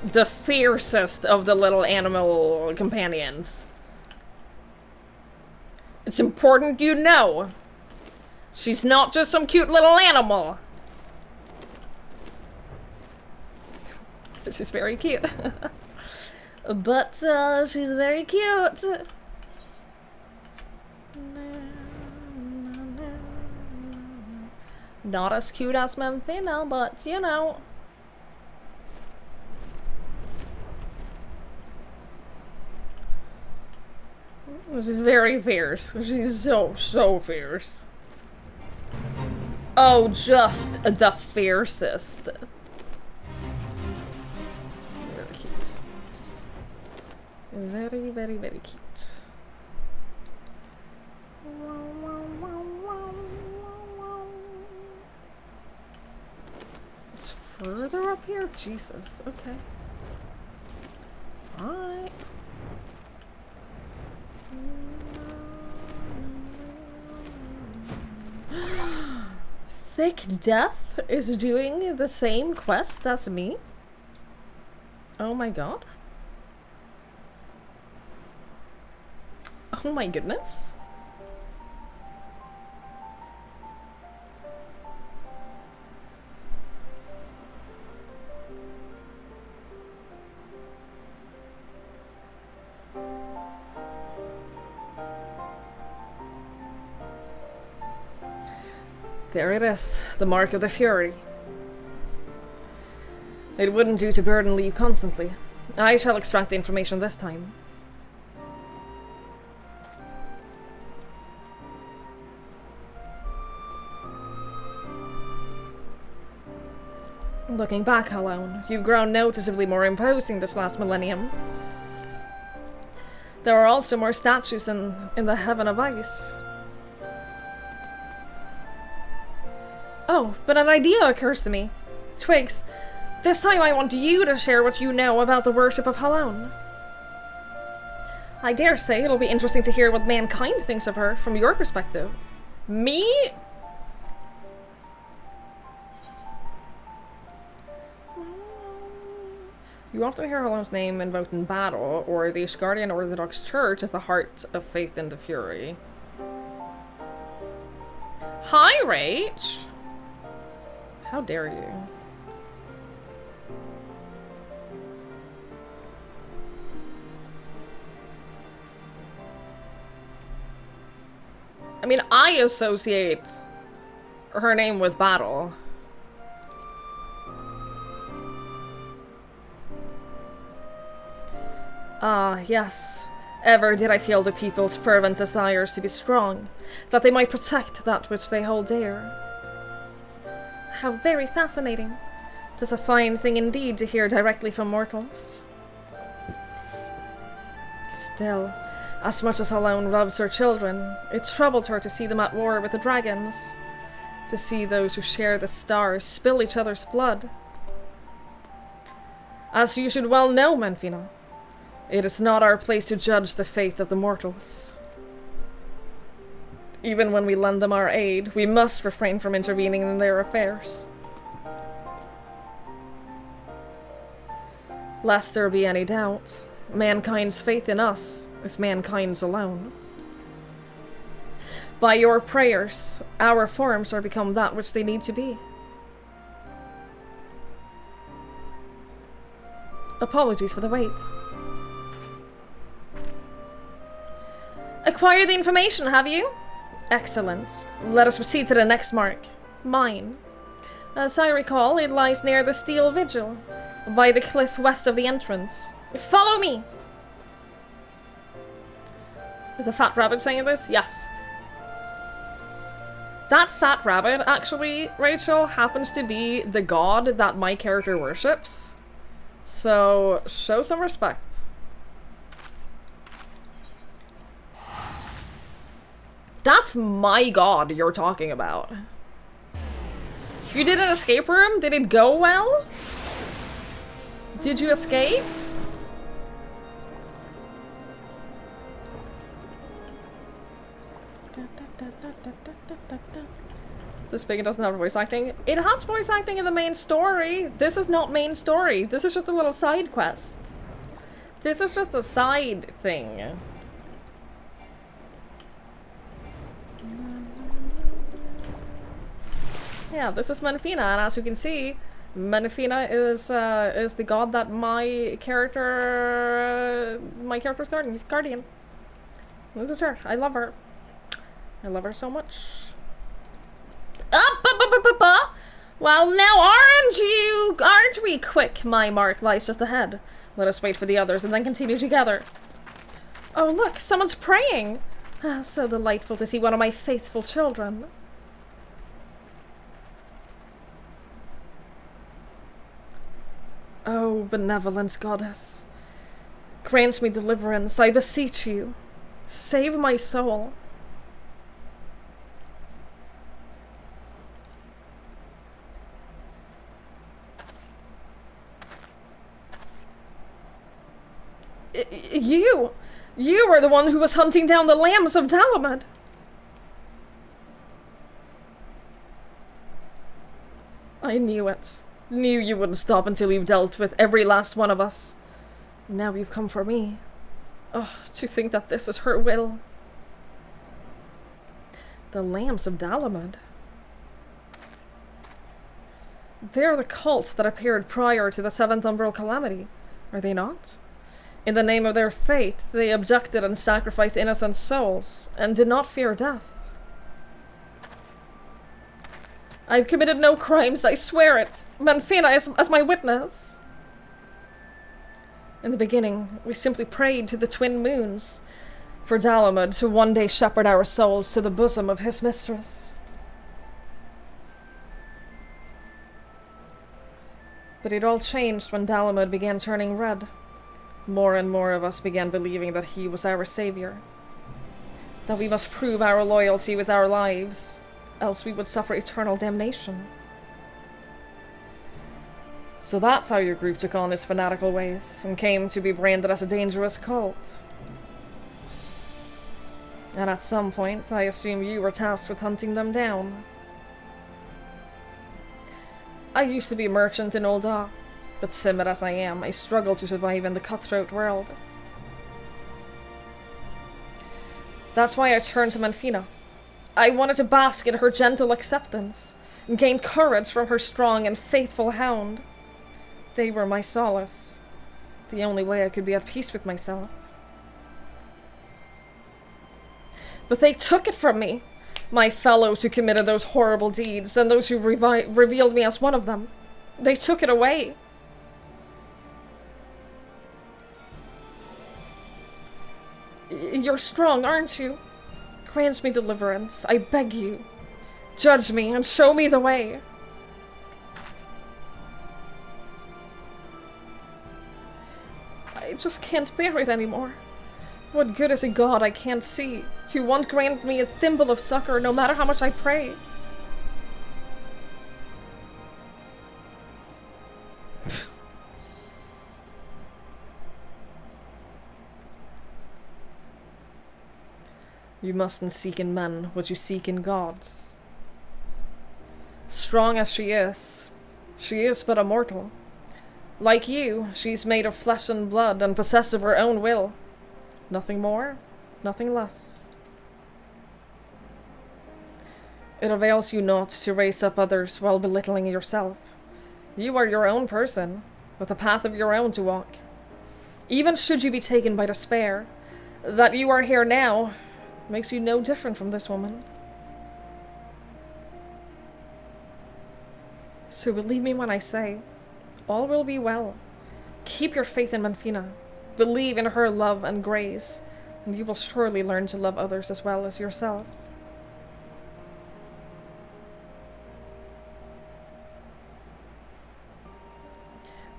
the fiercest of the little animal companions. It's important you know. She's not just some cute little animal. But she's very cute. But she's very cute. Not as cute as Memphina, but you know. She's very fierce. She's so fierce. Oh, just the fiercest. Very cute. Very cute. It's further up here? Jesus, okay. Alright. Thick Death is doing the same quest as me? Oh my god. Oh my goodness. There it is, the mark of the Fury. It wouldn't do to burden you constantly. I shall extract the information this time. Looking back, Halone, you've grown noticeably more imposing this last millennium. There are also more statues in the Heaven of Ice. Oh, but an idea occurs to me. Twigs, this time I want you to share what you know about the worship of Halone. I dare say it'll be interesting to hear what mankind thinks of her from your perspective. Me? You often hear Halone's name invoked in battle, or the Ishgardian Orthodox Church as the heart of faith in the Fury. Hi, Rach! How dare you? I mean, I associate her name with battle. Ah, yes. Ever did I feel the people's fervent desires to be strong, that they might protect that which they hold dear. How very fascinating. 'Tis a fine thing indeed to hear directly from mortals. Still, as much as Halone loves her children, it troubled her to see them at war with the dragons, to see those who share the stars spill each other's blood. As you should well know, Memphina, it is not our place to judge the faith of the mortals. Even when we lend them our aid, we must refrain from intervening in their affairs. Lest there be any doubt, mankind's faith in us is mankind's alone. By your prayers, our forms are become that which they need to be. Apologies for the wait. Acquire the information, have you? Excellent. Let us proceed to the next mark. Mine. As I recall, it lies near the Steel Vigil, by the cliff west of the entrance. Follow me! Is the fat rabbit saying this? Yes. That fat rabbit, actually, Rachel, happens to be the god that my character worships. So, show some respect. That's my god you're talking about. You did an escape room? Did it go well? Did you escape? This big doesn't have voice acting. It has voice acting in the main story. This is not main story. This is just a little side quest. This is just a side thing. Yeah, this is Menfina, and as you can see, Menfina is the god that my character's guardian. This is her. I love her. I love her so much. Well, now aren't we quick? My mark lies just ahead. Let us wait for the others and then continue together. Oh look, someone's praying. Ah, so delightful to see one of my faithful children. Oh, benevolent goddess, grant me deliverance, I beseech you. Save my soul. You are the one who was hunting down the lambs of Dalamud. I knew it. Knew you wouldn't stop until you've dealt with every last one of us. Now you've come for me. Oh, to think that this is her will. The lambs of Dalamud. They're the cult that appeared prior to the Seventh Umbral Calamity, are they not? In the name of their faith, they abducted and sacrificed innocent souls, and did not fear death. I've committed no crimes, I swear it. Menfina is as my witness. In the beginning, we simply prayed to the twin moons for Dalamud to one day shepherd our souls to the bosom of his mistress. But it all changed when Dalamud began turning red. More and more of us began believing that he was our savior. That we must prove our loyalty with our lives, else we would suffer eternal damnation. So that's how your group took on his fanatical ways, and came to be branded as a dangerous cult. And at some point, I assume you were tasked with hunting them down. I used to be a merchant in Ul'dah, but timid as I am, I struggle to survive in the cutthroat world. That's why I turned to Menfina. I wanted to bask in her gentle acceptance, and gain courage from her strong and faithful hound. They were my solace, the only way I could be at peace with myself. But they took it from me, my fellows who committed those horrible deeds, and those who revealed me as one of them. They took it away. You're strong, aren't you? Grant me deliverance, I beg you. Judge me and show me the way. I just can't bear it anymore. What good is a god I can't see, who won't grant me a thimble of succor no matter how much I pray? You mustn't seek in men what you seek in gods. Strong as she is but a mortal. Like you, she's made of flesh and blood and possessed of her own will. Nothing more, nothing less. It avails you not to raise up others while belittling yourself. You are your own person, with a path of your own to walk. Even should you be taken by despair, that you are here now makes you no different from this woman. So believe me when I say, all will be well. Keep your faith in Menfina. Believe in her love and grace, and you will surely learn to love others as well as yourself.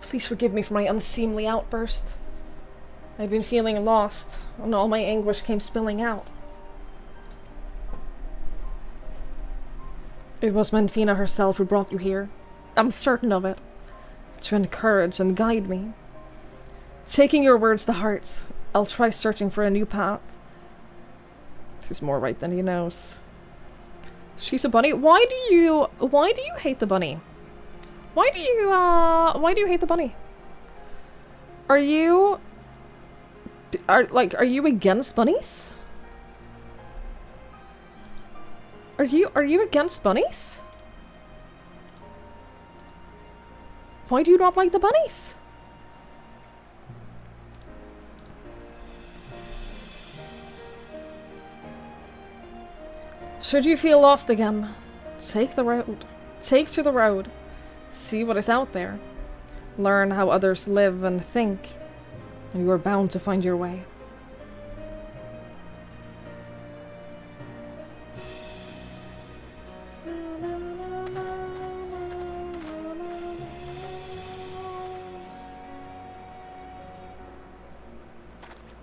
Please forgive me for my unseemly outburst. I've been feeling lost, and all my anguish came spilling out. It was Menfina herself who brought you here. I'm certain of it. To encourage and guide me. Taking your words to heart, I'll try searching for a new path. He's more right than he knows. She's a bunny? Why do you hate the bunny? Why do you hate the bunny? Are you against bunnies? Are you against bunnies? Why do you not like the bunnies? Should you feel lost again, take the road. Take to the road. See what is out there. Learn how others live and think, and you are bound to find your way.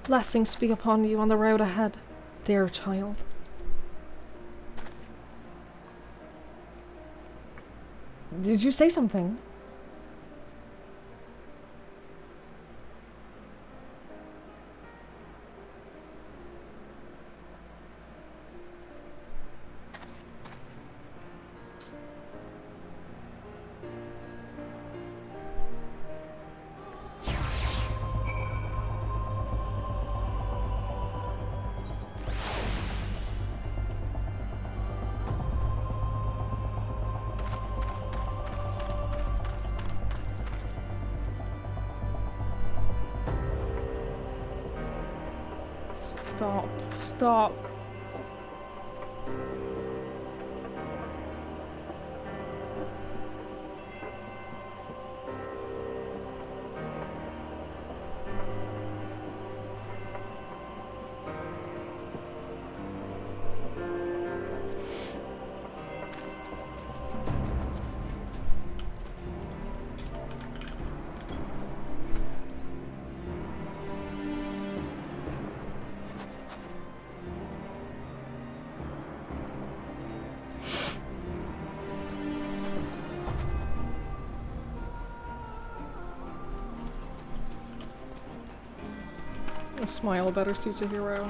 Blessings be upon you on the road ahead, dear child. Did you say something? Stop. Stop. A smile better suits a hero.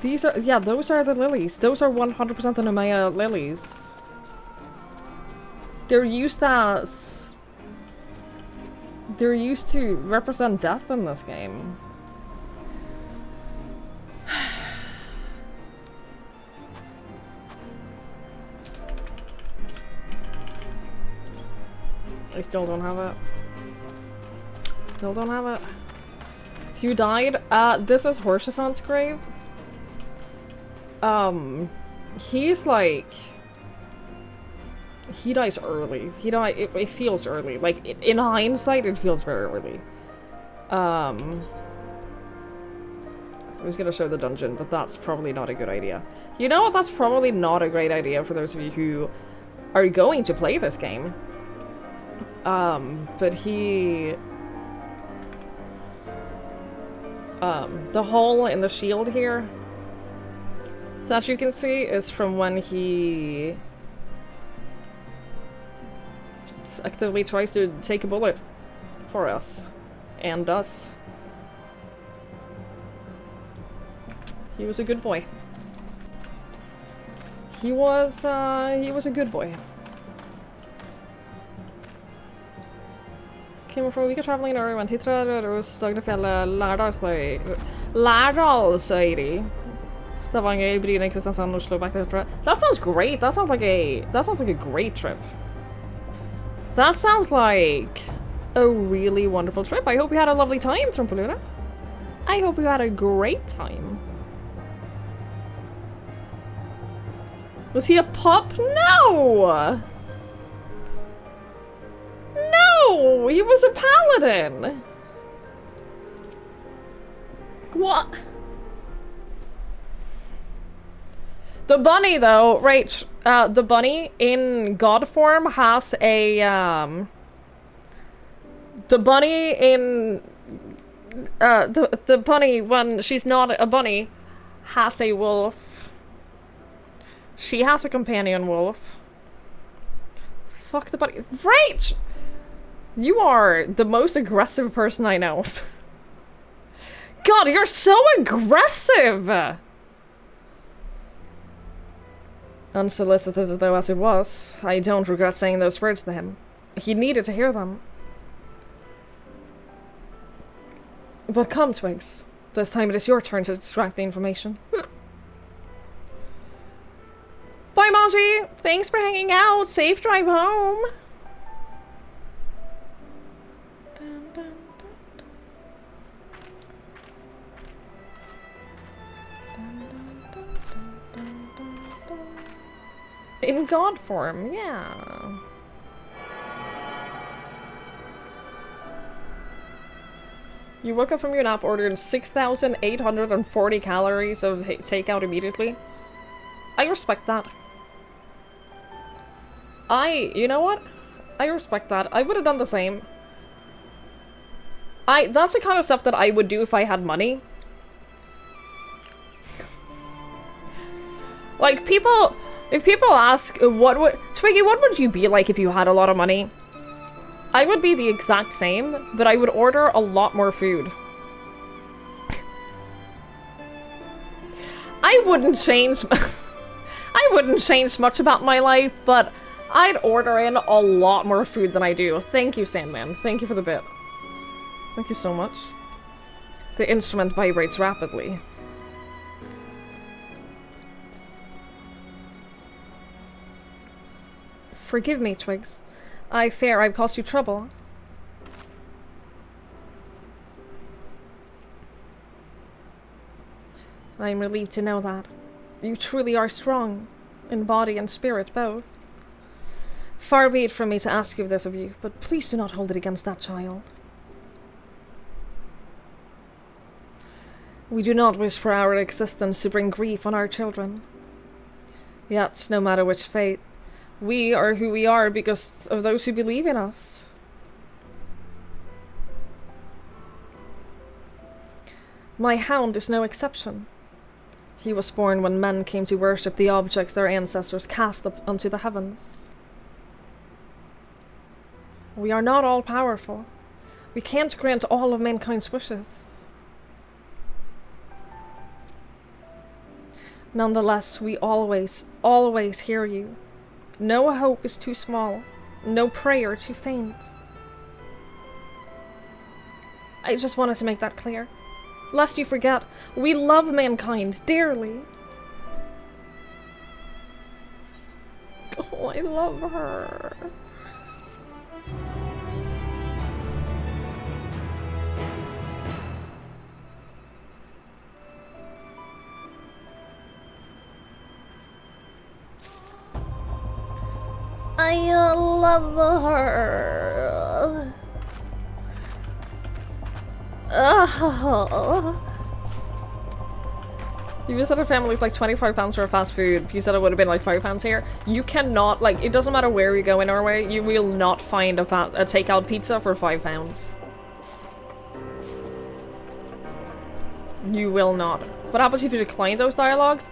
These are, yeah, those are the lilies. Those are 100% the Nemea lilies. They're used as... They're used to represent death in this game. I still don't have it. Still don't have it. You died? This is Horsephan's grave. He's like... He dies early. It feels early. Like, in hindsight, it feels very early. I was gonna show the dungeon, but that's probably not a good idea. You know what? That's probably not a great idea for those of you who are going to play this game. But he... the hole in the shield here that you can see is from when he actively tries to take a bullet for us and us. He was a good boy. He was a good boy. Came from a week of traveling in Ur, went hit Lærdalsøyri, Stavanger, Bryne, Kristiansand, Oslo, back to Hitra. That sounds great. That sounds like a great trip. That sounds like a really wonderful trip. I hope you had a lovely time, Trumpaluna. I hope you had a great time. Was he a pup? No! No! He was a paladin! What? The bunny, though, right, the bunny in god form has a, the bunny in, the bunny, when she's not a bunny, has a wolf. She has a companion wolf. Fuck the bunny. Right! You are the most aggressive person I know. God, you're so aggressive! Unsolicited though as it was, I don't regret saying those words to him. He needed to hear them. But come, Twigs. This time it is your turn to extract the information. Bye, Maji! Thanks for hanging out! Safe drive home! In god form, yeah. You woke up from your nap, ordered 6,840 calories of takeout immediately. I respect that. You know what? I respect that. I would have done the same. That's the kind of stuff that I would do if I had money. Like, if people ask, Twiggy, what would you be like if you had a lot of money? I would be the exact same, but I would order a lot more food. I wouldn't change much about my life, but I'd order in a lot more food than I do. Thank you, Sandman. Thank you for the bit. Thank you so much. The instrument vibrates rapidly. Forgive me, Twigs. I fear I've caused you trouble. I am relieved to know that. You truly are strong, in body and spirit both. Far be it from me to ask you this of you, but please do not hold it against that child. We do not wish for our existence to bring grief on our children. Yet, no matter which fate, we are who we are because of those who believe in us. My hound is no exception. He was born when men came to worship the objects their ancestors cast up unto the heavens. We are not all-powerful. We can't grant all of mankind's wishes. Nonetheless, we always, always hear you. No hope is too small, no prayer too faint. I just wanted to make that clear. Lest you forget, we love mankind dearly. Oh, I love her. I love her. You visit a family with like £25 for a fast food. You said it would have been like £5 here. You cannot, like, it doesn't matter where you go in Norway, you will not find a takeout pizza for £5. You will not. What happens if you decline those dialogues?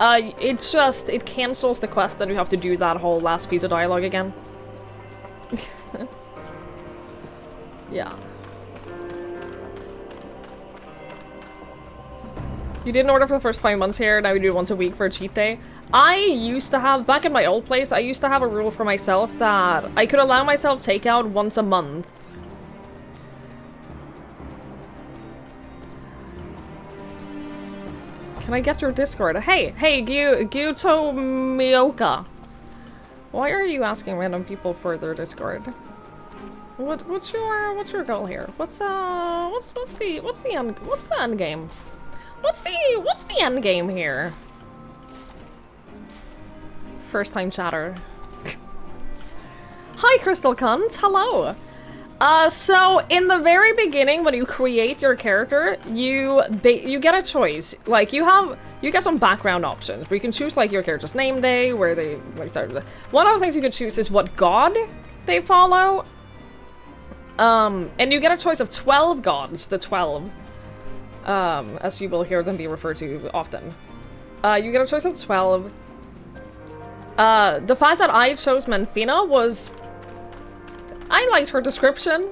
It cancels the quest and you have to do that whole last piece of dialogue again. Yeah. You didn't order for the first 5 months here, now you do it once a week for a cheat day. I used to have, back in my old place, I used to have a rule for myself that I could allow myself takeout once a month. Can I get your Discord? Hey, Gyuto Miyoka. Why are you asking random people for their Discord? What's your goal here? What's the end game? What's the end game here? First time chatter. Hi, Crystal Cunt. Hello. So in the very beginning, when you create your character, you get a choice. Like you get some background options where you can choose like your character's name day, where they started. One of the things you could choose is what god they follow. And you get a choice of 12 gods, the 12. As you will hear them be referred to often. You get a choice of 12. The fact that I chose Menfina was... I liked her description.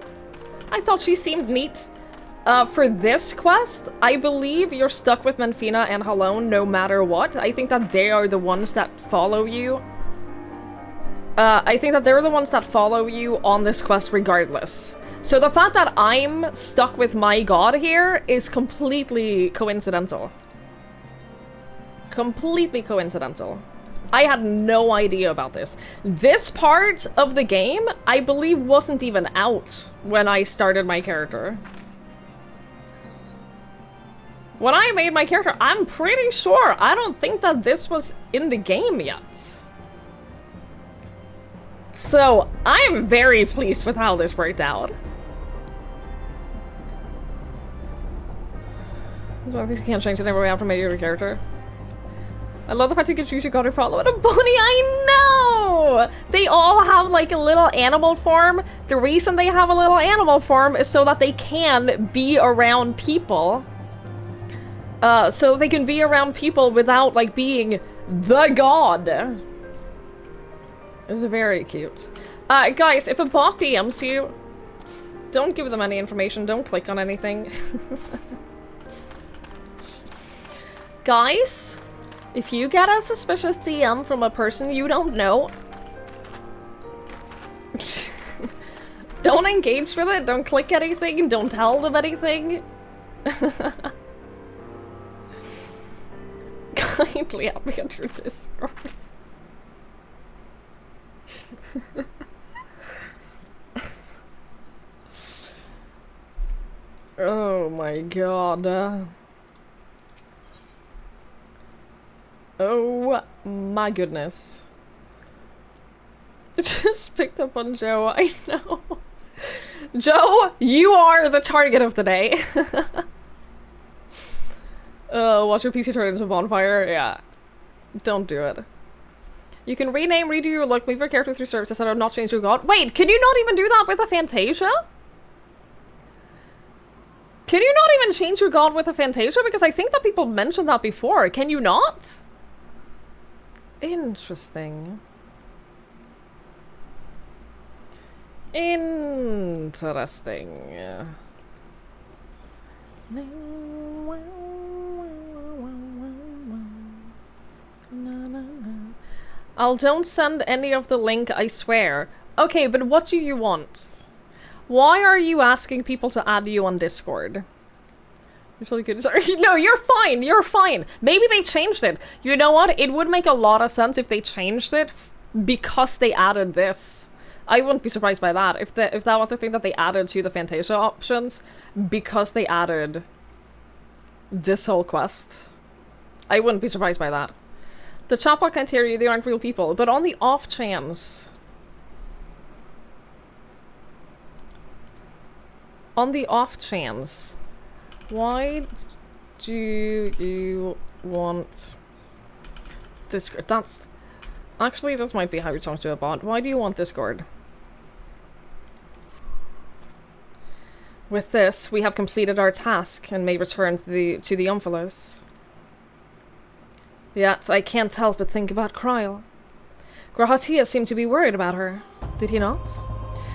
I thought she seemed neat. For this quest, I believe you're stuck with Menfina and Halone no matter what. I think that they are the ones that follow you. I think that they're the ones that follow you on this quest regardless. So the fact that I'm stuck with my god here is completely coincidental. Completely coincidental. I had no idea about this. This part of the game, I believe, wasn't even out when I started my character. When I made my character, I'm pretty sure, I don't think that this was in the game yet. So, I'm very pleased with how this worked out. There's one of these you can't change it every way after making your character. I love the fact you can choose your god or follow it a bunny. I know! They all have like a little animal form. The reason they have a little animal form is so that they can be around people. So they can be around people without like being the god. It's very cute. Guys, if a bot DMs you, don't give them any information. Don't click on anything. Guys, if you get a suspicious DM from a person you don't know, don't engage with it, don't click anything, don't tell them anything. Kindly help me enter Discord. Oh my god. Oh my goodness. Just picked up on Joe, I know. Joe, you are the target of the day. Watch your PC turn into a bonfire? Yeah. Don't do it. You can rename, redo your look, move your character through services that have not changed your god. Wait, can you not even do that with a Fantasia? Can you not even change your god with a Fantasia? Because I think that people mentioned that before. Can you not? Interesting. Interesting. Don't send any of the link, I swear. Okay, but what do you want? Why are you asking people to add you on Discord? You're totally good. Sorry. No, you're fine. You're fine. Maybe they changed it. You know what? It would make a lot of sense if they changed it because they added this. I wouldn't be surprised by that if that was the thing that they added to the Fantasia options because they added this whole quest. I wouldn't be surprised by that. The chatbot can't hear you. They aren't real people. But on the off chance, why do you want Discord? That's actually, this might be how you talk to a bot. Why do you want Discord? With this, we have completed our task and may return to the Omphalos. Yet, I can't help but think about Kryl. Grahatia seemed to be worried about her, did he not?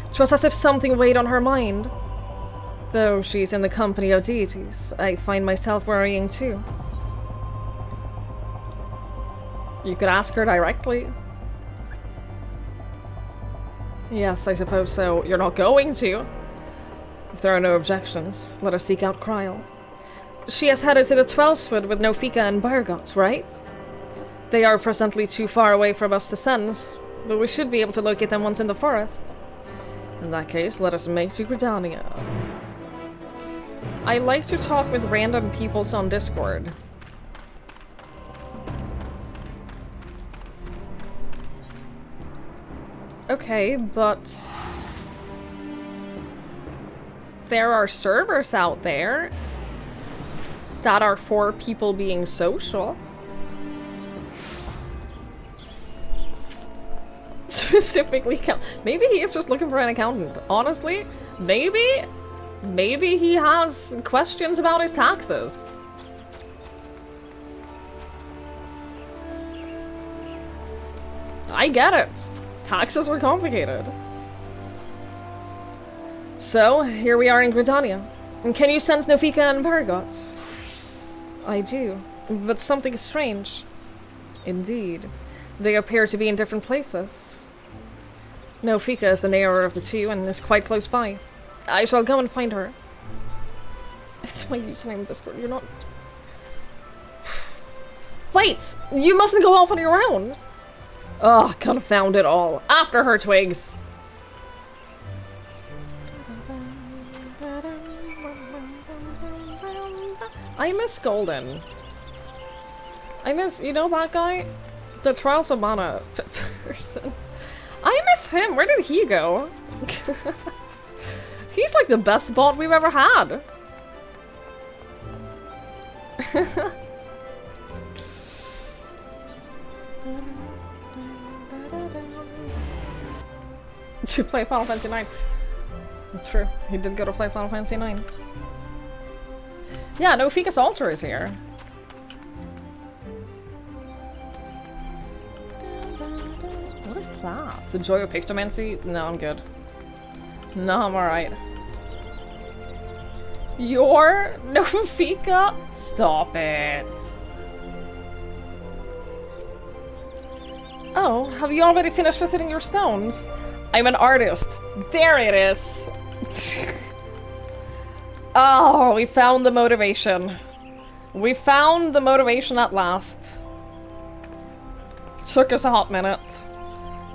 It was as if something weighed on her mind. Though she's in the company of deities, I find myself worrying too. You could ask her directly. Yes, I suppose so. You're not going to. If there are no objections, let us seek out Kryl. She has headed to the 12th Wood with Nofika and Bargot, right? They are presently too far away from us to send, but we should be able to locate them once in the forest. In that case, let us make to Gridania. I like to talk with random peoples on Discord. Okay, but there are servers out there that are for people being social. Specifically, maybe he is just looking for an accountant. Honestly, maybe he has questions about his taxes. I get it. Taxes were complicated. So, here we are in Gridania. And can you sense Nofika and Baragot? I do, but something strange. Indeed. They appear to be in different places. Nofika is the nearer of the two and is quite close by. I shall go and find her. It's my username in Discord, you're not... Wait! You mustn't go off on your own! Oh, confound it all. After her, Twigs! I miss Golden. I miss, you know that guy? The Trials of Mana person. I miss him. Where did he go? He's like the best bot we've ever had. To play Final Fantasy 9. True, he did go to play Final Fantasy 9. Yeah, Nofika's altar is here. What is that? The Joy of Pictomancy? No, I'm good. No, I'm alright. Your Nofika? Stop it. Oh, have you already finished visiting your stones? I'm an artist. There it is. Oh, we found the motivation. We found the motivation at last. Took us a hot minute.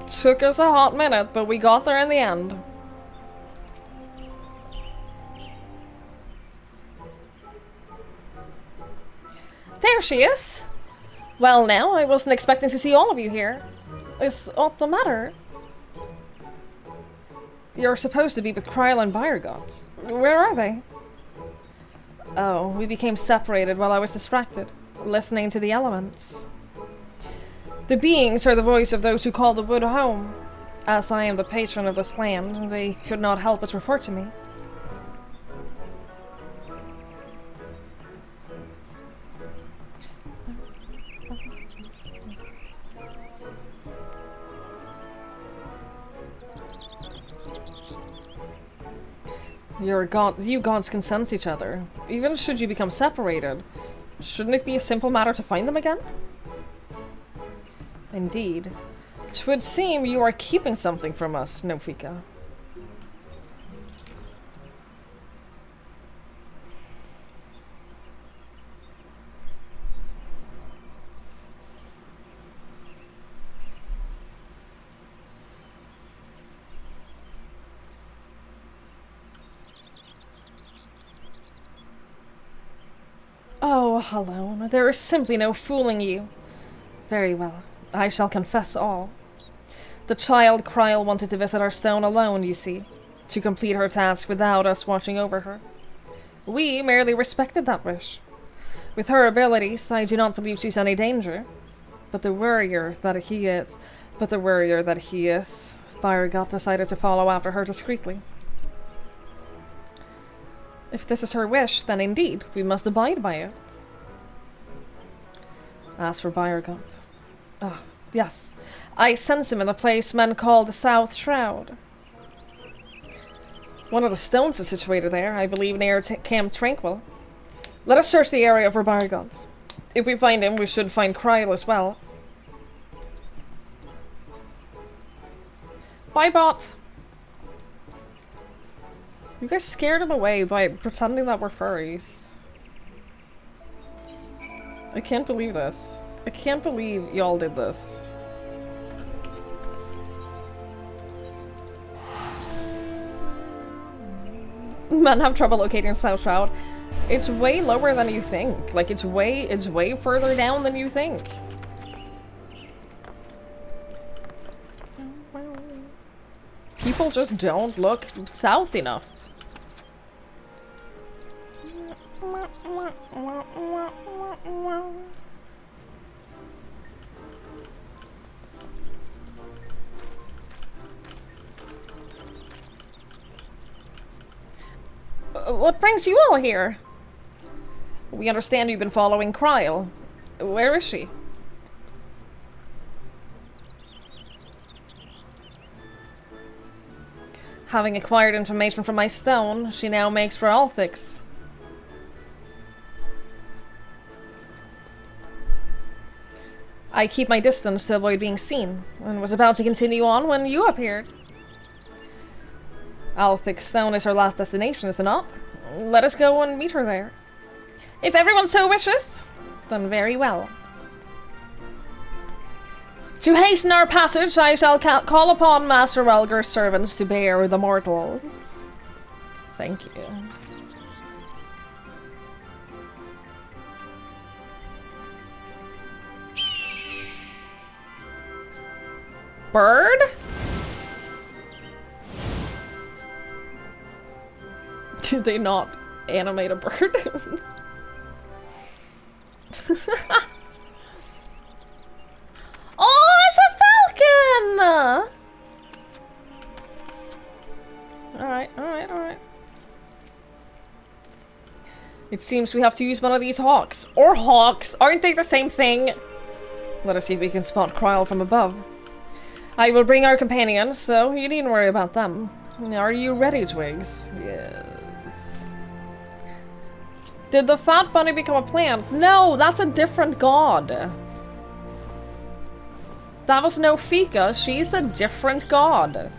Took us a hot minute, but we got there in the end. There she is! Well now, I wasn't expecting to see all of you here. Is aught the matter? You're supposed to be with Kryl and Baragot. Where are they? Oh, we became separated while I was distracted, listening to the elements. The beings are the voice of those who call the wood home. As I am the patron of this land, they could not help but report to me. You gods can sense each other. Even should you become separated, shouldn't it be a simple matter to find them again? Indeed. It would seem you are keeping something from us, Nofika. Oh, Halone, there is simply no fooling you. Very well, I shall confess all. The child Kryl wanted to visit our stone alone, you see, to complete her task without us watching over her. We merely respected that wish. With her abilities, I do not believe she's any danger. But the warrior that he is, Baragot decided to follow after her discreetly. If this is her wish, then indeed, we must abide by it. As for Baragot... Ah, yes. I sense him in the place men call the South Shroud. One of the stones is situated there, I believe near Camp Tranquil. Let us search the area for Baragot. If we find him, we should find Kryl as well. Bye, bot! You guys scared him away by pretending that we're furries. I can't believe this. I can't believe y'all did this. Men have trouble locating South Shroud. It's way lower than you think. Like, it's way further down than you think. People just don't look south enough. What brings you all here? We understand you've been following Kryl. Where is she? Having acquired information from my stone, she now makes for Althix. I keep my distance to avoid being seen, and was about to continue on when you appeared. Althix Stone is her last destination, is it not? Let us go and meet her there. If everyone so wishes, then very well. To hasten our passage, I shall call upon Master Relger's servants to bear the mortals. Thank you. Bird? Did they not animate a bird? Oh, it's a falcon! Alright. It seems we have to use one of these hawks. Or hawks! Aren't they the same thing? Let us see if we can spot Krile from above. I will bring our companions, so you needn't worry about them. Are you ready, Twigs? Yes. Did the fat bunny become a plant? No, that's a different god. That was no Fika, she's a different god.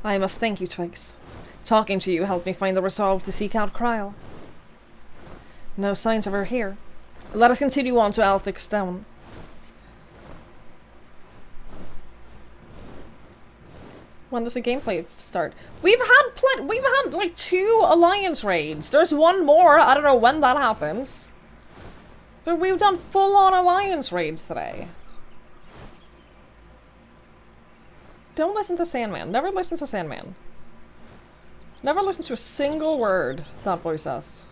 I must thank you, Twigs. Talking to you helped me find the resolve to seek out Krile. No signs of her here. Let us continue on to Althix Stone. When does the gameplay start? We've had like 2 alliance raids. There's one more. I don't know when that happens. But we've done full-on alliance raids today. Don't listen to Sandman. Never listen to Sandman. Never listen to a single word that boy says.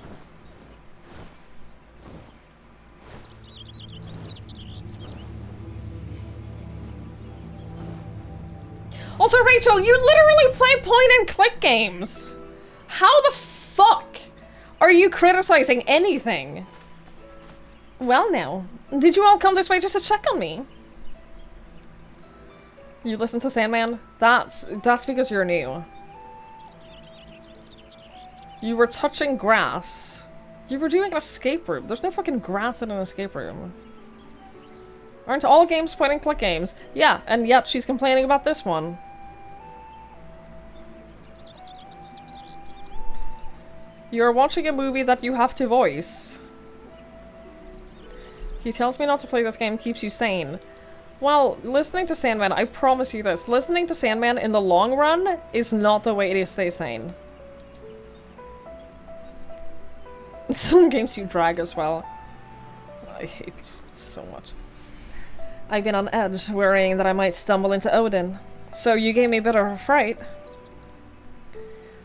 Also, Rachel, you literally play point-and-click games! How the fuck are you criticizing anything? Well now, did you all come this way just to check on me? You listen to Sandman? That's because you're new. You were touching grass. You were doing an escape room. There's no fucking grass in an escape room. Aren't all games point-and-click games? Yeah, and yet she's complaining about this one. You're watching a movie that you have to voice. He tells me not to play this game keeps you sane. Well, listening to Sandman, I promise you this. Listening to Sandman in the long run is not the way to stay sane. Some games you drag as well. I hate it so much. I've been on edge, worrying that I might stumble into Odin. So you gave me a bit of a fright.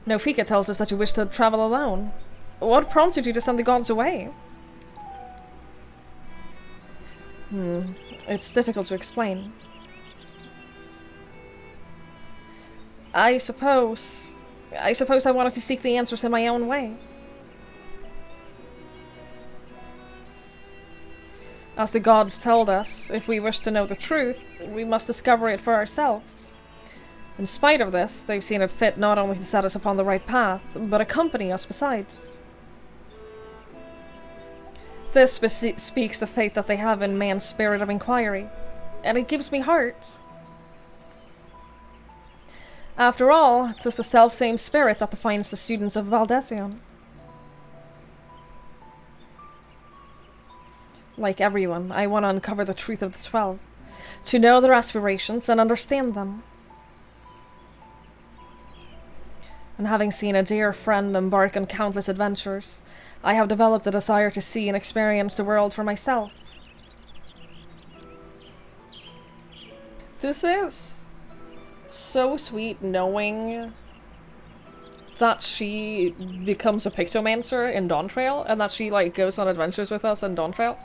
No Fika tells us that you wish to travel alone. What prompted you to send the gods away? It's difficult to explain. I suppose I wanted to seek the answers in my own way. As the gods told us, if we wish to know the truth, we must discover it for ourselves. In spite of this, they've seen it fit not only to set us upon the right path, but accompany us besides. This speaks the faith that they have in man's spirit of inquiry, and it gives me heart. After all, it is the self-same spirit that defines the students of Valdesion. Like everyone, I want to uncover the truth of the 12, to know their aspirations and understand them. And having seen a dear friend embark on countless adventures, I have developed a desire to see and experience the world for myself. This is so sweet knowing that she becomes a Pictomancer in Dawntrail, and that she, like, goes on adventures with us in Dawntrail.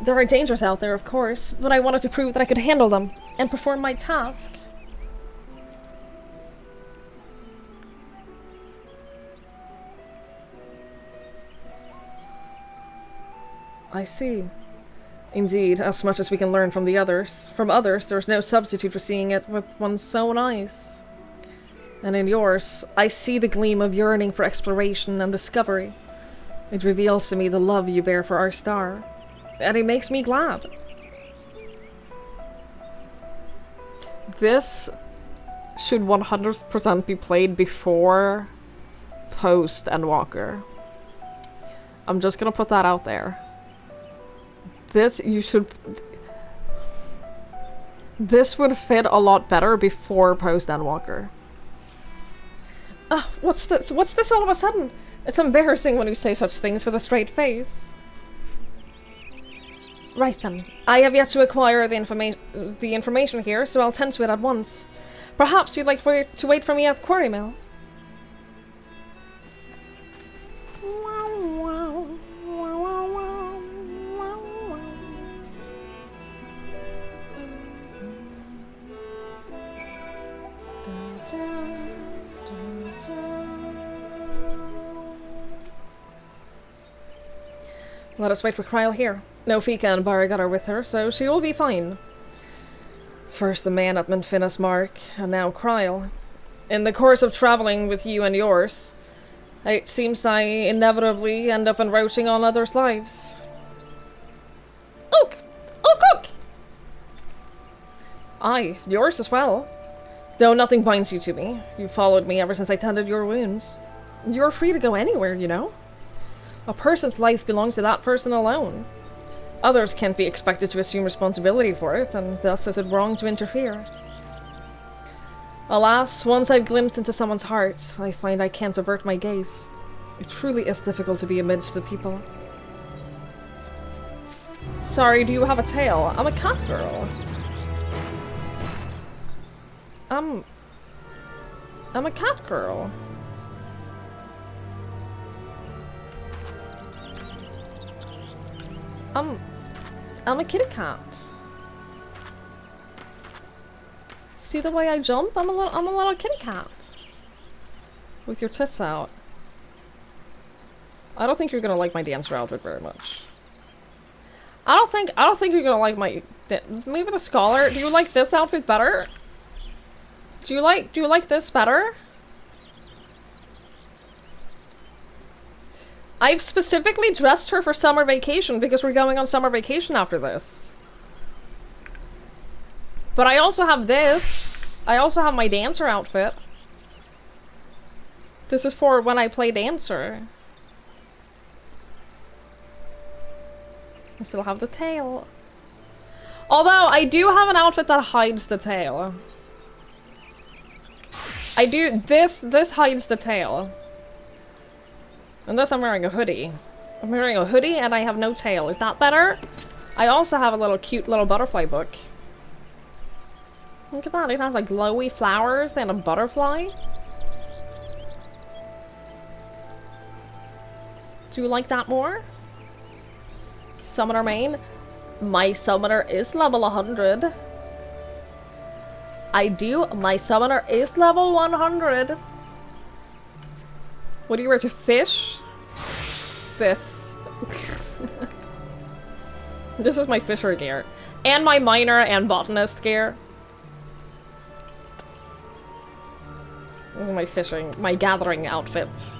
There are dangers out there, of course, but I wanted to prove that I could handle them and perform my task. I see. Indeed, as much as we can learn from others, there's no substitute for seeing it with one's own eyes. And in yours, I see the gleam of yearning for exploration and discovery. It reveals to me the love you bear for our star, and it makes me glad. This should 100% be played before, post, Endwalker. I'm just gonna put that out there. This would fit a lot better before post Endwalker. What's this? What's this all of a sudden? It's embarrassing when you say such things with a straight face. Right then. I have yet to acquire the information here, so I'll tend to it at once. Perhaps you'd like to wait for me at the quarry mill. Let us wait for Kryl here. No Fika and Baragat are with her, so she will be fine. First the man at Menfinus Mark, and now Kryl. In the course of traveling with you and yours, it seems I inevitably end up encroaching on others' lives. Ook! Ook, ook! Aye, yours as well. Though nothing binds you to me. You've followed me ever since I tended your wounds. You're free to go anywhere, you know? A person's life belongs to that person alone. Others can't be expected to assume responsibility for it, and thus is it wrong to interfere. Alas, once I've glimpsed into someone's heart, I find I can't avert my gaze. It truly is difficult to be amidst the people. Sorry, do you have a tail? I'm a cat girl. I'm a cat girl. I'm a kitty cat. See the way I jump? I'm a little kitty cat. With your tits out. I don't think you're gonna like my dancer outfit very much. I don't think you're gonna like my maybe the scholar. Do you like this outfit better? Do you like this better? I've specifically dressed her for summer vacation because we're going on summer vacation after this. But I also have this. I also have my dancer outfit. This is for when I play dancer. I still have the tail. Although, I do have an outfit that hides the tail. I do- this hides the tail. Unless I'm wearing a hoodie. I'm wearing a hoodie and I have no tail. Is that better? I also have a little cute little butterfly book. Look at that, it has like glowy flowers and a butterfly. Do you like that more? Summoner main. My summoner is level 100. I do. My summoner is level 100. What do you wear to fish? This. This is my fisher gear. And my miner and botanist gear. This is my gathering outfits.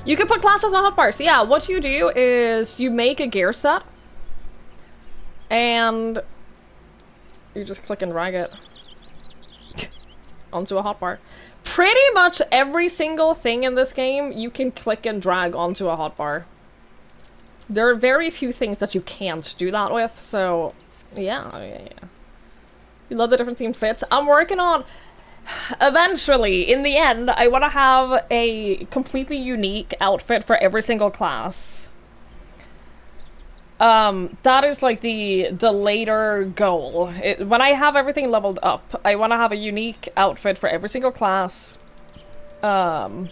You can put classes on hotbars. Yeah, what you do is you make a gear set. And you just click and drag it onto a hotbar. Pretty much every single thing in this game you can click and drag onto a hotbar. There are very few things that you can't do that with, so yeah. You love the different themed fits. I'm working on... Eventually, in the end, I want to have a completely unique outfit for every single class. That is like the later goal. When I have everything leveled up, I want to have a unique outfit for every single class. I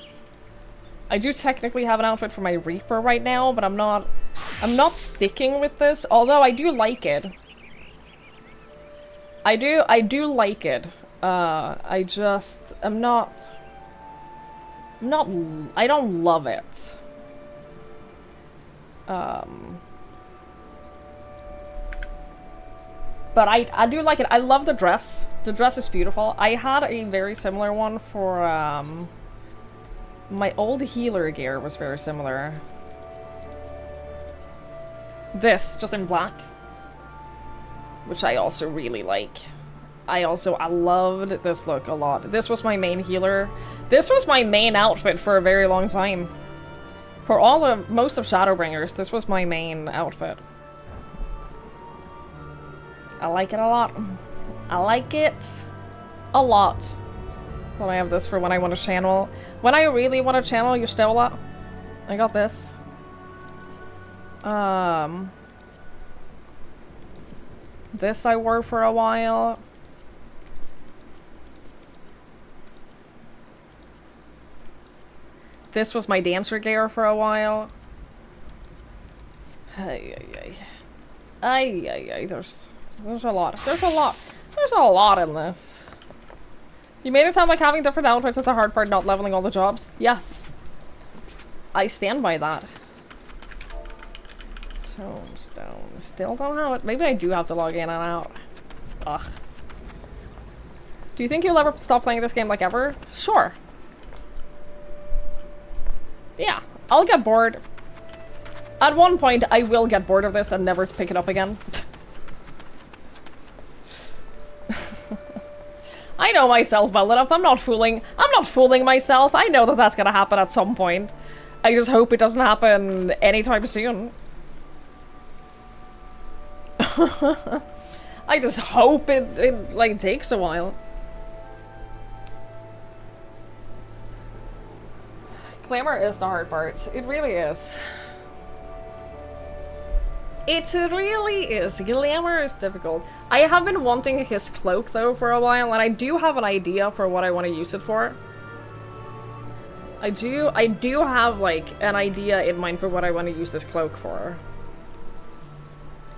do technically have an outfit for my Reaper right now, but I'm not sticking with this, although I do like it. I do like it. I'm Not, I don't love it. But I do like it. I love the dress. The dress is beautiful. I had a very similar one for, my old healer gear was very similar. This, just in black. Which I also really like. I loved this look a lot. This was my main healer. This was my main outfit for a very long time. For most of Shadowbringers, this was my main outfit. I like it a lot. I like it a lot. But I have this for when I want to channel. When I really want to channel Y'steola, I got this. This I wore for a while. This was my dancer gear for a while. Ay, ay, ay. Ay, ay, ay. There's a lot. There's a lot in this. You made it sound like having different outfits is the hard part, not leveling all the jobs. Yes. I stand by that. Tombstone. Still don't know it. Maybe I do have to log in and out. Ugh. Do you think you'll ever stop playing this game like ever? Sure. Yeah. I'll get bored. At one point, I will get bored of this and never pick it up again. I know myself well enough. I'm not fooling myself. I know that that's gonna happen at some point. I just hope it doesn't happen anytime soon. I just hope it like takes a while. Glamour is the hard part. It really is. It really is. Glamour is difficult. I have been wanting his cloak though for a while, and I do have an idea for what I want to use it for. I do have like an idea in mind for what I want to use this cloak for.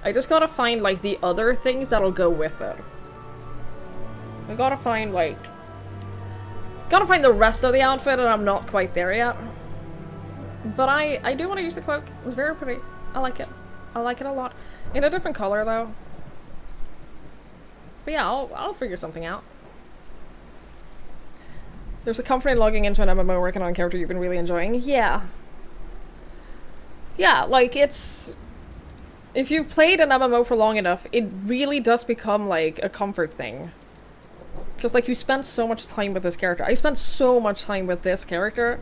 I just gotta find like the other things that'll go with it. I gotta find like... Gotta find the rest of the outfit, and I'm not quite there yet. But I do want to use the cloak. It's very pretty. I like it. I like it a lot. In a different color, though. But yeah, I'll figure something out. There's a comfort in logging into an MMO working on a character you've been really enjoying. Yeah. Yeah, like, it's... If you've played an MMO for long enough, it really does become, like, a comfort thing. Because, like, you spend so much time with this character. I spent so much time with this character.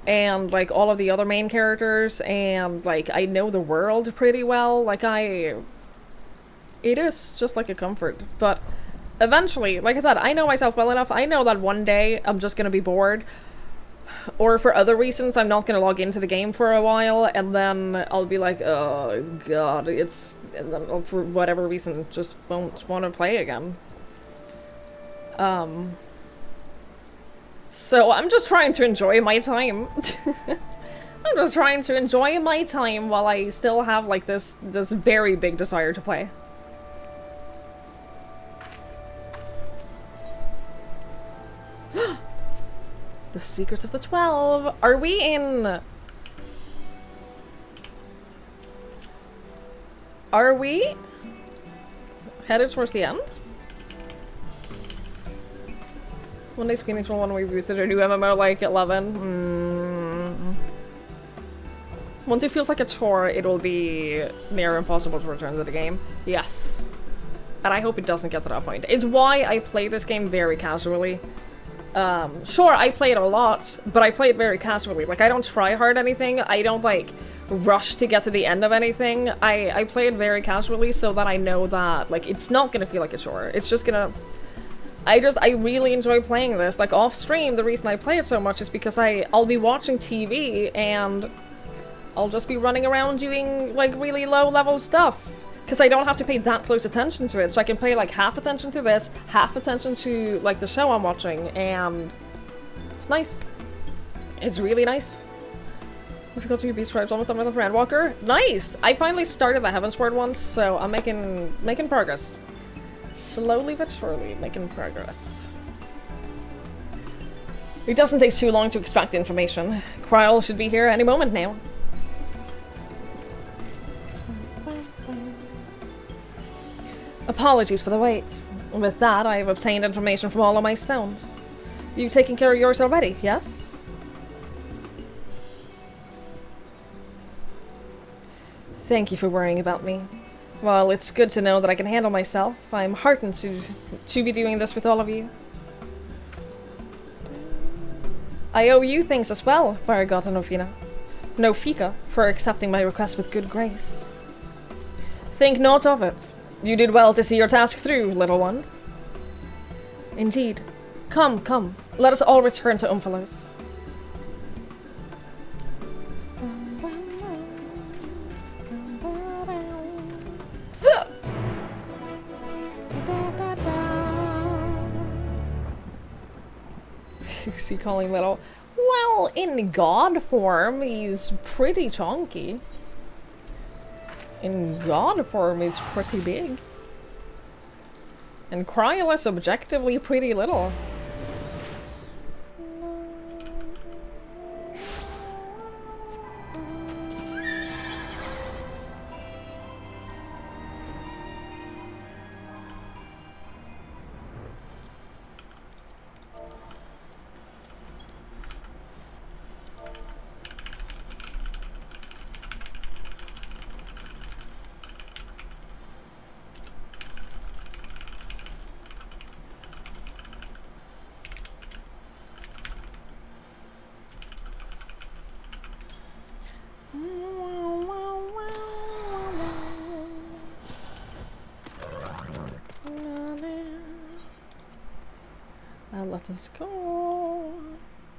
And, like, all of the other main characters. And, like, I know the world pretty well. Like, it is just, like, a comfort. But eventually, like I said, I know myself well enough. I know that one day I'm just gonna be bored. Or for other reasons, I'm not gonna log into the game for a while. And then I'll be like, oh, God, it's... And then I'll, for whatever reason, just won't want to play again. So I'm just trying to enjoy my time. I'm just trying to enjoy my time while I still have like this very big desire to play. The Secrets of the 12. Are we in... Are we headed towards the end? One day Squeenix will want to reboot a new MMO like 11. Once it feels like a chore, it will be near impossible to return to the game. Yes. And I hope it doesn't get to that point. It's why I play this game very casually. Sure, I play it a lot, but I play it very casually. Like, I don't try hard anything. I don't, like, rush to get to the end of anything. I play it very casually so that I know that, like, it's not gonna feel like a chore. It's just gonna... I really enjoy playing this. Like, off stream, the reason I play it so much is because I'll be watching TV and I'll just be running around doing, like, really low-level stuff. Because I don't have to pay that close attention to it, so I can pay, like, half attention to this, half attention to, like, the show I'm watching, and it's nice. It's really nice. I forgot to be Beast Tribes almost done with a friend walker. Nice! I finally started the Heavensward once, so I'm making progress. Slowly but surely making progress. It doesn't take too long to extract the information. Kryl should be here any moment now. Apologies for the wait. With that, I have obtained information from all of my stones. You've taken care of yours already, yes? Thank you for worrying about me. Well, it's good to know that I can handle myself. I'm heartened to be doing this with all of you. I owe you thanks as well, Baragot and Nofika, for accepting my request with good grace. Think naught of it. You did well to see your task through, little one. Indeed. Come, come. Let us all return to Umphalos. Who's he calling little? Well, in god form, he's pretty chunky. In god form, he's pretty big. And Kryl is objectively pretty little. Let us go.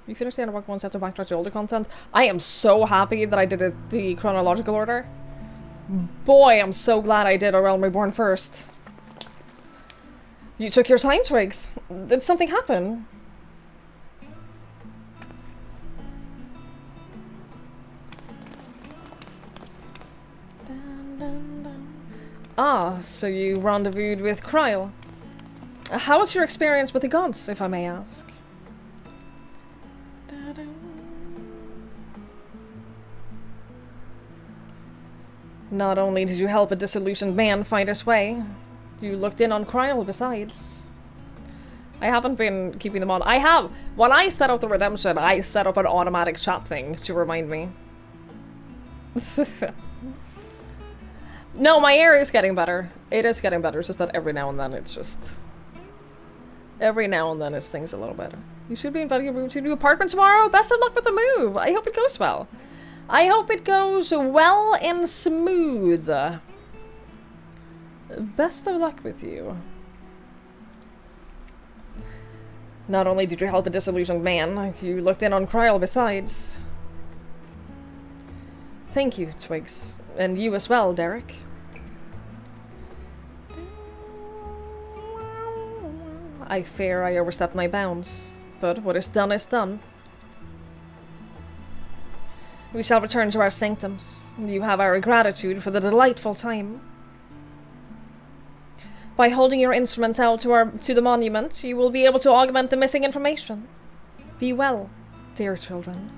You finished the Underbook once after backtrack to older content. I am so happy that I did it the chronological order. Boy, I'm so glad I did A Realm Reborn first. You took your time, Twigs. Did something happen? Ah, so you rendezvoused with Kryl. How was your experience with the gods, if I may ask? Not only did you help a disillusioned man find his way, you looked in on Kryl besides. I haven't been keeping them on. I have! When I set up the redemption, I set up an automatic chat thing to remind me. No, my area is getting better. It is getting better, it's just that every now and then it's just... Every now and then it stings a little bit. You should be inviting your room to a new apartment tomorrow. Best of luck with the move. I hope it goes well. I hope it goes well and smooth. Best of luck with you. Not only did you help a disillusioned man, you looked in on Kryl besides. Thank you, Twigs. And you as well, Derek. I fear I overstepped my bounds, but what is done is done. We shall return to our sanctums. You have our gratitude for the delightful time. By holding your instruments out to the monument, you will be able to augment the missing information. Be well, dear children.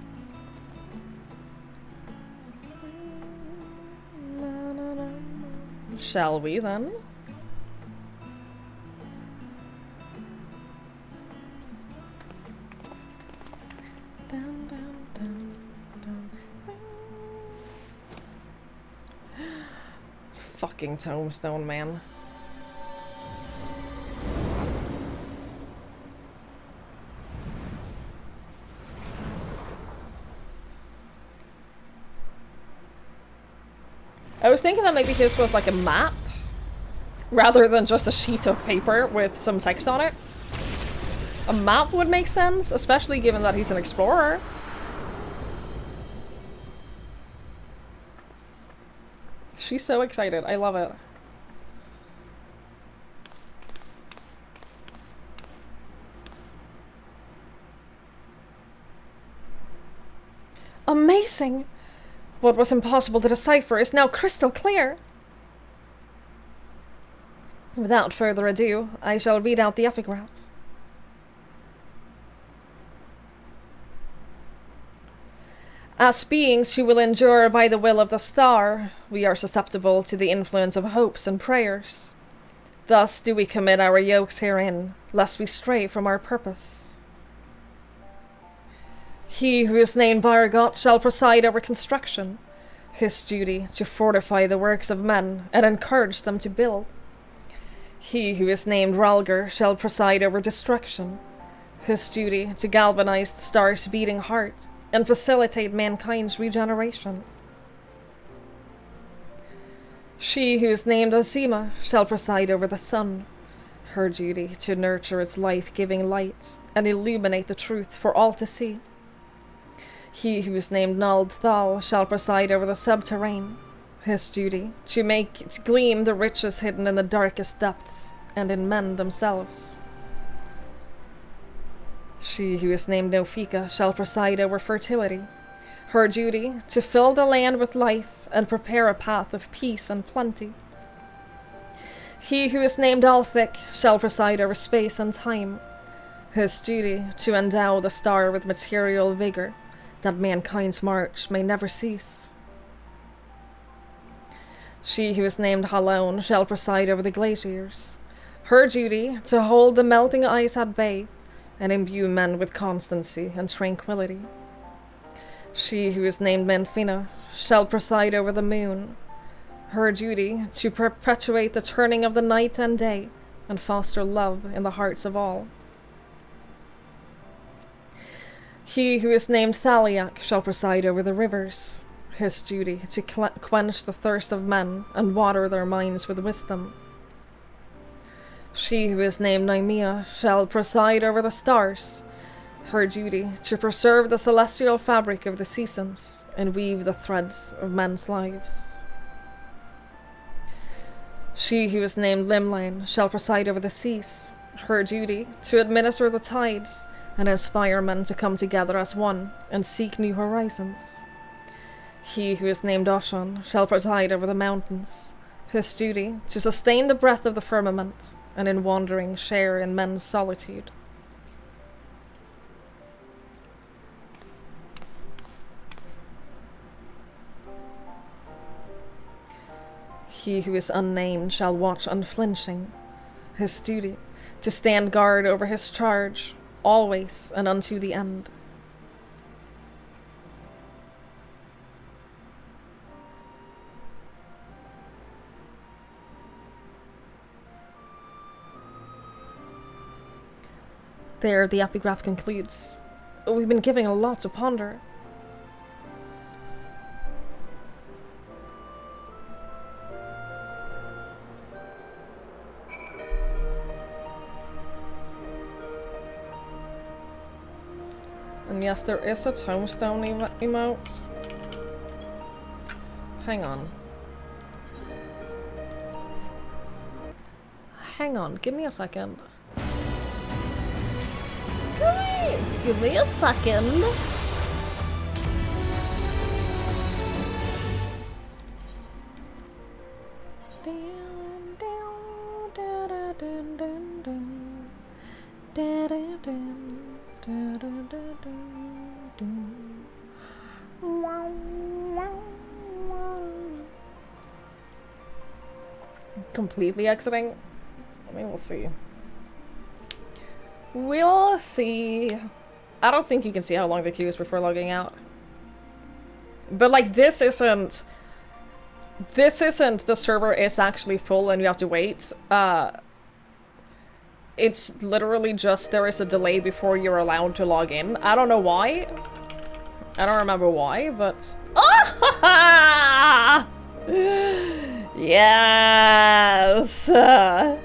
Shall we then? Fucking tombstone, man. I was thinking that maybe his was like a map rather than just a sheet of paper with some text on it. A map would make sense, especially given that he's an explorer. She's so excited. I love it. Amazing! What was impossible to decipher is now crystal clear. Without further ado, I shall read out the epigraph. As beings who will endure by the will of the star, we are susceptible to the influence of hopes and prayers. Thus do we commit our yokes herein, lest we stray from our purpose. He who is named Bargot shall preside over construction, his duty to fortify the works of men and encourage them to build. He who is named Ralger shall preside over destruction, his duty to galvanize the star's beating heart and facilitate mankind's regeneration. She who is named Azima shall preside over the sun, her duty to nurture its life-giving light and illuminate the truth for all to see. He who is named Nald Thal shall preside over the subterrane, his duty to make gleam the riches hidden in the darkest depths and in men themselves. She who is named Nofika shall preside over fertility, her duty to fill the land with life and prepare a path of peace and plenty. He who is named Althik shall preside over space and time, his duty to endow the star with material vigor, that mankind's march may never cease. She who is named Halone shall preside over the glaciers, her duty to hold the melting ice at bay and imbue men with constancy and tranquility. She who is named Menfina shall preside over the moon, her duty to perpetuate the turning of the night and day and foster love in the hearts of all. He who is named Thaliak shall preside over the rivers, his duty to quench the thirst of men and water their minds with wisdom. She who is named Naimia shall preside over the stars, her duty to preserve the celestial fabric of the seasons and weave the threads of men's lives. She who is named Limline shall preside over the seas, her duty to administer the tides and inspire men to come together as one and seek new horizons. He who is named Oshan shall preside over the mountains, his duty to sustain the breath of the firmament and in wandering share in men's solitude. He who is unnamed shall watch unflinching, his duty to stand guard over his charge, always and unto the end. There, the epigraph concludes. We've been giving a lot to ponder. And yes, there is a tombstone emote. Hang on. Hang on, give me a second. Give me a second. Completely exiting? I mean, we'll see. We'll see. I don't think you can see how long the queue is before logging out. But like, this isn't the server is actually full and you have to wait. It's literally just there is a delay before you're allowed to log in. I don't know why. I don't remember why, but... Oh! Yes! I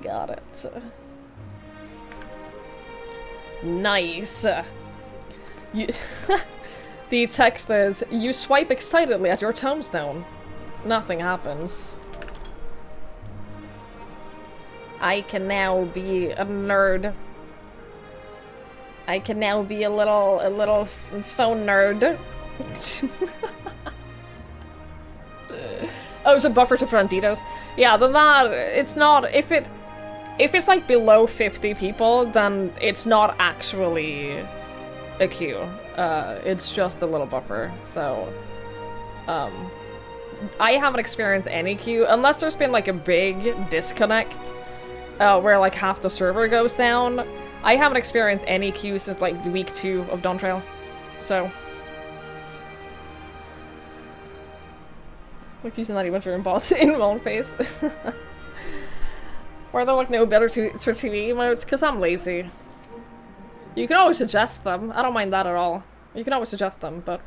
got it. Nice. You the text is, you swipe excitedly at your tombstone. Nothing happens. I can now be a nerd. I can now be a little phone nerd. Oh, it's a buffer to Pranditos. Yeah, then that, it's not, if it's like below 50 people, then it's not actually a queue. It's just a little buffer, so, I haven't experienced any queue, unless there's been like a big disconnect, where like half the server goes down. I haven't experienced any queue since like week 2 of Dawntrail, so. Like using that even during boss in my own face. Why are there like no better for TV emotes? Because I'm lazy. You can always suggest them. I don't mind that at all. You can always suggest them, but...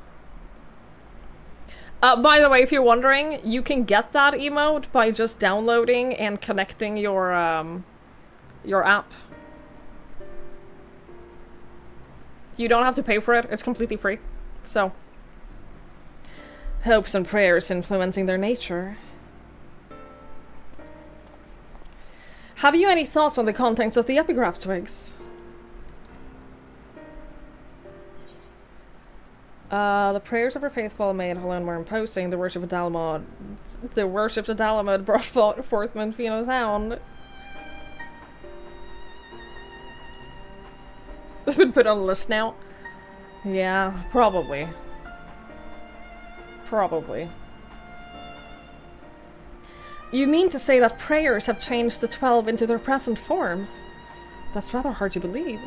by the way, if you're wondering, you can get that emote by just downloading and connecting your app. You don't have to pay for it. It's completely free. So... hopes and prayers influencing their nature. Have you any thoughts on the contents of the epigraph twigs? The prayers of her faithful maid Helen were imposing. The worship of Dalamud. The worship of Dalamud brought forth Menfino's hound. It's been put on the list now. Yeah, probably. Probably. You mean to say that prayers have changed the 12 into their present forms? That's rather hard to believe.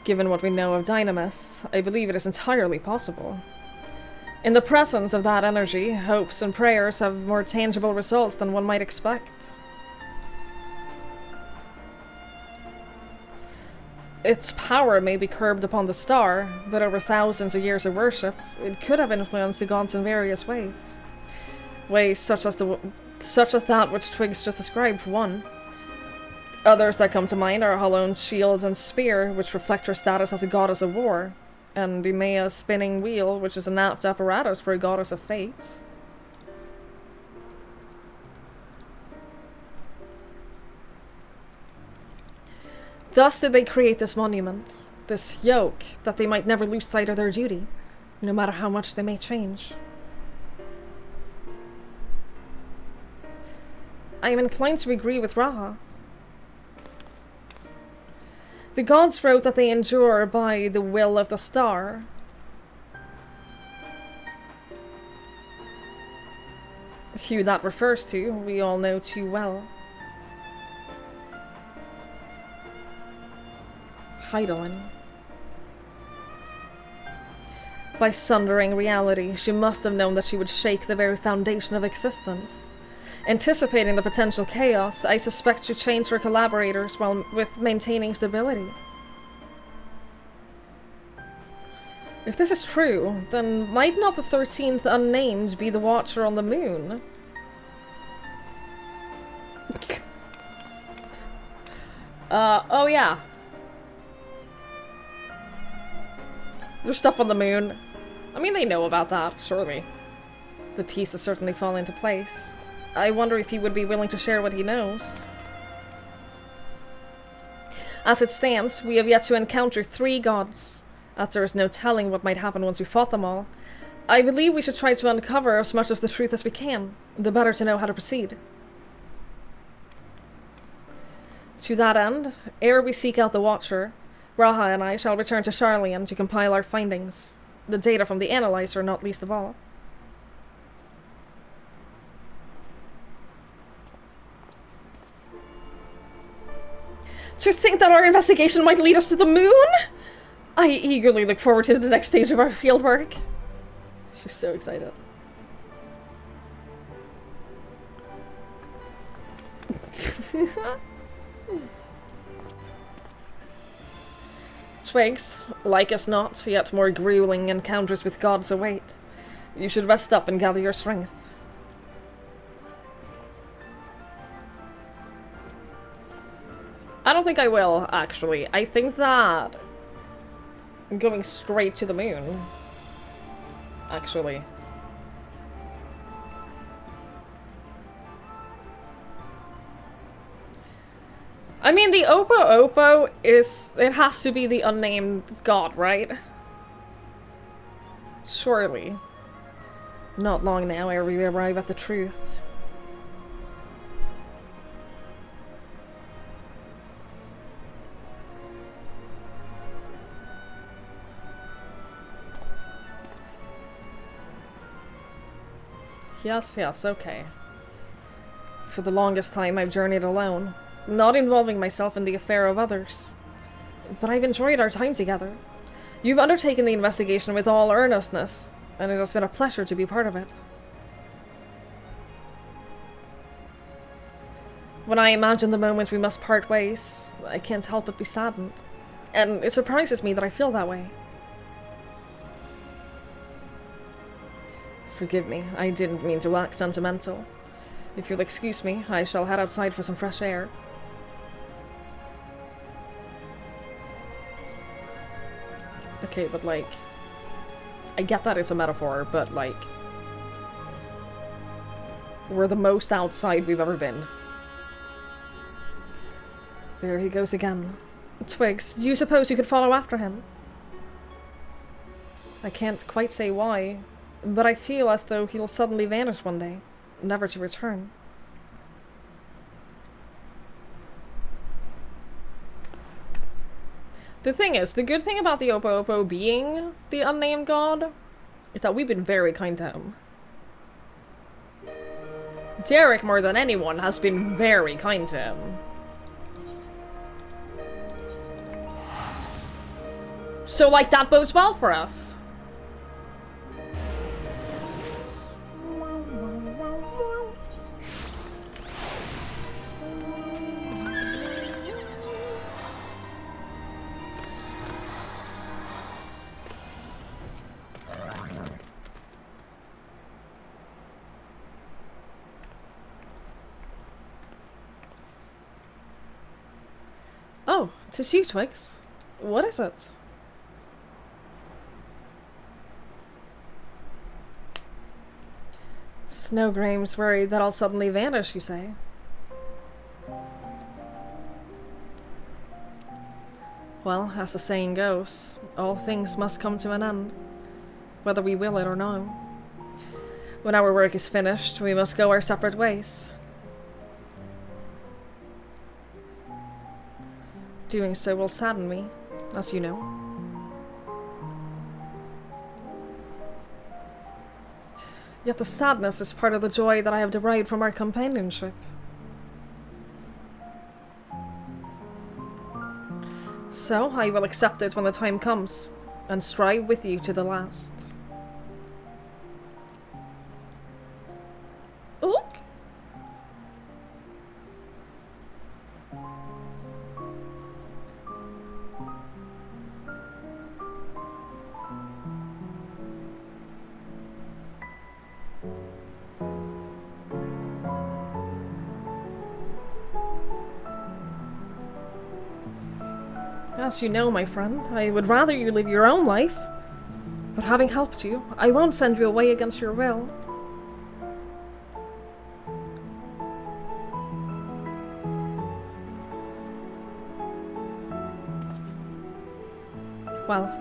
Given what we know of Dynamis, I believe it is entirely possible. In the presence of that energy, hopes and prayers have more tangible results than one might expect. Its power may be curbed upon the star, but over thousands of years of worship, it could have influenced the gods in various ways. Ways such as that which Twigs just described, for one. Others that come to mind are Hallone's shield and spear, which reflect her status as a goddess of war, and Imea's spinning wheel, which is an apt apparatus for a goddess of fate. Thus did they create this monument, this yoke, that they might never lose sight of their duty, no matter how much they may change. I am inclined to agree with Raha. The gods wrote that they endure by the will of the star. Who that refers to, we all know too well. Hydaelyn. By sundering reality, she must have known that she would shake the very foundation of existence. Anticipating the potential chaos, I suspect she changed her collaborators while with maintaining stability. If this is true, then might not the 13th Unnamed be the Watcher on the Moon? Oh yeah. There's stuff on the moon. I mean, they know about that, surely. The pieces certainly fall into place. I wonder if he would be willing to share what he knows. As it stands, we have yet to encounter 3 gods. As there is no telling what might happen once we fought them all, I believe we should try to uncover as much of the truth as we can, the better to know how to proceed. To that end, ere we seek out the Watcher, Raha and I shall return to Sharlayan to compile our findings, the data from the analyzer not least of all. To think that our investigation might lead us to the moon? I eagerly look forward to the next stage of our fieldwork. She's so excited. Twigs, like us not, yet more grueling encounters with gods await. You should rest up and gather your strength. I don't think I will, actually. I think that I'm going straight to the moon, actually. I mean, the Opo Opo is... it has to be the unnamed god, right? Surely. Not long now ere we arrive at the truth. Yes, okay. For the longest time I've journeyed alone, not involving myself in the affair of others. But I've enjoyed our time together. You've undertaken the investigation with all earnestness, and it has been a pleasure to be part of it. When I imagine the moment we must part ways, I can't help but be saddened. And it surprises me that I feel that way. Forgive me, I didn't mean to wax sentimental. If you'll excuse me, I shall head outside for some fresh air. Okay, but like... I get that it's a metaphor, but like... we're the most outside we've ever been. There he goes again. Twigs, do you suppose you could follow after him? I can't quite say why, but I feel as though he'll suddenly vanish one day, never to return. The thing is, the good thing about the Opo being the unnamed god is that we've been very kind to him. Derek, more than anyone, has been very kind to him. So, like, that bodes well for us. Oh, 'tis you, Twigs. What is it? Snowgrame's worried that I'll suddenly vanish, you say? Well, as the saying goes, all things must come to an end, whether we will it or no. When our work is finished, we must go our separate ways. Doing so will sadden me, as you know. Yet the sadness is part of the joy that I have derived from our companionship. So, I will accept it when the time comes, and strive with you to the last. Ooh. As you know, my friend, I would rather you live your own life. But having helped you, I won't send you away against your will. Well,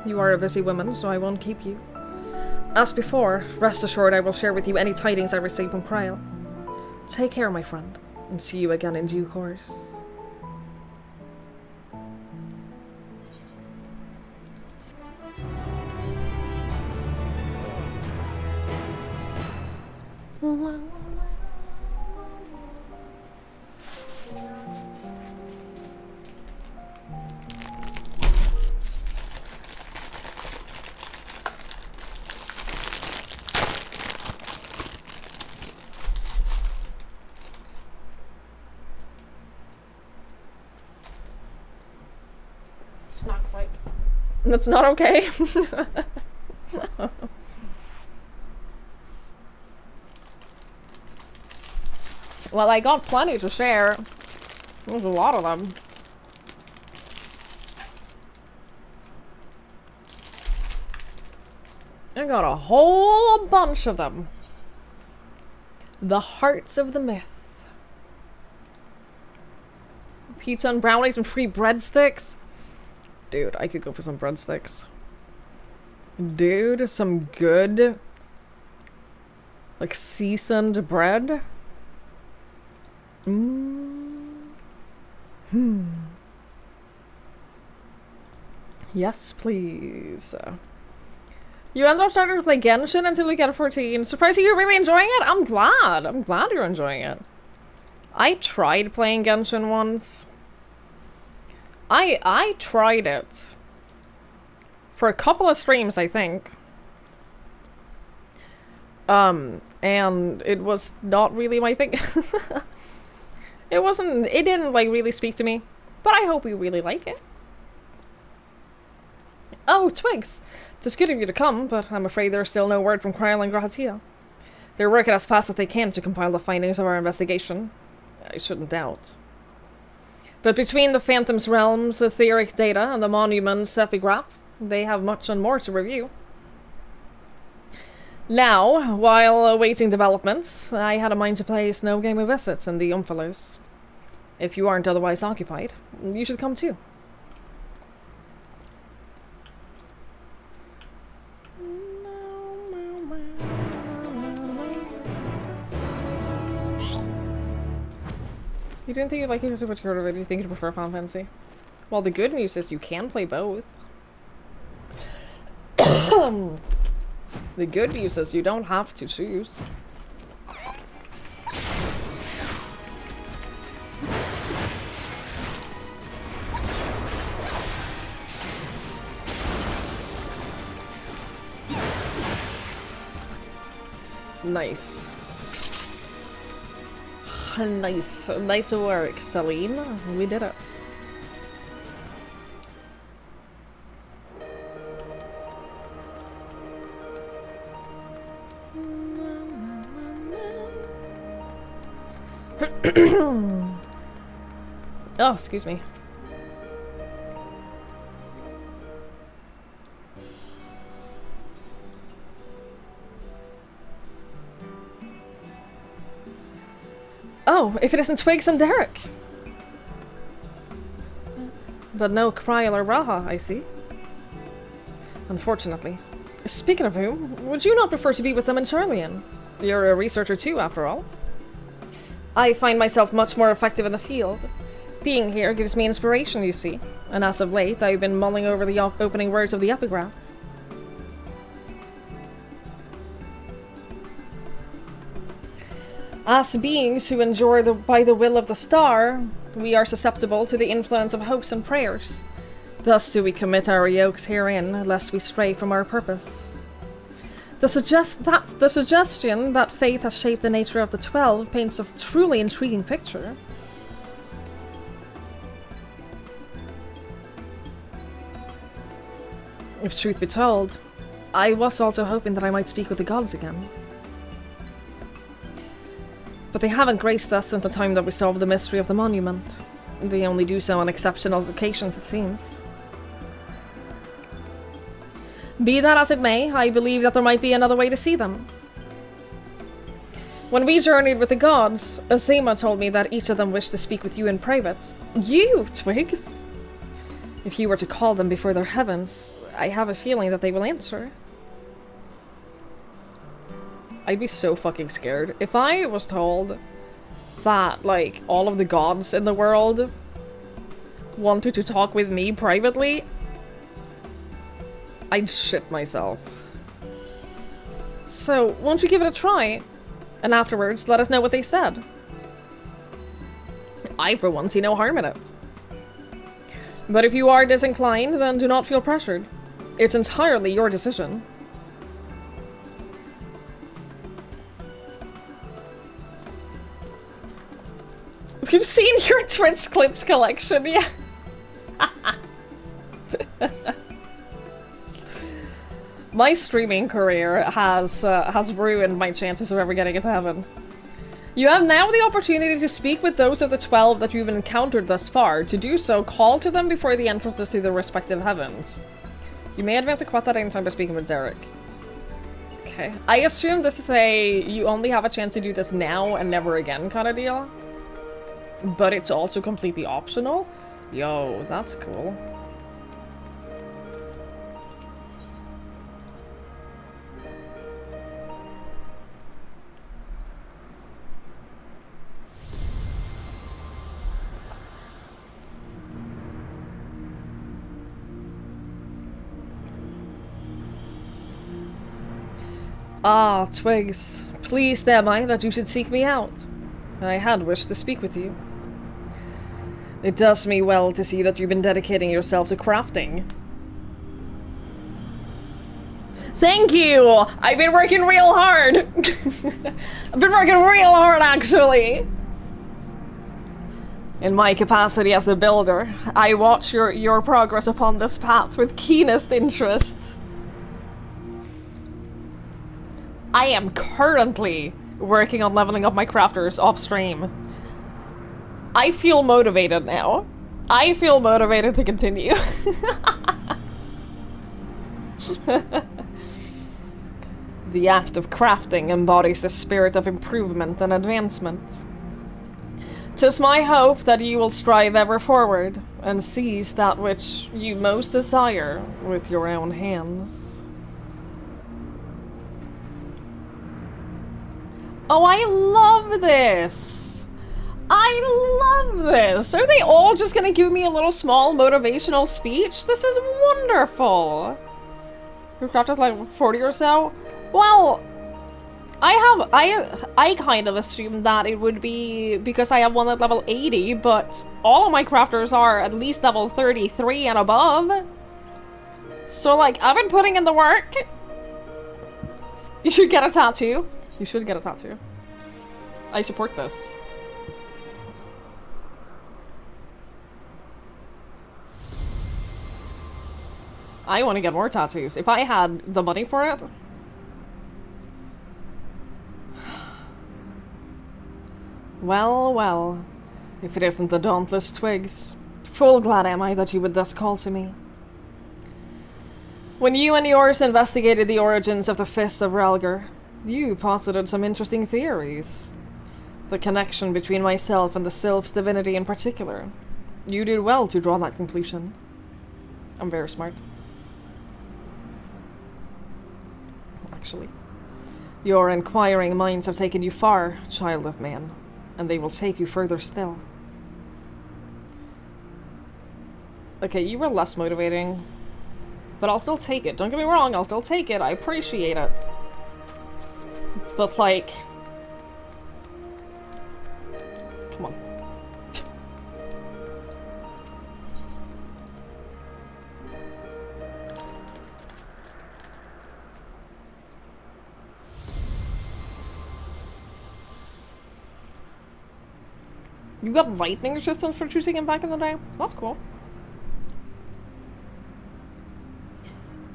you are a busy woman, so I won't keep you. As before, rest assured I will share with you any tidings I receive from Krile. Take care, my friend, and see you again in due course. It's not quite. That's not okay. Well, I got plenty to share. There's a lot of them. I got a whole bunch of them. The hearts of the myth. Pizza and brownies and free breadsticks. Dude, I could go for some breadsticks. Dude, some good, like, seasoned bread. Yes, please. You end up starting to play Genshin until you get a 14. Surprising you're really enjoying it? I'm glad. I'm glad you're enjoying it. I tried playing Genshin once. I tried it. For a couple of streams, I think. And it was not really my thing. It didn't, like, really speak to me. But I hope you really like it. Oh, Twigs. It's good of you to come, but I'm afraid there's still no word from Kryl and Gratia. They're working as fast as they can to compile the findings of our investigation. I shouldn't doubt. But between the Phantom's realms, the etheric data, and the monument's epigraph, they have much and more to review. Now, while awaiting developments, I had a mind to play Snow Game of Visits in the Umphalos. If you aren't otherwise occupied, you should come too. You didn't think you'd like it so much harder, but you think you'd prefer Final Fantasy? Well, the good news is you can play both. The good news is you don't have to choose. Nice. Nice. Nice work, Celine. We did it. Oh, excuse me. Oh, if it isn't Twigs and Derek. But no Kryl or Raha, I see. Unfortunately. Speaking of whom, would you not prefer to be with them in Charlian? You're a researcher too, after all. I find myself much more effective in the field. Being here gives me inspiration, you see. And as of late, I've been mulling over the opening words of the epigraph. As beings who endure by the will of the star, we are susceptible to the influence of hopes and prayers. Thus do we commit our yokes herein, lest we stray from our purpose. The suggestion that faith has shaped the nature of the 12 paints a truly intriguing picture. If truth be told, I was also hoping that I might speak with the gods again. But they haven't graced us since the time that we solved the mystery of the monument. They only do so on exceptional occasions, it seems. Be that as it may, I believe that there might be another way to see them. When we journeyed with the gods, Azima told me that each of them wished to speak with you in private. You, Twigs! If you were to call them before their heavens, I have a feeling that they will answer. I'd be so fucking scared. If I was told that, like, all of the gods in the world wanted to talk with me privately, I'd shit myself. So, won't you give it a try? And afterwards, let us know what they said. I, for one, see no harm in it. But if you are disinclined, then do not feel pressured. It's entirely your decision. We've seen your Twitch clips collection, yeah. My streaming career has ruined my chances of ever getting into heaven. You have now the opportunity to speak with those of the 12 that you've encountered thus far. To do so, call to them before the entrances to their respective heavens. You may advance the quest at any time by speaking with Derek. Okay. I assume this is you only have a chance to do this now and never again kind of deal. But it's also completely optional? Yo, that's cool. Ah, Twigs. Pleased am I that you should seek me out. I had wished to speak with you. It does me well to see that you've been dedicating yourself to crafting. Thank you! I've been working real hard! I've been working real hard, actually! In my capacity as the builder, I watch your progress upon this path with keenest interest. I am currently working on leveling up my crafters off stream. I feel motivated now. I feel motivated to continue. The act of crafting embodies the spirit of improvement and advancement. 'Tis my hope that you will strive ever forward and seize that which you most desire with your own hands. Oh, I love this! I love this! Are they all just gonna give me a little small motivational speech? This is wonderful! Your craft is like 40 or so? Well, I kind of assumed that it would be because I have one at level 80, but all of my crafters are at least level 33 and above. So, like, I've been putting in the work. You should get a tattoo. You should get a tattoo. I support this. I want to get more tattoos. If I had the money for it. Well, well. If it isn't the dauntless Twigs. Full glad am I that you would thus call to me. When you and yours investigated the origins of the Fist of Relgar, you posited some interesting theories. The connection between myself and the Sylph's divinity in particular. You did well to draw that conclusion. I'm very smart. Actually. Your inquiring minds have taken you far, child of man, and they will take you further still. Okay, you were less motivating, but I'll still take it. Don't get me wrong, I'll still take it. I appreciate it. But, like... Come on. You got lightning resistance for choosing him back in the day? That's cool.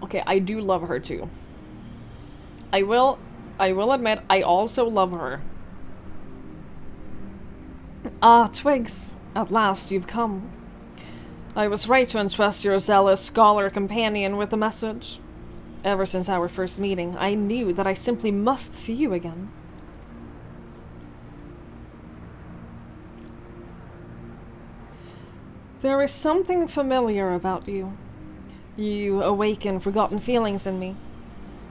Okay, I do love her too. I will admit, I also love her. Ah, Twigs. At last you've come. I was right to entrust your zealous scholar companion with the message. Ever since our first meeting, I knew that I simply must see you again. There is something familiar about you. You awaken forgotten feelings in me.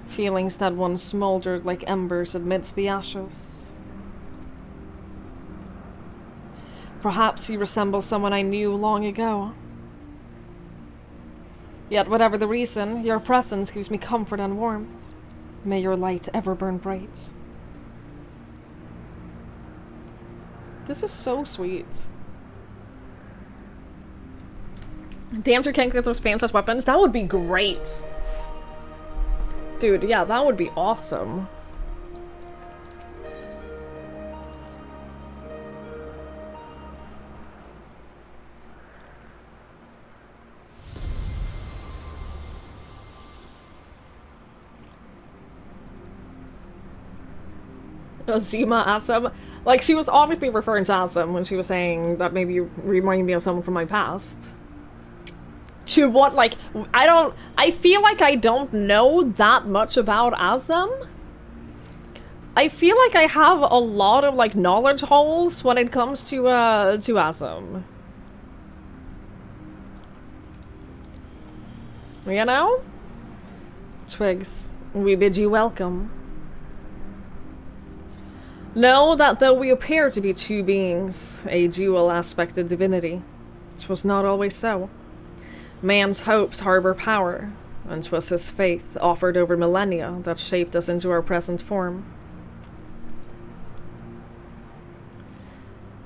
Feelings that once smoldered like embers amidst the ashes. Perhaps you resemble someone I knew long ago. Yet whatever the reason, your presence gives me comfort and warmth. May your light ever burn bright. This is so sweet. Dancer can't get those fans as weapons? That would be great. Dude, yeah, that would be awesome. Azima Asem. Like, she was obviously referring to Asem when she was saying that maybe you remind me of someone from my past. To what, like, I feel like I don't know that much about Asem. I feel like I have a lot of, like, knowledge holes when it comes to Asem. You know? Twigs, we bid you welcome. Know that though we appear to be two beings, a dual-aspected divinity, it was not always so. Man's hopes harbor power, and 'twas his faith, offered over millennia, that shaped us into our present form.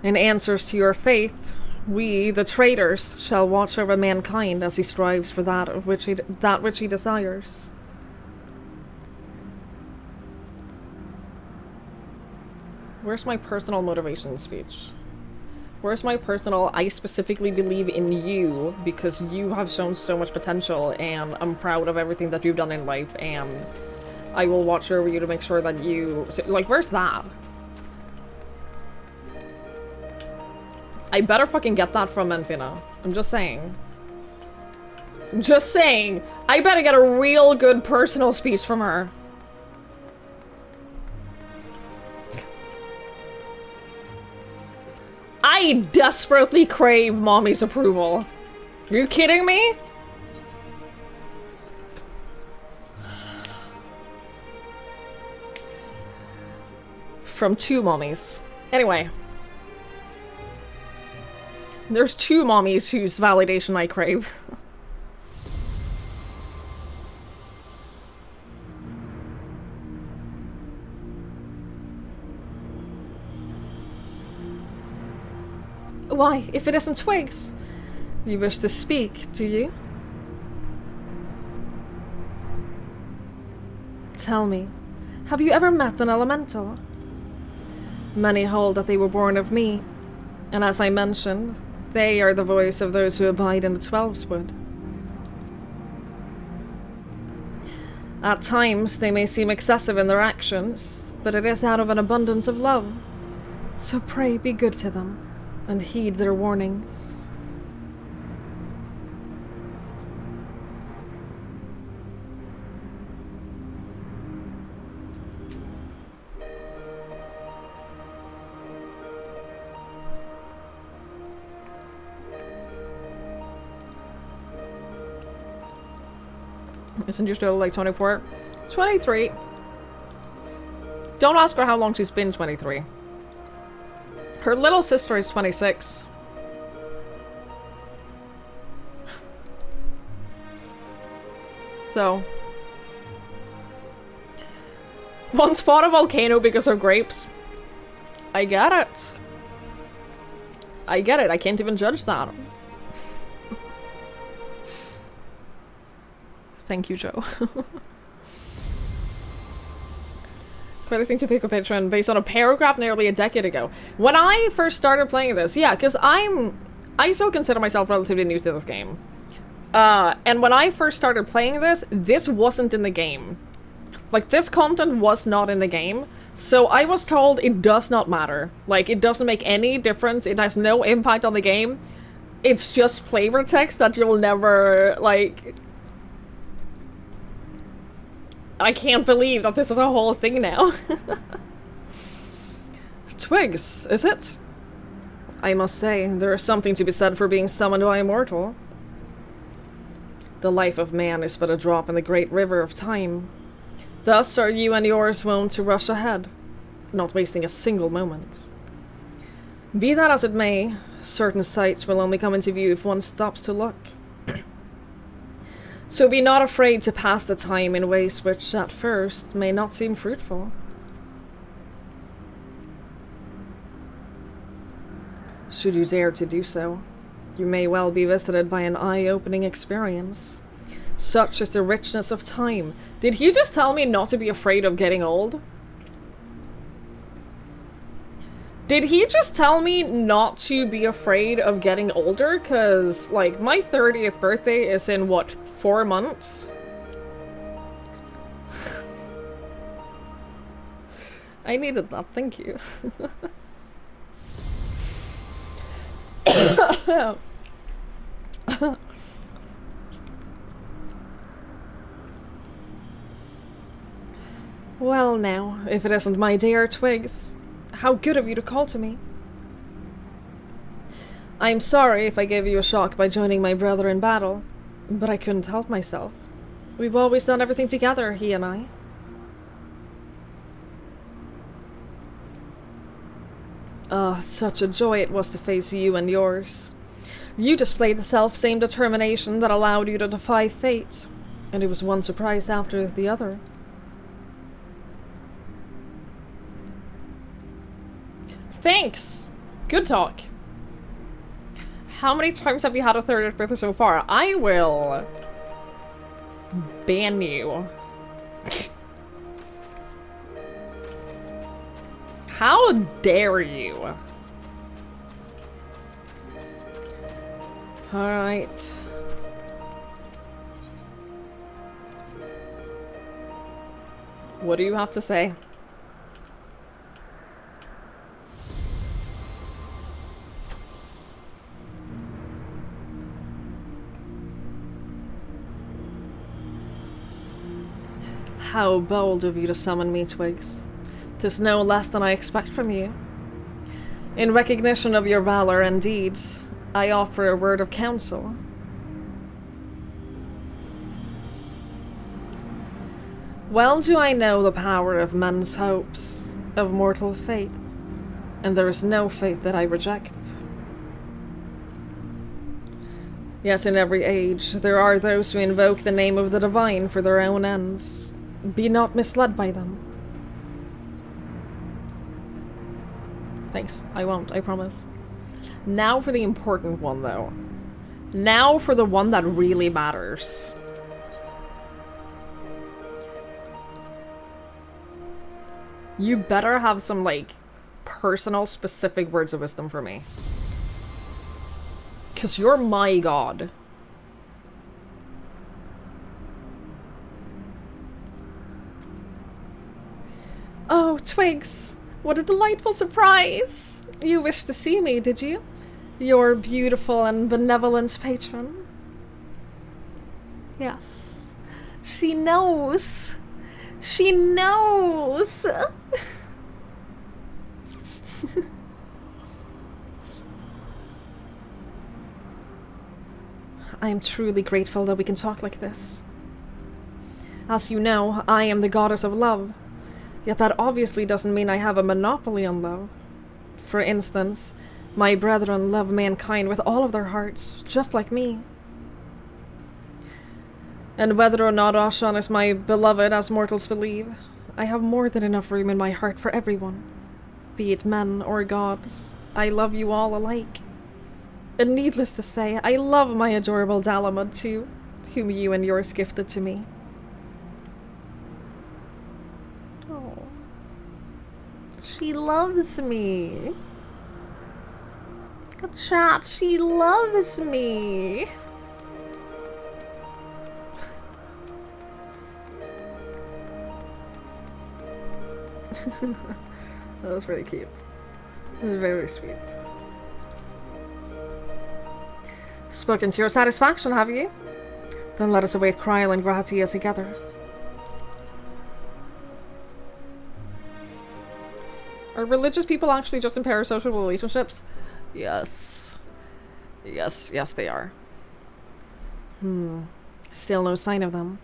In answers to your faith, we, the traitors, shall watch over mankind as he strives for that which he desires. Where's my personal motivation speech? Where's my personal, I specifically believe in you because you have shown so much potential and I'm proud of everything that you've done in life and I will watch over you to make sure that you... Like, where's that? I better fucking get that from Menfina. I'm just saying. Just saying! I better get a real good personal speech from her. I desperately crave mommy's approval. Are you kidding me? From 2 mommies. Anyway. There's 2 mommies whose validation I crave. Why, if it isn't Twigs? You wish to speak, do you? Tell me, have you ever met an elemental? Many hold that they were born of me, and as I mentioned, they are the voice of those who abide in the Twelveswood. At times, they may seem excessive in their actions, but it is out of an abundance of love. So pray be good to them, and heed their warnings. Isn't your still like 24? 23. Don't ask her how long she's been 23. Her little sister is 26. So. Once fought a volcano because of grapes. I get it. I get it. I can't even judge that. Thank you, Joe. Quite a thing to pick a picture and based on a paragraph nearly a decade ago. When I first started playing this, yeah, because I still consider myself relatively new to this game. And when I first started playing this wasn't in the game. Like, this content was not in the game. So I was told it does not matter. Like, it doesn't make any difference. It has no impact on the game. It's just flavor text that you'll never, like... I can't believe that this is a whole thing now. Twigs, is it? I must say, there is something to be said for being summoned by a mortal. The life of man is but a drop in the great river of time. Thus are you and yours wont to rush ahead, not wasting a single moment. Be that as it may, certain sights will only come into view if one stops to look. So be not afraid to pass the time in ways which, at first, may not seem fruitful. Should you dare to do so, you may well be visited by an eye-opening experience. Such is the richness of time. Did he just tell me not to be afraid of getting old? Did he just tell me not to be afraid of getting older? Because, like, my 30th birthday is in, what, 4 months? I needed that, thank you. Well now, if it isn't my dear Twigs. How good of you to call to me. I'm sorry if I gave you a shock by joining my brother in battle, but I couldn't help myself. We've always done everything together, he and I. Ah, such a joy it was to face you and yours. You displayed the self-same determination that allowed you to defy fate. And it was one surprise after the other. Thanks! Good talk. How many times have you had a 30th birthday so far? I will ban you. How dare you? Alright. What do you have to say? How bold of you to summon me, Twigs. 'Tis no less than I expect from you. In recognition of your valor and deeds, I offer a word of counsel. Well do I know the power of men's hopes, of mortal faith, and there is no faith that I reject. Yet in every age, there are those who invoke the name of the divine for their own ends. Be not misled by them. Thanks, I won't, I promise. Now for the important one, though. Now for the one that really matters. You better have some, like, personal, specific words of wisdom for me. 'Cause you're my god. Oh, Twigs! What a delightful surprise! You wished to see me, did you? Your beautiful and benevolent patron? Yes. She knows! She knows! I am truly grateful that we can talk like this. As you know, I am the goddess of love. Yet that obviously doesn't mean I have a monopoly on love. For instance, my brethren love mankind with all of their hearts, just like me. And whether or not Ashan is my beloved as mortals believe, I have more than enough room in my heart for everyone. Be it men or gods, I love you all alike. And needless to say, I love my adorable Dalamud too, whom you and yours gifted to me. Oh. She loves me. Chat, she loves me. That was really cute. It was very sweet. Spoken to your satisfaction, have you? Then let us await Kryl and Gratia together. Are religious people actually just in parasocial relationships? Yes. Yes, they are. Still no sign of them.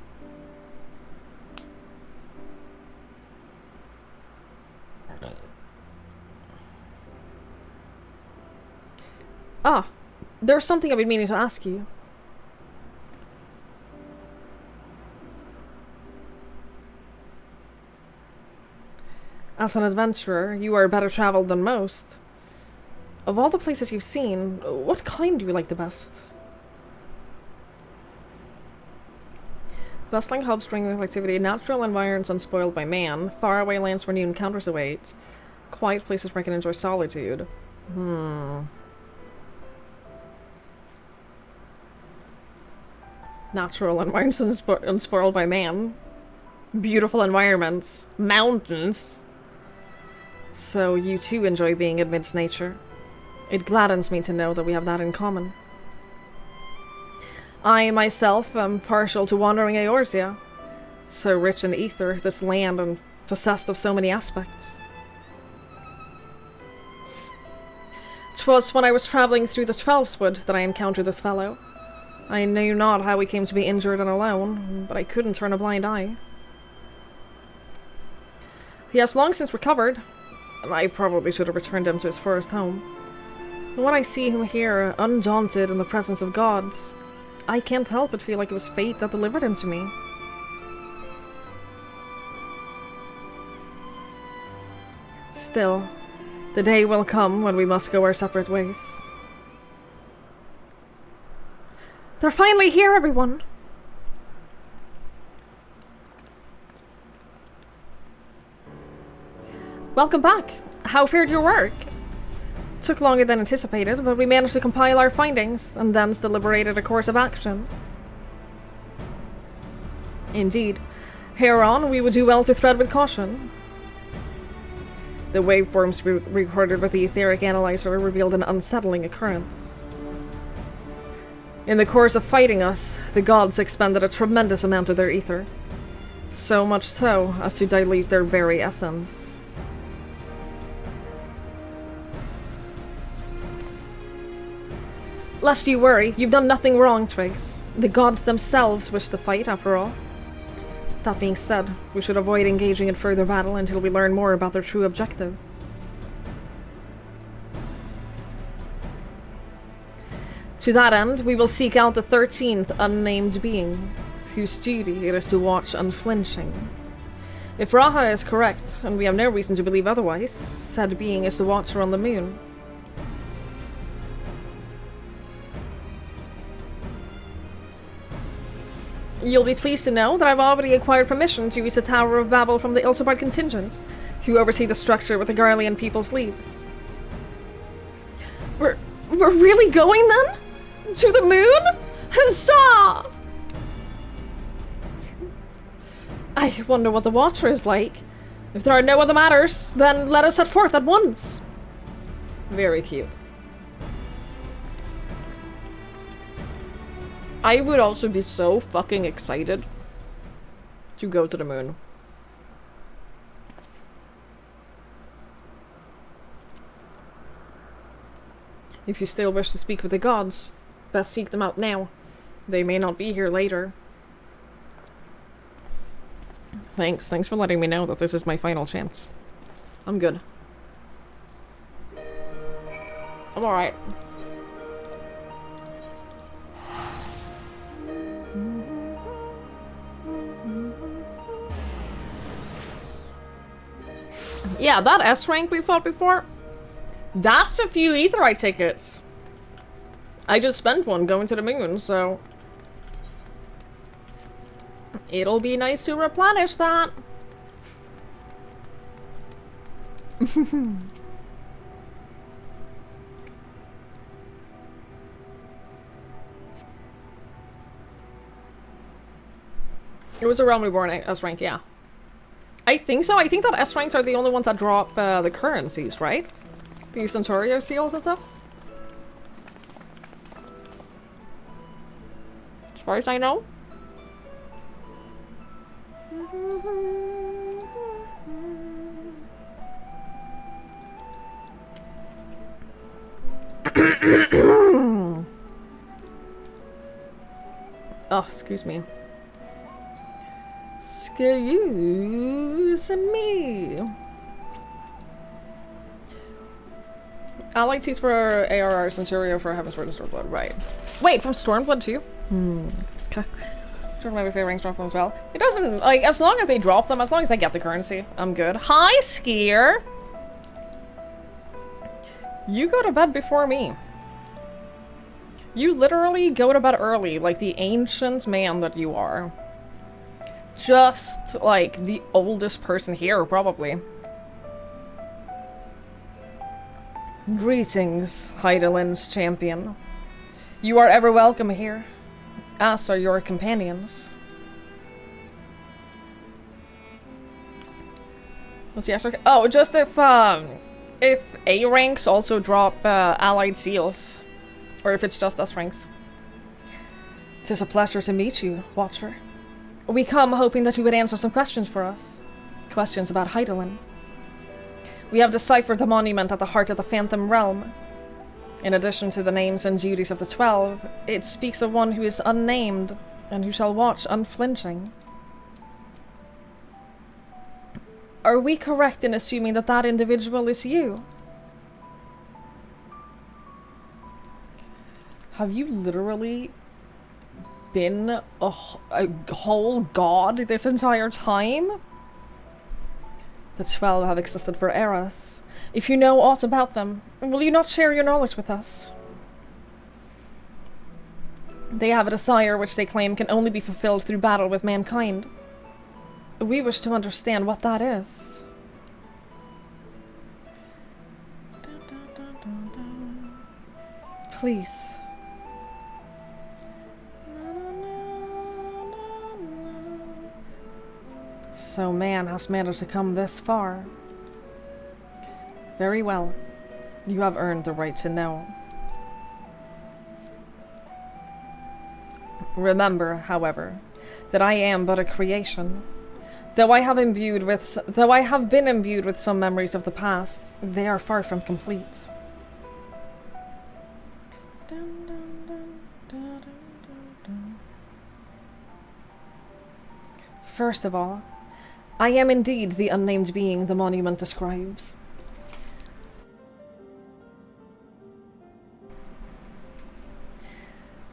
Ah, there's something I've been meaning to ask you. As an adventurer, you are better traveled than most. Of all the places you've seen, what kind do you like the best? Bustling hubs bringing with activity, natural environs unspoiled by man, faraway lands where new encounters await, quiet places where I can enjoy solitude. Natural environments unspoiled by man. Beautiful environments. Mountains. So you too enjoy being amidst nature. It gladdens me to know that we have that in common. I myself am partial to wandering Eorzea. So rich in ether, this land, and possessed of so many aspects. 'Twas when I was travelling through the Twelveswood that I encountered this fellow. I knew not how he came to be injured and alone, but I couldn't turn a blind eye. He has long since recovered, and I probably should have returned him to his forest home. And when I see him here, undaunted in the presence of gods, I can't help but feel like it was fate that delivered him to me. Still, the day will come when we must go our separate ways. They're finally here, everyone! Welcome back! How fared your work? Took longer than anticipated, but we managed to compile our findings, and thence deliberated a course of action. Indeed. Hereon, we would do well to tread with caution. The waveforms we recorded with the etheric analyzer revealed an unsettling occurrence. In the course of fighting us, the gods expended a tremendous amount of their ether. So much so as to dilute their very essence. Lest you worry, you've done nothing wrong, Triggs. The gods themselves wish to fight, after all. That being said, we should avoid engaging in further battle until we learn more about their true objective. To that end, we will seek out the 13th unnamed being, whose duty it is to watch unflinching. If Raha is correct, and we have no reason to believe otherwise, said being is the Watcher on the moon. You'll be pleased to know that I've already acquired permission to use the Tower of Babel from the Ilsabard contingent, to oversee the structure with the Garlean people's lead. We're really going then? To the moon? Huzzah! I wonder what the Watcher is like. If there are no other matters, then let us set forth at once. Very cute. I would also be so fucking excited to go to the moon. If you still wish to speak with the gods, best seek them out now. They may not be here later. Thanks for letting me know that this is my final chance. I'm good. I'm alright. Yeah, that S rank we fought before, that's a few Aetheryte tickets. I just spent one going to the moon, so it'll be nice to replenish that. It was a Realm Reborn S rank, yeah. I think so. I think that S ranks are the only ones that drop the currencies, right? The Centaurio seals and stuff. As far as I know. Oh, excuse me. Excuse me. Allied Seas for ARR, Centurio for Heaven's Word and Stormblood, right. Wait, from Stormblood too? Okay. Sure, maybe favorite ranks drop them as well. It doesn't, like, as long as they drop them, as long as I get the currency, I'm good. Hi, Skier! You go to bed before me. You literally go to bed early, like the ancient man that you are. Just, like, the oldest person here, probably. Greetings, Hydaelyn's champion. You are ever welcome here, as are your companions. What's the extra? Oh, just if A ranks also drop allied seals. Or if it's just S ranks. 'Tis a pleasure to meet you, Watcher. We come hoping that you would answer some questions for us. Questions about Hydaelyn. We have deciphered the monument at the heart of the Phantom Realm. In addition to the names and duties of the 12, it speaks of one who is unnamed and who shall watch unflinching. Are we correct in assuming that that individual is you? Have you literally been a whole god this entire time? The 12 have existed for eras. If you know aught about them, will you not share your knowledge with us? They have a desire which they claim can only be fulfilled through battle with mankind. We wish to understand what that is. Please. So man has managed to come this far. Very well. You have earned the right to know. Remember, however, that I am but a creation. Though I have been imbued with some memories of the past, they are far from complete. First of all, I am indeed the unnamed being the monument describes.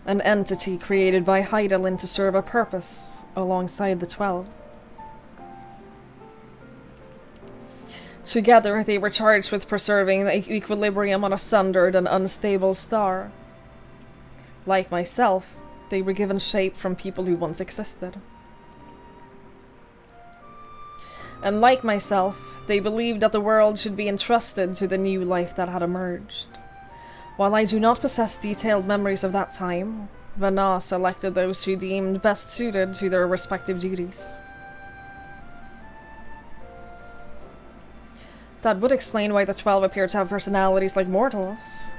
An entity created by Hydaelyn to serve a purpose alongside the 12. Together, they were charged with preserving the equilibrium on a sundered and unstable star. Like myself, they were given shape from people who once existed. And like myself, they believed that the world should be entrusted to the new life that had emerged. While I do not possess detailed memories of that time, Vana selected those who deemed best suited to their respective duties. That would explain why the 12 appear to have personalities like mortals.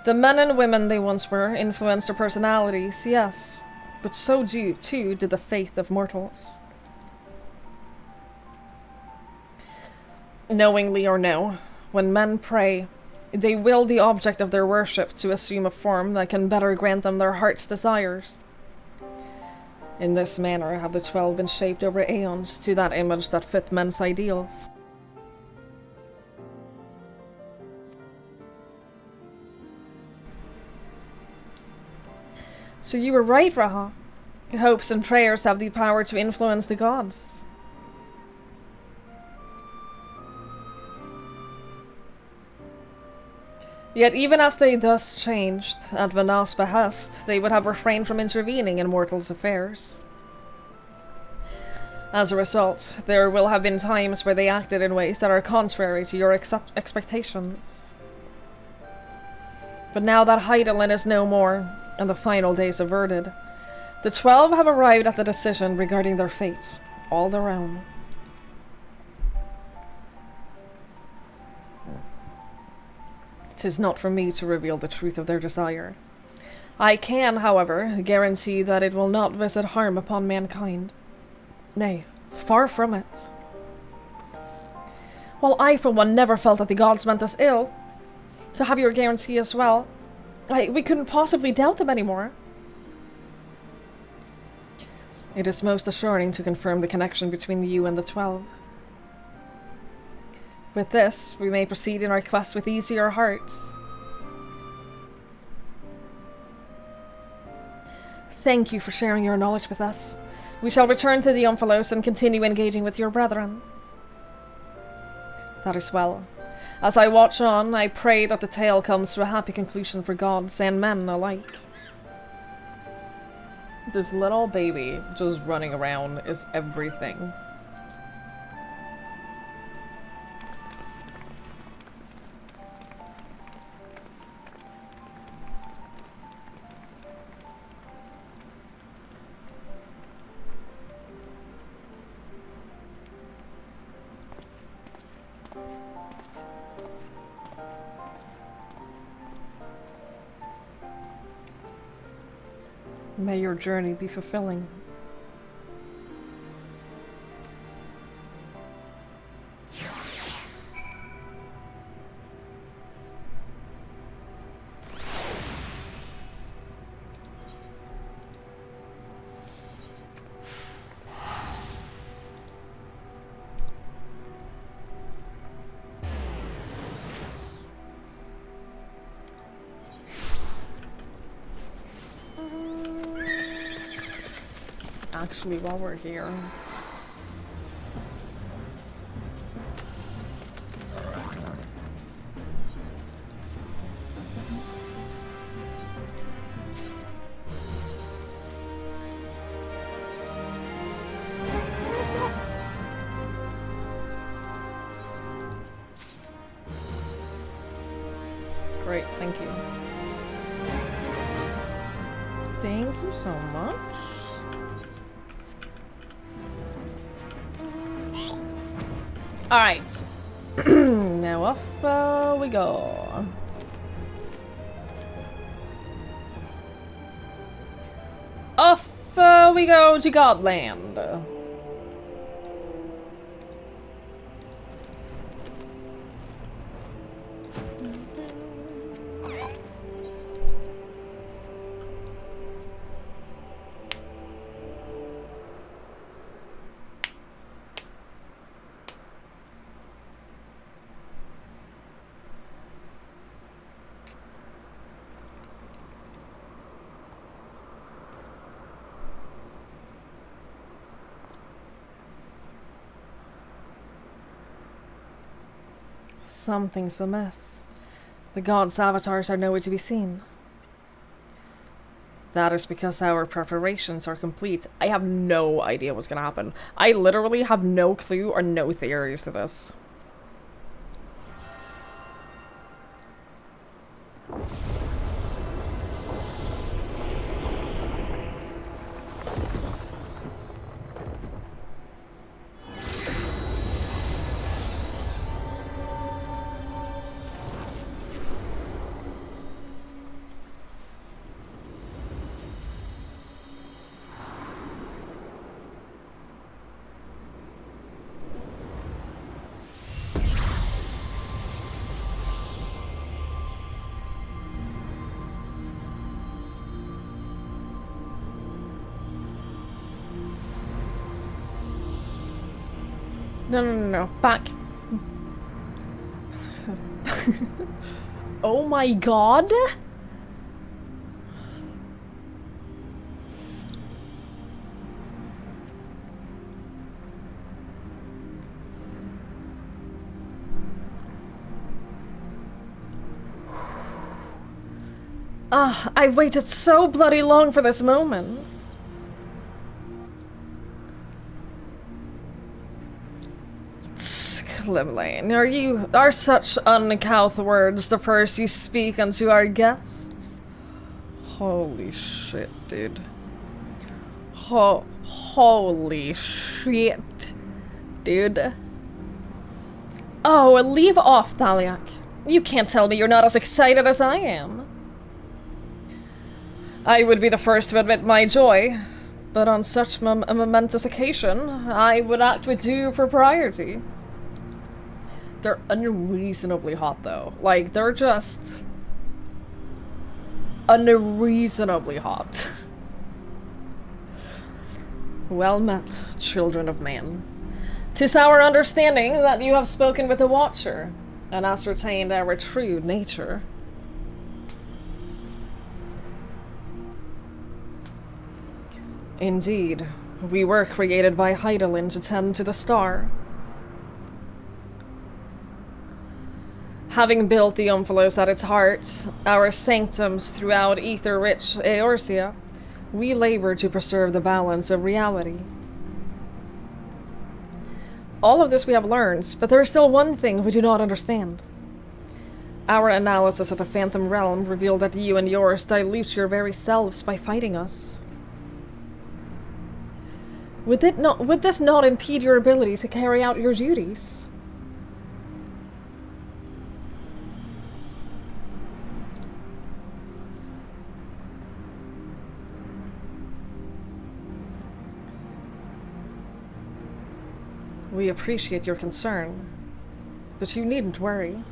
The men and women they once were influenced their personalities, yes, but so too did the faith of mortals. Knowingly or no, when men pray, they will the object of their worship to assume a form that can better grant them their heart's desires. In this manner have the 12 been shaped over aeons to that image that fit men's ideals. So you were right, Raha. Hopes and prayers have the power to influence the gods. Yet even as they thus changed, at Vana's behest, they would have refrained from intervening in mortals' affairs. As a result, there will have been times where they acted in ways that are contrary to your expectations. But now that Hydaelyn is no more, and the final days averted, the 12 have arrived at the decision regarding their fate, all their own. Tis not for me to reveal the truth of their desire. I can, however, guarantee that it will not visit harm upon mankind. Nay, far from it. While I, for one, never felt that the gods meant us ill, to have your guarantee as well, we couldn't possibly doubt them anymore. It is most assuring to confirm the connection between you and the 12. With this, we may proceed in our quest with easier hearts. Thank you for sharing your knowledge with us. We shall return to the Omphalos and continue engaging with your brethren. That is well. As I watch on, I pray that the tale comes to a happy conclusion for gods and men alike. This little baby just running around is everything. May your journey be fulfilling. actually, while we're here. Great, thank you. Thank you so much. Alright. Now off we go. Off we go to Godland. Something's amiss. The gods' avatars are nowhere to be seen. That is because our preparations are complete. I have no idea what's gonna happen. I literally have no clue or no theories to this. No, back. Oh my god! Ah, I've waited so bloody long for this moment. Limlane, are such uncouth words the first you speak unto our guests? Holy shit, dude. Holy shit, dude. Oh, leave off, Thaliak. You can't tell me you're not as excited as I am. I would be the first to admit my joy, but on such a momentous occasion, I would act with due propriety. They're unreasonably hot, though. Like, they're just unreasonably hot. Well met, children of man. 'Tis our understanding that you have spoken with the Watcher and ascertained our true nature. Indeed, we were created by Hydaelyn to tend to the star. Having built the Omphalos at its heart, our sanctums throughout ether-rich Eorzea, we labor to preserve the balance of reality. All of this we have learned, but there is still one thing we do not understand. Our analysis of the Phantom Realm revealed that you and yours dilute your very selves by fighting us. Would this not impede your ability to carry out your duties? We appreciate your concern, but you needn't worry.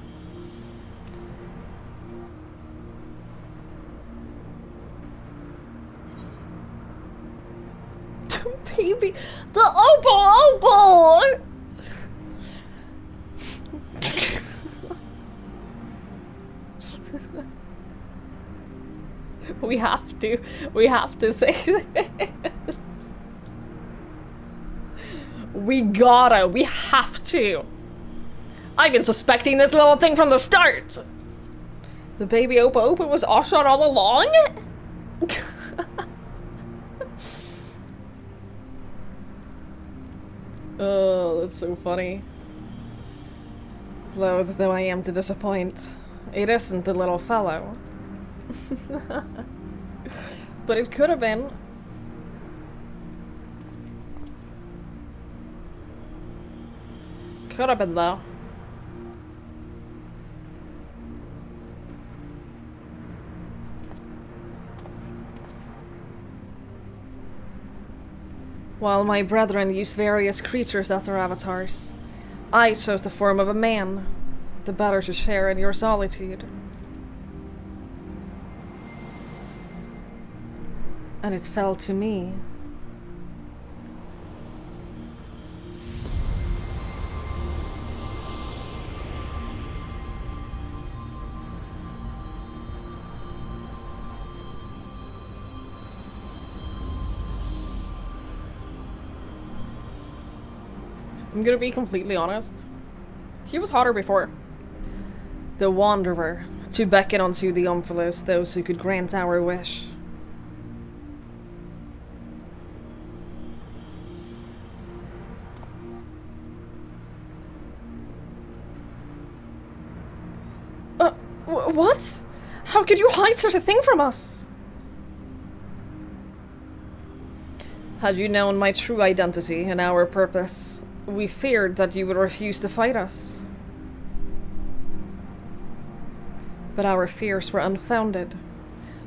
Baby, the opal! We have to say this. We have to. I've been suspecting this little thing from the start. The baby Opa Opa was Oshon all along? Oh, that's so funny. Loath though I am to disappoint, it isn't the little fellow. But it could have been. Could have been though. While my brethren used various creatures as their avatars, I chose the form of a man, the better to share in your solitude. And it fell to me. I'm gonna be completely honest. He was hotter before. The Wanderer, to beckon unto the Omphalos those who could grant our wish. What? How could you hide such a thing from us? Had you known my true identity and our purpose, we feared that you would refuse to fight us. But our fears were unfounded.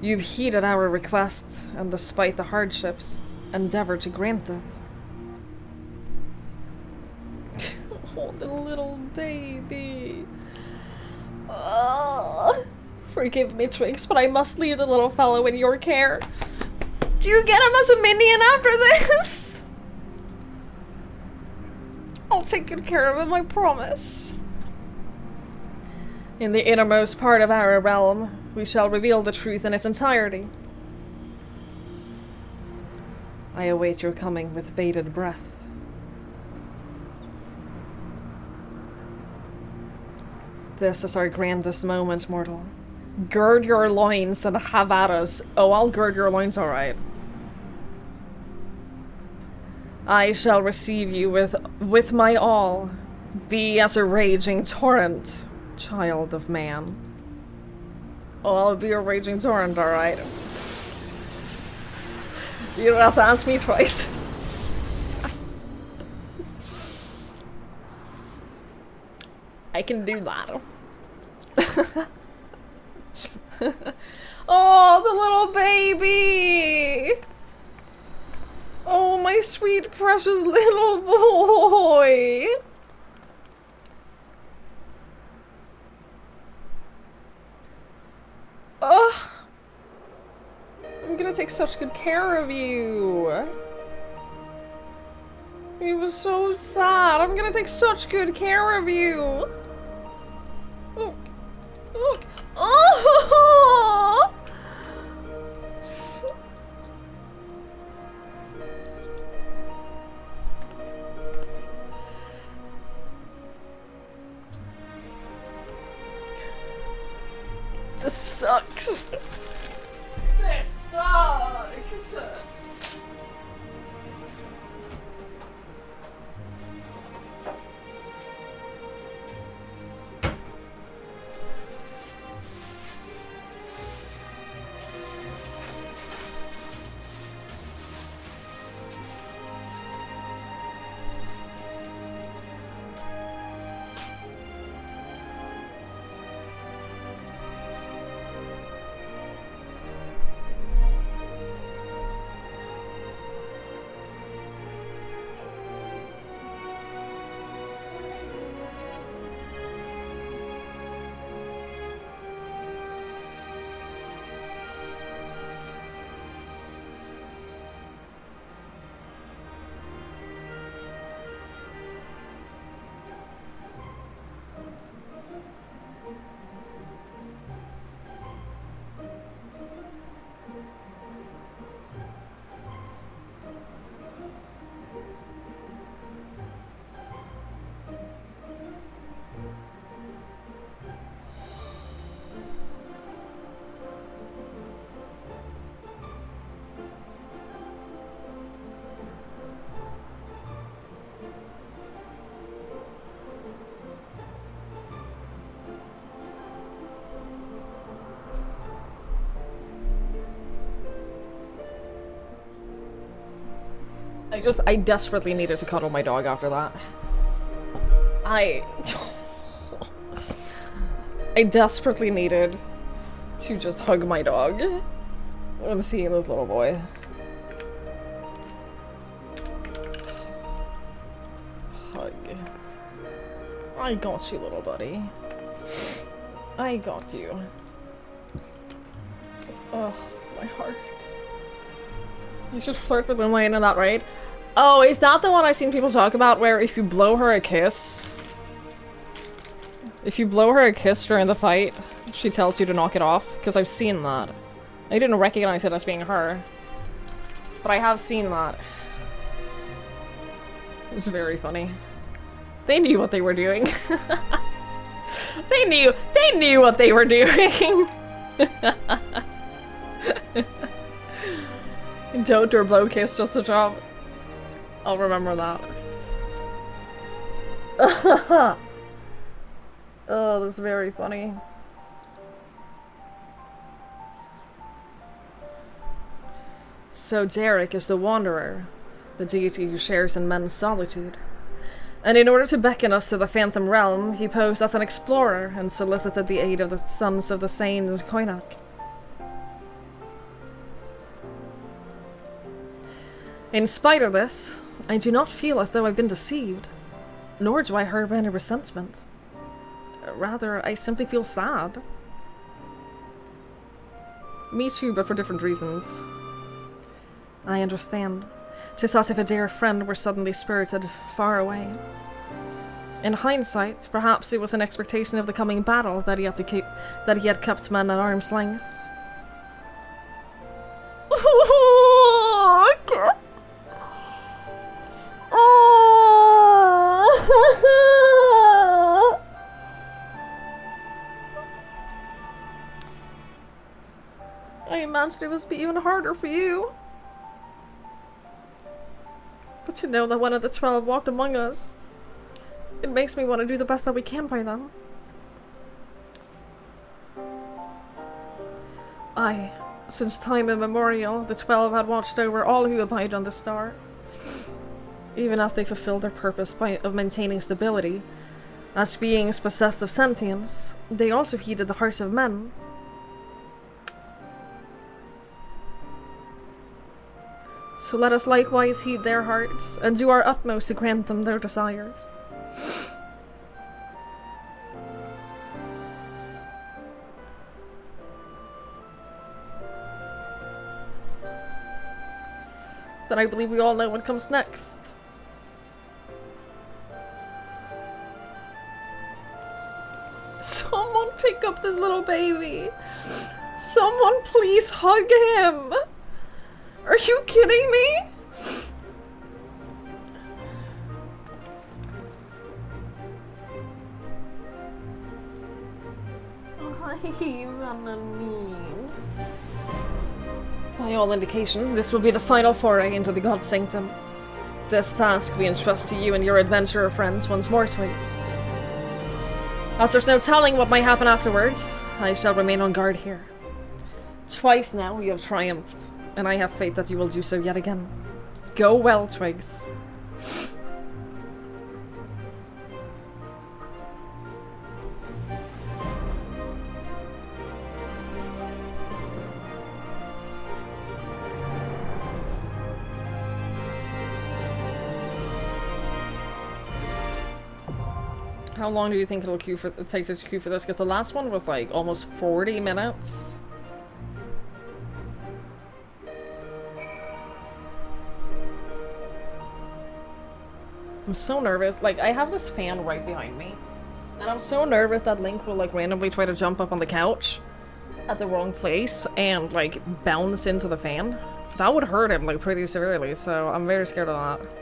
You've heeded our request, and despite the hardships, endeavored to grant it. Oh, the little baby. Forgive me, Twix, but I must leave the little fellow in your care. Do you get him as a minion after this? I'll take good care of him, I promise. In the innermost part of our realm, we shall reveal the truth in its entirety. I await your coming with bated breath. This is our grandest moment, mortal. Gird your loins and have at us. Oh, I'll gird your loins, alright. I shall receive you with my all. Be as a raging torrent, child of man. Oh, I'll be a raging torrent, alright. You don't have to ask me twice. I can do that. Oh, the little baby! Oh, my sweet, precious little boy! Ugh! I'm gonna take such good care of you! He was so sad. I'm gonna take such good care of you! Look! Look! Oh! This sucks. This sucks. I desperately needed to cuddle my dog after that. I desperately needed to just hug my dog when seeing this little boy. Hug. I got you, little buddy. I got you. Oh, my heart. You should flirt with Elaine in that raid. Oh, is that the one I've seen people talk about where if you blow her a kiss... If you blow her a kiss during the fight, she tells you to knock it off? Because I've seen that. I didn't recognize it as being her. But I have seen that. It was very funny. They knew what they were doing. They knew what they were doing! Don't or blow kiss just a job. I'll remember that. Oh, that's very funny. So Derek is the Wanderer, the deity who shares in men's solitude. And in order to beckon us to the Phantom Realm, he posed as an explorer and solicited the aid of the Sons of the Saints Koinak. In spite of this, I do not feel as though I've been deceived, nor do I harbor any resentment. Rather, I simply feel sad. Me too, but for different reasons. I understand. 'Tis as if a dear friend were suddenly spirited far away. In hindsight, perhaps it was an expectation of the coming battle that he had kept men at arm's length. I imagined it would be even harder for you. But to know that one of the 12 walked among us, it makes me want to do the best that we can by them. Aye, since time immemorial, the 12 had watched over all who abide on the star. Even as they fulfilled their purpose of maintaining stability, as beings possessed of sentience, they also heeded the hearts of men. So let us likewise heed their hearts, and do our utmost to grant them their desires. Then I believe we all know what comes next. Someone pick up this little baby! Someone please hug him! Are you kidding me? By all indication, this will be the final foray into the God Sanctum. This task we entrust to you and your adventurer friends once more, Twigs. As there's no telling what might happen afterwards, I shall remain on guard here. Twice now you have triumphed, and I have faith that you will do so yet again. Go well, Twigs. How long do you think it takes to queue for this? Because the last one was like almost 40 minutes. I'm so nervous. Like, I have this fan right behind me. And I'm so nervous that Link will like randomly try to jump up on the couch at the wrong place and like bounce into the fan. That would hurt him like pretty severely, so I'm very scared of that.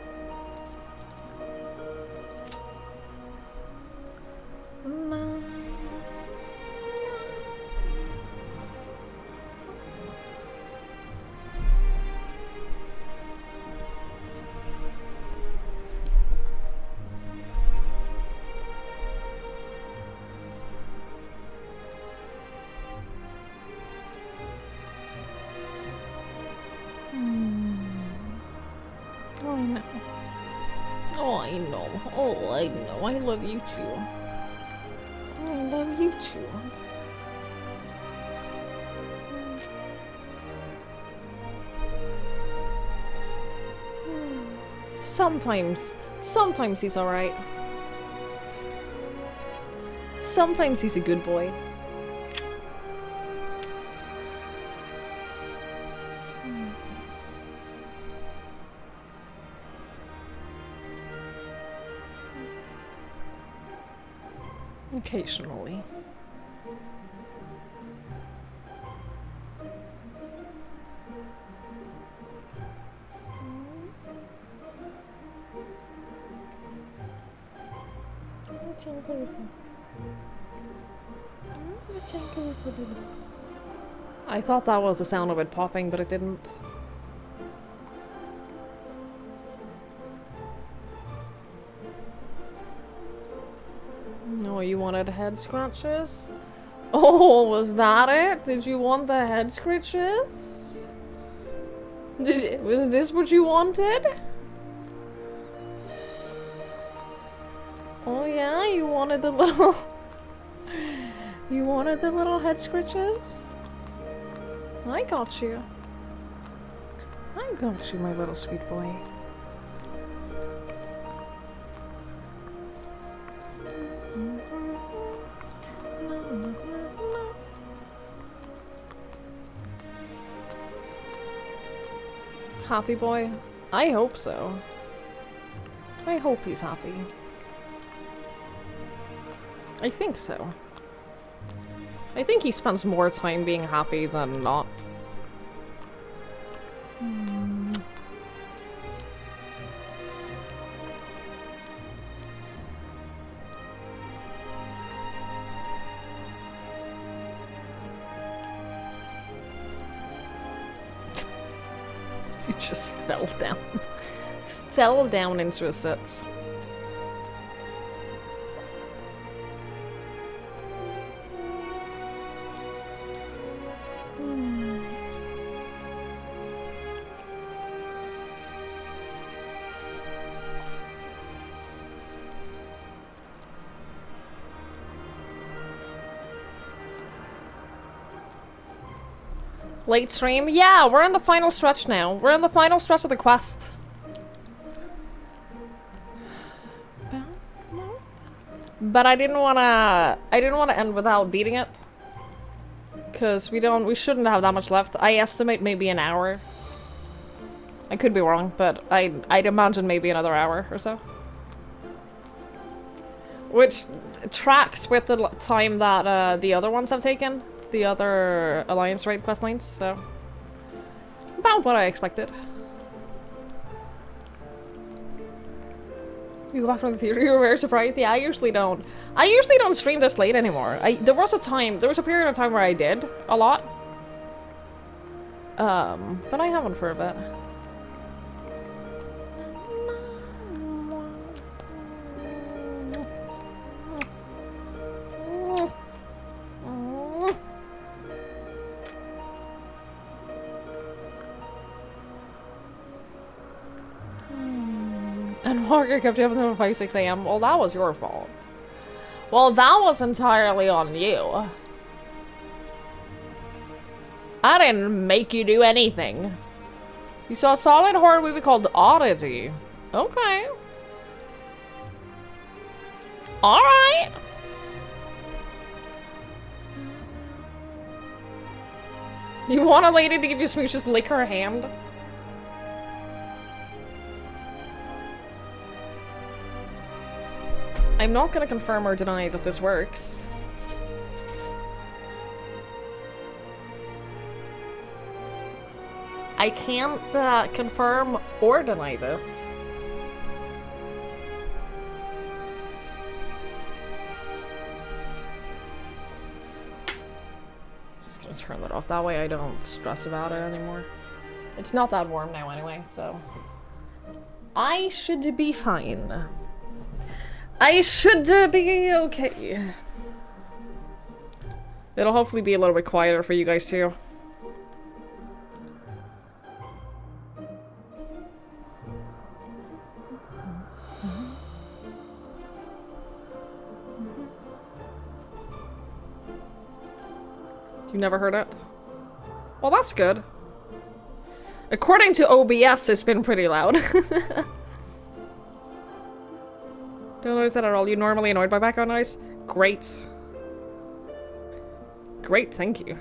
Oh, I know. I love you too. I love you too. Sometimes he's alright. Sometimes he's a good boy. Occasionally. I thought that was the sound of it popping, but it didn't. No, you wanted head scratches? Oh, was that it? Did you want the head scratches? Was this what you wanted? Oh yeah, you wanted the little... You wanted the little head scratches? I got you. I got you, my little sweet boy. Happy boy? I hope so. I hope he's happy. I think so. I think he spends more time being happy than not. He just fell down. Fell down into his sits. Late stream? Yeah, we're in the final stretch now. We're in the final stretch of the quest. But I didn't wanna end without beating it. Cause we shouldn't have that much left. I estimate maybe an hour. I could be wrong, but I'd imagine maybe another hour or so. Which tracks with the time that the other ones have taken. The other Alliance raid quest lines, so about what I expected. You go back from the theater, you were very surprised? Yeah, I usually don't stream this late anymore. There was a period of time where I did a lot. But I haven't for a bit. And Walker kept you up until 5, 6 a.m. Well, that was your fault. Well, that was entirely on you. I didn't make you do anything. You saw a solid horror movie called Oddity. Okay. Alright. You want a lady to give you smooches, lick her hand? I'm not gonna confirm or deny that this works. I can't confirm or deny this. Just gonna turn that off. That way I don't stress about it anymore. It's not that warm now anyway, so... I should be fine. I should be okay. It'll hopefully be a little bit quieter for you guys too. You never heard it? Well, that's good. According to OBS, it's been pretty loud. Don't notice that at all. You normally annoyed by background noise? Great. Great, thank you.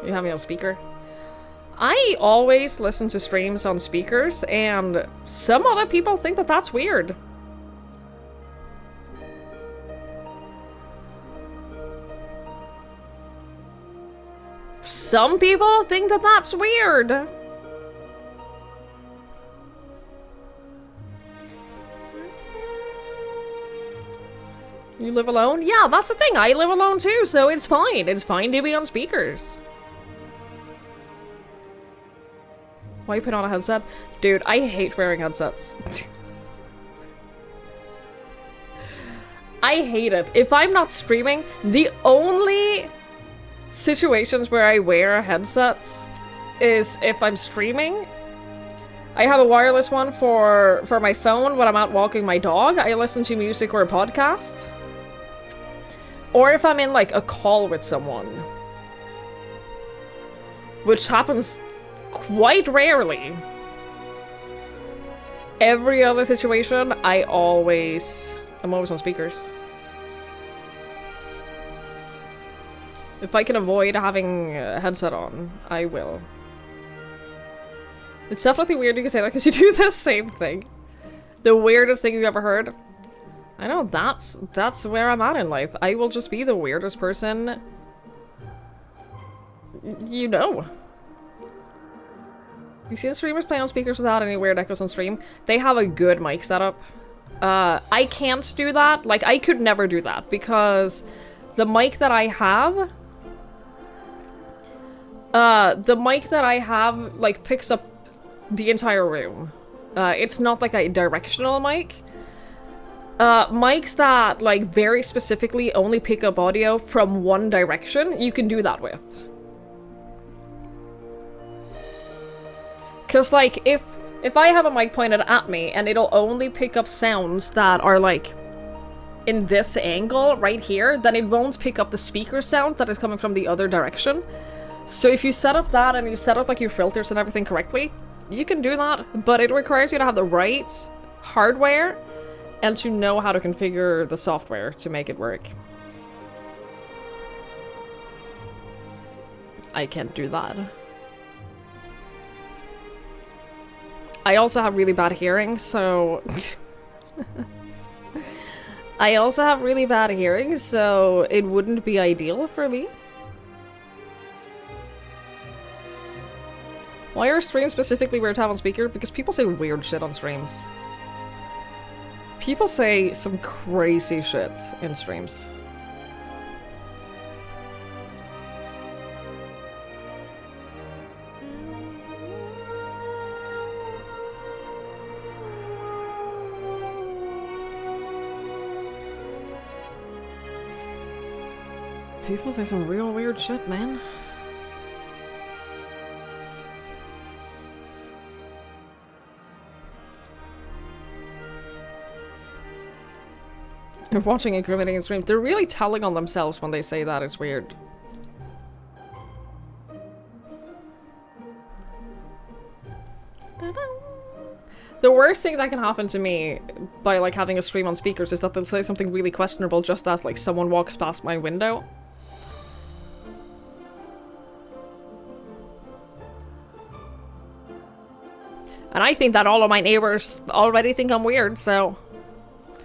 You have me on speaker? I always listen to streams on speakers, and some other people think that that's weird. Some people think that that's weird. You live alone? Yeah, that's the thing. I live alone too, so it's fine. It's fine to be on speakers. Why you put on a headset? Dude, I hate wearing headsets. I hate it. If I'm not streaming, the only situations where I wear a headset is if I'm streaming. I have a wireless one for my phone when I'm out walking my dog. I listen to music or a podcast. Or if I'm in like a call with someone. Which happens quite rarely. Every other situation, I'm always on speakers. If I can avoid having a headset on, I will. It's definitely weird you can say that because you do the same thing. The weirdest thing you've ever heard? I know, that's where I'm at in life. I will just be the weirdest person you know. You see the streamers play on speakers without any weird echoes on stream? They have a good mic setup. I can't do that. Like, I could never do that because the mic that I have... like, picks up the entire room. It's not like a directional mic. Mics that, like, very specifically only pick up audio from one direction, you can do that with. Cause, like, if I have a mic pointed at me and it'll only pick up sounds that are, like, in this angle right here, then it won't pick up the speaker sound that is coming from the other direction. So if you set up that and you set up, like, your filters and everything correctly, you can do that, but it requires you to have the right hardware and to know how to configure the software to make it work. I can't do that. I also have really bad hearing, so... I also have really bad hearing, so it wouldn't be ideal for me. Why are streams specifically weird to have on speaker? Because people say weird shit on streams. People say some crazy shit in streams. People say some real weird shit, man. They're watching incriminating streams. They're really telling on themselves when they say that. It's weird. The worst thing that can happen to me by, like, having a stream on speakers is that they'll say something really questionable just as, like, someone walks past my window. And I think that all of my neighbors already think I'm weird, so...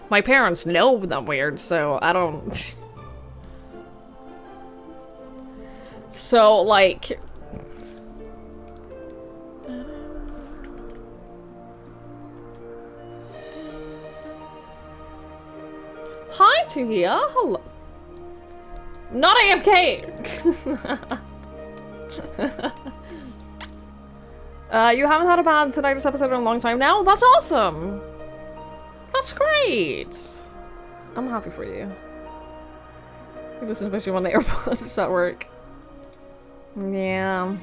My parents know that I'm weird, so I don't... So, like... Hi, Tuhia. Hello. Not AFK! You haven't had a bad tinnitus episode in a long time now? That's awesome! That's great! I'm happy for you. I think this is supposed to be one of the AirPods at work. Yeah.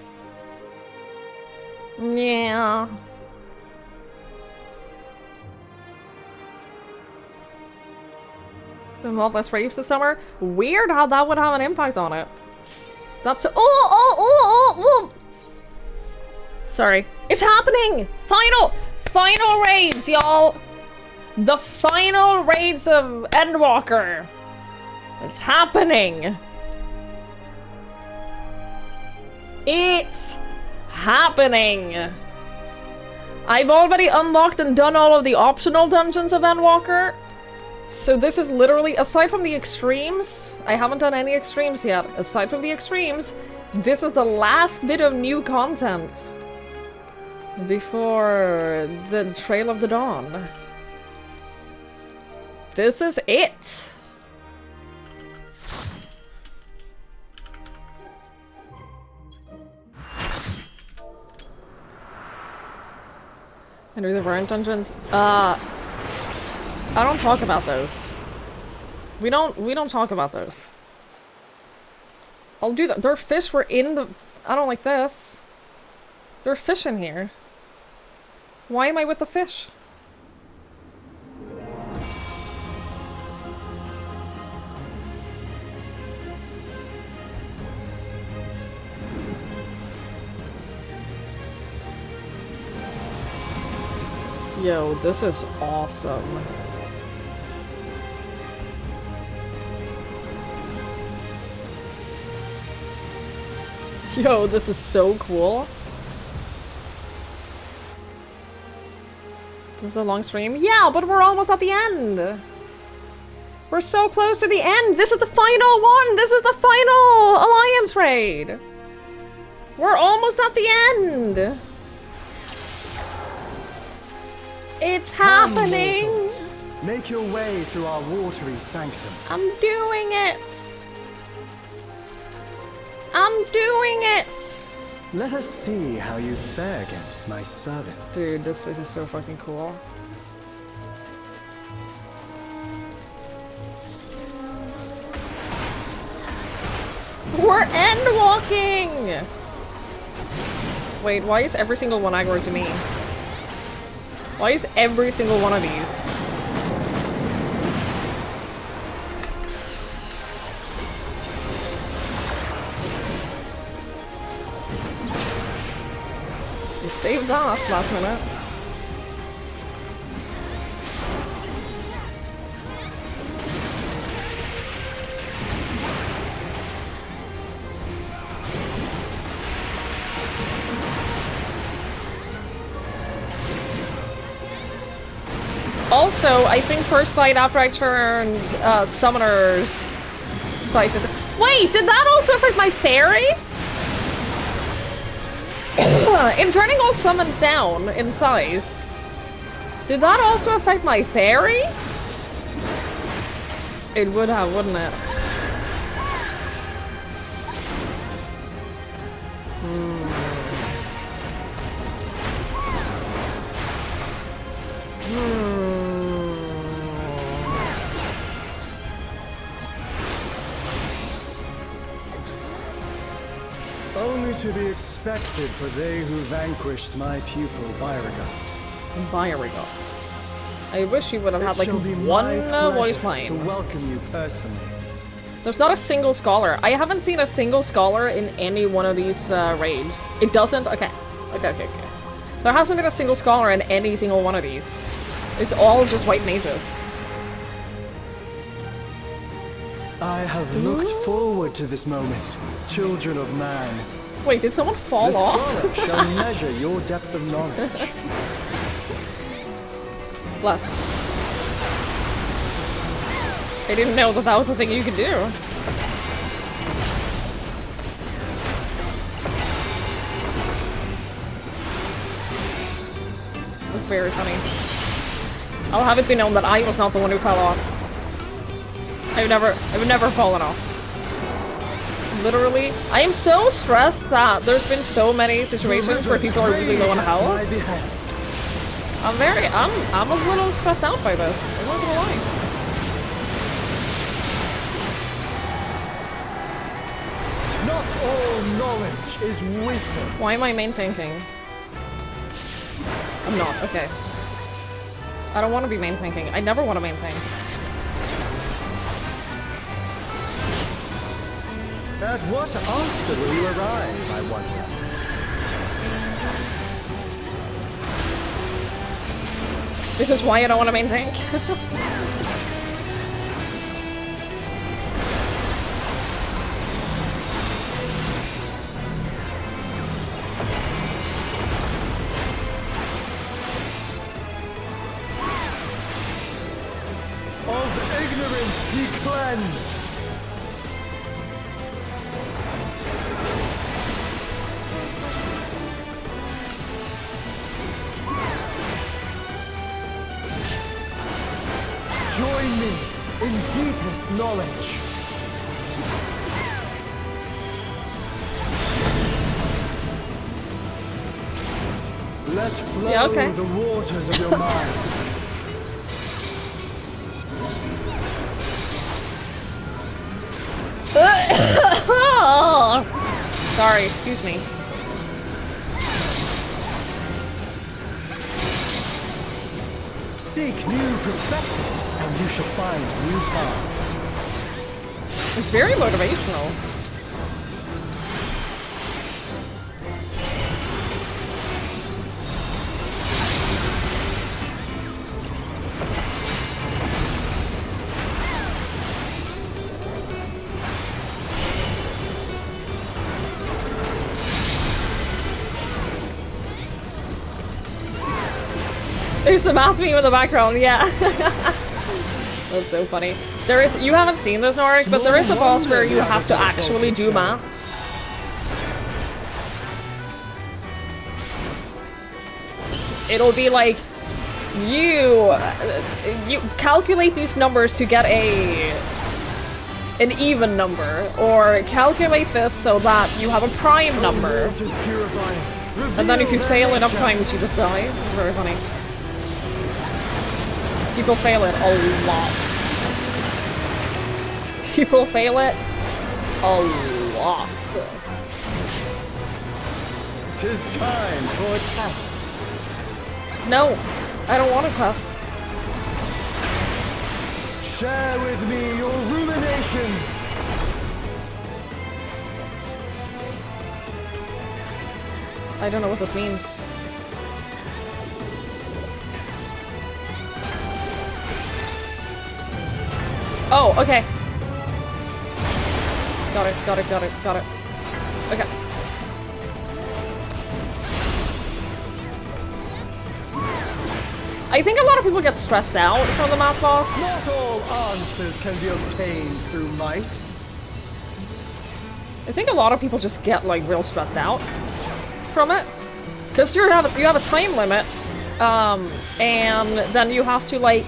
Yeah. Been a lot less raves this summer. Weird how that would have an impact on it. That's so— oh! Sorry. It's happening! Final raids, y'all! The final raids of Endwalker. It's happening. It's happening. I've already unlocked and done all of the optional dungeons of Endwalker. So this is literally, aside from the extremes, I haven't done any extremes yet. Aside from the extremes, this is the last bit of new content before the Trail of the Dawn. This is it. Enter the Variant Dungeons. I don't talk about those. We don't talk about those. I'll do that. There are fish were in the— I don't like this. There are fish in here. Why am I with the fish? Yo, this is awesome. Yo, this is so cool. This is a long stream. Yeah, but we're almost at the end. We're so close to the end. This is the final one. This is the final Alliance raid. We're almost at the end. It's happening! Mortals, make your way through our watery sanctum. I'm doing it! I'm doing it! Let us see how you fare against my servants. Dude, this place is so fucking cool. We're end walking! Wait, why is every single one aggro to me? Why is every single one of these? You saved that last minute. Also, I think first light after I turned Summoner's size. Wait, did that also affect my fairy? In turning all summons down in size, did that also affect my fairy? It would have, wouldn't it? Only to be expected for they who vanquished my pupil Beauregard. Beauregard. I wish you would have had like It shall be one my pleasure voice line. to welcome you personally. There's not a single scholar. I haven't seen a single scholar in any one of these raids. It doesn't? Okay. Okay. There hasn't been a single scholar in any single one of these. It's all just white mages. I have looked forward to this moment, children of man. Wait, did someone fall the off? scholar shall measure your depth of knowledge. Bless. I didn't know that that was the thing you could do. That's very funny. I'll have it be known that I was not the one who fell off. I've never fallen off. Literally, I am so stressed that there's been so many situations where people are really low on health. I'm a little stressed out by this. I'm not gonna lie. Not all knowledge is wisdom. Why am I main tanking? I'm not, okay. I don't want to be main tanking. I never want to main tank. At what answer will you arrive, I wonder? This is why I don't want to main tank. Of ignorance be cleansed! Join me in deepest knowledge. Let flow Yeah, okay. the waters of your mind. Sorry, excuse me. Seek new perspectives, and you shall find new paths. It's very motivational. There's the math meme in the background, yeah. That's so funny. There is, you haven't seen this, Norik, but there is a boss where you have to actually do math. It'll be like, you calculate these numbers to get an even number, or calculate this so that you have a prime number. And then if you fail enough times, you just die. It's very funny. People fail it a lot. People fail it a lot. 'Tis time for a test. No, I don't want a test. Share with me your ruminations. I don't know what this means. Oh, okay. Got it, got it, got it, got it. Okay. I think a lot of people get stressed out from the math boss. Not all answers can be obtained through might. I think a lot of people just get like real stressed out from it. Because you have a time limit, and then you have to like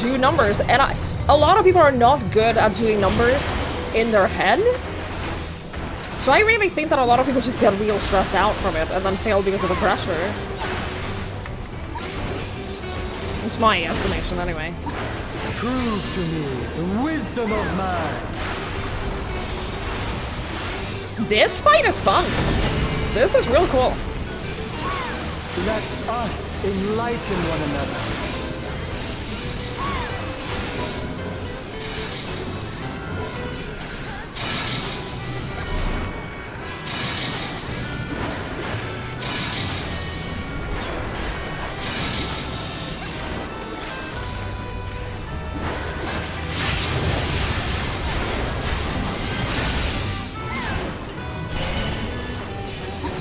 do numbers, and a lot of people are not good at doing numbers in their head. So I really think that a lot of people just get real stressed out from it and then fail because of the pressure. It's my estimation anyway. Prove to me the wisdom of man. This fight is fun. This is real cool. Let us enlighten one another.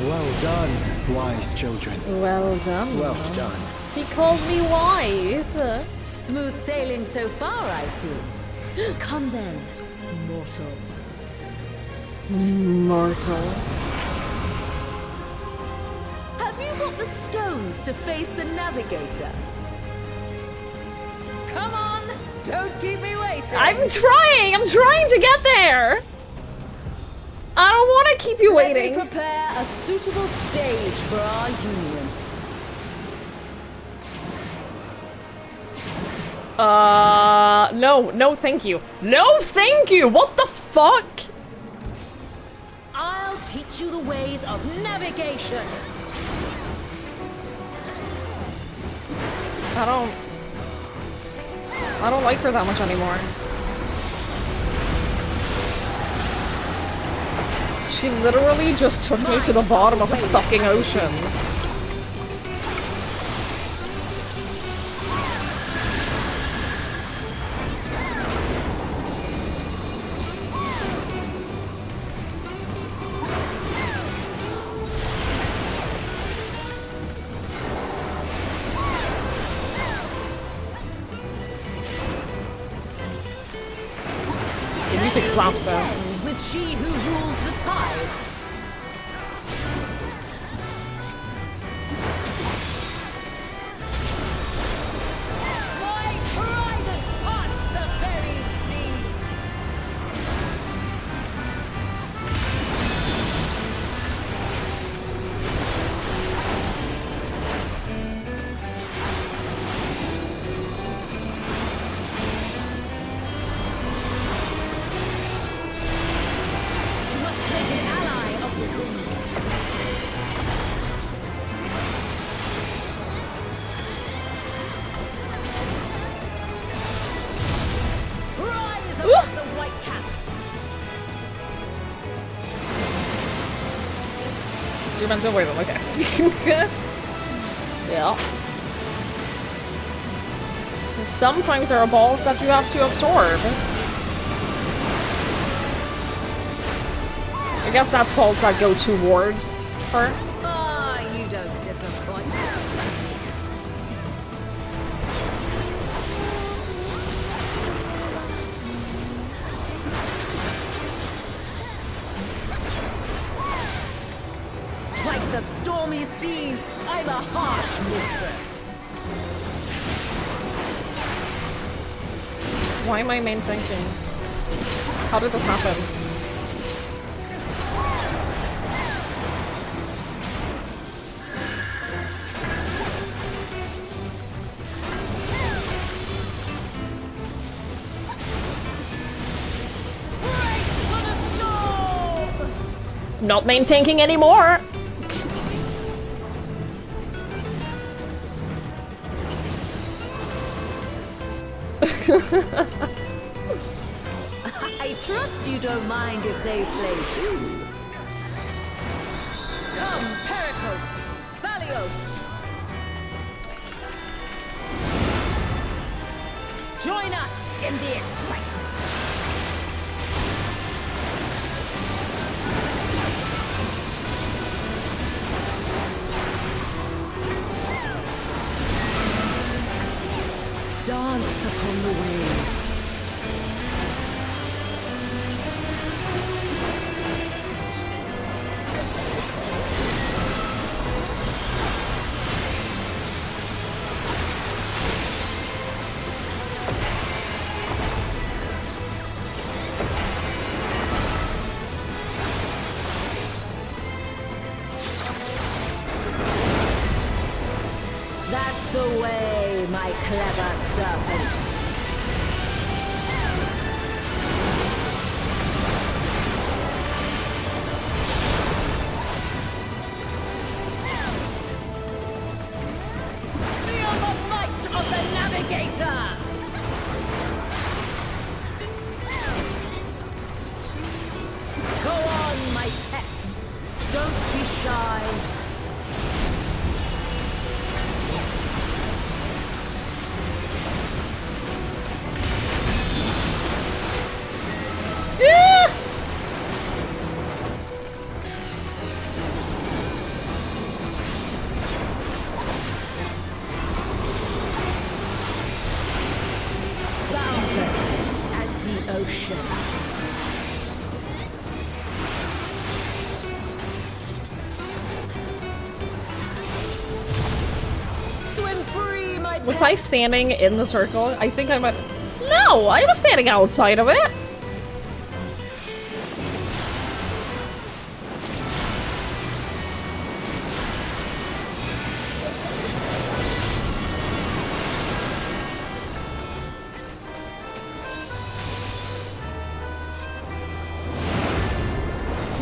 Well done, wise children. Well done. Well done. He called me wise. Smooth sailing so far, I see. Come then, mortals. Mortal. Have you got the stones to face the navigator? Come on, don't keep me waiting. I'm trying to get there. I don't want to keep you waiting. Let me prepare a suitable stage for our union. No, thank you. No, thank you. What the fuck? I'll teach you the ways of navigation. I don't like her that much anymore. She literally just took me to the bottom of the fucking ocean. The music slaps though. With she who rules the tides. My trident parts the very sea. You must make an ally of the wind. Rise above the white caps. You're meant to avoid them, okay. Yeah. Sometimes there are balls that you have to absorb. I guess that's balls that go towards her. Ah, you don't disappoint. Like the stormy seas, I'm a harsh mistress. Why am I main sinking? How did this happen? Brace for the storm! Not main tanking anymore! I trust you don't mind if they play too. Come, Pericles, Thalios. Join us in the excitement. Dance upon the waves. That's the way, my clever serpents. Feel the might of the navigator! Go on, my pets. Don't be shy. Yeah! Boundless as the ocean. Swim free, my Was pet. I standing in the circle? I think I might. No, I was standing outside of it.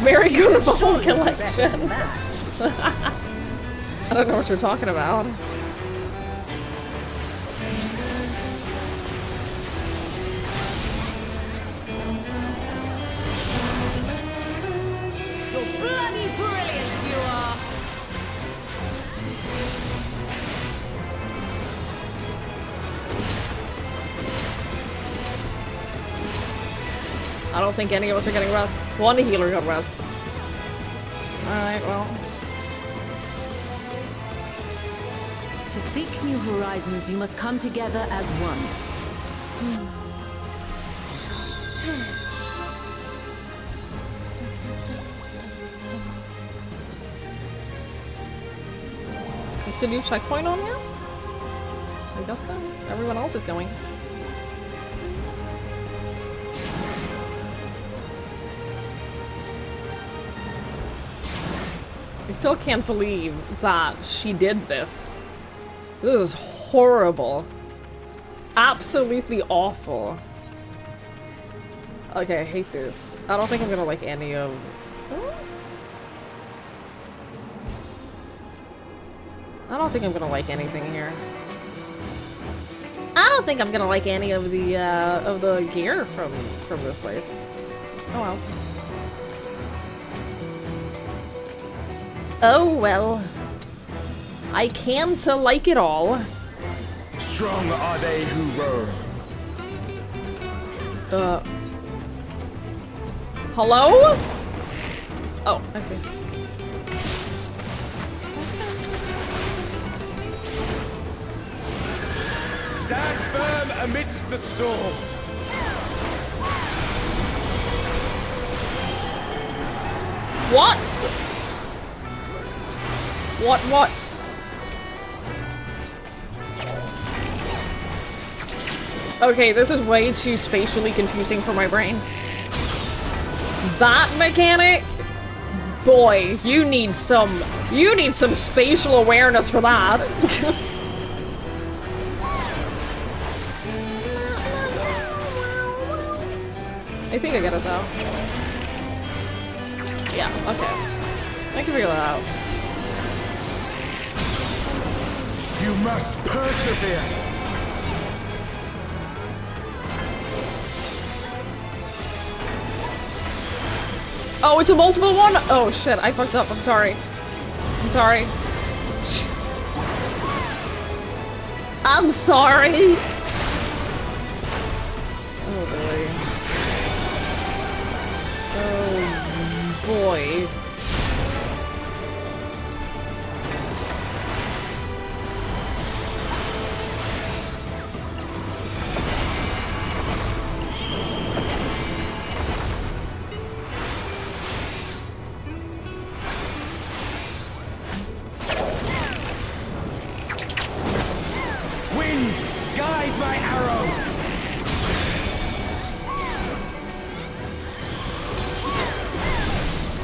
Very good ball collection. I don't know what you're talking about. Your I don't think any of us are getting rest. One healer got rest. Alright, well. To seek new horizons, you must come together as one. Is the new checkpoint on here? I guess so. Everyone else is going. I still can't believe that she did this. This is horrible. Absolutely awful. Okay, I hate this. I don't think I'm gonna like any of... I don't think I'm gonna like anything here. I don't think I'm gonna like any of the gear from this place. Oh well. Oh well. I can't like it all. Strong are they who roam. Hello? Oh, I see. Stand firm amidst the storm. What? What? Okay, this is way too spatially confusing for my brain. That mechanic? Boy, you need some spatial awareness for that. I think I get it though. Yeah, okay. I can figure that out. You must persevere. Oh, it's a multiple one? Oh shit, I fucked up. I'm sorry. I'm sorry. I'm sorry. Oh boy. Oh boy. Wind, guide my arrow.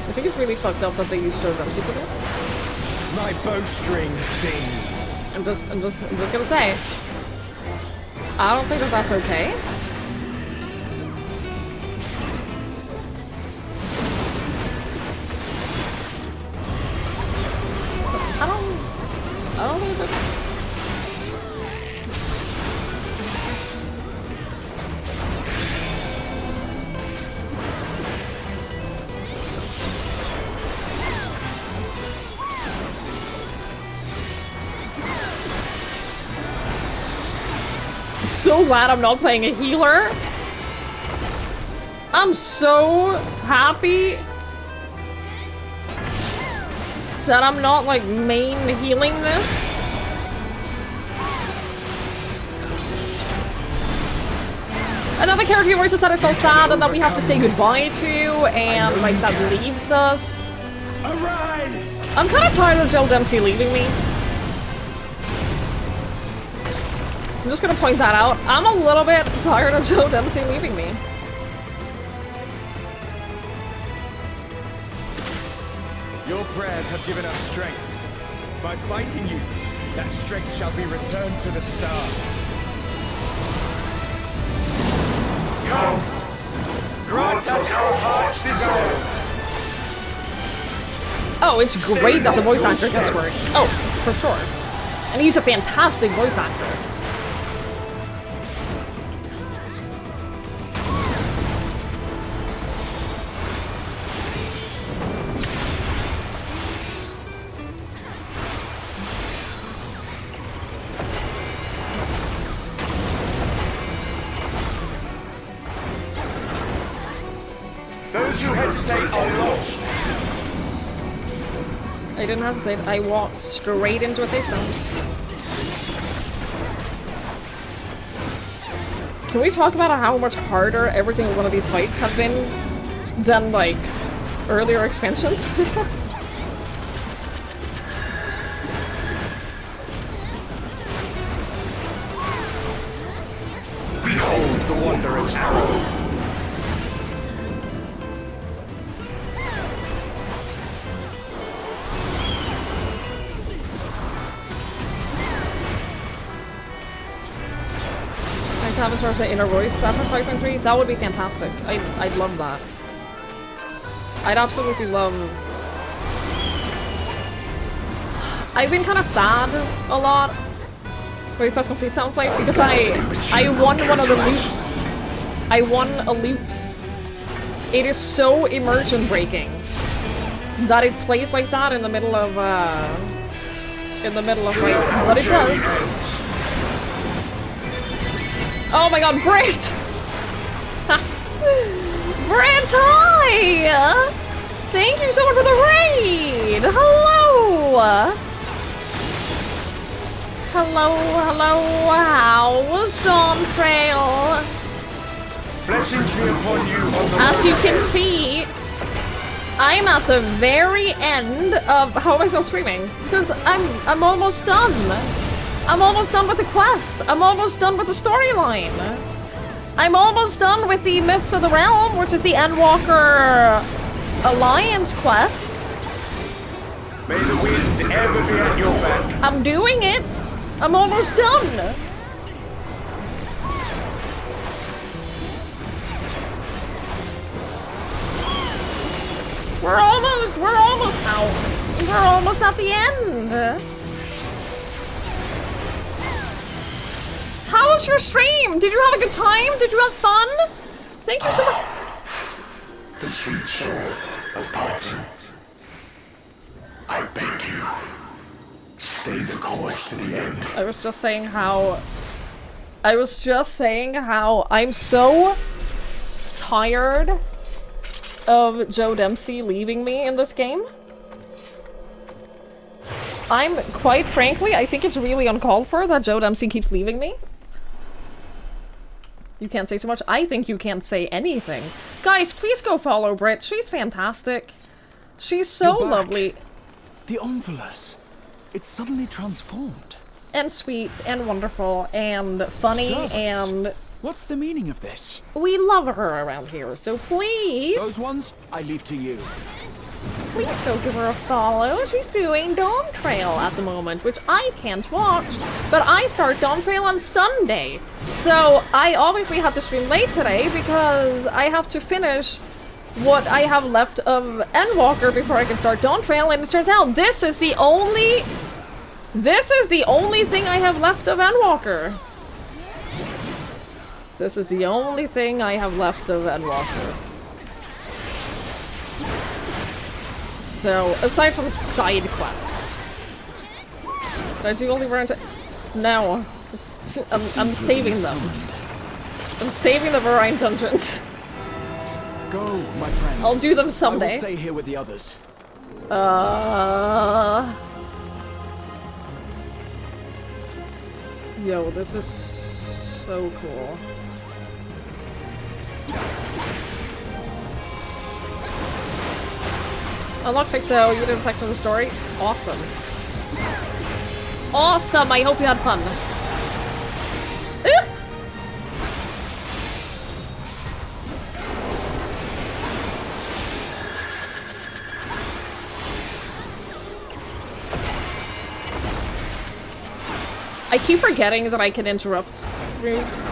I think it's really fucked up that they used Joe's empty for this. My bowstring sings. I'm just gonna say, I don't think that that's okay. I don't think that's... I'm so glad I'm not playing a healer. I'm so happy that I'm not like main healing this. Another character voices that it's so sad and that we have to say goodbye to, and like that leaves us. Arise! I'm kind of tired of Joe Dempsey leaving me. I'm just gonna point that out. I'm a little bit tired of Joe Dempsey leaving me. Your prayers have given us strength. By fighting you, that strength shall be returned to the star. Come! Grant us our heart's desire! Oh, it's great that the voice actor gets work. Oh, for sure. And he's a fantastic voice actor. Those who hesitate are lost. I didn't hesitate. I walked straight into a safe zone. Can we talk about how much harder every single one of these fights have been than, like, earlier expansions? Behold the Wanderer's arrow. Savage Rosa in a Royce after 5.3? That would be fantastic. I'd love that. I'd absolutely love... I've been kind of sad a lot for the first complete soundplay because I won one of the loops. I won a loot. It is so immersion breaking that it plays like that in the middle of fights. But it does. Oh my god, Britt! Britt, hi! Thank you so much for the raid! Hello! Hello, how was Dawntrail? Blessings be upon you on the As you can see, I'm at the very end of... How am I still streaming? Because I'm almost done. I'm almost done with the quest. I'm almost done with the storyline. I'm almost done with the Myths of the Realm, which is the Endwalker Alliance quest. May the wind ever be at your back. I'm doing it. I'm almost done. We're almost out. We're almost at the end. How was your stream? Did you have a good time? Did you have fun? Thank you so much. The sweet soul of parting. I beg you, stay the course to the end. I was just saying how I'm so tired of Joe Dempsey leaving me in this game. Quite frankly, I think it's really uncalled for that Joe Dempsey keeps leaving me. You can't say so much. I think you can't say anything. Guys, please go follow Britt. She's fantastic. She's so lovely. The Omphilus. It's suddenly transformed. And sweet, and wonderful, and funny, Servants. and... What's the meaning of this? We love her around here, so please... Those ones, I leave to you. Please go give her a follow. She's doing Dawntrail at the moment, which I can't watch, but I start Dawntrail on Sunday. So I obviously had to stream late today because I have to finish what I have left of Endwalker before I can start Dawntrail, and it turns out this is the only thing I have left of Endwalker. This is the only thing I have left of Endwalker. So, aside from side quests, did I do only run into... No. I'm saving them. I'm saving the Varine dungeons. Go, my friend. I'll do them someday. I will stay here with the others. Yo, this is so cool. Unlock Picto, you didn't sector the story. Awesome. Awesome! I hope you had fun. I keep forgetting that I can interrupt streams.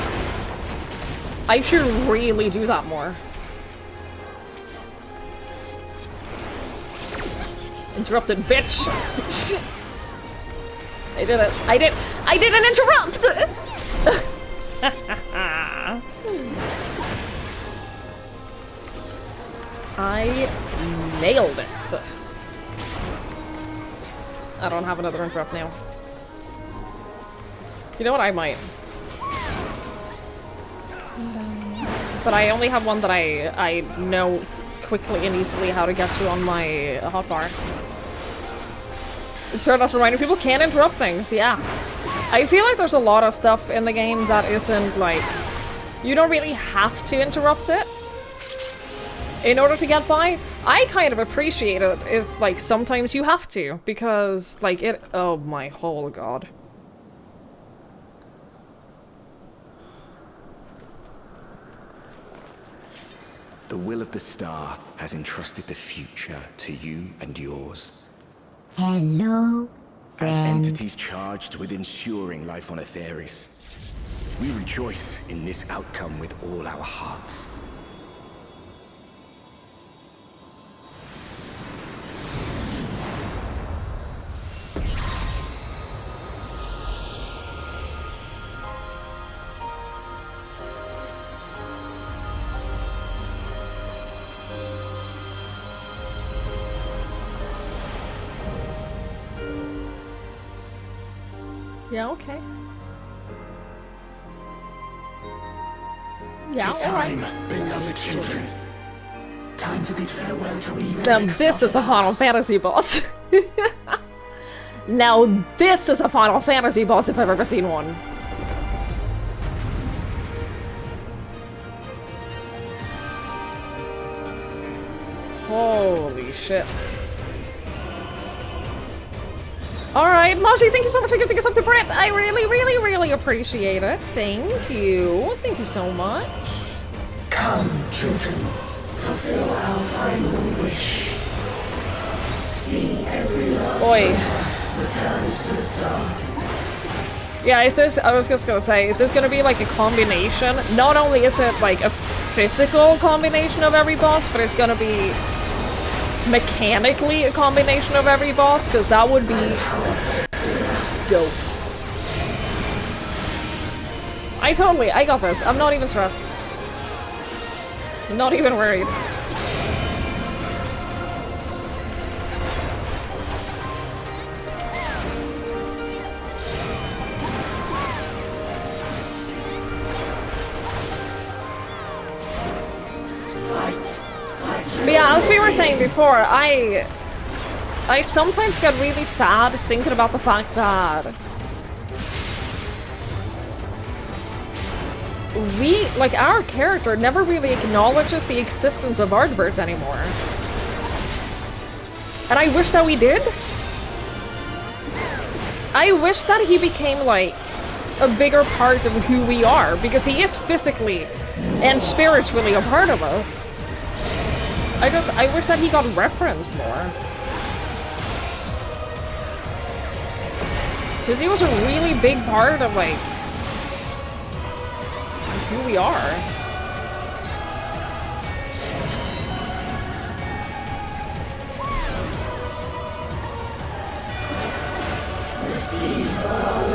I should really do that more. Interrupted, bitch! I did it. I didn't interrupt! I nailed it. I don't have another interrupt now. You know what? I might. But I only have one that I know quickly and easily how to get to on my hotbar. It sure does remind people can't interrupt things, yeah. I feel like there's a lot of stuff in the game that isn't like... You don't really have to interrupt it in order to get by. I kind of appreciate it if, like, sometimes you have to, because, like, it... Oh my whole god. The will of the star has entrusted the future to you and yours. Hello, As friend. entities charged with ensuring life on Aetheris, we rejoice in this outcome with all our hearts. Yeah, okay. Yeah, Tis alright. time, beloved children. Time to bid farewell to Now this is a Final Fantasy boss. Now this is a Final Fantasy boss if I've ever seen one. Holy shit. Alright, Maji, thank you so much for giving us up to Brett. I really, really, really appreciate it. Thank you. Thank you so much. Come, children, fulfill our final wish. See every last Oi. returns to the star. Yeah, is this, I was just gonna say, is this gonna be like a combination? Not only is it like a physical combination of every boss, but it's gonna be mechanically a combination of every boss, because that would be dope. I got this. I'm not even stressed. Not even worried. But yeah, as we were saying before, I sometimes get really sad thinking about the fact that our character never really acknowledges the existence of Ardbert anymore. And I wish that we did. I wish that he became, like, a bigger part of who we are, because he is physically and spiritually a part of us. I wish that he got referenced more. Because he was a really big part of, like, who we are.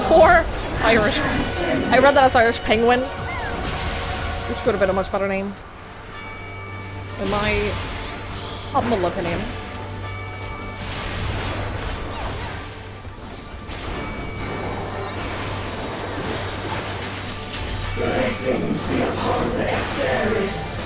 Poor Irish. I read that as Irish Penguin, which could have been a much better name. In my humble opinion. Blessings be upon the Aetheris.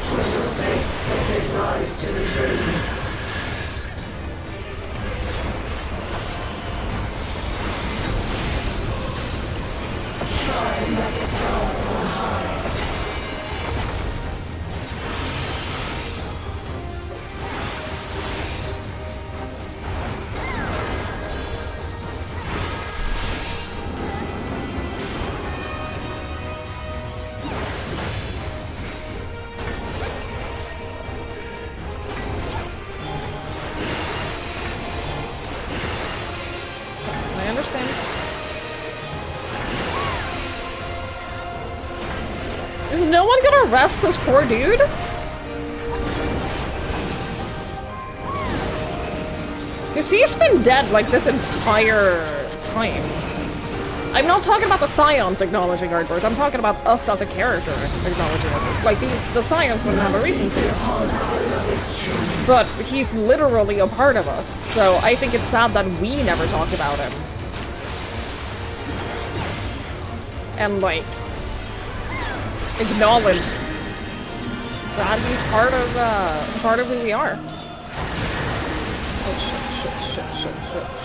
Twas your faith that gave rise to this radiance. Shine like the stars on high. I understand. Is no one gonna arrest this poor dude? Because he's been dead like this entire time. I'm not talking about the Scions acknowledging Ardbert, I'm talking about us as a character acknowledging Ardbert. Like, the Scions wouldn't have a reason to. But he's literally a part of us, so I think it's sad that we never talked about him. And, like, acknowledged that he's part of who we are. Oh,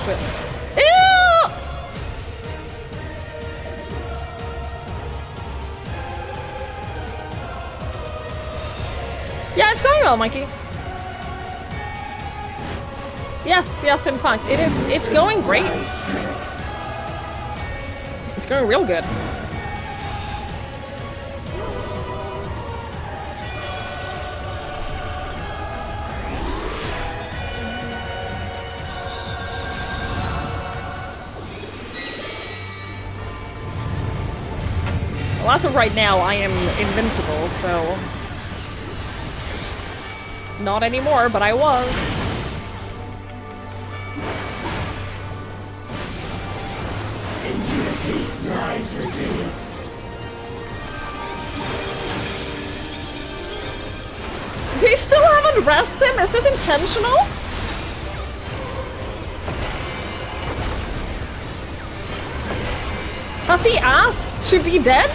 shit. Ew! Yeah, it's going well, Mikey. Yes, in fact, it's going great. It's going real good. Well, as of right now, I am invincible, so... Not anymore, but I was. In unity lies resilience. They still haven't rested him? Is this intentional? Has he asked to be dead?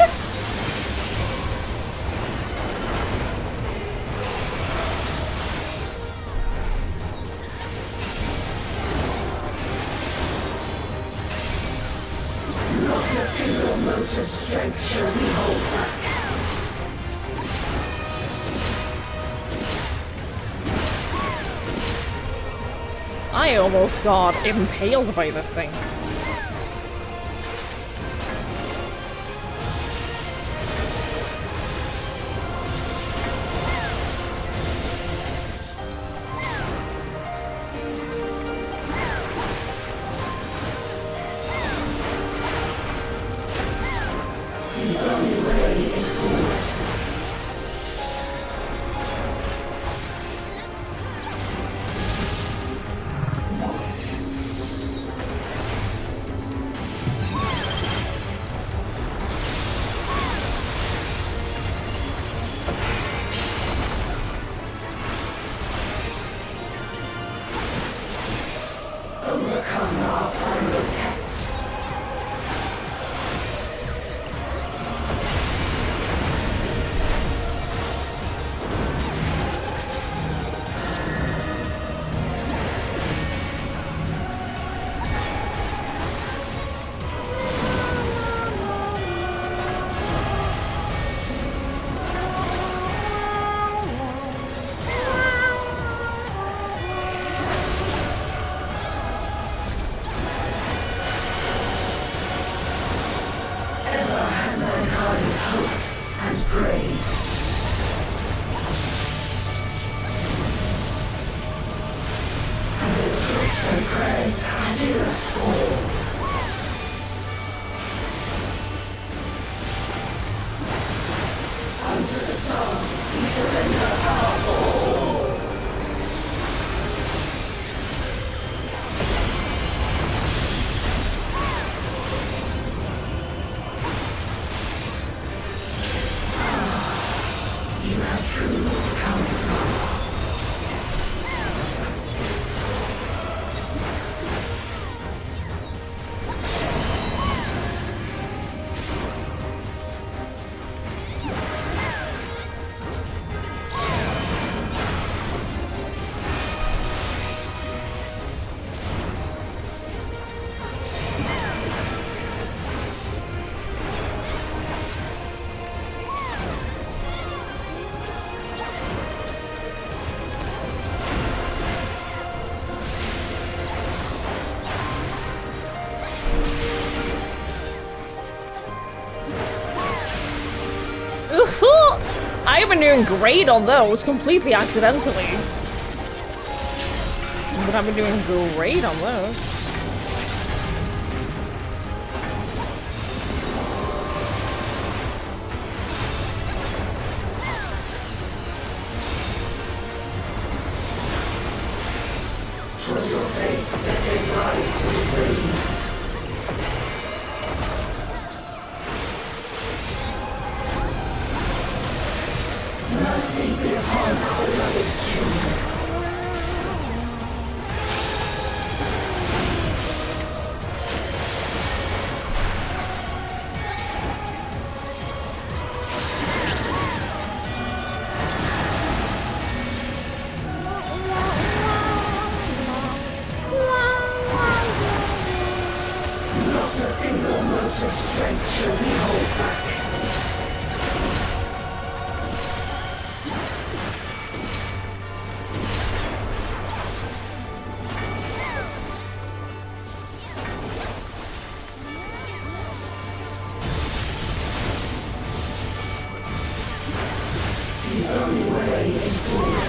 Not a single motor's strength shall we hold back. I almost got impaled by this thing. Overcome our final test. I've been doing great on those, completely accidentally. But I've been doing great on those. Twas your faith that gave rise to this radiance. Mercy be upon our beloved children. ounce of strength shall we hold back. The only way is forward.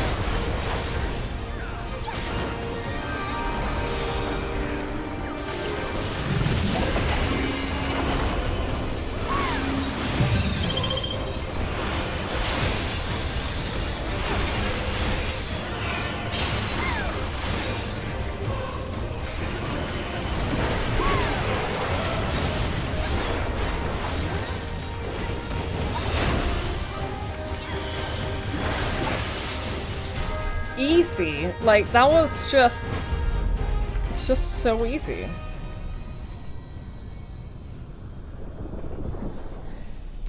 Easy. Like, that was just... It's just so easy.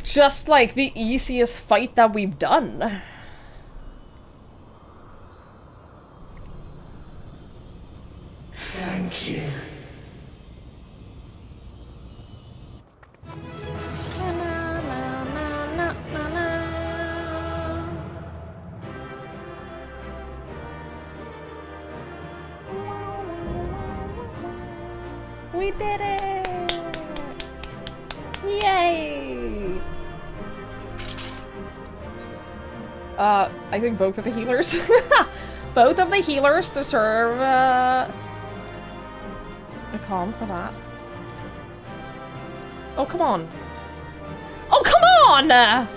Just like the easiest fight that we've done. Thank you. We did it! Yay! I think both of the healers. Both of the healers deserve a calm for that. Oh, come on. Oh, come on! I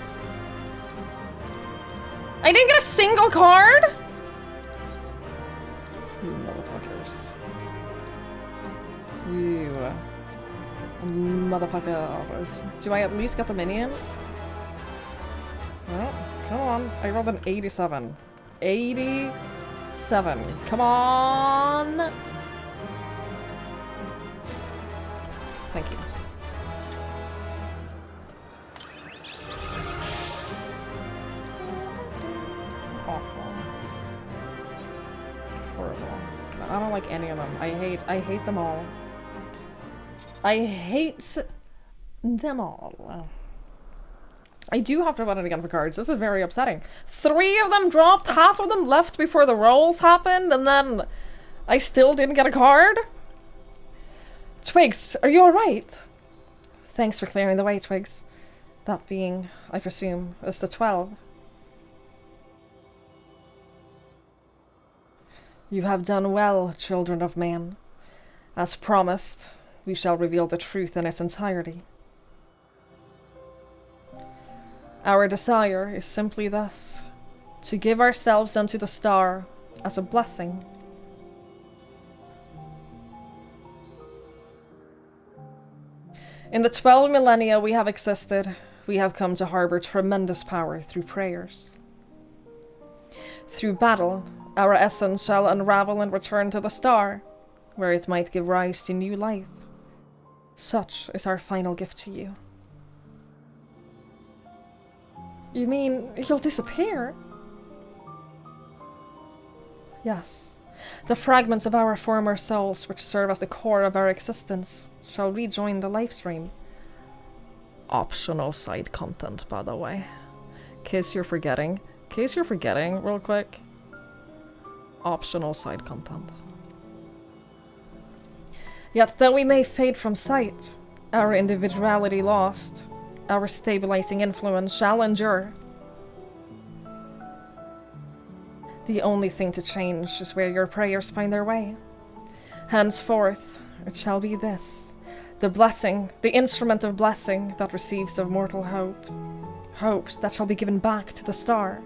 didn't get a single card? You motherfuckers. You motherfuckers. Do I at least get the minion? Well, come on. I rolled an 87. 87. Come on! Thank you. Awful. Horrible. I don't like any of them. I hate them all. I hate them all. I do have to run it again for cards. This is very upsetting. 3 of them dropped, half of them left before the rolls happened, and then I still didn't get a card? Twigs, are you alright? Thanks for clearing the way, Twigs. That being, I presume, is the 12. You have done well, children of men. As promised, we shall reveal the truth in its entirety. Our desire is simply thus, to give ourselves unto the star as a blessing. In the 12 millennia we have existed, we have come to harbor tremendous power through prayers. Through battle, our essence shall unravel and return to the star, where it might give rise to new life. Such is our final gift to you. You mean you'll disappear? Yes. The fragments of our former souls, which serve as the core of our existence, shall rejoin the life stream. Optional side content, by the way. In case you're forgetting, real quick. Optional side content. Yet though we may fade from sight, our individuality lost, our stabilizing influence shall endure. The only thing to change is where your prayers find their way. Henceforth, it shall be this, the blessing, the instrument of blessing that receives of mortal hopes, hopes that shall be given back to the star.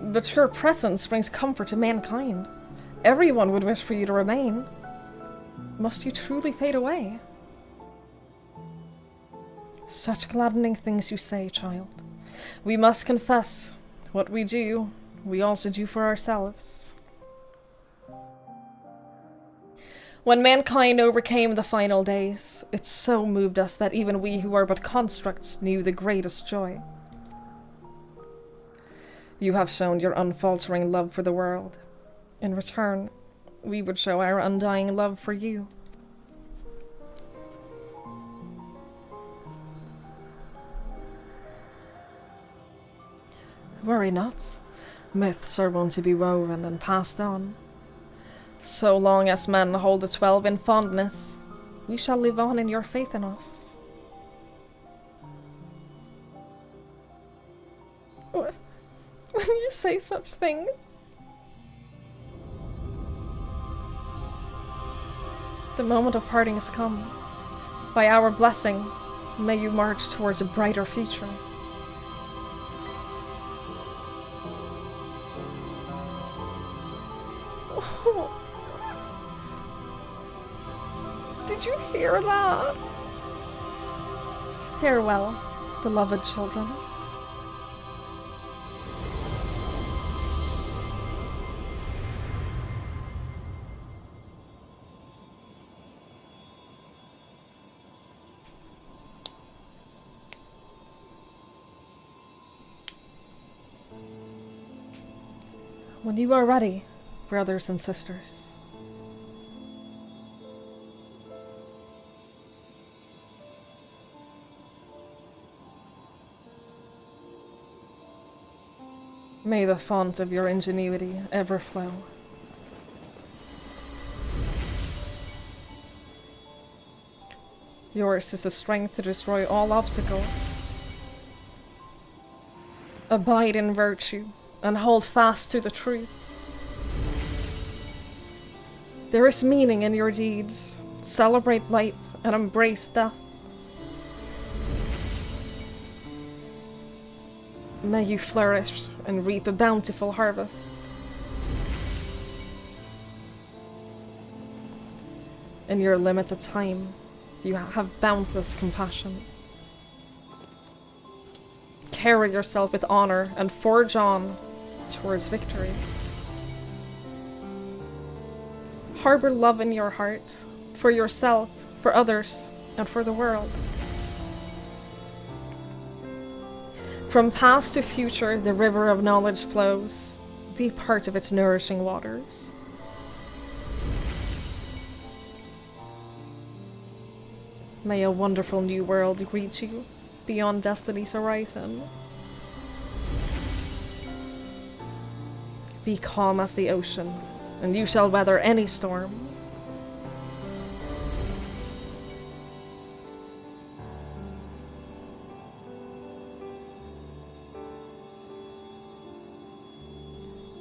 But your presence brings comfort to mankind. Everyone would wish for you to remain. Must you truly fade away? Such gladdening things you say, child. We must confess, what we do, we also do for ourselves. When mankind overcame the final days, it so moved us that even we who are but constructs knew the greatest joy. You have shown your unfaltering love for the world. In return, we would show our undying love for you. Worry not. Myths are wont to be woven and passed on. So long as men hold the 12 in fondness, we shall live on in your faith in us. What? When you say such things? The moment of parting has come. By our blessing, may you march towards a brighter future. Did you hear that? Farewell, beloved children. When you are ready, brothers and sisters. May the font of your ingenuity ever flow. Yours is the strength to destroy all obstacles. Abide in virtue and hold fast to the truth. There is meaning in your deeds. Celebrate life and embrace death. May you flourish and reap a bountiful harvest. In your limited time, you have boundless compassion. Carry yourself with honor and forge on towards victory. Harbor love in your heart, for yourself, for others, and for the world. From past to future, the river of knowledge flows. Be part of its nourishing waters. May a wonderful new world greet you beyond destiny's horizon. Be calm as the ocean, and you shall weather any storm.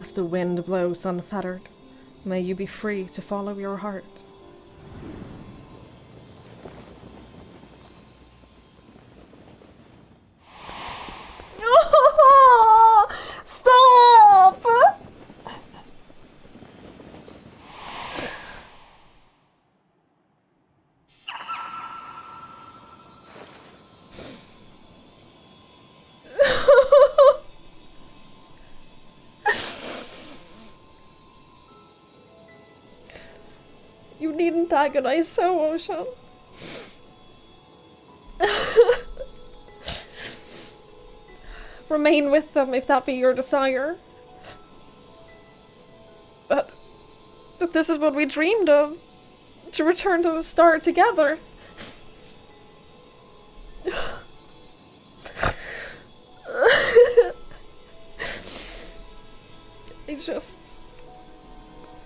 As the wind blows unfettered, may you be free to follow your heart. Stop! You needn't agonize so, Ocean. Remain with them if that be your desire. But this is what we dreamed of. To return to the star together.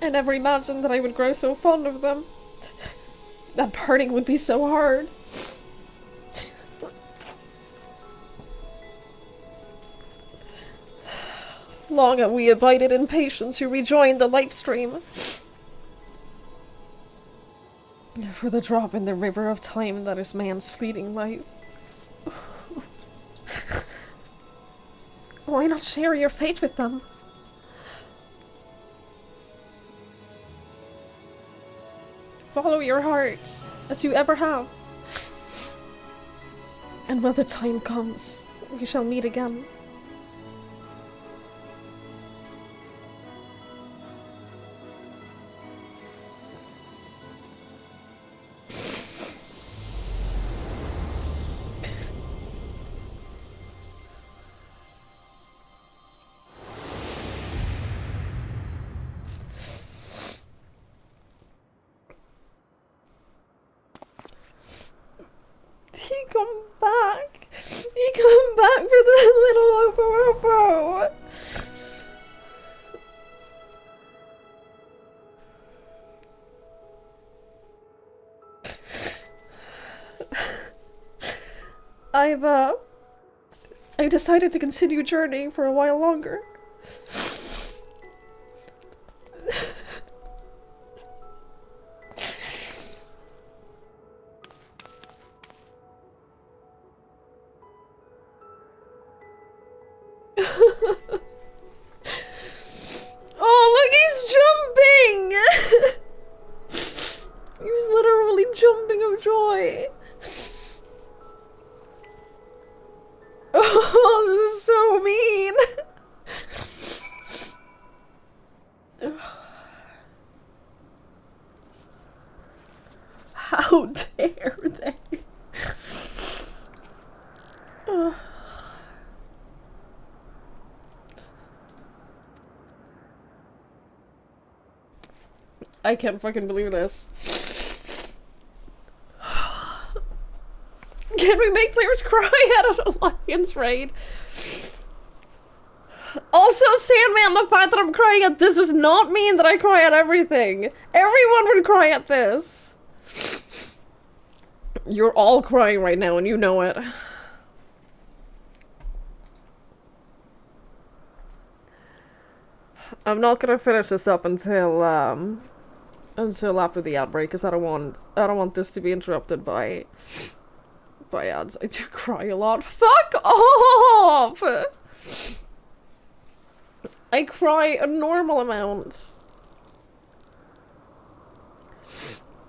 I never imagined that I would grow so fond of them. That parting would be so hard. Long have we abided in patience to rejoin the life stream. For the drop in the river of time that is man's fleeting life. Why not share your fate with them? Follow your heart, as you ever have. And when the time comes, we shall meet again. He come back for the little I decided to continue journeying for a while longer. Oh, look, he's jumping! He was literally jumping of joy. Oh, this is so mean. How dare they? I can't fucking believe this. Can we make players cry at an Alliance raid? Also, Sandman, the fact that I'm crying at this does not mean that I cry at everything. Everyone would cry at this. You're all crying right now and you know it. I'm not gonna finish this up until after the outbreak, because I don't want this to be interrupted by ads. I do cry a lot. Fuck off! I cry a normal amount.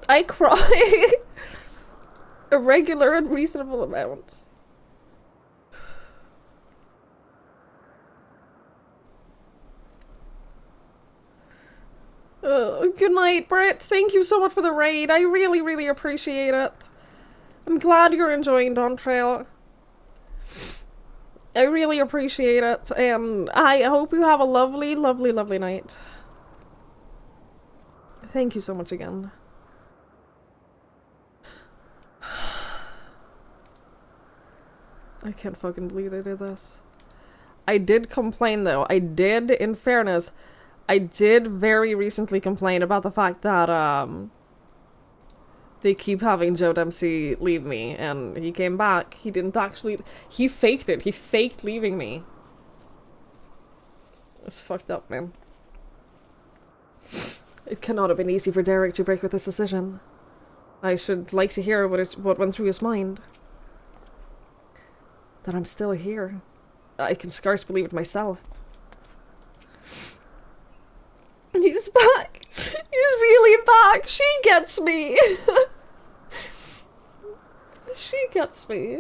I cry a regular and reasonable amount. Good night, Britt. Thank you so much for the raid. I really, really appreciate it. I'm glad you're enjoying Dawn Trail. I really appreciate it, and I hope you have a lovely, lovely, lovely night. Thank you so much again. I can't fucking believe they did this. I did complain though. I did, in fairness, I did very recently complain about the fact that, they keep having Joe Dempsey leave me, and he came back. He didn't actually... He faked it. He faked leaving me. It's fucked up, man. It cannot have been easy for Derek to break with this decision. I should like to hear what went through his mind. That I'm still here. I can scarce believe it myself. He's back! He's really back! She gets me! She gets me.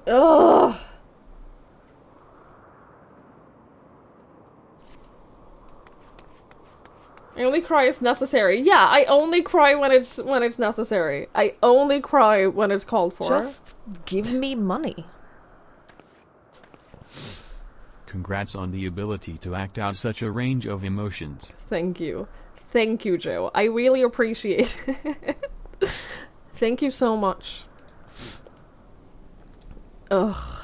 Ugh! I only cry as necessary. Yeah, I only cry when it's necessary. I only cry when it's called for. Just give me money. Congrats on the ability to act out such a range of emotions. Thank you. Thank you, Joe. I really appreciate it. Thank you so much. Ugh.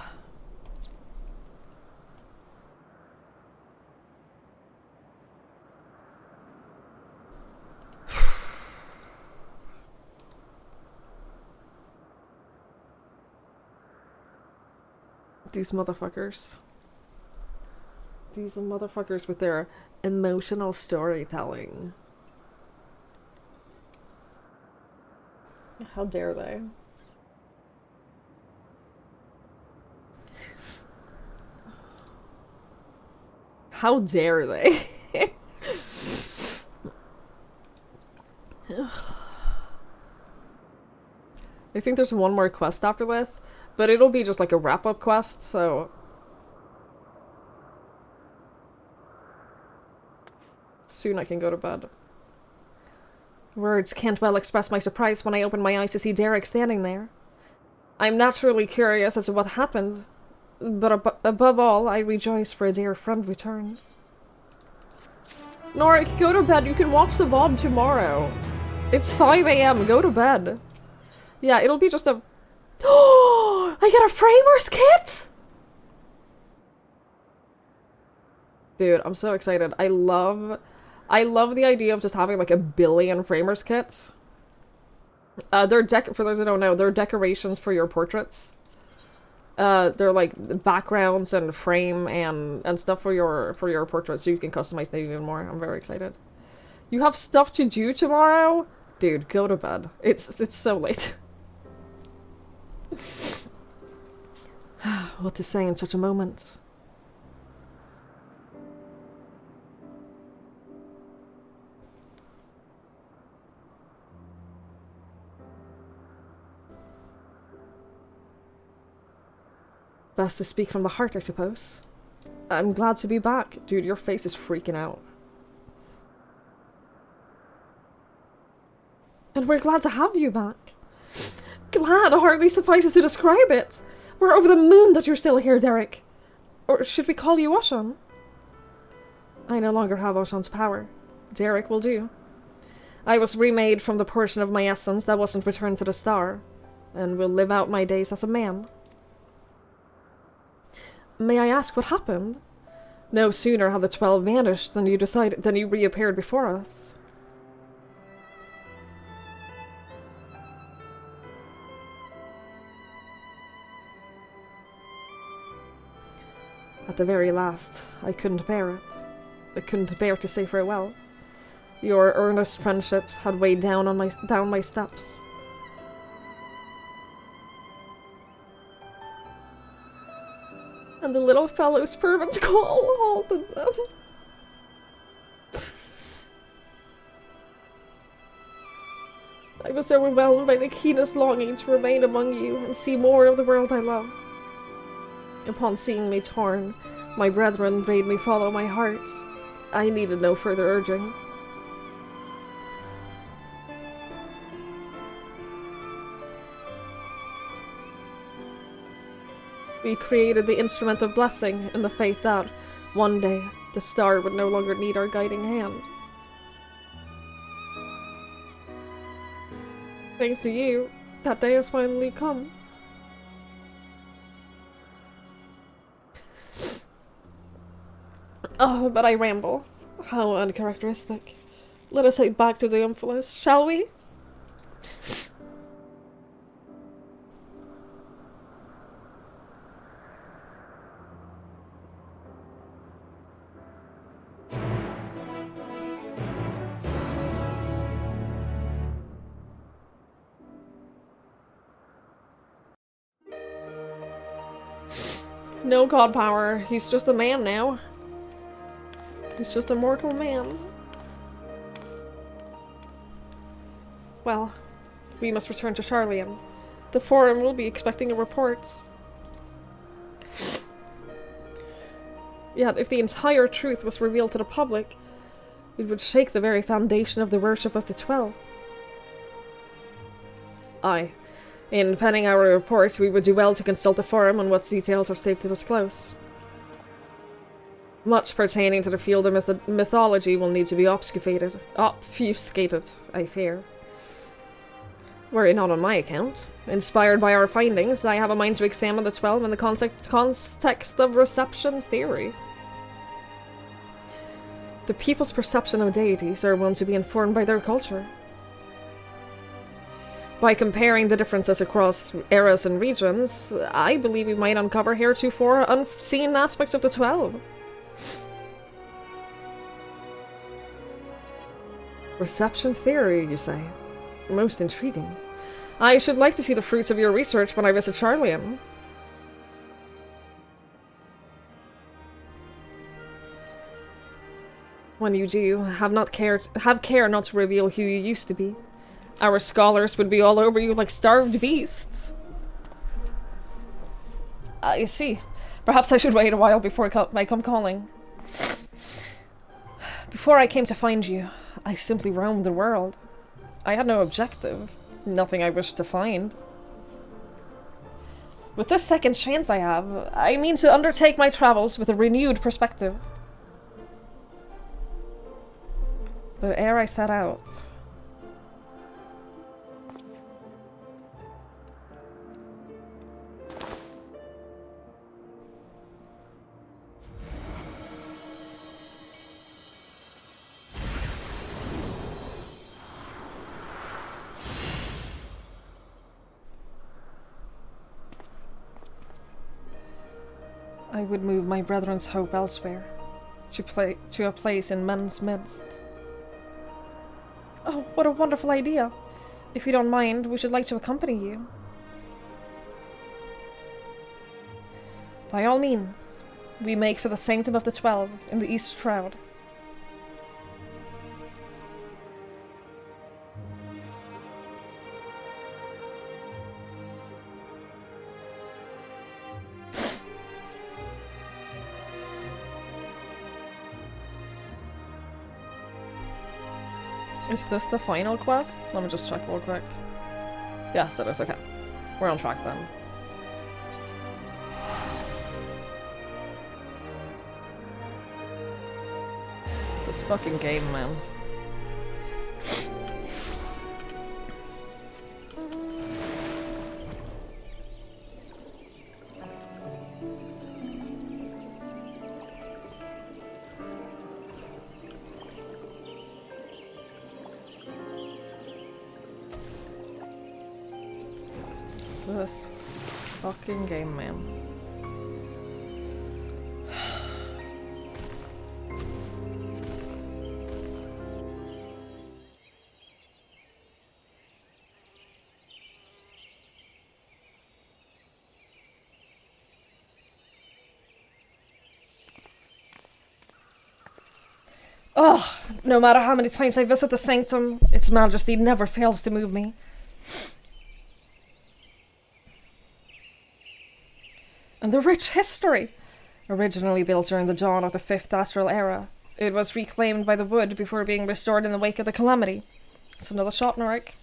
These motherfuckers. These motherfuckers with their emotional storytelling. How dare they? How dare they? I think there's one more quest after this, but it'll be just like a wrap-up quest, so... Soon I can go to bed. Words can't well express my surprise when I opened my eyes to see Derek standing there. I'm naturally curious as to what happened, but above all, I rejoice for a dear friend returned. Norik, go to bed. You can watch the VOD tomorrow. It's 5 AM. Go to bed. Yeah, it'll be just a... Oh! I got a Framers kit? Dude, I'm so excited. I love the idea of just having like a billion Framers kits. They're for those who don't know, they're decorations for your portraits. They're like backgrounds and frame and stuff for your portraits, so you can customize them even more. I'm very excited. You have stuff to do tomorrow? Dude, go to bed. It's so late. What to say in such a moment? Best to speak from the heart, I suppose. I'm glad to be back. Dude, your face is freaking out. And we're glad to have you back. Glad hardly suffices to describe it. We're over the moon that you're still here, Derek. Or should we call you Oshan? I no longer have Oshan's power. Derek will do. I was remade from the portion of my essence that wasn't returned to the star, and will live out my days as a man. May I ask what happened? No sooner had the 12 vanished than you reappeared before us. At the very last, I couldn't bear it. I couldn't bear to say farewell. Your earnest friendships had weighed down my steps. And the little fellow's fervent call halted them. I was overwhelmed by the keenest longing to remain among you and see more of the world I love. Upon seeing me torn, my brethren bade me follow my heart. I needed no further urging. We created the instrument of blessing in the faith that, one day, the star would no longer need our guiding hand. Thanks to you, that day has finally come. Oh, but I ramble. How uncharacteristic. Let us head back to the Omphalos, shall we? No god power. He's just a man now. He's just a mortal man. Well, we must return to Sharlayan. The Forum will be expecting a report. Yet, if the entire truth was revealed to the public, it would shake the very foundation of the worship of the 12. Aye. In penning our report, we would do well to consult the Forum on what details are safe to disclose. Much pertaining to the field of mythology will need to be obfuscated, I fear. Were it not on my account. Inspired by our findings, I have a mind to examine the 12 in the context of reception theory. The people's perception of deities are one to be informed by their culture. By comparing the differences across eras and regions, I believe we might uncover heretofore unseen aspects of the 12. Reception theory, you say? Most intriguing. I should like to see the fruits of your research when I visit Sharlayan. When you do, have care not to reveal who you used to be. Our scholars would be all over you like starved beasts. I see. Perhaps I should wait a while before I come calling. Before I came to find you, I simply roamed the world. I had no objective, nothing I wished to find. With this second chance I have, I mean to undertake my travels with a renewed perspective. But ere I set out... I would move my brethren's hope elsewhere, to a place in men's midst. Oh, what a wonderful idea! If you don't mind, we should like to accompany you. By all means, we make for the Sanctum of the 12 in the East Shroud. Is this the final quest? Let me just check real quick. Yes, it is. Okay. We're on track then. This fucking game, man. This fucking game, man. Oh, no matter how many times I visit the Sanctum, its majesty never fails to move me. And the rich history! Originally built during the dawn of the 5th Astral Era, it was reclaimed by the Wood before being restored in the wake of the Calamity. It's another shot, Norik.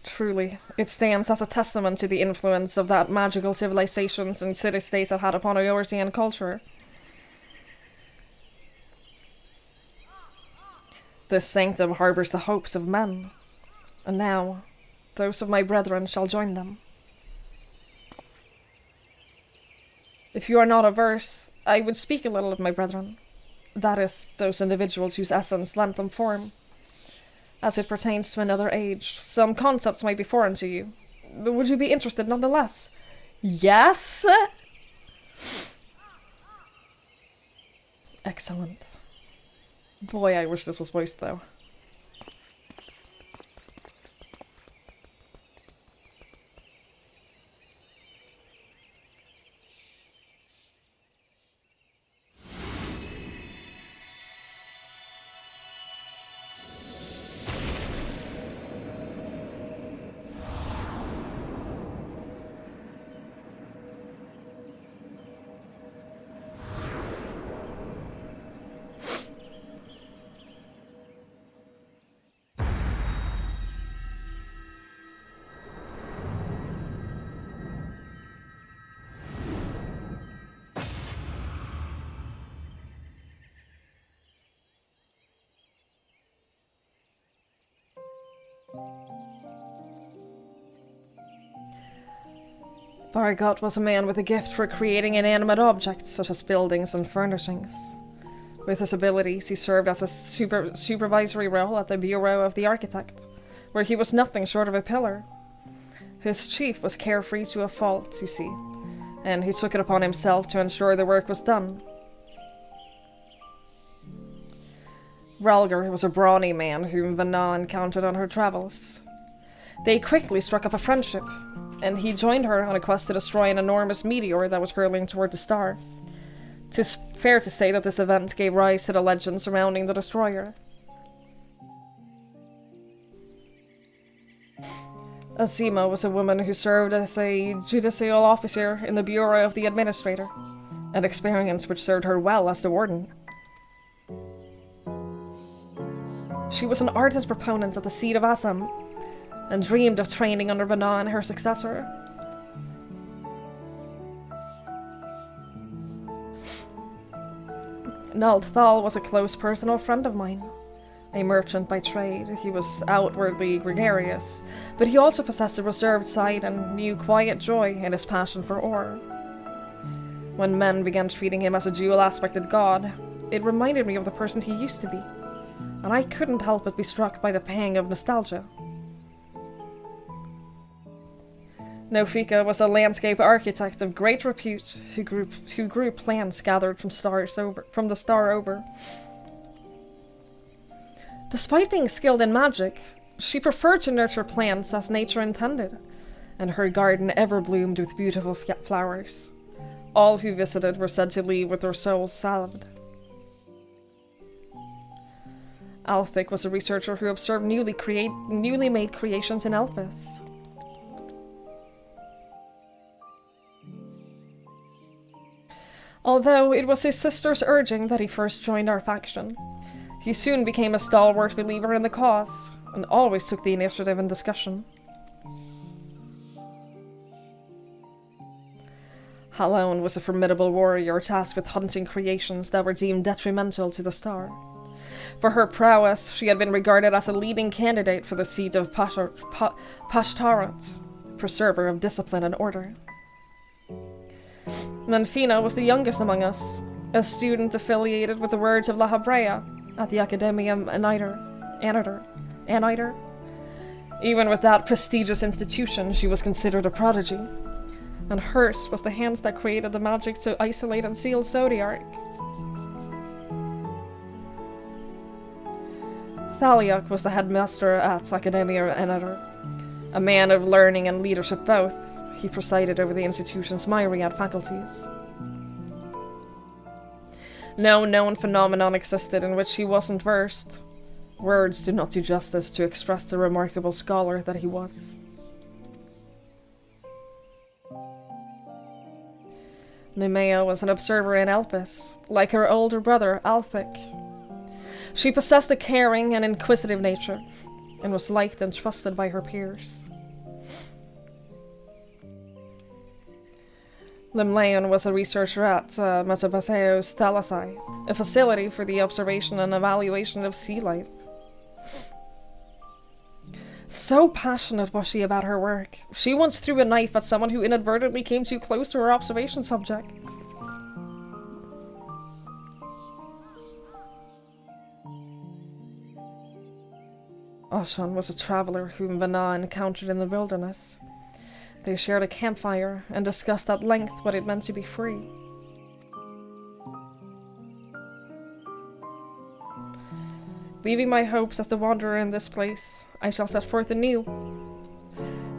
Truly, it stands as a testament to the influence of that magical civilizations and city-states have had upon Eorzean culture. This sanctum harbours the hopes of men, and now, those of my brethren shall join them. If you are not averse, I would speak a little of my brethren. That is, those individuals whose essence lent them form. As it pertains to another age, some concepts might be foreign to you, but would you be interested nonetheless? Yes? Excellent. Boy, I wish this was voiced, though. Baragot was a man with a gift for creating inanimate objects, such as buildings and furnishings. With his abilities, he served as a supervisory role at the Bureau of the Architect, where he was nothing short of a pillar. His chief was carefree to a fault, you see, and he took it upon himself to ensure the work was done. Relgar was a brawny man whom Vanna encountered on her travels. They quickly struck up a friendship, and he joined her on a quest to destroy an enormous meteor that was hurtling toward the star. 'Tis fair to say that this event gave rise to the legend surrounding the destroyer. Azima was a woman who served as a judicial officer in the Bureau of the Administrator, an experience which served her well as the warden. She was an ardent proponent of the seat of Assam, and dreamed of training under Vanna and her successor. Nald Thal was a close personal friend of mine. A merchant by trade, he was outwardly gregarious, but he also possessed a reserved side and knew quiet joy in his passion for ore. When men began treating him as a dual-aspected god, it reminded me of the person he used to be, and I couldn't help but be struck by the pang of nostalgia. Nofika was a landscape architect of great repute who grew plants gathered from the star over. Despite being skilled in magic, she preferred to nurture plants as nature intended, and her garden ever bloomed with beautiful flowers. All who visited were said to leave with their souls salved. Althik was a researcher who observed newly made creations in Elpis. Although it was his sister's urging that he first joined our faction, he soon became a stalwart believer in the cause, and always took the initiative in discussion. Halone was a formidable warrior tasked with hunting creations that were deemed detrimental to the star. For her prowess, she had been regarded as a leading candidate for the seat of Pashtarat, preserver of discipline and order. Menfina was the youngest among us, a student affiliated with the Words of La Habrea at the Academium Aniter. Even with that prestigious institution, she was considered a prodigy, and hers was the hands that created the magic to isolate and seal Zodiark. Thaliok was the headmaster at Academia Aniter, a man of learning and leadership both. He presided over the institution's myriad faculties. No known phenomenon existed in which he wasn't versed. Words do not do justice to express the remarkable scholar that he was. Nemea was an observer in Elpis, like her older brother, Althik. She possessed a caring and inquisitive nature, and was liked and trusted by her peers. Limleon was a researcher at Metapaseos Thalassai, a facility for the observation and evaluation of sea life. So passionate was she about her work, she once threw a knife at someone who inadvertently came too close to her observation subject. Oshan was a traveler whom Vana encountered in the wilderness. They shared a campfire and discussed at length what it meant to be free. Leaving my hopes as the wanderer in this place, I shall set forth anew.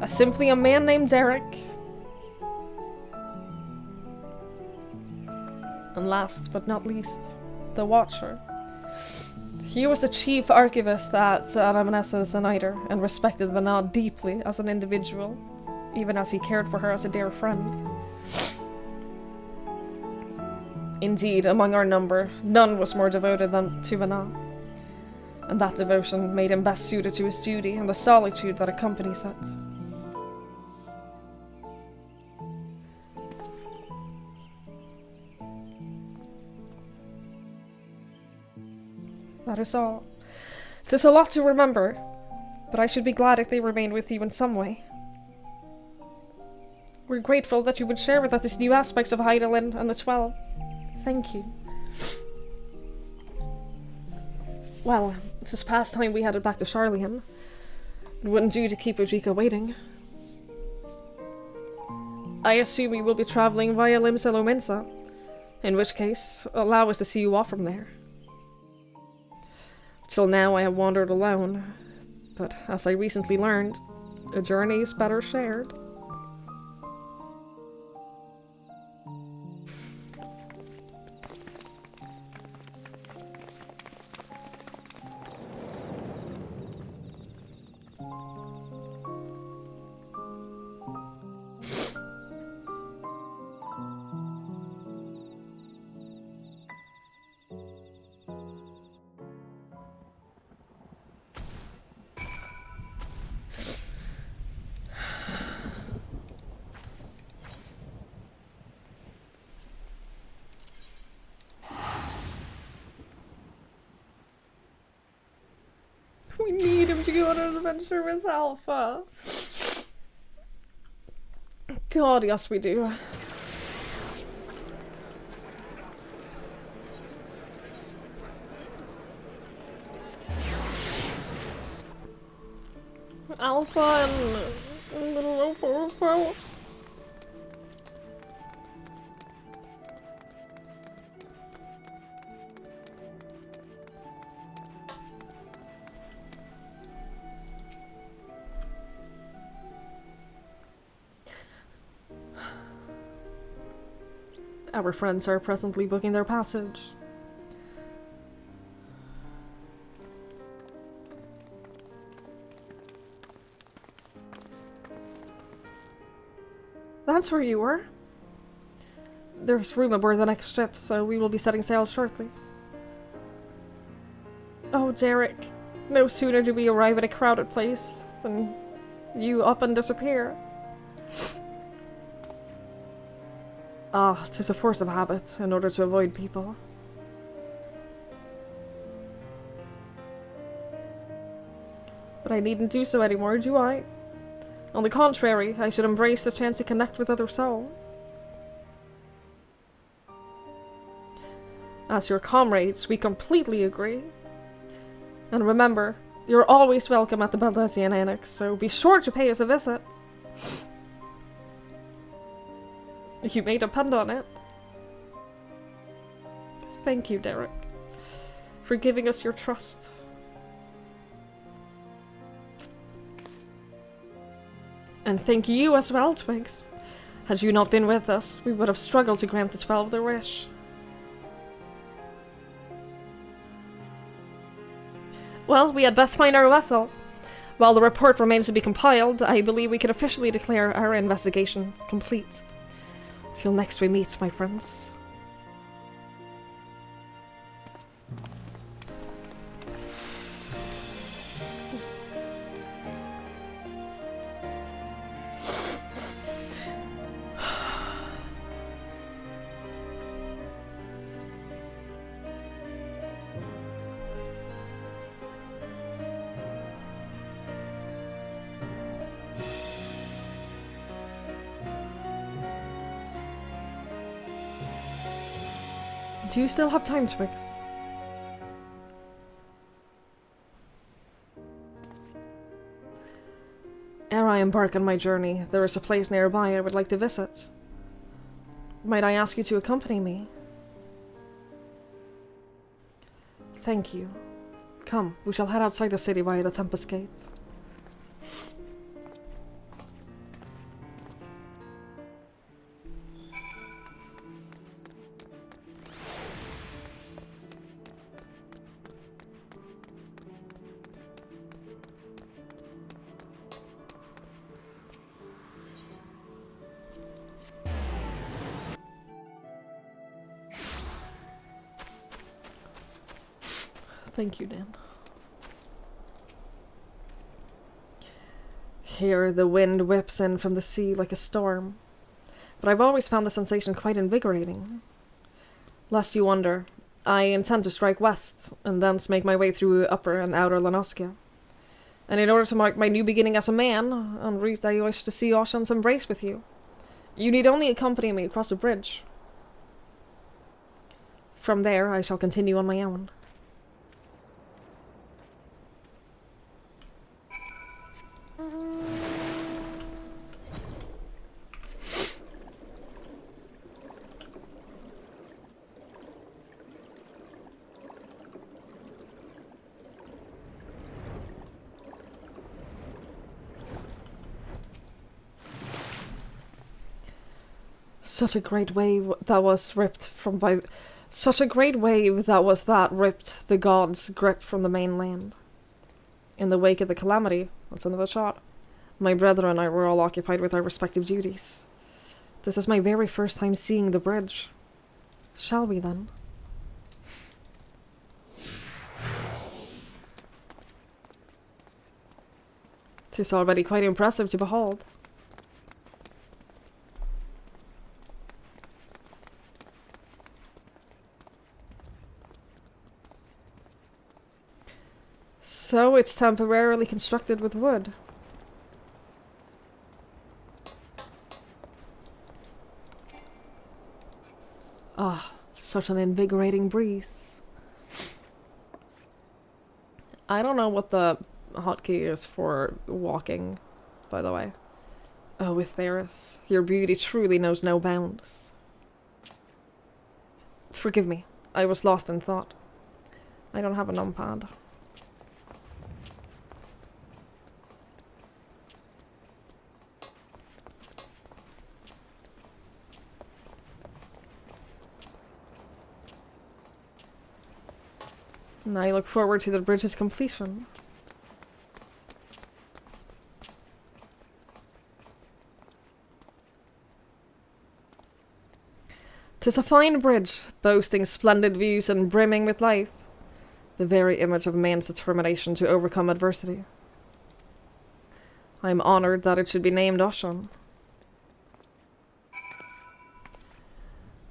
As simply a man named Derek. And last but not least, the Watcher. He was the chief archivist at Anamnesis Aniter and respected Vana deeply as an individual, even as he cared for her as a dear friend. Indeed, among our number, none was more devoted than to Vana, and that devotion made him best suited to his duty and the solitude that accompanies it. That is all. 'Tis a lot to remember, but I should be glad if they remained with you in some way. We're grateful that you would share with us these new aspects of Hydaelyn and the 12. Thank you. Well, it's past time we headed back to Sharlayan. It wouldn't do to keep Ujika waiting. I assume we will be traveling via Limsa Lominsa, in which case, allow us to see you off from there. Till now I have wandered alone, but as I recently learned, a journey is better shared. We need him to go on an adventure with Alpha. God, yes we do. Alpha and little Opal. Our friends are presently booking their passage. That's where you were. There's room aboard the next ship, so we will be setting sail shortly. Oh, Derek. No sooner do we arrive at a crowded place than you up and disappear. Ah, 'tis a force of habit in order to avoid people. But I needn't do so anymore, do I? On the contrary, I should embrace the chance to connect with other souls. As your comrades, we completely agree. And remember, you're always welcome at the Baldesion Annex, so be sure to pay us a visit. You may depend on it. Thank you, Derek, for giving us your trust. And thank you as well, Twigs. Had you not been with us, we would have struggled to grant the 12 their wish. Well, we had best find our vessel. While the report remains to be compiled, I believe we can officially declare our investigation complete. Till next we meet, my friends. Do you still have time, Twigs? Ere I embark on my journey, there is a place nearby I would like to visit. Might I ask you to accompany me? Thank you. Come, we shall head outside the city via the Tempest Gate. Thank you, Dan. Here, the wind whips in from the sea like a storm, but I've always found the sensation quite invigorating. Lest you wonder, I intend to strike west, and thence make my way through Upper and Outer Lanoskia. And in order to mark my new beginning as a man, en route I wish to see Ocean's embrace with you. You need only accompany me across the bridge. From there, I shall continue on my own. Such a great wave that was ripped from by... Such a great wave that was that ripped the gods' grip from the mainland. In the wake of the calamity, that's another shot, my brethren and I were all occupied with our respective duties. This is my very first time seeing the bridge. Shall we then? Tis already quite impressive to behold. So it's temporarily constructed with wood. Ah, such an invigorating breeze. I don't know what the hotkey is for walking, by the way. Oh, with Theris, your beauty truly knows no bounds. Forgive me, I was lost in thought. I don't have a numpad. And I look forward to the bridge's completion. "'Tis a fine bridge, boasting splendid views and brimming with life, the very image of man's determination to overcome adversity. I am honored that it should be named Ocean."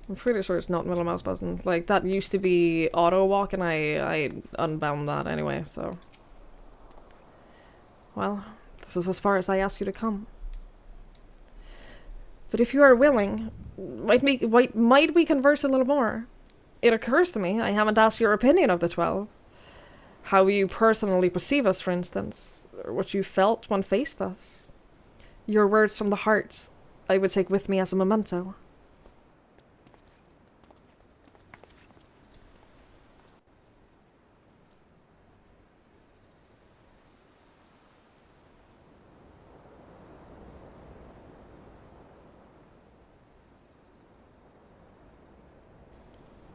I'm pretty sure it's not middle mouse button. Like, that used to be auto walk, and I unbound that anyway, so. Well, this is as far as I ask you to come. But if you are willing, might we converse a little more? It occurs to me I haven't asked your opinion of the 12. How you personally perceive us, for instance, or what you felt when faced us. Your words from the heart, I would take with me as a memento.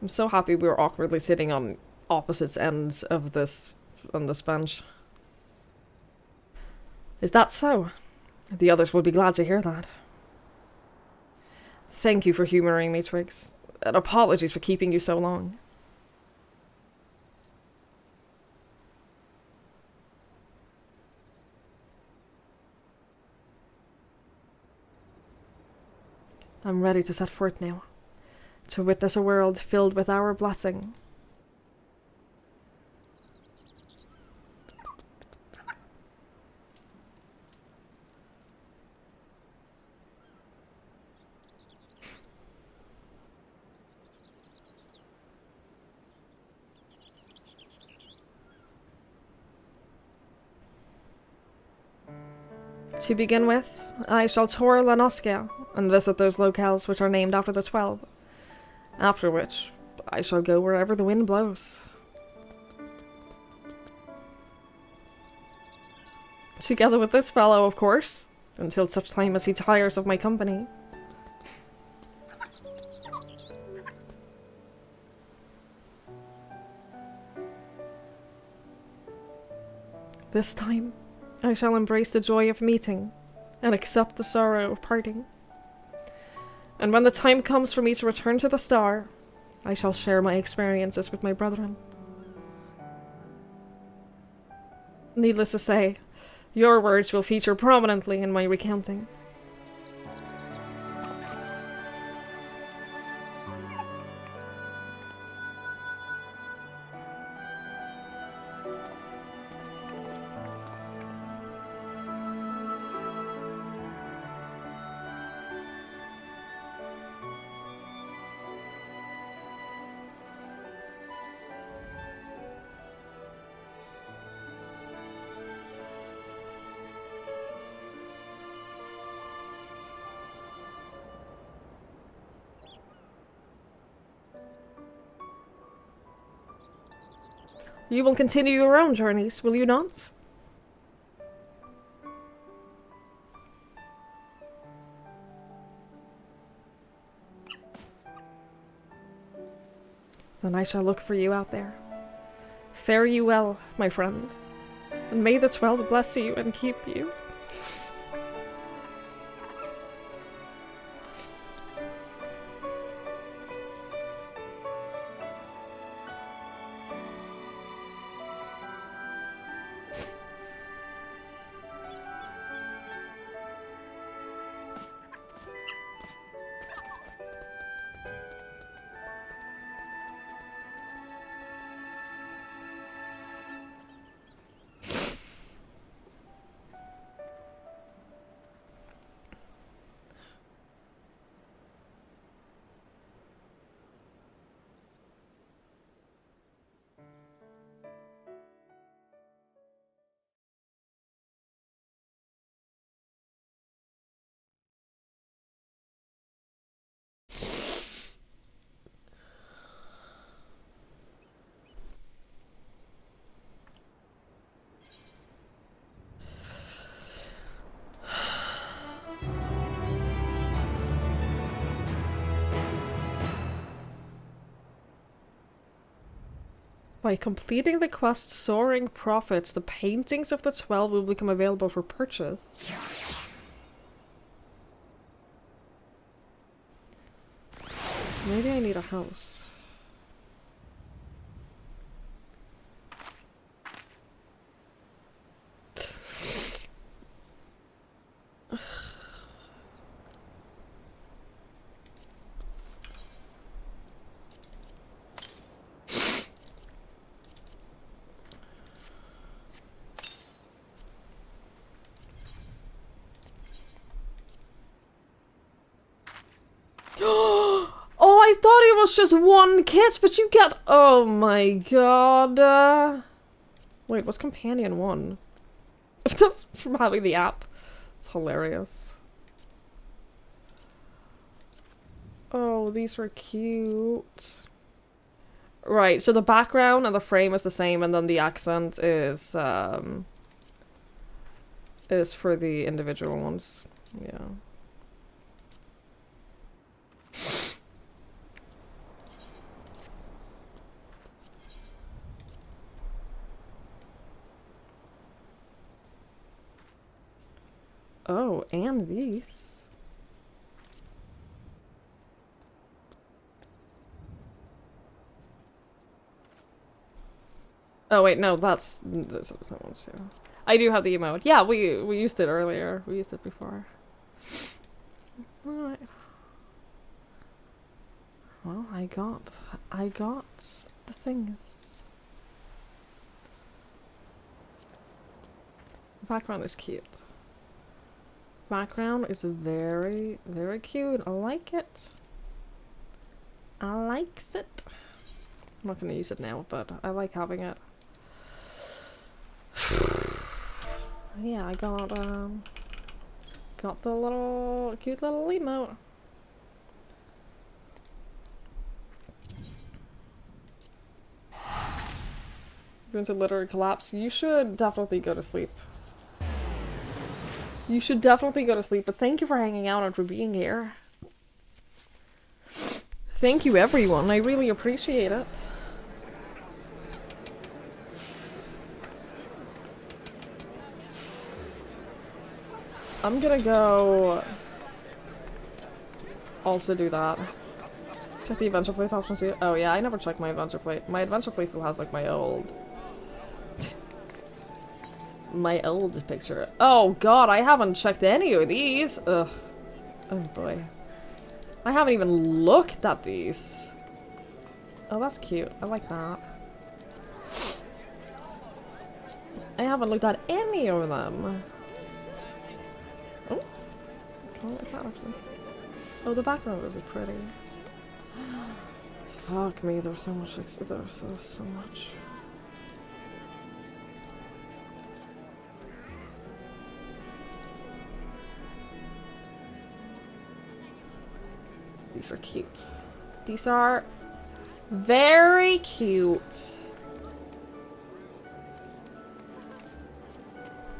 I'm so happy we were awkwardly sitting on opposite ends of this on this bench. Is that so? The others will be glad to hear that. Thank you for humoring me, Twigs, and apologies for keeping you so long. I'm ready to set forth now, to witness a world filled with our blessing. To begin with, I shall tour La Noscea and visit those locales which are named after the 12. After which, I shall go wherever the wind blows. Together with this fellow, of course, until such time as he tires of my company. This time, I shall embrace the joy of meeting and accept the sorrow of parting. And when the time comes for me to return to the star, I shall share my experiences with my brethren. Needless to say, your words will feature prominently in my recounting. You will continue your own journeys, will you not? Then I shall look for you out there. Fare you well, my friend, and may the 12 bless you and keep you. By completing the quest Soaring Prophets, the paintings of the 12 will become available for purchase. Maybe I need a house. Oh, I thought it was just one kit, but you get— oh my god. Wait, what's companion 1? That's from having the app. It's hilarious. Oh, these were cute. Right, so the background and the frame is the same, and then the accent is for the individual ones. Yeah. Oh, and these. Oh wait, no, that's that one too. I do have the emote. Yeah, we used it earlier. We used it before. Alright. Well, I got the things. The background is cute. Background is very, very cute. I like it. I likes it. I'm not gonna use it now, but I like having it. Yeah, I got the little cute little emote. Going to literally collapse. You should definitely go to sleep. You should definitely go to sleep, but thank you for hanging out and for being here. Thank you, everyone. I really appreciate it. I'm gonna go also do that. Check the adventure place options too. Oh yeah, I never checked my adventure plate. My adventure plate still has like my old picture. Oh god, I haven't checked any of these. Ugh. Oh boy. I haven't even looked at these. Oh, that's cute. I like that. I haven't looked at any of them. Oh. Can't look at that option. Oh, the background is pretty. Fuck me, there's so much. There's so much. These are cute. These are very cute.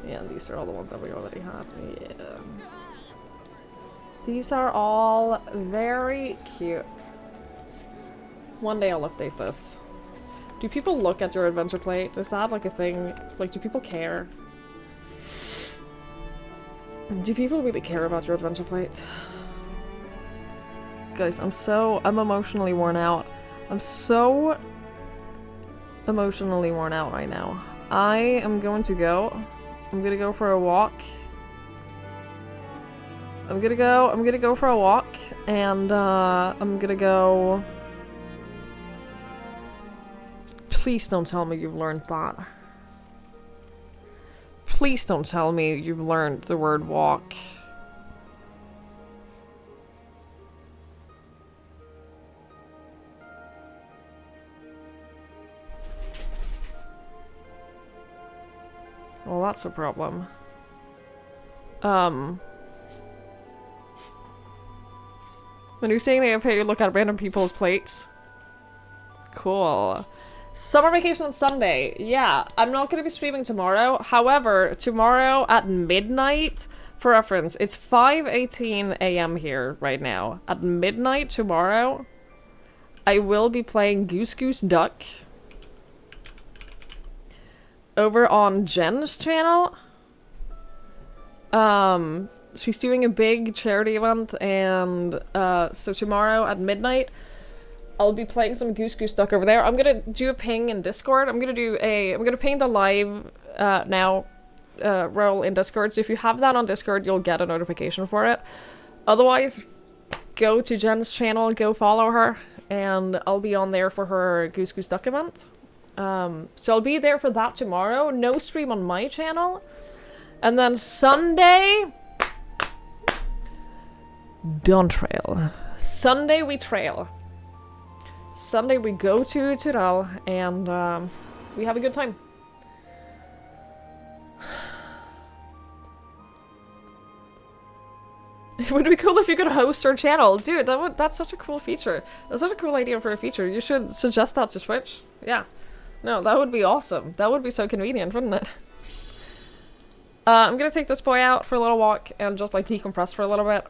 Yeah, and these are all the ones that we already have. Yeah. These are all very cute. One day I'll update this. Do people look at your adventure plate? Is that like a thing? Like, do people care? Do people really care about your adventure plate? Guys, I'm emotionally worn out. I'm so emotionally worn out right now. I am going to go. I'm gonna go for a walk. I'm gonna go for a walk, and I'm gonna go. Please don't tell me you've learned that. Please don't tell me you've learned the word walk. Well, that's a problem. When you're saying they pay you look at random people's plates. Cool. Summer vacation on Sunday. Yeah, I'm not gonna be streaming tomorrow. However, tomorrow at midnight, for reference, it's 5:18 AM here right now. At midnight tomorrow, I will be playing Goose Goose Duck. over on Jen's channel. She's doing a big charity event, and so tomorrow at midnight I'll be playing some Goose Goose Duck over there. I'm gonna do a ping in Discord. I'm gonna ping the live now role in Discord, so if you have that on Discord you'll get a notification for it. Otherwise, go to Jen's channel, go follow her, and I'll be on there for her Goose Goose Duck event. So I'll be there for that tomorrow. No stream on my channel. And then Sunday... Dawn Trail. Sunday we trail. Sunday we go to Tural and we have a good time. It would be cool if you could host our channel. Dude, that's such a cool feature. That's such a cool idea for a feature. You should suggest that to Twitch. Yeah. No, that would be awesome. That would be so convenient, wouldn't it? I'm gonna take this boy out for a little walk and just like decompress for a little bit.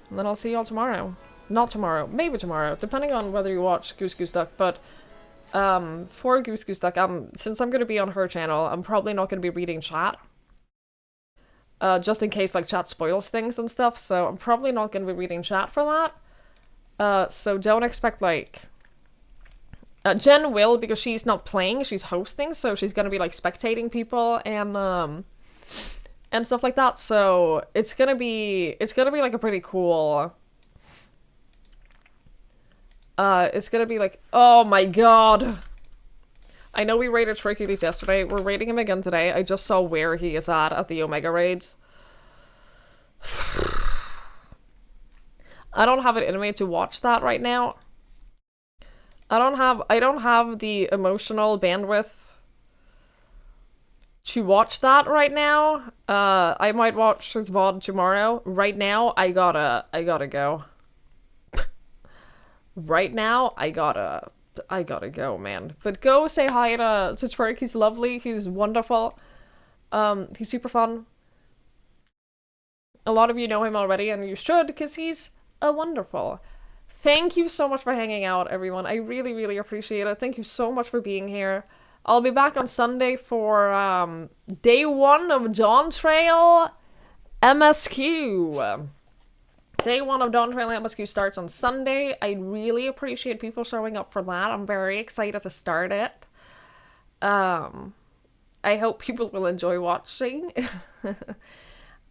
And then I'll see y'all tomorrow. Not tomorrow, maybe tomorrow, depending on whether you watch Goose Goose Duck, but for Goose Goose Duck, since I'm gonna be on her channel, I'm probably not gonna be reading chat. Just in case like chat spoils things and stuff, so I'm probably not gonna be reading chat for that. So don't expect like... Jen will, because she's not playing, she's hosting, so she's gonna be like spectating people and stuff like that, so it's gonna be like a pretty cool... it's gonna be like, oh my god! I know we raided Hercules yesterday, we're raiding him again today. I just saw where he is at the Omega raids. I don't have it in me to watch that right now. I don't have the emotional bandwidth to watch that right now. I might watch his VOD tomorrow. Right now, I gotta go. Right now, I gotta go, man. But go say hi to Twerk. He's lovely. He's wonderful. He's super fun. A lot of you know him already, and you should, because he's wonderful. Thank you so much for hanging out, everyone. I really, really appreciate it. Thank you so much for being here. I'll be back on Sunday for day 1 of Dawn Trail MSQ. Day 1 of Dawn Trail MSQ starts on Sunday. I really appreciate people showing up for that. I'm very excited to start it. I hope people will enjoy watching.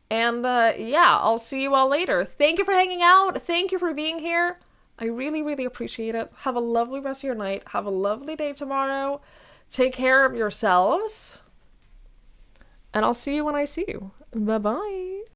And yeah, I'll see you all later. Thank you for hanging out. Thank you for being here. I really, really appreciate it. Have a lovely rest of your night. Have a lovely day tomorrow. Take care of yourselves. And I'll see you when I see you. Bye-bye.